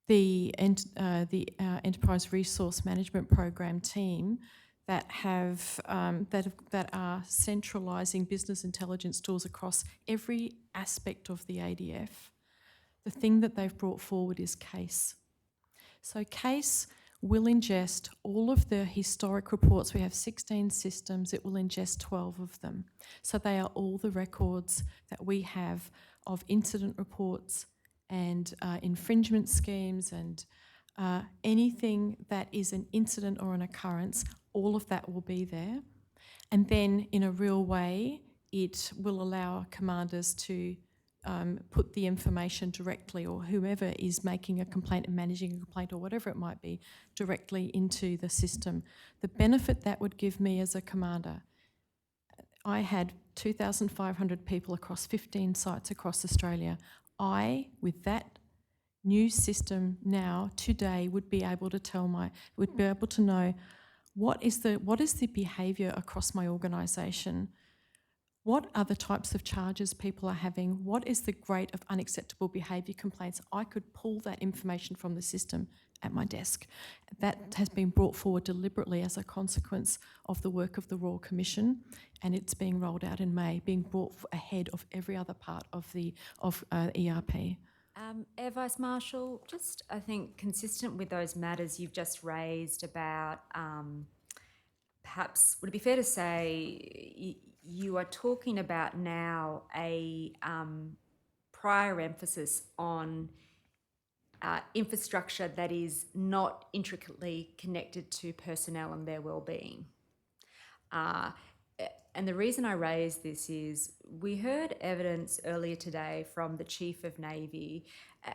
the Enterprise Resource Management Program team that are centralising business intelligence tools across every aspect of the ADF, the thing that they've brought forward is CASE. So CASE will ingest all of the historic reports. We have 16 systems. It will ingest 12 of them. So they are all the records that we have of incident reports and infringement schemes and anything that is an incident or an occurrence, all of that will be there. And then in a real way, it will allow commanders to put the information directly, or whoever is making a complaint and managing a complaint or whatever it might be, directly into the system. The benefit that would give me as a commander, I had 2,500 people across 15 sites across Australia. With that new system now, today, would be able to know what is the behaviour across my organisation. What are the types of charges people are having? What is the rate of unacceptable behaviour complaints? I could pull that information from the system at my desk. That has been brought forward deliberately as a consequence of the work of the Royal Commission, and it's being rolled out in May, being brought ahead of every other part of ERP. Air Vice Marshal, just I think consistent with those matters you've just raised about perhaps, would it be fair to say you are talking about now a prior emphasis on infrastructure that is not intricately connected to personnel and their well-being. And the reason I raise this is we heard evidence earlier today from the Chief of Navy,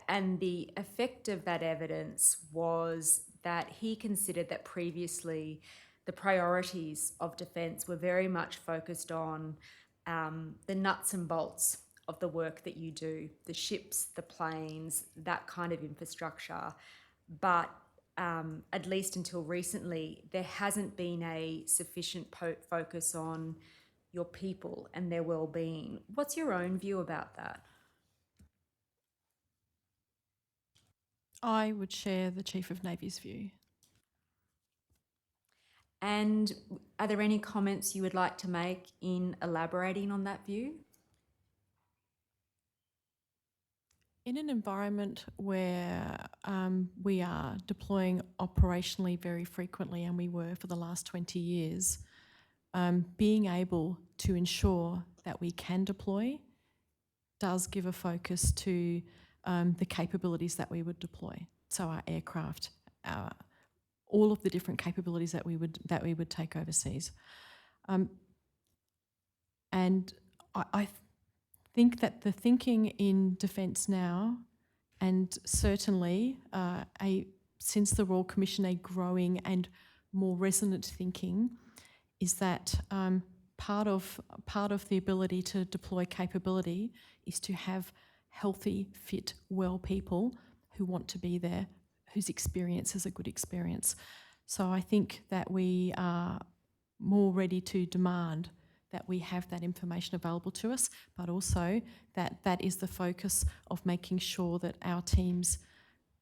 and the effect of that evidence was that he considered that previously the priorities of defence were very much focused on the nuts and bolts of the work that you do, the ships, the planes, that kind of infrastructure. But at least until recently, there hasn't been a sufficient focus on your people and their well-being. What's your own view about that? I would share the Chief of Navy's view. And are there any comments you would like to make in elaborating on that view? In an environment where we are deploying operationally very frequently, and we were for the last 20 years, being able to ensure that we can deploy does give a focus to the capabilities that we would deploy. So our aircraft, all of the different capabilities that we would take overseas. And I think that the thinking in defence now, and certainly since the Royal Commission, a growing and more resonant thinking, is that part of the ability to deploy capability is to have healthy, fit, well people who want to be there, whose experience is a good experience. So I think that we are more ready to demand that we have that information available to us, but also that is the focus of making sure that our teams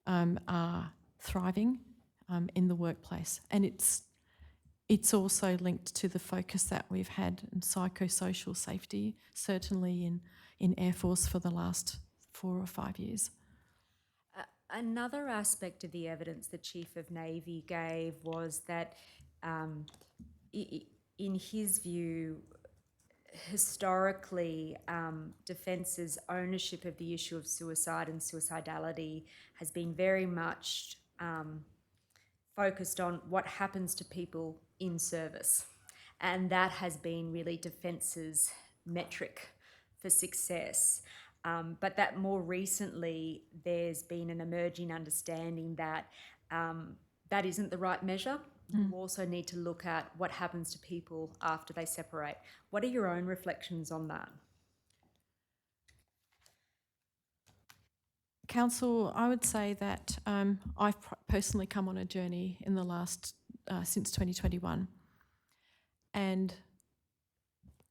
are thriving in the workplace. And it's also linked to the focus that we've had in psychosocial safety, certainly in Air Force for the last 4 or 5 years. Another aspect of the evidence the Chief of Navy gave was that, in his view, historically, Defence's ownership of the issue of suicide and suicidality has been very much focused on what happens to people in service. And that has been really Defence's metric for success. But that more recently, there's been an emerging understanding that that isn't the right measure. You also need to look at what happens to people after they separate. What are your own reflections on that? Council, I would say that I've personally come on a journey in the last, since 2021. And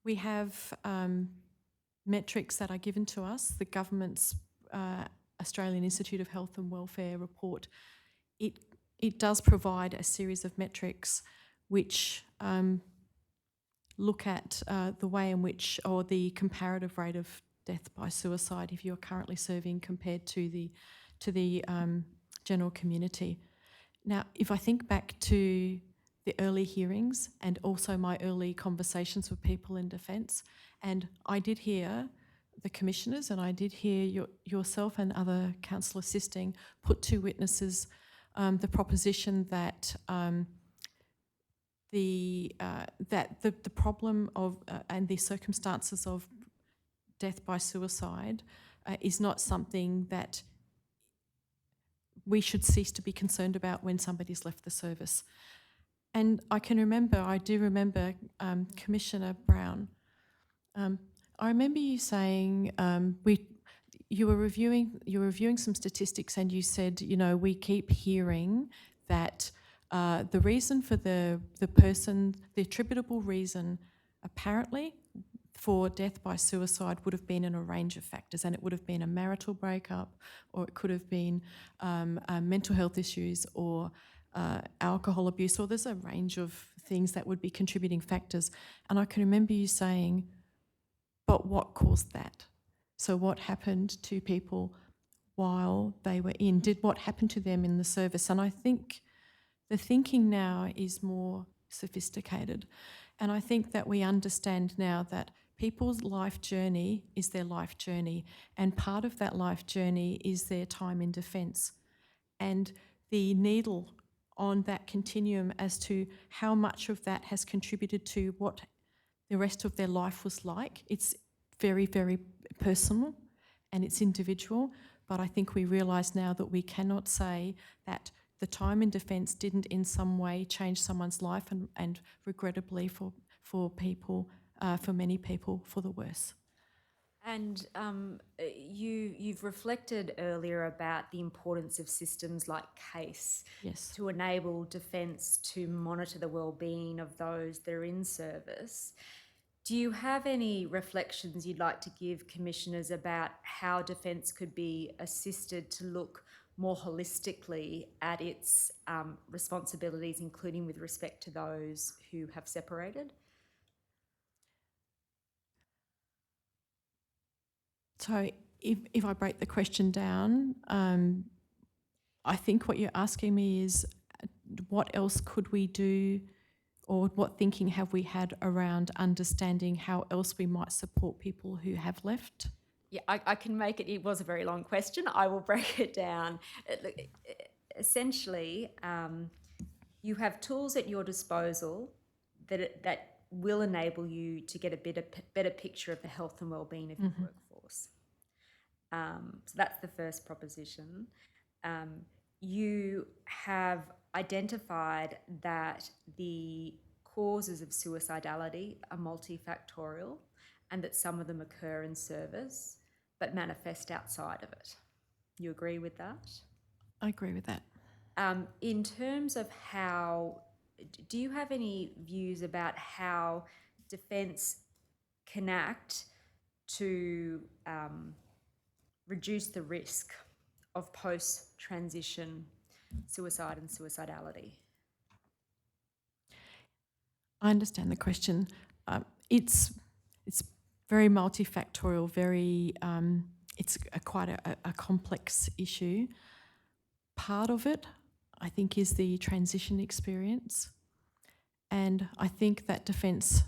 we have metrics that are given to us. The government's Australian Institute of Health and Welfare report, it does provide a series of metrics which look at the way in which, or the comparative rate of death by suicide if you're currently serving compared to the general community. Now, if I think back to the early hearings and also my early conversations with people in defence, and I did hear the commissioners and I did hear yourself and other council assisting put to witnesses the proposition that the problem of and the circumstances of death by suicide is not something that we should cease to be concerned about when somebody's left the service. And I do remember Commissioner Brown, I remember you saying you were reviewing some statistics and you said, you know, we keep hearing that the reason for the attributable reason apparently for death by suicide would have been in a range of factors, and it would have been a marital breakup, or it could have been mental health issues, or alcohol abuse, or there's a range of things that would be contributing factors. And I can remember you saying, but what caused that? So what happened to people while they were in? What happened to them in the service? And I think the thinking now is more sophisticated. And I think that we understand now that people's life journey is their life journey, and part of that life journey is their time in defence. And the needle on that continuum as to how much of that has contributed to what the rest of their life was like, it's very, very personal and it's individual. But I think we realise now that we cannot say that the time in defence didn't in some way change someone's life, and regrettably for people, for many people, for the worse. And you've reflected earlier about the importance of systems like CASE, Yes. to enable Defence to monitor the well-being of those that are in service. Do you have any reflections you'd like to give commissioners about how Defence could be assisted to look more holistically at its responsibilities, including with respect to those who have separated? So if I break the question down, I think what you're asking me is what else could we do, or what thinking have we had around understanding how else we might support people who have left? Yeah, I can make it. It was a very long question. I will break it down. Look, essentially, you have tools at your disposal that will enable you to get a better picture of the health and well-being of your workforce. So that's the first proposition. You have identified that the causes of suicidality are multifactorial and that some of them occur in service but manifest outside of it. You agree with that? I agree with that. In terms of how, do you have any views about how Defence can act to reduce the risk of post-transition suicide and suicidality? I understand the question. It's very multifactorial, it's quite a complex issue. Part of it, I think, is the transition experience. And I think that Defence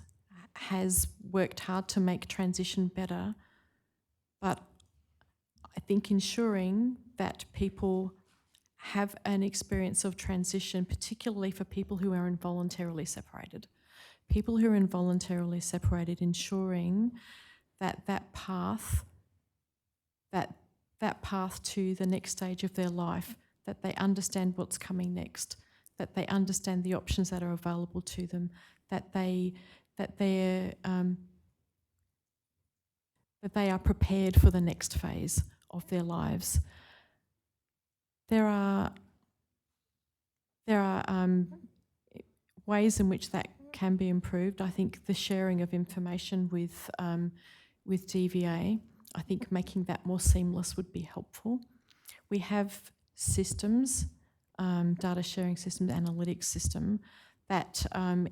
has worked hard to make transition better, but I think ensuring that people have an experience of transition, particularly for people who are involuntarily separated. People who are involuntarily separated, ensuring that path to the next stage of their life, that they understand what's coming next, that they understand the options that are available to them, that they are prepared for the next phase of their lives. There are ways in which that can be improved. I think the sharing of information with DVA, I think making that more seamless would be helpful. We have systems, data sharing systems, analytics system, that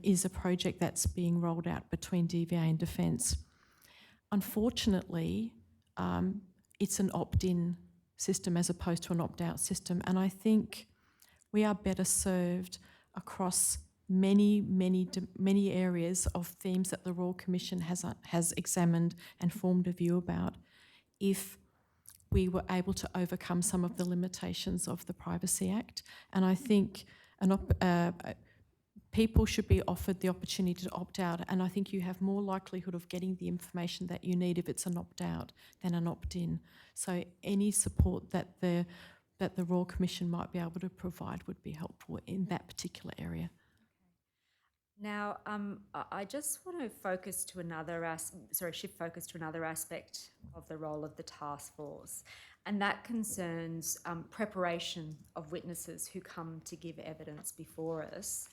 is a project that's being rolled out between DVA and Defence. Unfortunately, it's an opt-in system as opposed to an opt-out system, and I think we are better served across many areas of themes that the Royal Commission has examined and formed a view about if we were able to overcome some of the limitations of the Privacy Act. And I think people should be offered the opportunity to opt out, and I think you have more likelihood of getting the information that you need if it's an opt-out than an opt-in. So any support that the Royal Commission might be able to provide would be helpful in that particular area. Now, I just want to focus to shift focus to another aspect of the role of the task force, and that concerns preparation of witnesses who come to give evidence before us.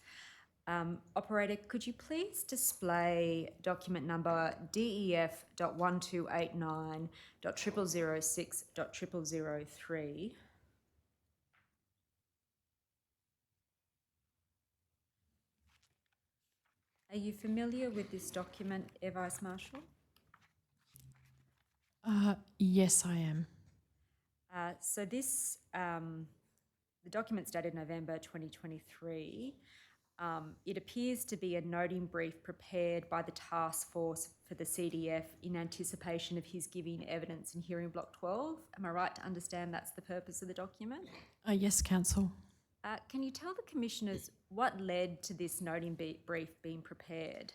Operator, could you please display document number DEF.1289.0006.003? Are you familiar with this document, Air Vice Marshal? Yes, I am. So this, the document's dated November 2023. It appears to be a noting brief prepared by the task force for the CDF in anticipation of his giving evidence in hearing block 12. Am I right to understand that's the purpose of the document? Yes, Council. Can you tell the Commissioners what led to this noting brief being prepared?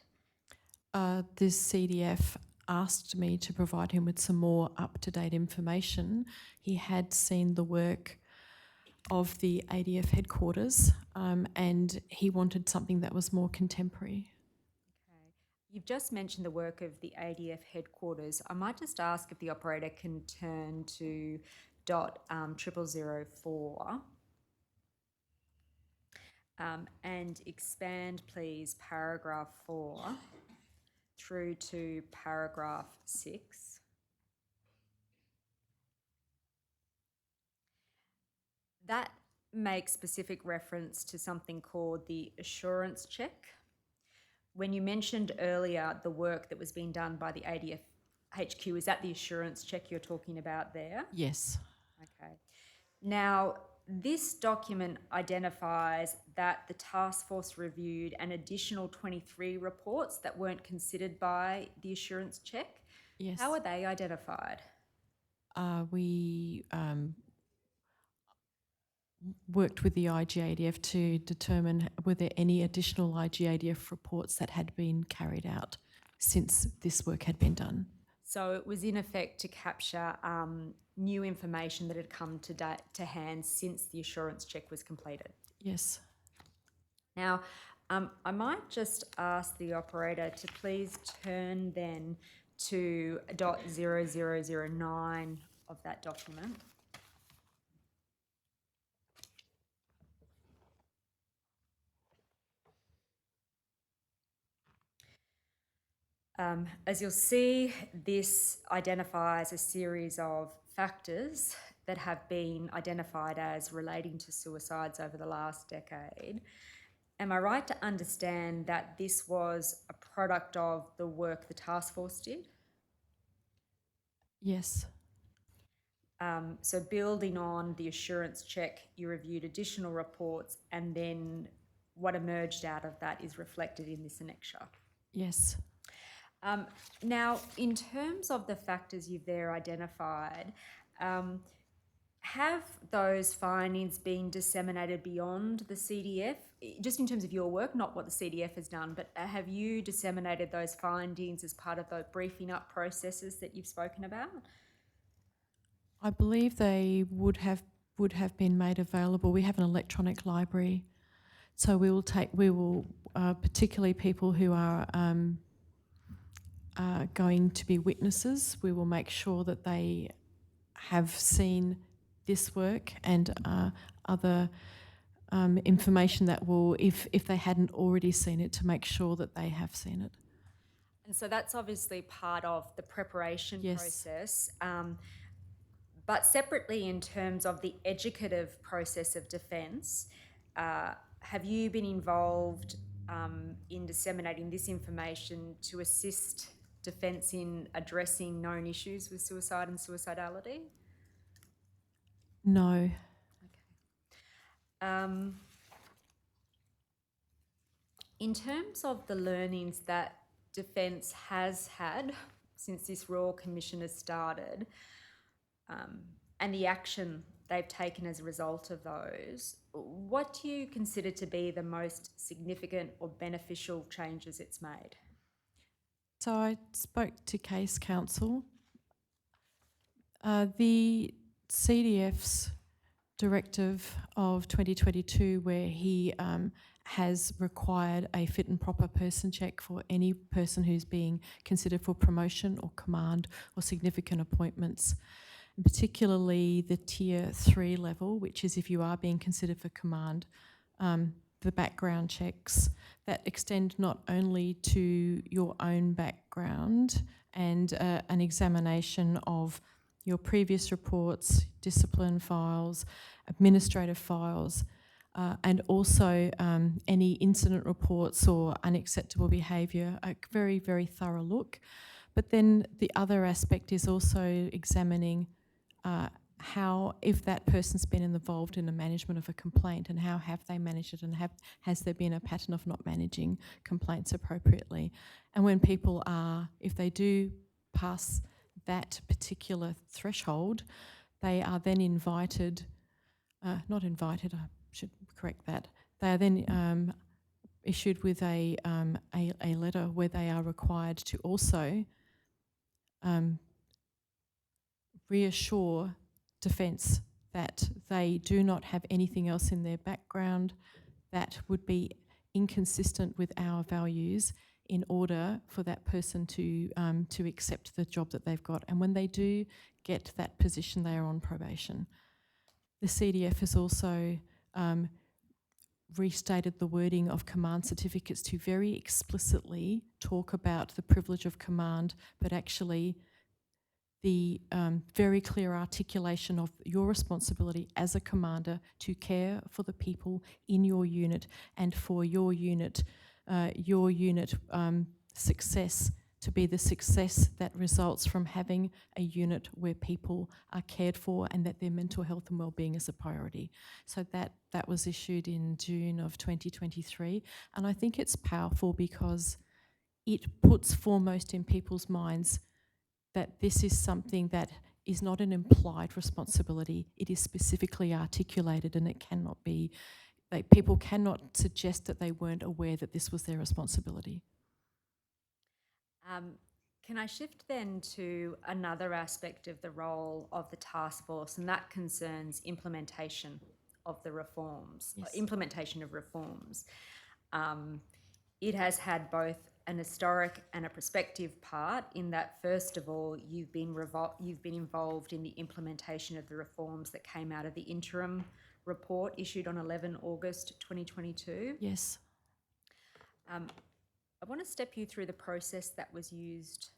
The CDF asked me to provide him with some more up-to-date information. He had seen the work of the ADF headquarters and he wanted something that was more contemporary. Okay. You've just mentioned the work of the ADF headquarters. I might just ask if the operator can turn to .0004 and expand, please, paragraph 4 through to paragraph 6. That makes specific reference to something called the assurance check. When you mentioned earlier the work that was being done by the ADF HQ, is that the assurance check you're talking about there? Yes. Okay. Now, this document identifies that the task force reviewed an additional 23 reports that weren't considered by the assurance check. Yes. How are they identified? we worked with the IGADF to determine were there any additional IGADF reports that had been carried out since this work had been done. So it was in effect to capture new information that had come to hand since the assurance check was completed. Yes. Now, I might just ask the operator to please turn then to .0009 of that document. As you'll see, this identifies a series of factors that have been identified as relating to suicides over the last decade. Am I right to understand that this was a product of the work the task force did? Yes. So building on the assurance check, you reviewed additional reports, and then what emerged out of that is reflected in this annexure. Yes. Now, in terms of the factors you've there identified, have those findings been disseminated beyond the CDF? Just in terms of your work, not what the CDF has done, but have you disseminated those findings as part of the briefing up processes that you've spoken about? I believe they would have been made available. We have an electronic library, so we will particularly people who are going to be witnesses, we will make sure that they have seen this work and other information that will, if they hadn't already seen it, to make sure that they have seen it. And so that's obviously part of the preparation Yes. process. But separately, in terms of the educative process of defence, have you been involved in disseminating this information to assist defence in addressing known issues with suicide and suicidality? No. In terms of the learnings that defence has had since this Royal Commission has started, and the action they've taken as a result of those, what do you consider to be the most significant or beneficial changes it's made? So I spoke to Case Counsel. The CDF's directive of 2022, where he has required a fit and proper person check for any person who's being considered for promotion or command or significant appointments, and particularly the tier 3 level, which is if you are being considered for command, the background checks that extend not only to your own background and an examination of your previous reports, discipline files, administrative files, and also any incident reports or unacceptable behaviour, a very, very thorough look. But then the other aspect is also examining how, if that person's been involved in the management of a complaint, and how have they managed it, and has there been a pattern of not managing complaints appropriately. And when people are, if they do pass that particular threshold, they are then invited, not invited, I should correct that, they are then issued with a letter where they are required to also reassure defence that they do not have anything else in their background that would be inconsistent with our values in order for that person to accept the job that they've got. And when they do get that position, they are on probation. The CDF has also restated the wording of command certificates to very explicitly talk about the privilege of command, but actually the very clear articulation of your responsibility as a commander to care for the people in your unit and for your unit success to be the success that results from having a unit where people are cared for and that their mental health and wellbeing is a priority. So that was issued in June of 2023, and I think it's powerful because it puts foremost in people's minds that this is something that is not an implied responsibility. It is specifically articulated, and it cannot be, people cannot suggest that they weren't aware that this was their responsibility. Can I shift then to another aspect of the role of the task force, and that concerns implementation of the reforms, Yes. implementation of reforms. It has had both an historic and a prospective part in that, first of all, you've been involved in the implementation of the reforms that came out of the interim report issued on 11 August 2022. Yes. I want to step you through the process that was used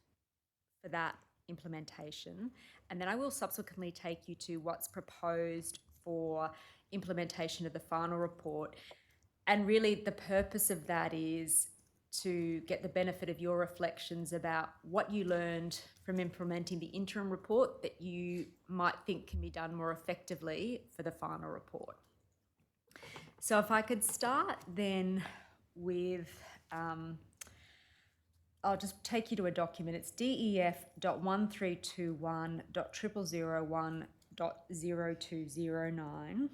for that implementation, and then I will subsequently take you to what's proposed for implementation of the final report. And really the purpose of that is to get the benefit of your reflections about what you learned from implementing the interim report that you might think can be done more effectively for the final report. So if I could start then with, I'll just take you to a document. It's DEF.1321.0001.0209.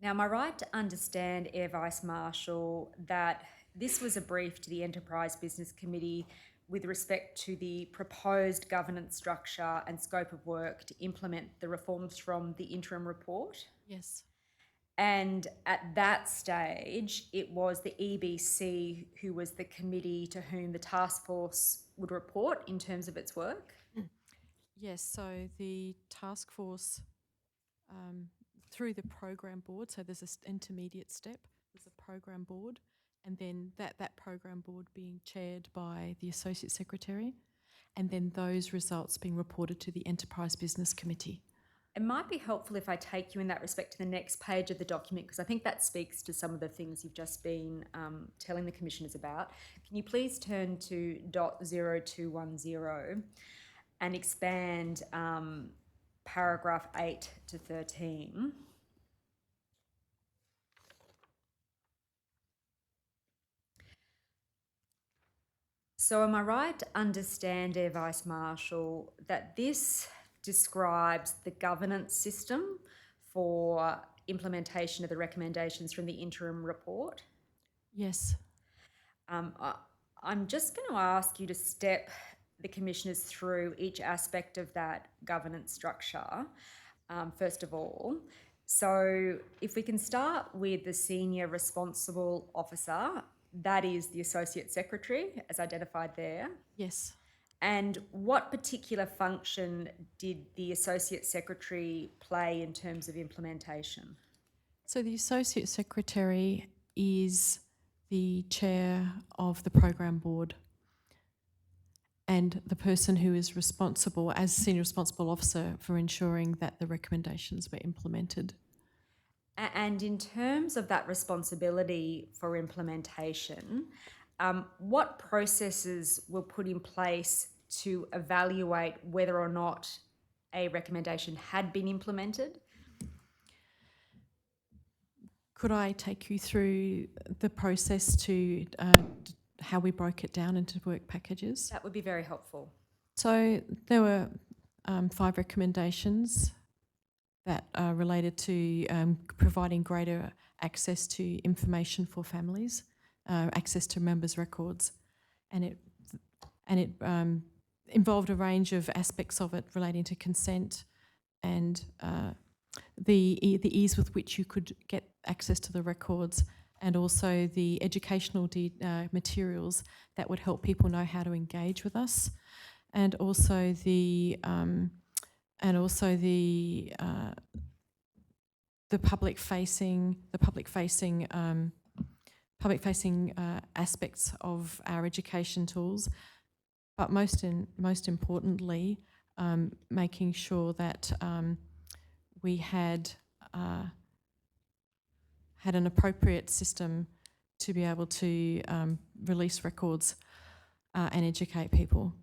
Now, am I right to understand, Air Vice Marshal, that this was a brief to the Enterprise Business Committee with respect to the proposed governance structure and scope of work to implement the reforms from the interim report? Yes. And at that stage, it was the EBC who was the committee to whom the task force would report in terms of its work? Yes, so the task force, through the program board, so there's an intermediate step, there's a program board, and then that program board being chaired by the Associate Secretary, and then those results being reported to the Enterprise Business Committee. It might be helpful if I take you in that respect to the next page of the document, because I think that speaks to some of the things you've just been telling the commissioners about. Can you please turn to .0210 and expand paragraph 8 to 13. So am I right to understand, Air Vice Marshal, that this describes the governance system for implementation of the recommendations from the interim report? Yes. I'm just going to ask you to step the commissioners through each aspect of that governance structure, first of all. So if we can start with the senior responsible officer, that is the Associate Secretary, as identified there. Yes. And what particular function did the Associate Secretary play in terms of implementation? So the Associate Secretary is the chair of the program board and the person who is responsible as senior responsible officer for ensuring that the recommendations were implemented. And in terms of that responsibility for implementation, what processes were put in place to evaluate whether or not a recommendation had been implemented? Could I take you through the process to how we broke it down into work packages? That would be very helpful. So there were 5 recommendations that are related to providing greater access to information for families, access to members' records, and it involved a range of aspects of it relating to consent and the ease with which you could get access to the records, and also the educational materials that would help people know how to engage with us, and also the public facing aspects of our education tools, but most importantly, making sure that we had an appropriate system to be able to release records and educate people,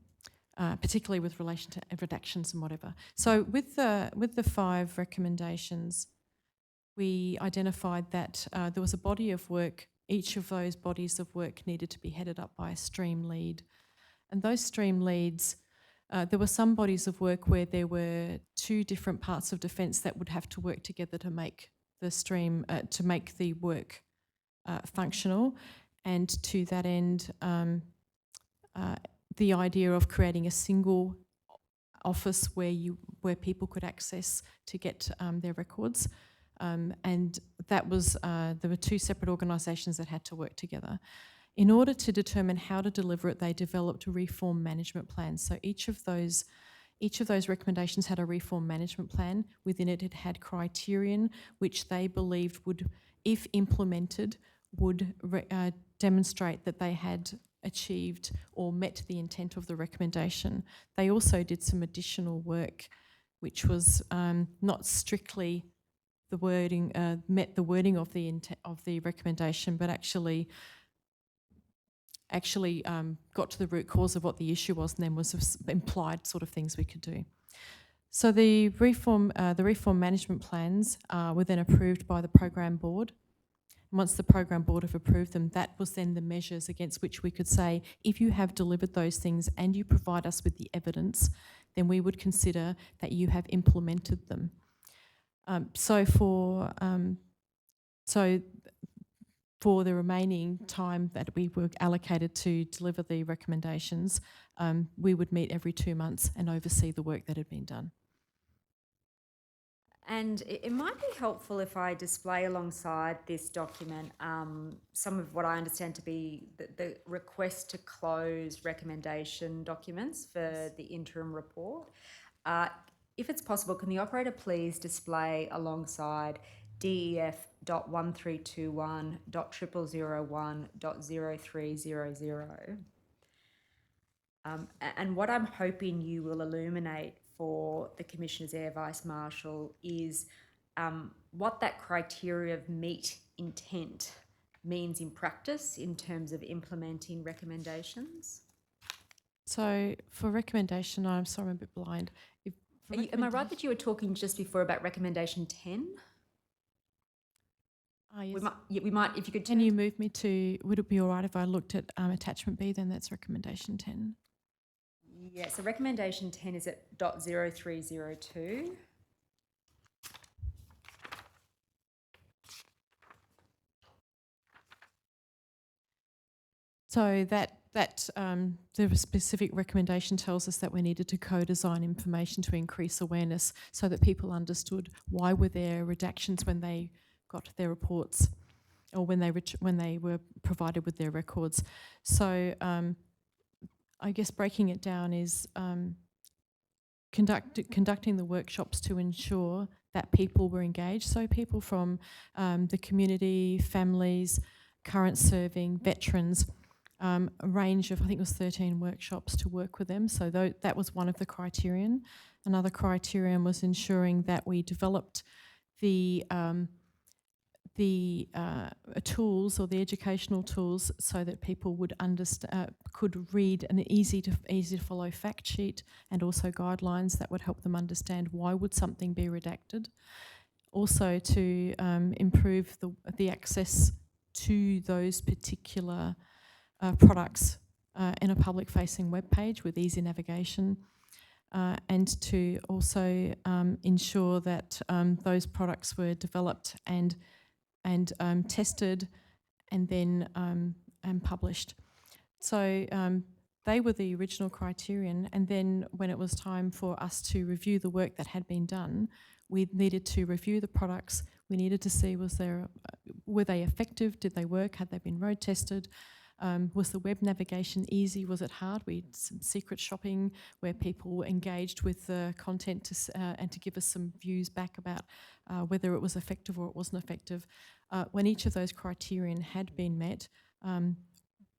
particularly with relation to redactions and whatever. So with the 5 recommendations, we identified that there was a body of work each of those bodies of work needed to be headed up by a stream lead. And those stream leads, there were some bodies of work where there were two different parts of defence that would have to work together to make the stream, to make the work functional. And to that end, the idea of creating a single office where people could access to get their records. And that was, there were two separate organisations that had to work together. In order to determine how to deliver it, they developed reform management plans. So each of those recommendations had a reform management plan. Within it, it had criterion which they believed would, if implemented, would demonstrate that they had achieved or met the intent of the recommendation. They also did some additional work which was not strictly the wording, met the wording of the recommendation, but actually got to the root cause of what the issue was, and then was implied sort of things we could do. So the reform management plans were then approved by the program board. And once the program board have approved them, that was then the measures against which we could say, if you have delivered those things and you provide us with the evidence, then we would consider that you have implemented them. So for the remaining time that we were allocated to deliver the recommendations, we would meet every 2 months and oversee the work that had been done. And it might be helpful if I display alongside this document some of what I understand to be the request to close recommendation documents for the interim report. If it's possible, can the operator please display alongside DEF.1321.0001.0300. And what I'm hoping you will illuminate for the Commissioner's Air Vice Marshal is what that criteria of meet intent means in practice in terms of implementing recommendations. So for recommendation, I'm sorry, I'm a bit blind. Am I right that you were talking just before about recommendation 10? Yes. We might, if you could. Can you move me to, would it be all right if I looked at attachment B, then that's recommendation 10? Yeah, so recommendation 10 is at .0302. So the specific recommendation tells us that we needed to co-design information to increase awareness so that people understood why were there redactions when they got their reports or when they were provided with their records. So I guess breaking it down is conducting the workshops to ensure that people were engaged. So people from the community, families, current serving, veterans, a range of, I think it was 13 workshops to work with them. So that was one of the criterion. Another criterion was ensuring that we developed the tools or the educational tools so that people would could read an easy to follow fact sheet and also guidelines that would help them understand why would something be redacted. Also to improve the access to those particular products in a public-facing web page with easy navigation, and to also ensure that those products were developed and tested and then published. So they were the original criterion, and then when it was time for us to review the work that had been done, we needed to review the products. We needed to see were they effective, did they work, had they been road tested, was the web navigation easy, was it hard? We did some secret shopping where people engaged with the content and to give us some views back about whether it was effective or it wasn't effective. When each of those criterion had been met,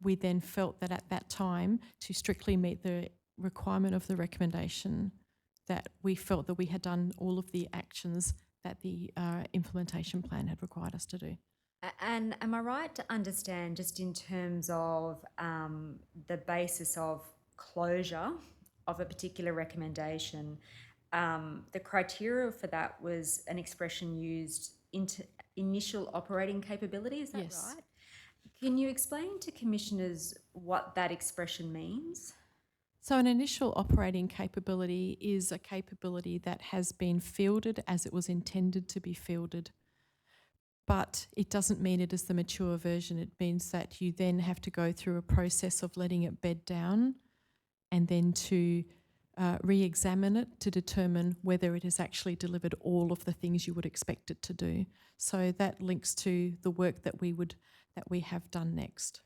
we then felt that at that time, to strictly meet the requirement of the recommendation, that we felt that we had done all of the actions that the implementation plan had required us to do. And am I right to understand, just in terms of the basis of closure of a particular recommendation, the criteria for that was an expression used into initial operating capability, is that Yes. right? Can you explain to commissioners what that expression means? So an initial operating capability is a capability that has been fielded as it was intended to be fielded. But it doesn't mean it is the mature version. It means that you then have to go through a process of letting it bed down and then to re-examine it to determine whether it has actually delivered all of the things you would expect it to do. So that links to the work that we have done next.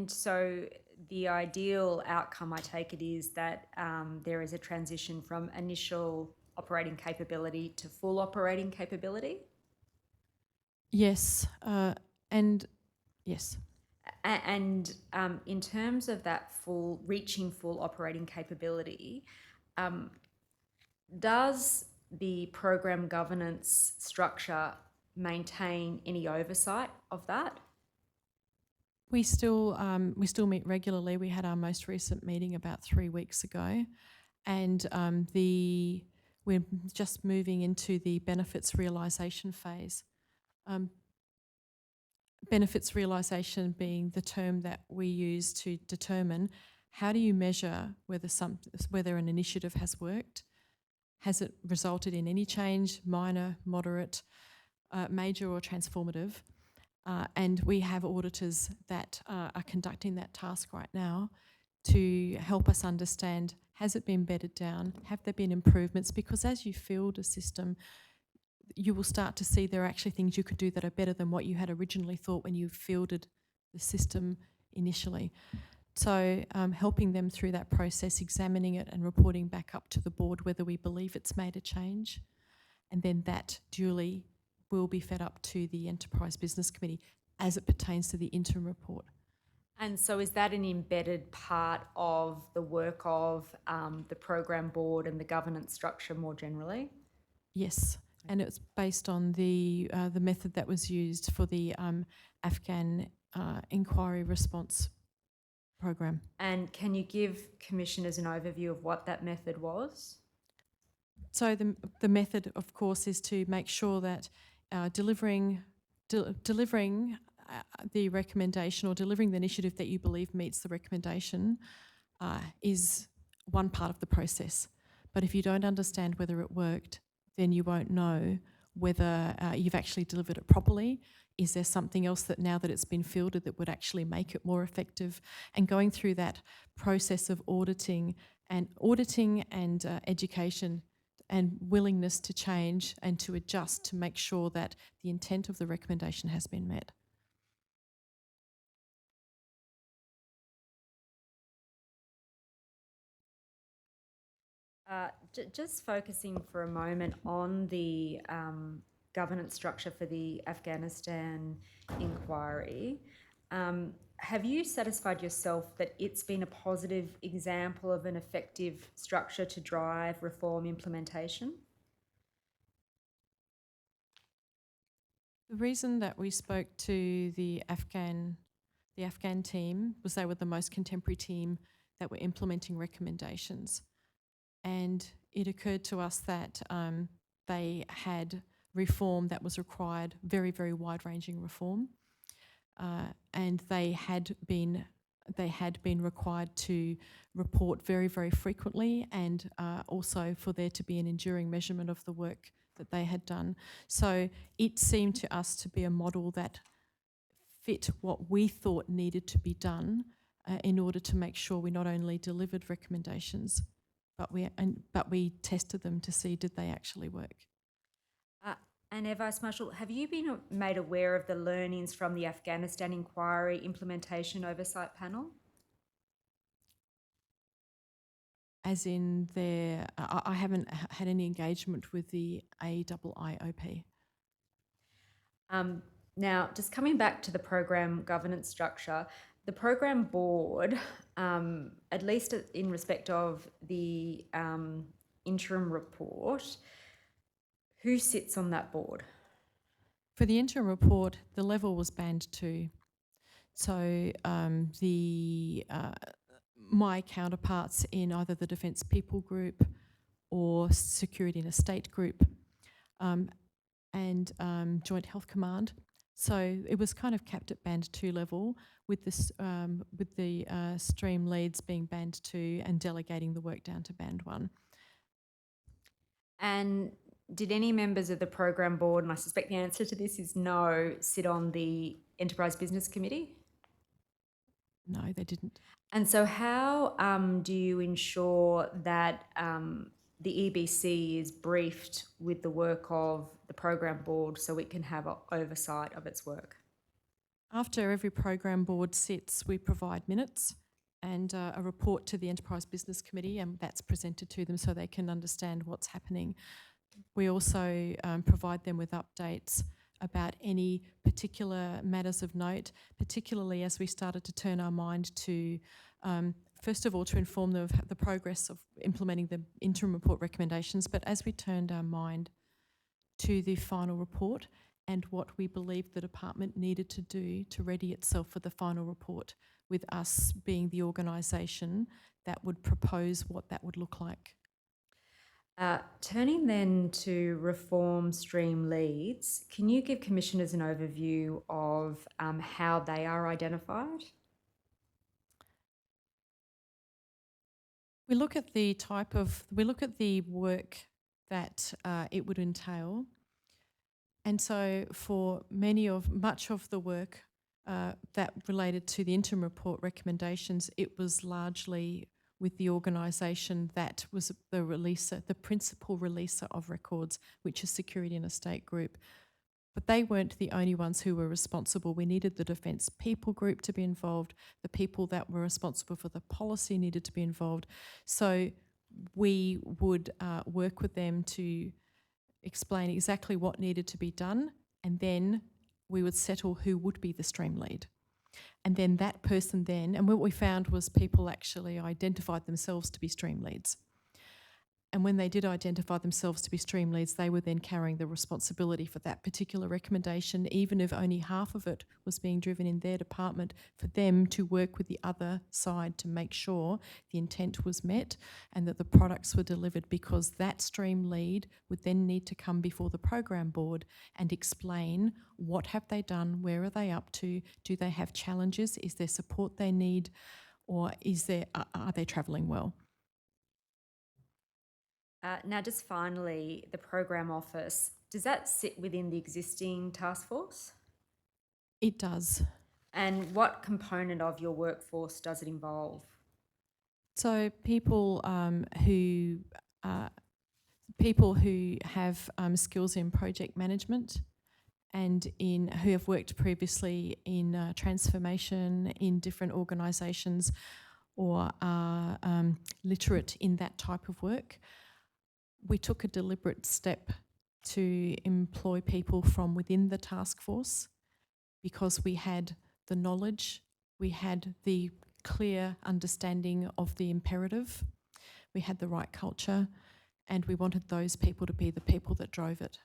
So the ideal outcome, I take it, is that there is a transition from initial operating capability to full operating capability? Yes, and yes. And in terms of that reaching full operating capability, does the program governance structure maintain any oversight of that? We still meet regularly. We had our most recent meeting about 3 weeks ago, and we're just moving into the benefits realisation phase. Benefits realisation being the term that we use to determine how do you measure whether an initiative has worked, has it resulted in any change, minor, moderate, major or transformative. And we have auditors that are conducting that task right now to help us understand, has it been bedded down? Have there been improvements? Because as you field a system, you will start to see there are actually things you could do that are better than what you had originally thought when you fielded the system initially. So helping them through that process, examining it and reporting back up to the board whether we believe it's made a change. And then that duly will be fed up to the Enterprise Business Committee as it pertains to the interim report. And so is that an embedded part of the work of the program board and the governance structure more generally? Yes, and it's based on the method that was used for the Afghan inquiry response program. And can you give commissioners an overview of what that method was? So the method, of course, is to make sure that delivering the recommendation or delivering the initiative that you believe meets the recommendation is one part of the process. But if you don't understand whether it worked, then you won't know whether you've actually delivered it properly. Is there something else that now that it's been fielded that would actually make it more effective? And going through that process of auditing and education and willingness to change and to adjust to make sure that the intent of the recommendation has been met. Just focusing for a moment on the governance structure for the Afghanistan inquiry, have you satisfied yourself that it's been a positive example of an effective structure to drive reform implementation? The reason that we spoke to the Afghan team was they were the most contemporary team that were implementing recommendations. And it occurred to us that they had reform that was required, very, very wide-ranging reform, and they had been required to report very, very frequently, and also for there to be an enduring measurement of the work that they had done. So it seemed to us to be a model that fit what we thought needed to be done in order to make sure we not only delivered recommendations, but we tested them to see did they actually work. And Air Vice Marshal, have you been made aware of the learnings from the Afghanistan inquiry implementation oversight panel? As in I haven't had any engagement with the AIIOP. Now, just coming back to the program governance structure, the program board, at least in respect of the interim report, who sits on that board? For the interim report, the level was band 2. So my counterparts in either the Defence People Group or Security and Estate Group and Joint Health Command So it was kind of capped at band 2 level, with this with the stream leads being band 2 and delegating the work down to band 1. And did any members of the program board, and I suspect the answer to this is no, sit on the Enterprise Business Committee? No, they didn't. And so how do you ensure that the EBC is briefed with the work of the program board so it can have oversight of its work? After every program board sits, we provide minutes and a report to the Enterprise Business Committee, and that's presented to them so they can understand what's happening. We also provide them with updates about any particular matters of note, particularly as we started to turn our mind to, first of all, to inform them of the progress of implementing the interim report recommendations, but as we turned our mind to the final report and what we believed the department needed to do to ready itself for the final report, with us being the organisation that would propose what that would look like. Turning then to reform stream leads, can you give commissioners an overview of how they are identified? We look at the work that it would entail. And so for much of the work that related to the interim report recommendations, it was largely with the organisation that was the principal releaser of records, which is Security and Estate Group. But they weren't the only ones who were responsible. We needed the Defence People Group to be involved. The people that were responsible for the policy needed to be involved. So we would work with them to explain exactly what needed to be done, and then we would settle who would be the stream lead. And then that person and what we found was people actually identified themselves to be stream leads. And when they did identify themselves to be stream leads, they were then carrying the responsibility for that particular recommendation, even if only half of it was being driven in their department, for them to work with the other side to make sure the intent was met and that the products were delivered, because that stream lead would then need to come before the program board and explain what have they done, where are they up to, do they have challenges, is there support they need, or are they travelling well? Now, just finally, the program office, does that sit within the existing task force? It does. And what component of your workforce does it involve? So people who have skills in project management and who have worked previously in transformation in different organisations or are literate in that type of work. We took a deliberate step to employ people from within the task force because we had the knowledge, we had the clear understanding of the imperative, we had the right culture, and we wanted those people to be the people that drove it.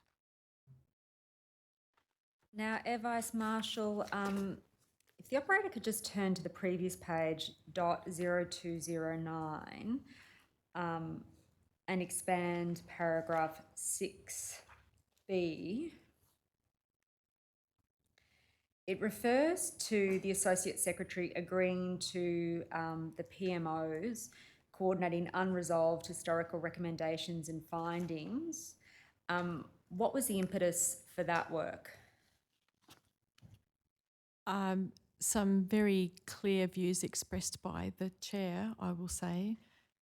Now, Air Vice Marshal, if the operator could just turn to the previous page, .0209, and expand paragraph 6B. It refers to the Associate Secretary agreeing to the PMOs coordinating unresolved historical recommendations and findings. What was the impetus for that work? Some very clear views expressed by the chair, I will say,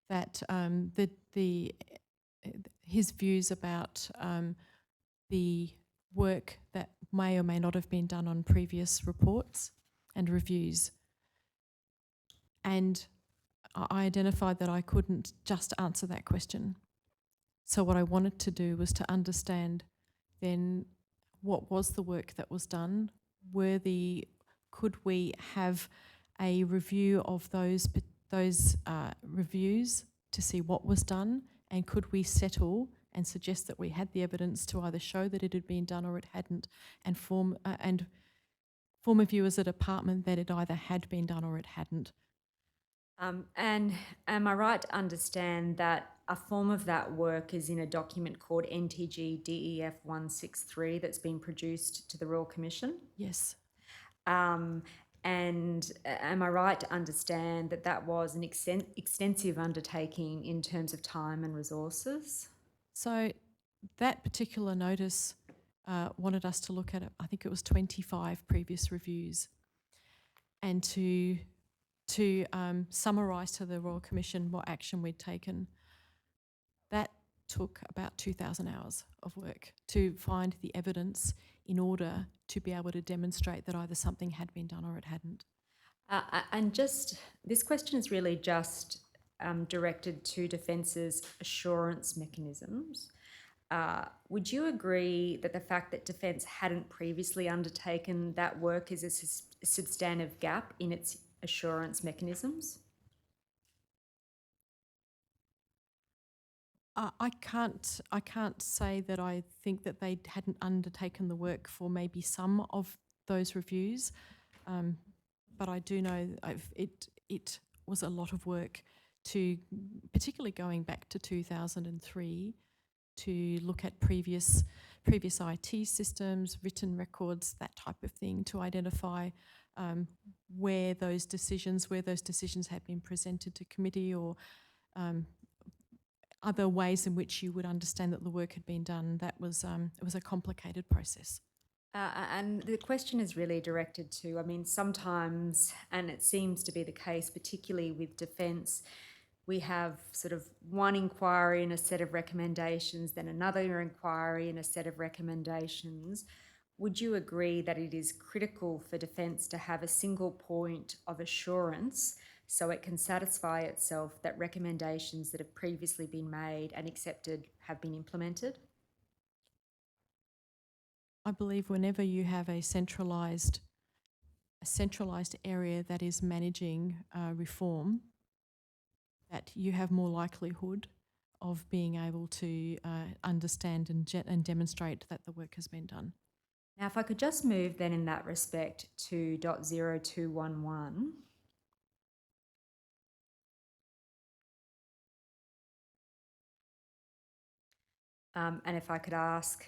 that his views about the work that may or may not have been done on previous reports and reviews. And I identified that I couldn't just answer that question. So what I wanted to do was to understand then what was the work that was done, could we have a review of those reviews to see what was done, and could we settle and suggest that we had the evidence to either show that it had been done or it hadn't, and form a view as a department that it either had been done or it hadn't. And am I right to understand that a form of that work is in a document called NTG DEF 163 that's been produced to the Royal Commission? Yes. And am I right to understand that that was an extensive undertaking in terms of time and resources? So that particular notice wanted us to look at, I think it was 25 previous reviews, and to summarise to the Royal Commission what action we'd taken. That took about 2,000 hours of work to find the evidence in order to be able to demonstrate that either something had been done or it hadn't. And just, this question is really just directed to Defence's assurance mechanisms. Would you agree that the fact that Defence hadn't previously undertaken that work is a substantive gap in its assurance mechanisms? I can't say that I think that they hadn't undertaken the work for maybe some of those reviews, but I do know it was a lot of work to, particularly going back to 2003, to look at previous IT systems, written records, that type of thing, to identify where those decisions had been presented to committee, or other ways in which you would understand that the work had been done. That was it was a complicated process. And the question is really directed to, I mean, sometimes, and it seems to be the case, particularly with Defence, we have sort of one inquiry and a set of recommendations, then another inquiry and a set of recommendations. Would you agree that it is critical for Defence to have a single point of assurance so it can satisfy itself that recommendations that have previously been made and accepted have been implemented? I believe whenever you have a centralised area that is managing reform, that you have more likelihood of being able to understand and demonstrate that the work has been done. Now, if I could just move then in that respect to .0211. And if I could ask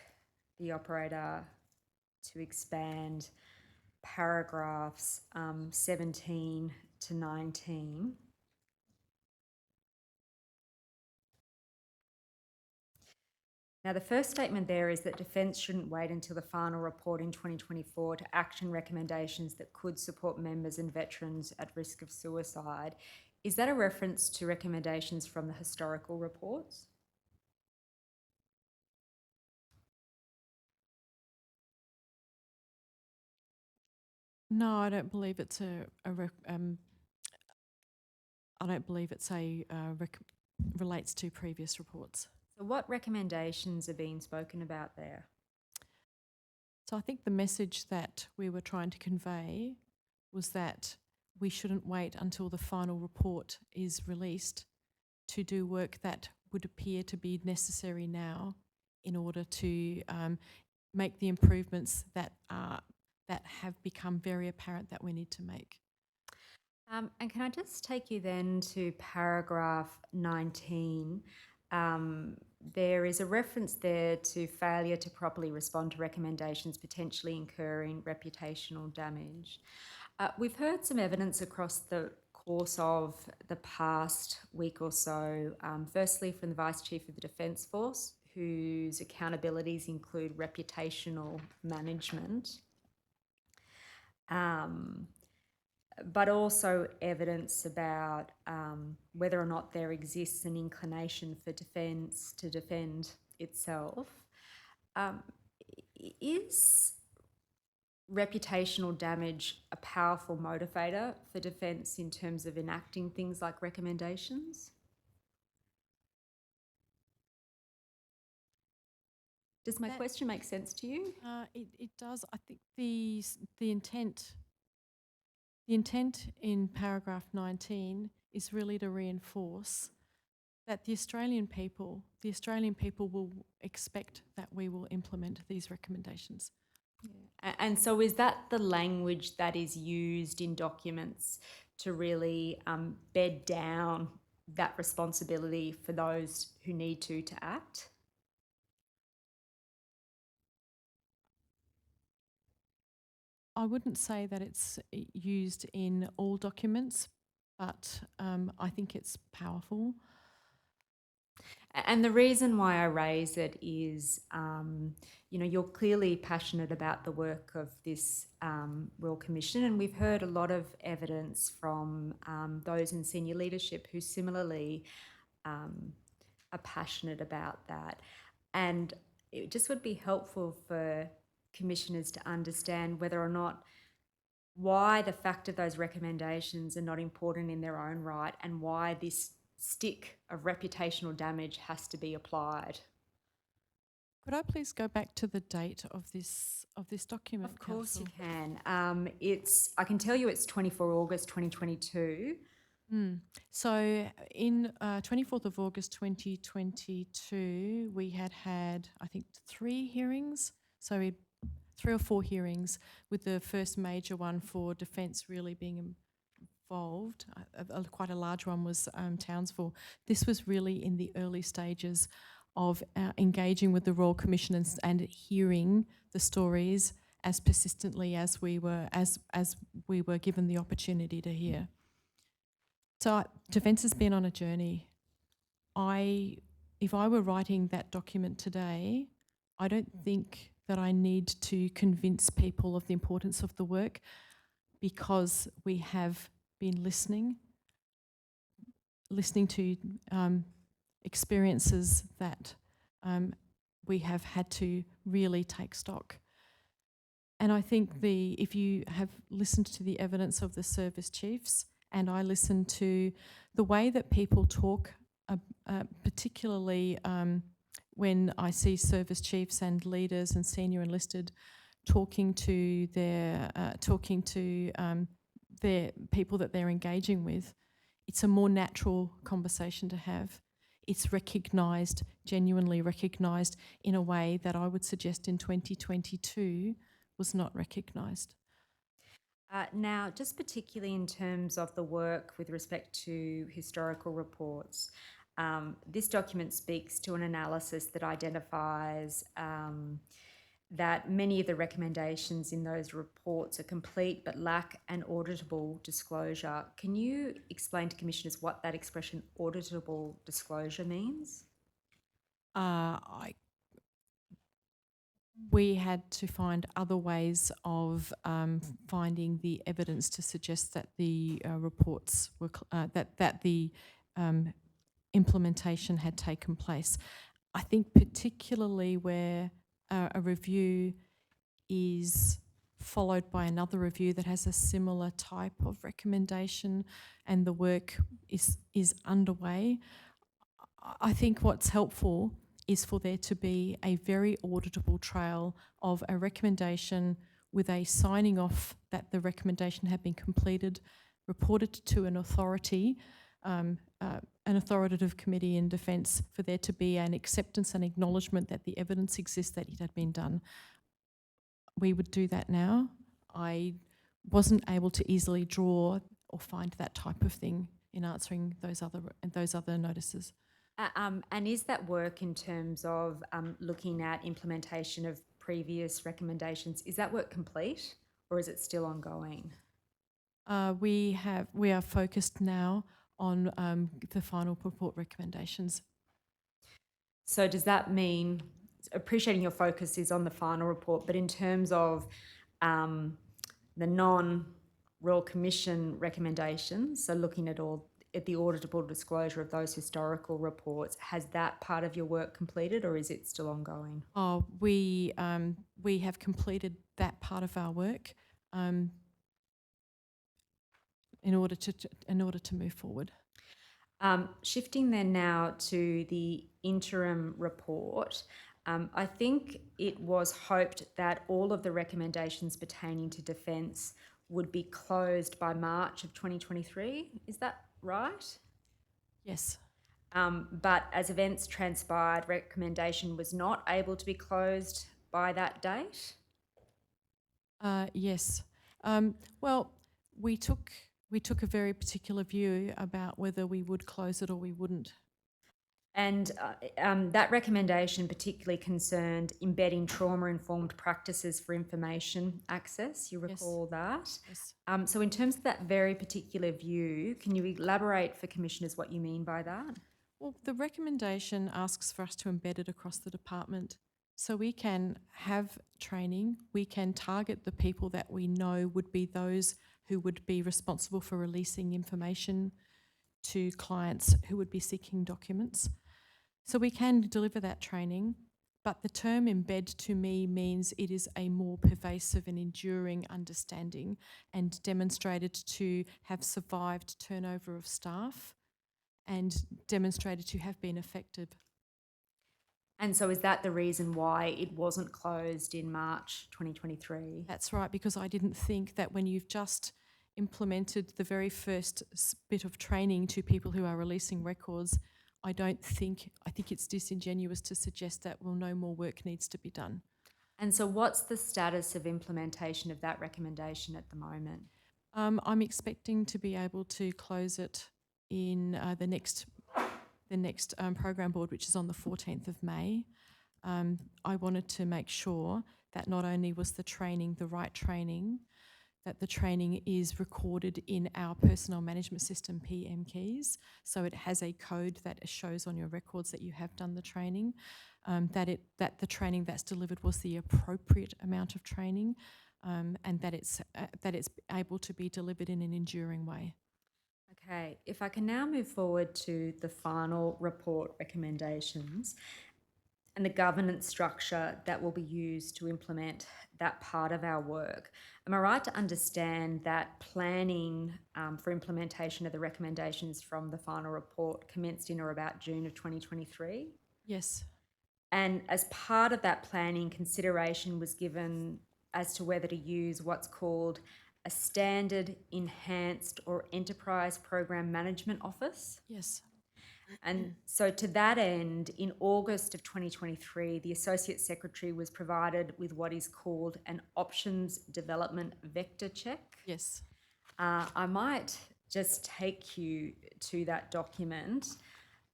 the operator to expand paragraphs 17 to 19. Now, the first statement there is that Defence shouldn't wait until the final report in 2024 to action recommendations that could support members and veterans at risk of suicide. Is that a reference to recommendations from the historical reports? No, I don't believe it's relates to previous reports. So what recommendations are being spoken about there? So I think the message that we were trying to convey was that we shouldn't wait until the final report is released to do work that would appear to be necessary now in order to make the improvements that have become very apparent that we need to make. And can I just take you then to paragraph 19? There is a reference there to failure to properly respond to recommendations potentially incurring reputational damage. We've heard some evidence across the course of the past week or so, firstly from the Vice Chief of the Defence Force, whose accountabilities include reputational management, but also evidence about whether or not there exists an inclination for Defence to defend itself. Is reputational damage a powerful motivator for Defence in terms of enacting things like recommendations? Does my question make sense to you? It does. I think the intent in paragraph 19 is really to reinforce that the Australian people will expect that we will implement these recommendations. Yeah. And so is that the language that is used in documents to really bed down that responsibility for those who need to act? I wouldn't say that it's used in all documents, but I think it's powerful. And the reason why I raise it is, you're clearly passionate about the work of this Royal Commission, and we've heard a lot of evidence from those in senior leadership who similarly are passionate about that. And it just would be helpful for commissioners to understand whether or not why the fact of those recommendations are not important in their own right, and why this stick of reputational damage has to be applied. Could I please go back to the date of this document? Of course you Council? can. I can tell you it's 24 August 2022. So in 24th of August 2022, we had, I think, 3 hearings. So 3 or 4 hearings, with the first major one for Defence really being involved. Quite a large one was Townsville. This was really in the early stages of engaging with the Royal Commission and hearing the stories as persistently as we were given the opportunity to hear. So Defence has been on a journey. If I were writing that document today, I don't think that I need to convince people of the importance of the work, because we have been listening to experiences that we have had to really take stock. And I think if you have listened to the evidence of the service chiefs, and I listen to the way that people talk, particularly when I see service chiefs and leaders and senior enlisted talking to their people that they're engaging with, it's a more natural conversation to have. It's recognised, genuinely recognised, in a way that I would suggest in 2022 was not recognised. Now, just particularly in terms of the work with respect to historical reports, this document speaks to an analysis that identifies that many of the recommendations in those reports are complete but lack an auditable disclosure. Can you explain to Commissioners what that expression auditable disclosure means? We had to find other ways of finding the evidence to suggest that the reports were that the implementation had taken place. I think particularly where a review is followed by another review that has a similar type of recommendation, and the work is underway. I think what's helpful is for there to be a very auditable trail of a recommendation with a signing off that the recommendation had been completed, reported to an authority, an authoritative committee in Defence, for there to be an acceptance and acknowledgement that the evidence exists that it had been done. We would do that now. I wasn't able to easily draw or find that type of thing in answering those other notices. And is that work in terms of looking at implementation of previous recommendations, is that work complete or is it still ongoing? We are focused now on the final report recommendations. So does that mean, appreciating your focus is on the final report, but in terms of the non-Royal Commission recommendations, so looking at the auditable disclosure of those historical reports, has that part of your work completed or is it still ongoing? We have completed that part of our work in order to move forward. Shifting then now to the interim report, I think it was hoped that all of the recommendations pertaining to Defence would be closed by March of 2023. Is that right? Yes. But as events transpired, recommendation was not able to be closed by that date? Yes. Well, we took We took a very particular view about whether we would close it or we wouldn't. And that recommendation particularly concerned embedding trauma-informed practices for information access. You recall that? Yes. So in terms of that very particular view, can you elaborate for commissioners what you mean by that? Well, the recommendation asks for us to embed it across the department. So we can have training, we can target the people that we know would be those who would be responsible for releasing information to clients who would be seeking documents. So we can deliver that training, but the term embed to me means it is a more pervasive and enduring understanding and demonstrated to have survived turnover of staff and demonstrated to have been effective. And so is that the reason why it wasn't closed in March 2023? That's right, because I didn't think that when you've just implemented the very first bit of training to people who are releasing records, I think it's disingenuous to suggest that, well, no more work needs to be done. And so what's the status of implementation of that recommendation at the moment? I'm expecting to be able to close it in the next program board, which is on the 14th of May. I wanted to make sure that not only was the training the right training, that the training is recorded in our personnel management system, PM Keys, so it has a code that shows on your records that you have done the training, that the training that's delivered was the appropriate amount of training, and that it's able to be delivered in an enduring way. Okay, if I can now move forward to the final report recommendations and the governance structure that will be used to implement that part of our work. Am I right to understand that planning for implementation of the recommendations from the final report commenced in or about June of 2023? Yes. And as part of that planning, consideration was given as to whether to use what's called a standard, enhanced or enterprise program management office. Yes. And so to that end, in August of 2023, the Associate Secretary was provided with what is called an options development vector check. Yes. I might just take you to that document.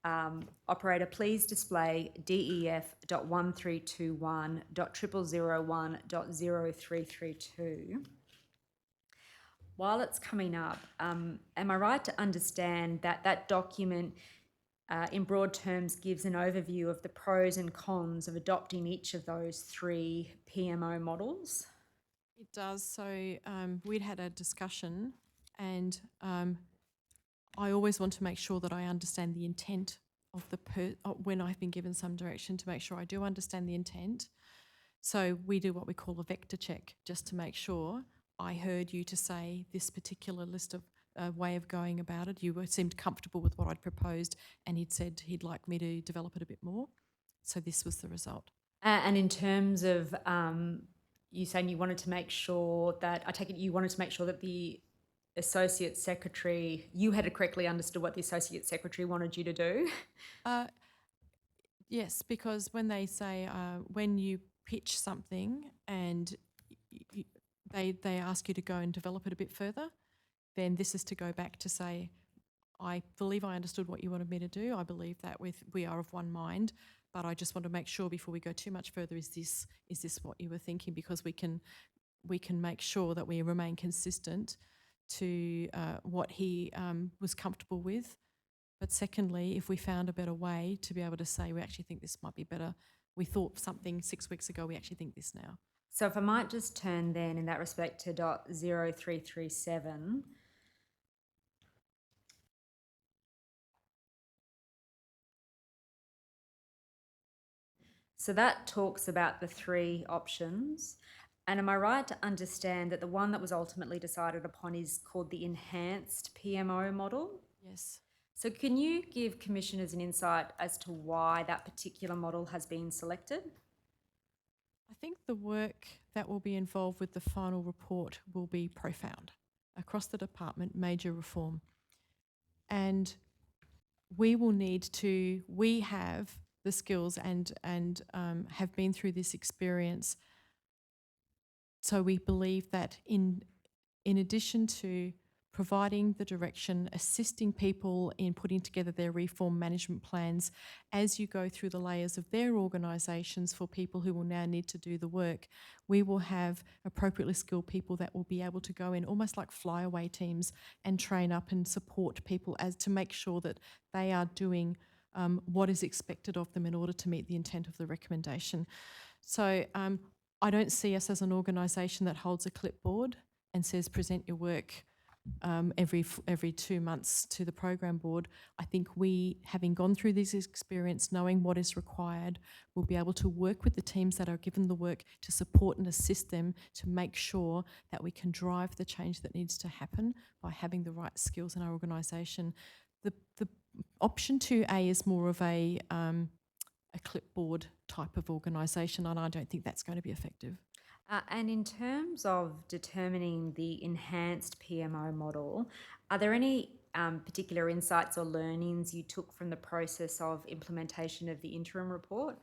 Operator, please display DEF.1321.0001.0332. While it's coming up, am I right to understand that that document in broad terms gives an overview of the pros and cons of adopting each of those three PMO models? It does. So we'd had a discussion, and I always want to make sure that I understand the intent of when I've been given some direction, to make sure I do understand the intent. So we do what we call a vector check, just to make sure I heard you to say this particular list of way of going about it. You seemed comfortable with what I'd proposed, and he'd said he'd like me to develop it a bit more. So this was the result. And in terms of you saying you wanted to make sure that, I take it you wanted to make sure that the Associate Secretary, you had correctly understood what the Associate Secretary wanted you to do? Yes, because when they say, when you pitch something and they ask you to go and develop it a bit further, then this is to go back to say, I believe I understood what you wanted me to do. I believe that we are of one mind, but I just want to make sure before we go too much further, is this what you were thinking? Because we can make sure that we remain consistent to what he was comfortable with. But secondly, if we found a better way to be able to say, we actually think this might be better, we thought something 6 weeks ago, we actually think this now. So if I might just turn then in that respect to .0337. So that talks about the three options. And am I right to understand that the one that was ultimately decided upon is called the enhanced PMO model? Yes. So can you give commissioners an insight as to why that particular model has been selected? I think the work that will be involved with the final report will be profound. Across the department, major reform. And we have the skills and have been through this experience. So we believe that in addition to providing the direction, assisting people in putting together their reform management plans as you go through the layers of their organisations for people who will now need to do the work. We will have appropriately skilled people that will be able to go in almost like flyaway teams and train up and support people as to make sure that they are doing what is expected of them in order to meet the intent of the recommendation. So I don't see us as an organisation that holds a clipboard and says present your work every 2 months to the program board. I think we, having gone through this experience, knowing what is required, will be able to work with the teams that are given the work to support and assist them to make sure that we can drive the change that needs to happen by having the right skills in our organisation. The option 2A is more of a clipboard type of organisation, and I don't think that's going to be effective. And in terms of determining the enhanced PMO model, are there any particular insights or learnings you took from the process of implementation of the interim report?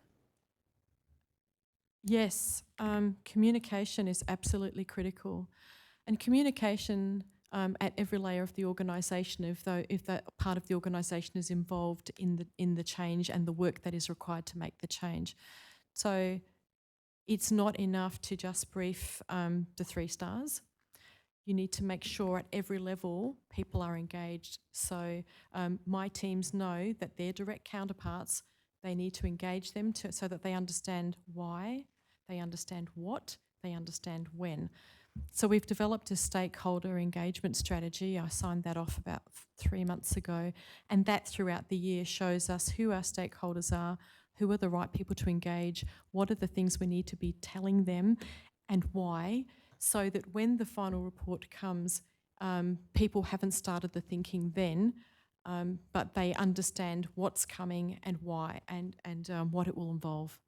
Yes, communication is absolutely critical, and communication at every layer of the organisation, if that part of the organisation is involved in the change and the work that is required to make the change. So it's not enough to just brief the 3 stars. You need to make sure at every level people are engaged. So my teams know that their direct counterparts, they need to engage them so that they understand why, they understand what, they understand when. So we've developed a stakeholder engagement strategy. I signed that off about 3 months ago, and that throughout the year shows us who our stakeholders are, who are the right people to engage, what are the things we need to be telling them and why, so that when the final report comes, people haven't started the thinking then, but they understand what's coming and why and what it will involve.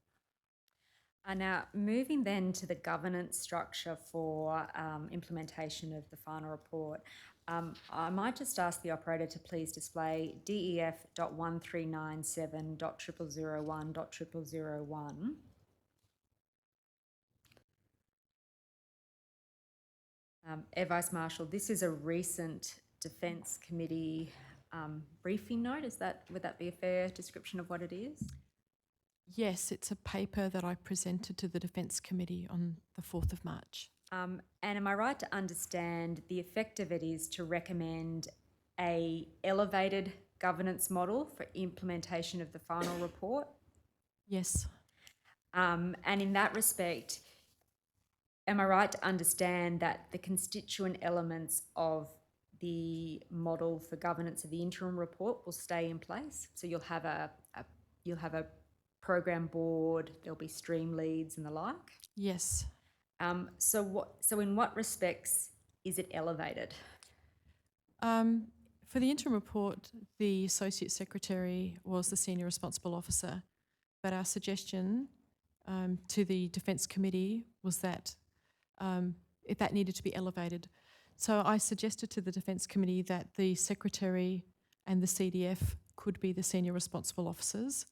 Now, moving then to the governance structure for implementation of the final report, I might just ask the operator to please display DEF.1397.0001.0001. Vice Marshal, this is a recent Defence Committee briefing note. Would that be a fair description of what it is? Yes, it's a paper that I presented to the Defence Committee on the 4th of March. And am I right to understand the effect of it is to recommend a elevated governance model for implementation of the final report? Yes. And in that respect, am I right to understand that the constituent elements of the model for governance of the interim report will stay in place? So you'll have a program board, there'll be stream leads and the like? Yes. So in what respects is it elevated? For the interim report, the Associate Secretary was the Senior Responsible Officer, but our suggestion to the Defence Committee was that that needed to be elevated. So I suggested to the Defence Committee that the Secretary and the CDF could be the Senior Responsible Officers.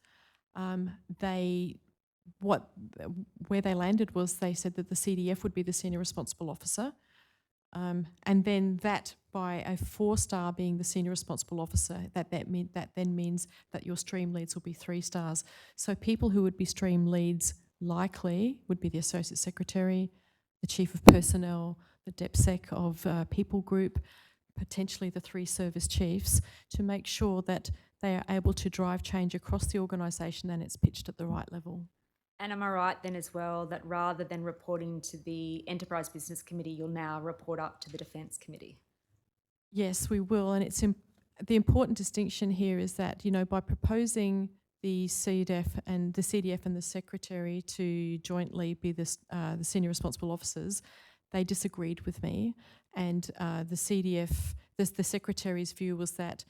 Where they landed was they said that the CDF would be the Senior Responsible Officer, and then that by a 4-star being the Senior Responsible Officer, that then means that your stream leads will be 3 stars. So people who would be stream leads likely would be the Associate Secretary, the Chief of Personnel, the DepSec of People Group, potentially the 3 service chiefs, to make sure that they are able to drive change across the organisation and it's pitched at the right level. And am I right then as well that rather than reporting to the Enterprise Business Committee, you'll now report up to the Defence Committee? Yes, we will, and it's the important distinction here is that, you know, by proposing the CDF and the Secretary to jointly be the Senior Responsible Officers, they disagreed with me, and the CDF, the Secretary's view was that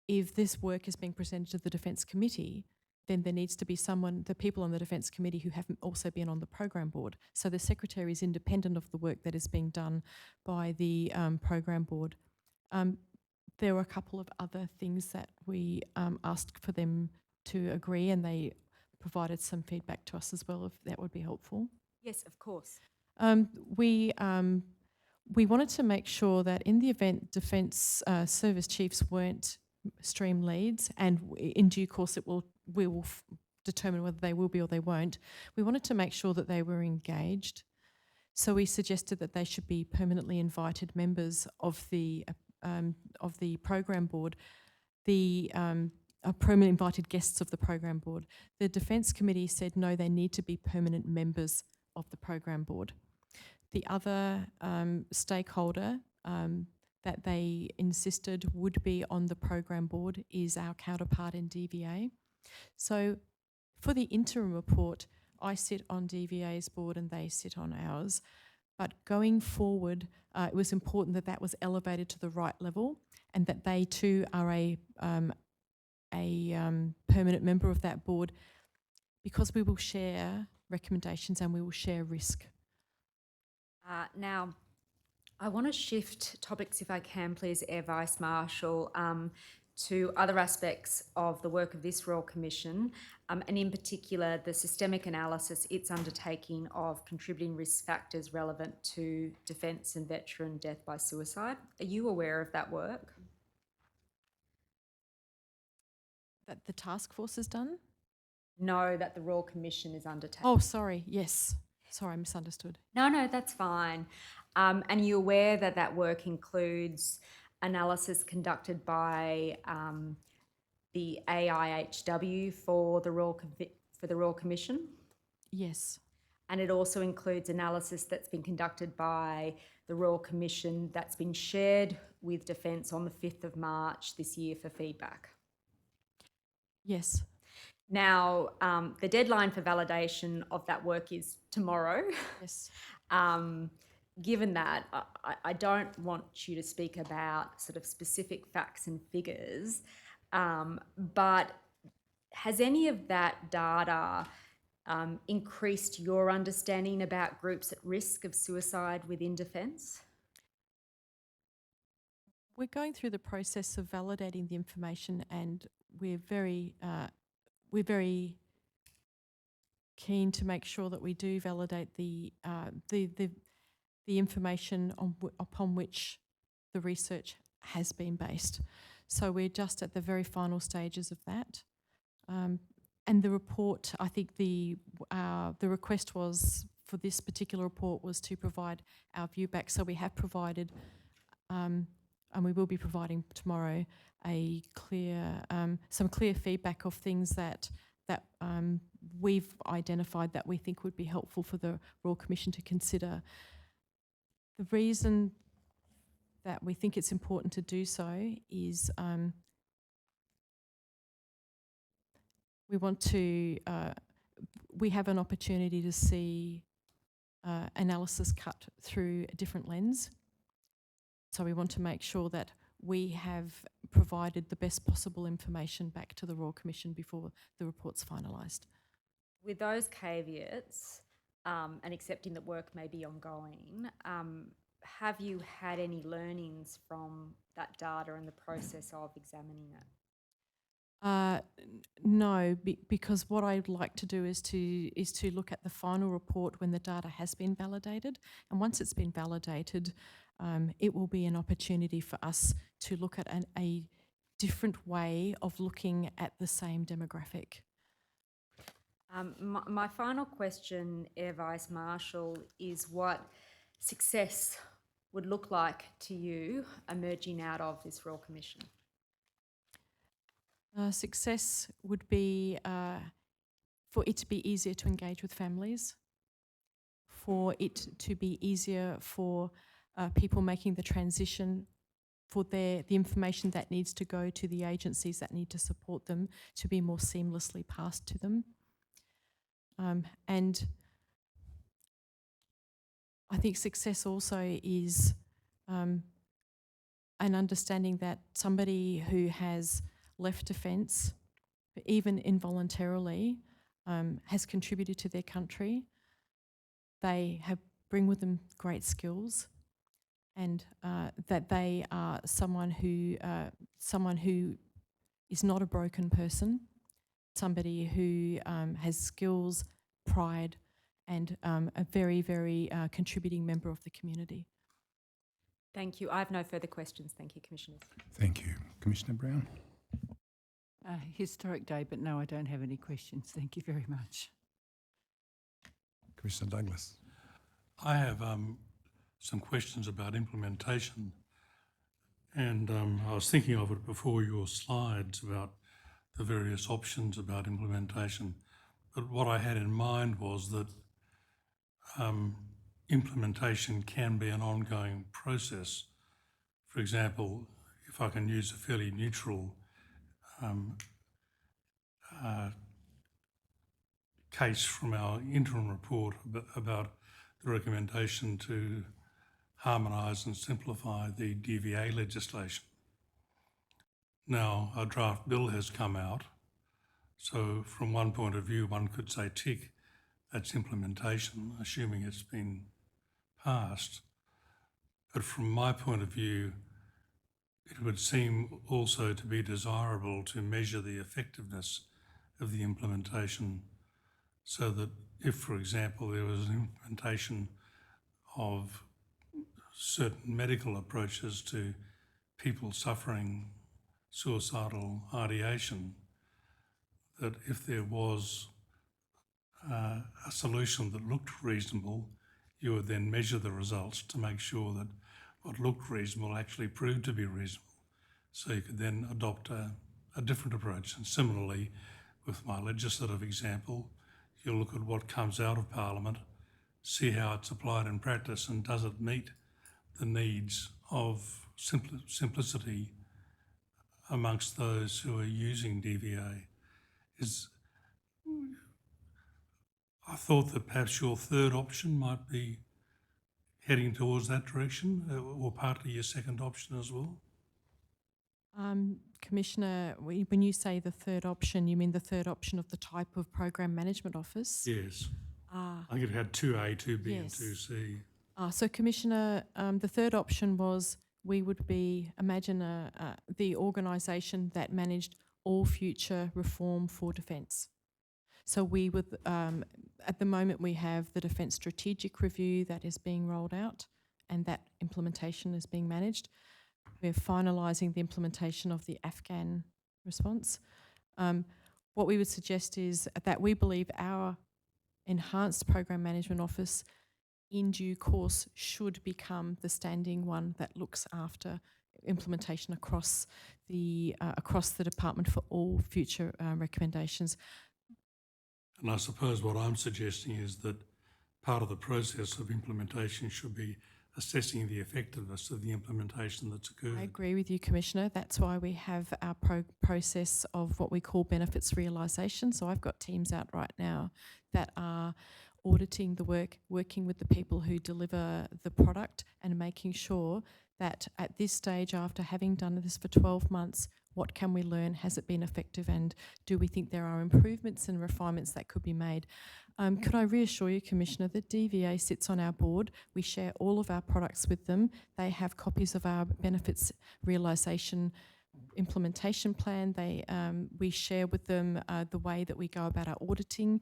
if this work is being presented to the Defence Committee, then there needs to be the people on the Defence Committee who haven't also been on the program board. So the Secretary is independent of the work that is being done by the program board. There were a couple of other things that we asked for them to agree, and they provided some feedback to us as well, if that would be helpful. Yes, of course. we wanted to make sure that in the event Defence Service Chiefs weren't stream leads, and in due course we will determine whether they will be or they won't, we wanted to make sure that they were engaged. So we suggested that they should be permanently invited members of the program board, permanent invited guests of the program board. The Defence Committee said no, they need to be permanent members of the program board. The other stakeholder that they insisted would be on the program board is our counterpart in DVA. So for the interim report, I sit on DVA's board and they sit on ours. But going forward, it was important that that was elevated to the right level and that they too are a permanent member of that board, because we will share recommendations and we will share risk. Now, I want to shift topics, if I can, please, Air Vice Marshal, to other aspects of the work of this Royal Commission, and in particular the systemic analysis it's undertaking of contributing risk factors relevant to defence and veteran death by suicide. Are you aware of that work? That the task force has done? No, that the Royal Commission is undertaking. Oh, sorry, yes. Sorry, I misunderstood. No, that's fine. And you're aware that that work includes analysis conducted by the AIHW for the Royal Commission? Yes. And it also includes analysis that's been conducted by the Royal Commission that's been shared with Defence on the 5th of March this year for feedback. Yes. Now, the deadline for validation of that work is tomorrow. Yes. Given that, I don't want you to speak about sort of specific facts and figures, but has any of that data increased your understanding about groups at risk of suicide within Defence? We're going through the process of validating the information, and we're very keen to make sure that we do validate the information upon which the research has been based. So we're just at the very final stages of that. And the report, I think the request was for this particular report was to provide our view back. So we have provided, and we will be providing tomorrow, some clear feedback of things that we've identified that we think would be helpful for the Royal Commission to consider. The reason that we think it's important to do so is we have an opportunity to see analysis cut through a different lens. So we want to make sure that we have provided the best possible information back to the Royal Commission before the report's finalised. With those caveats, and accepting that work may be ongoing, have you had any learnings from that data and the process of examining it? No, because what I'd like to do is to look at the final report when the data has been validated, and once it's been validated, it will be an opportunity for us to look at a different way of looking at the same demographic. My final question, Air Vice Marshal, is what success would look like to you emerging out of this Royal Commission? Success would be for it to be easier to engage with families, for it to be easier for people making the transition, for the information that needs to go to the agencies that need to support them to be more seamlessly passed to them. And I think success also is an understanding that somebody who has left Defence, even involuntarily, has contributed to their country. They bring with them great skills, and that they are someone who is not a broken person, somebody who has skills, pride, and a very, very contributing member of the community. Thank you. I have no further questions. Thank you, Commissioners. Thank you. Commissioner Brown? Historic day, but no, I don't have any questions. Thank you very much. Commissioner Douglas? I have some questions about implementation, and I was thinking of it before your slides about the various options about implementation. But what I had in mind was that implementation can be an ongoing process. For example, if I can use a fairly neutral case from our interim report about the recommendation to harmonise and simplify the DVA legislation. Now, a draft bill has come out, so from one point of view, one could say tick, that's implementation, assuming it's been passed. But from my point of view, it would seem also to be desirable to measure the effectiveness of the implementation, so that if, for example, there was an implementation of certain medical approaches to people suffering suicidal ideation, that if there was a solution that looked reasonable, you would then measure the results to make sure that what looked reasonable actually proved to be reasonable. So you could then adopt a different approach. And similarly, with my legislative example, you'll look at what comes out of Parliament, see how it's applied in practice, and does it meet the needs of simplicity amongst those who are using DVA. I thought that perhaps your third option might be heading towards that direction, or partly your second option as well. Commissioner, when you say the third option, you mean the third option of the type of program management office? Yes. I think it had 2A, 2B Yes. and 2C. So, Commissioner, the third option was we would be, imagine the organisation that managed all future reform for defence. So we would, at the moment we have the Defence Strategic Review that is being rolled out, and that implementation is being managed. We're finalising the implementation of the Afghan response. What we would suggest is that we believe our enhanced program management office in due course should become the standing one that looks after implementation across the department for all future recommendations. And I suppose what I'm suggesting is that part of the process of implementation should be assessing the effectiveness of the implementation that's occurred. I agree with you, Commissioner. That's why we have our process of what we call benefits realisation. So I've got teams out right now that are auditing the work, working with the people who deliver the product, and making sure that at this stage, after having done this for 12 months, what can we learn? Has it been effective? And do we think there are improvements and refinements that could be made? Could I reassure you, Commissioner, that DVA sits on our board. We share all of our products with them. They have copies of our benefits realisation implementation plan. We share with them the way that we go about our auditing.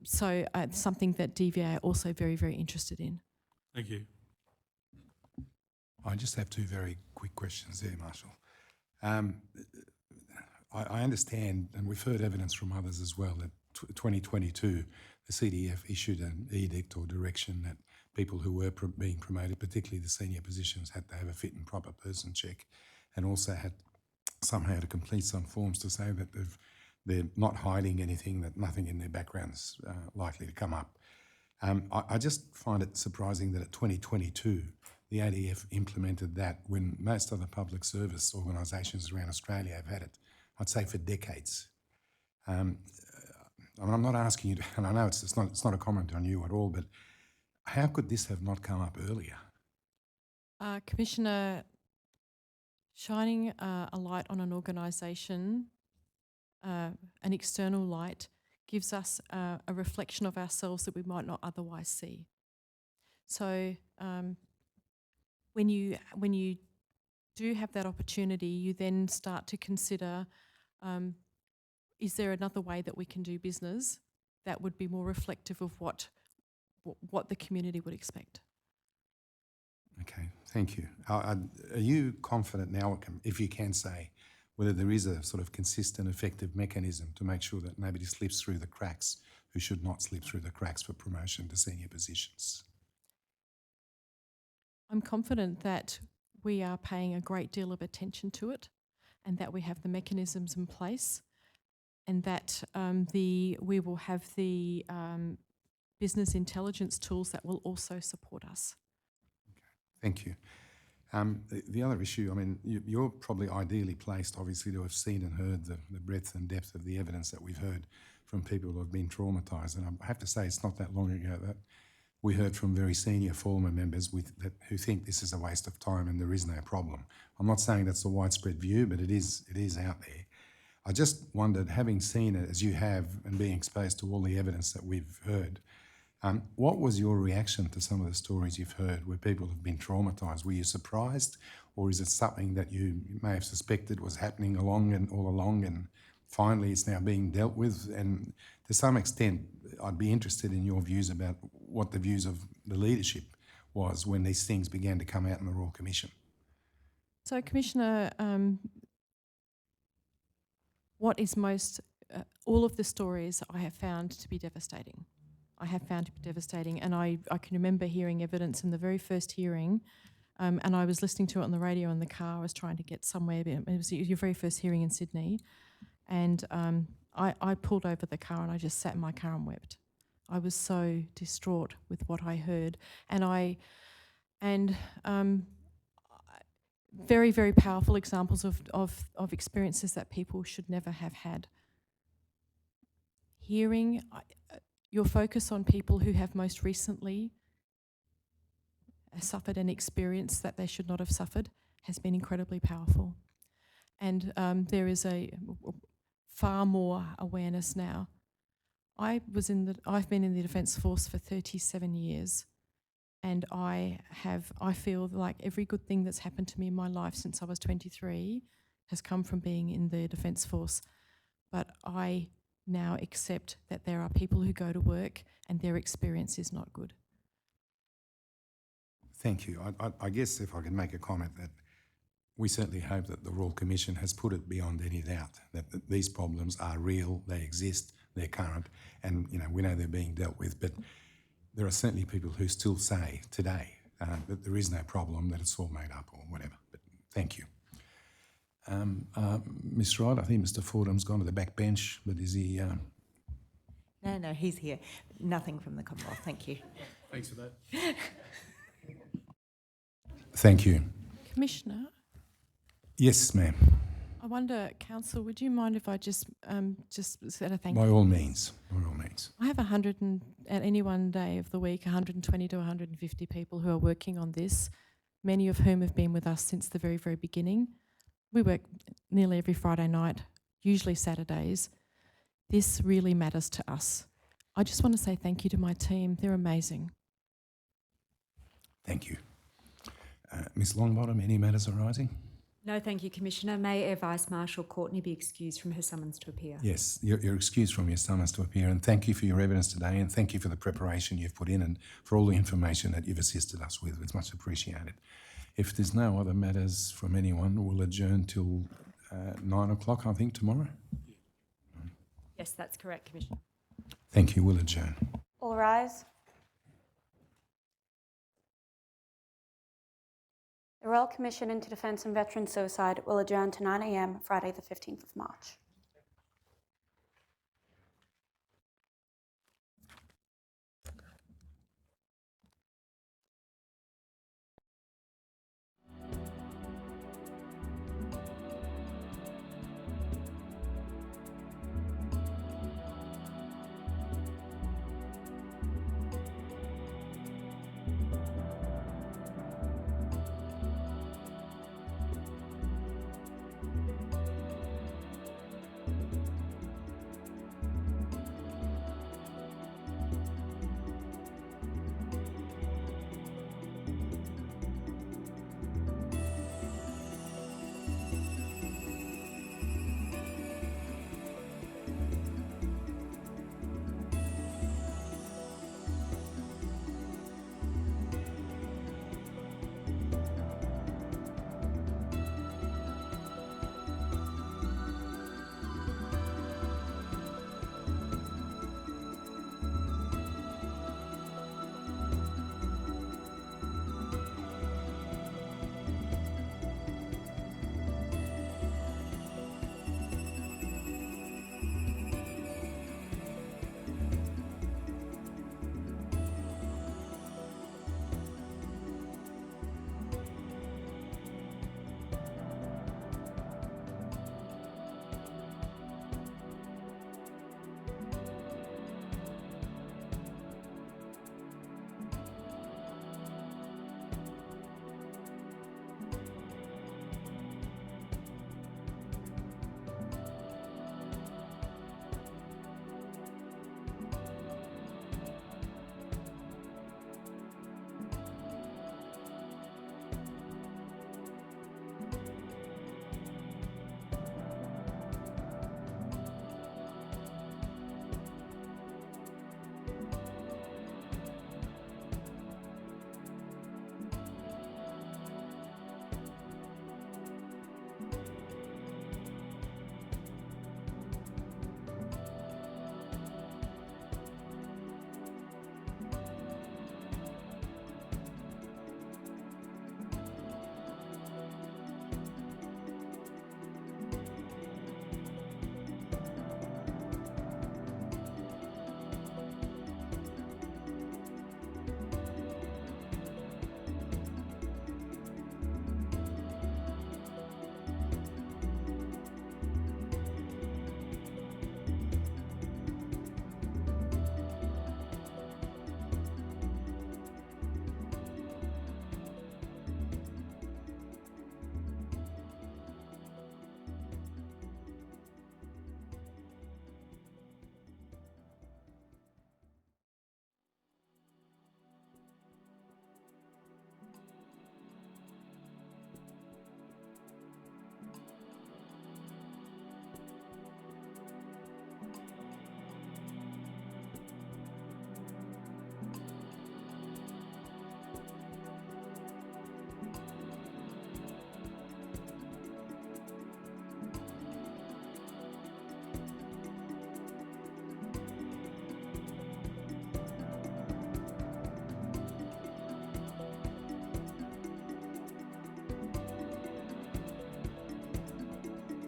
So it's something that DVA are also very, very interested in. Thank you. I just have two very quick questions there, Marshall. I understand, and we've heard evidence from others as well, that 2022, the CDF issued an edict or direction that people who were being promoted, particularly the senior positions, had to have a fit and proper person check, and also had somehow to complete some forms to say that they're not hiding anything, that nothing in their background is likely to come up. I just find it surprising that at 2022, the ADF implemented that when most other public service organisations around Australia have had it, I'd say, for decades. I mean, I'm not asking you to, and I know it's not a comment on you at all, but how could this have not come up earlier? Commissioner, shining a light on an organisation, an external light, gives us a reflection of ourselves that we might not otherwise see. So when you do have that opportunity, you then start to consider, is there another way that we can do business that would be more reflective of what the community would expect? Okay, Thank you. Are you confident now, if you can say, whether there is a sort of consistent, effective mechanism to make sure that nobody slips through the cracks who should not slip through the cracks for promotion to senior positions? I'm confident that we are paying a great deal of attention to it and that we have the mechanisms in place and that we will have the business intelligence tools that will also support us. Thank you. The other issue, I mean, you're probably ideally placed, obviously, to have seen and heard the breadth and depth of the evidence that we've heard from people who have been traumatised. And I have to say, it's not that long ago that we heard from very senior former members who think this is a waste of time and there is no problem. I'm not saying that's a widespread view, but it is out there. I just wondered, having seen it as you have and being exposed to all the evidence that we've heard, what was your reaction to some of the stories you've heard where people have been traumatised? Were you surprised, or is it something that you may have suspected was happening all along and finally it's now being dealt with? And to some extent, I'd be interested in your views about what the views of the leadership was when these things began to come out in the Royal Commission. So, Commissioner, what is most, all of the stories I have found to be devastating. And I can remember hearing evidence in the very first hearing, and I was listening to it on the radio in the car. I was trying to get somewhere. It was your very first hearing in Sydney, and I pulled over the car and I just sat in my car and wept. I was so distraught with what I heard, and very, very powerful examples of experiences that people should never have had. Hearing your focus on people who have most recently suffered an experience that they should not have suffered has been incredibly powerful. And there is a far more awareness now. I've been in the Defence Force for 37 years, and I feel like every good thing that's happened to me in my life since I was 23 has come from being in the Defence Force. But I now accept that there are people who go to work and their experience is not good. Thank you. I guess if I can make a comment, that we certainly hope that the Royal Commission has put it beyond any doubt that these problems are real, they exist, they're current, and we know they're being dealt with. But there are certainly people who still say today that there is no problem, that it's all made up or whatever. But thank you. Ms. Wright, I think Mr. Fordham's gone to the back bench, but is he... No, he's here. Nothing from the Commonwealth, thank you. Thanks for that. Thank you. Commissioner, Yes, ma'am. I wonder, Council, would you mind if I just said a thank you? By all means, by all means. I have at any one day of the week, 120 to 150 people who are working on this, many of whom have been with us since the very, very beginning. We work nearly every Friday night, usually Saturdays. This really matters to us. I just want to say thank you to my team. They're amazing. Thank you. Ms. Longbottom, any matters arising? No, thank you, Commissioner. May Air Vice Marshal Courtney be excused from her summons to appear? Yes, you're excused from your summons to appear, and thank you for your evidence today, and thank you for the preparation you've put in and for all the information that you've assisted us with. It's much appreciated. If there's no other matters from anyone, we'll adjourn till 9 o'clock, I think, tomorrow. Yes, that's correct, Commissioner. Thank you. We'll adjourn. All rise. The Royal Commission into Defence and Veterans Suicide will adjourn to 9 a.m. Friday the 15th of March.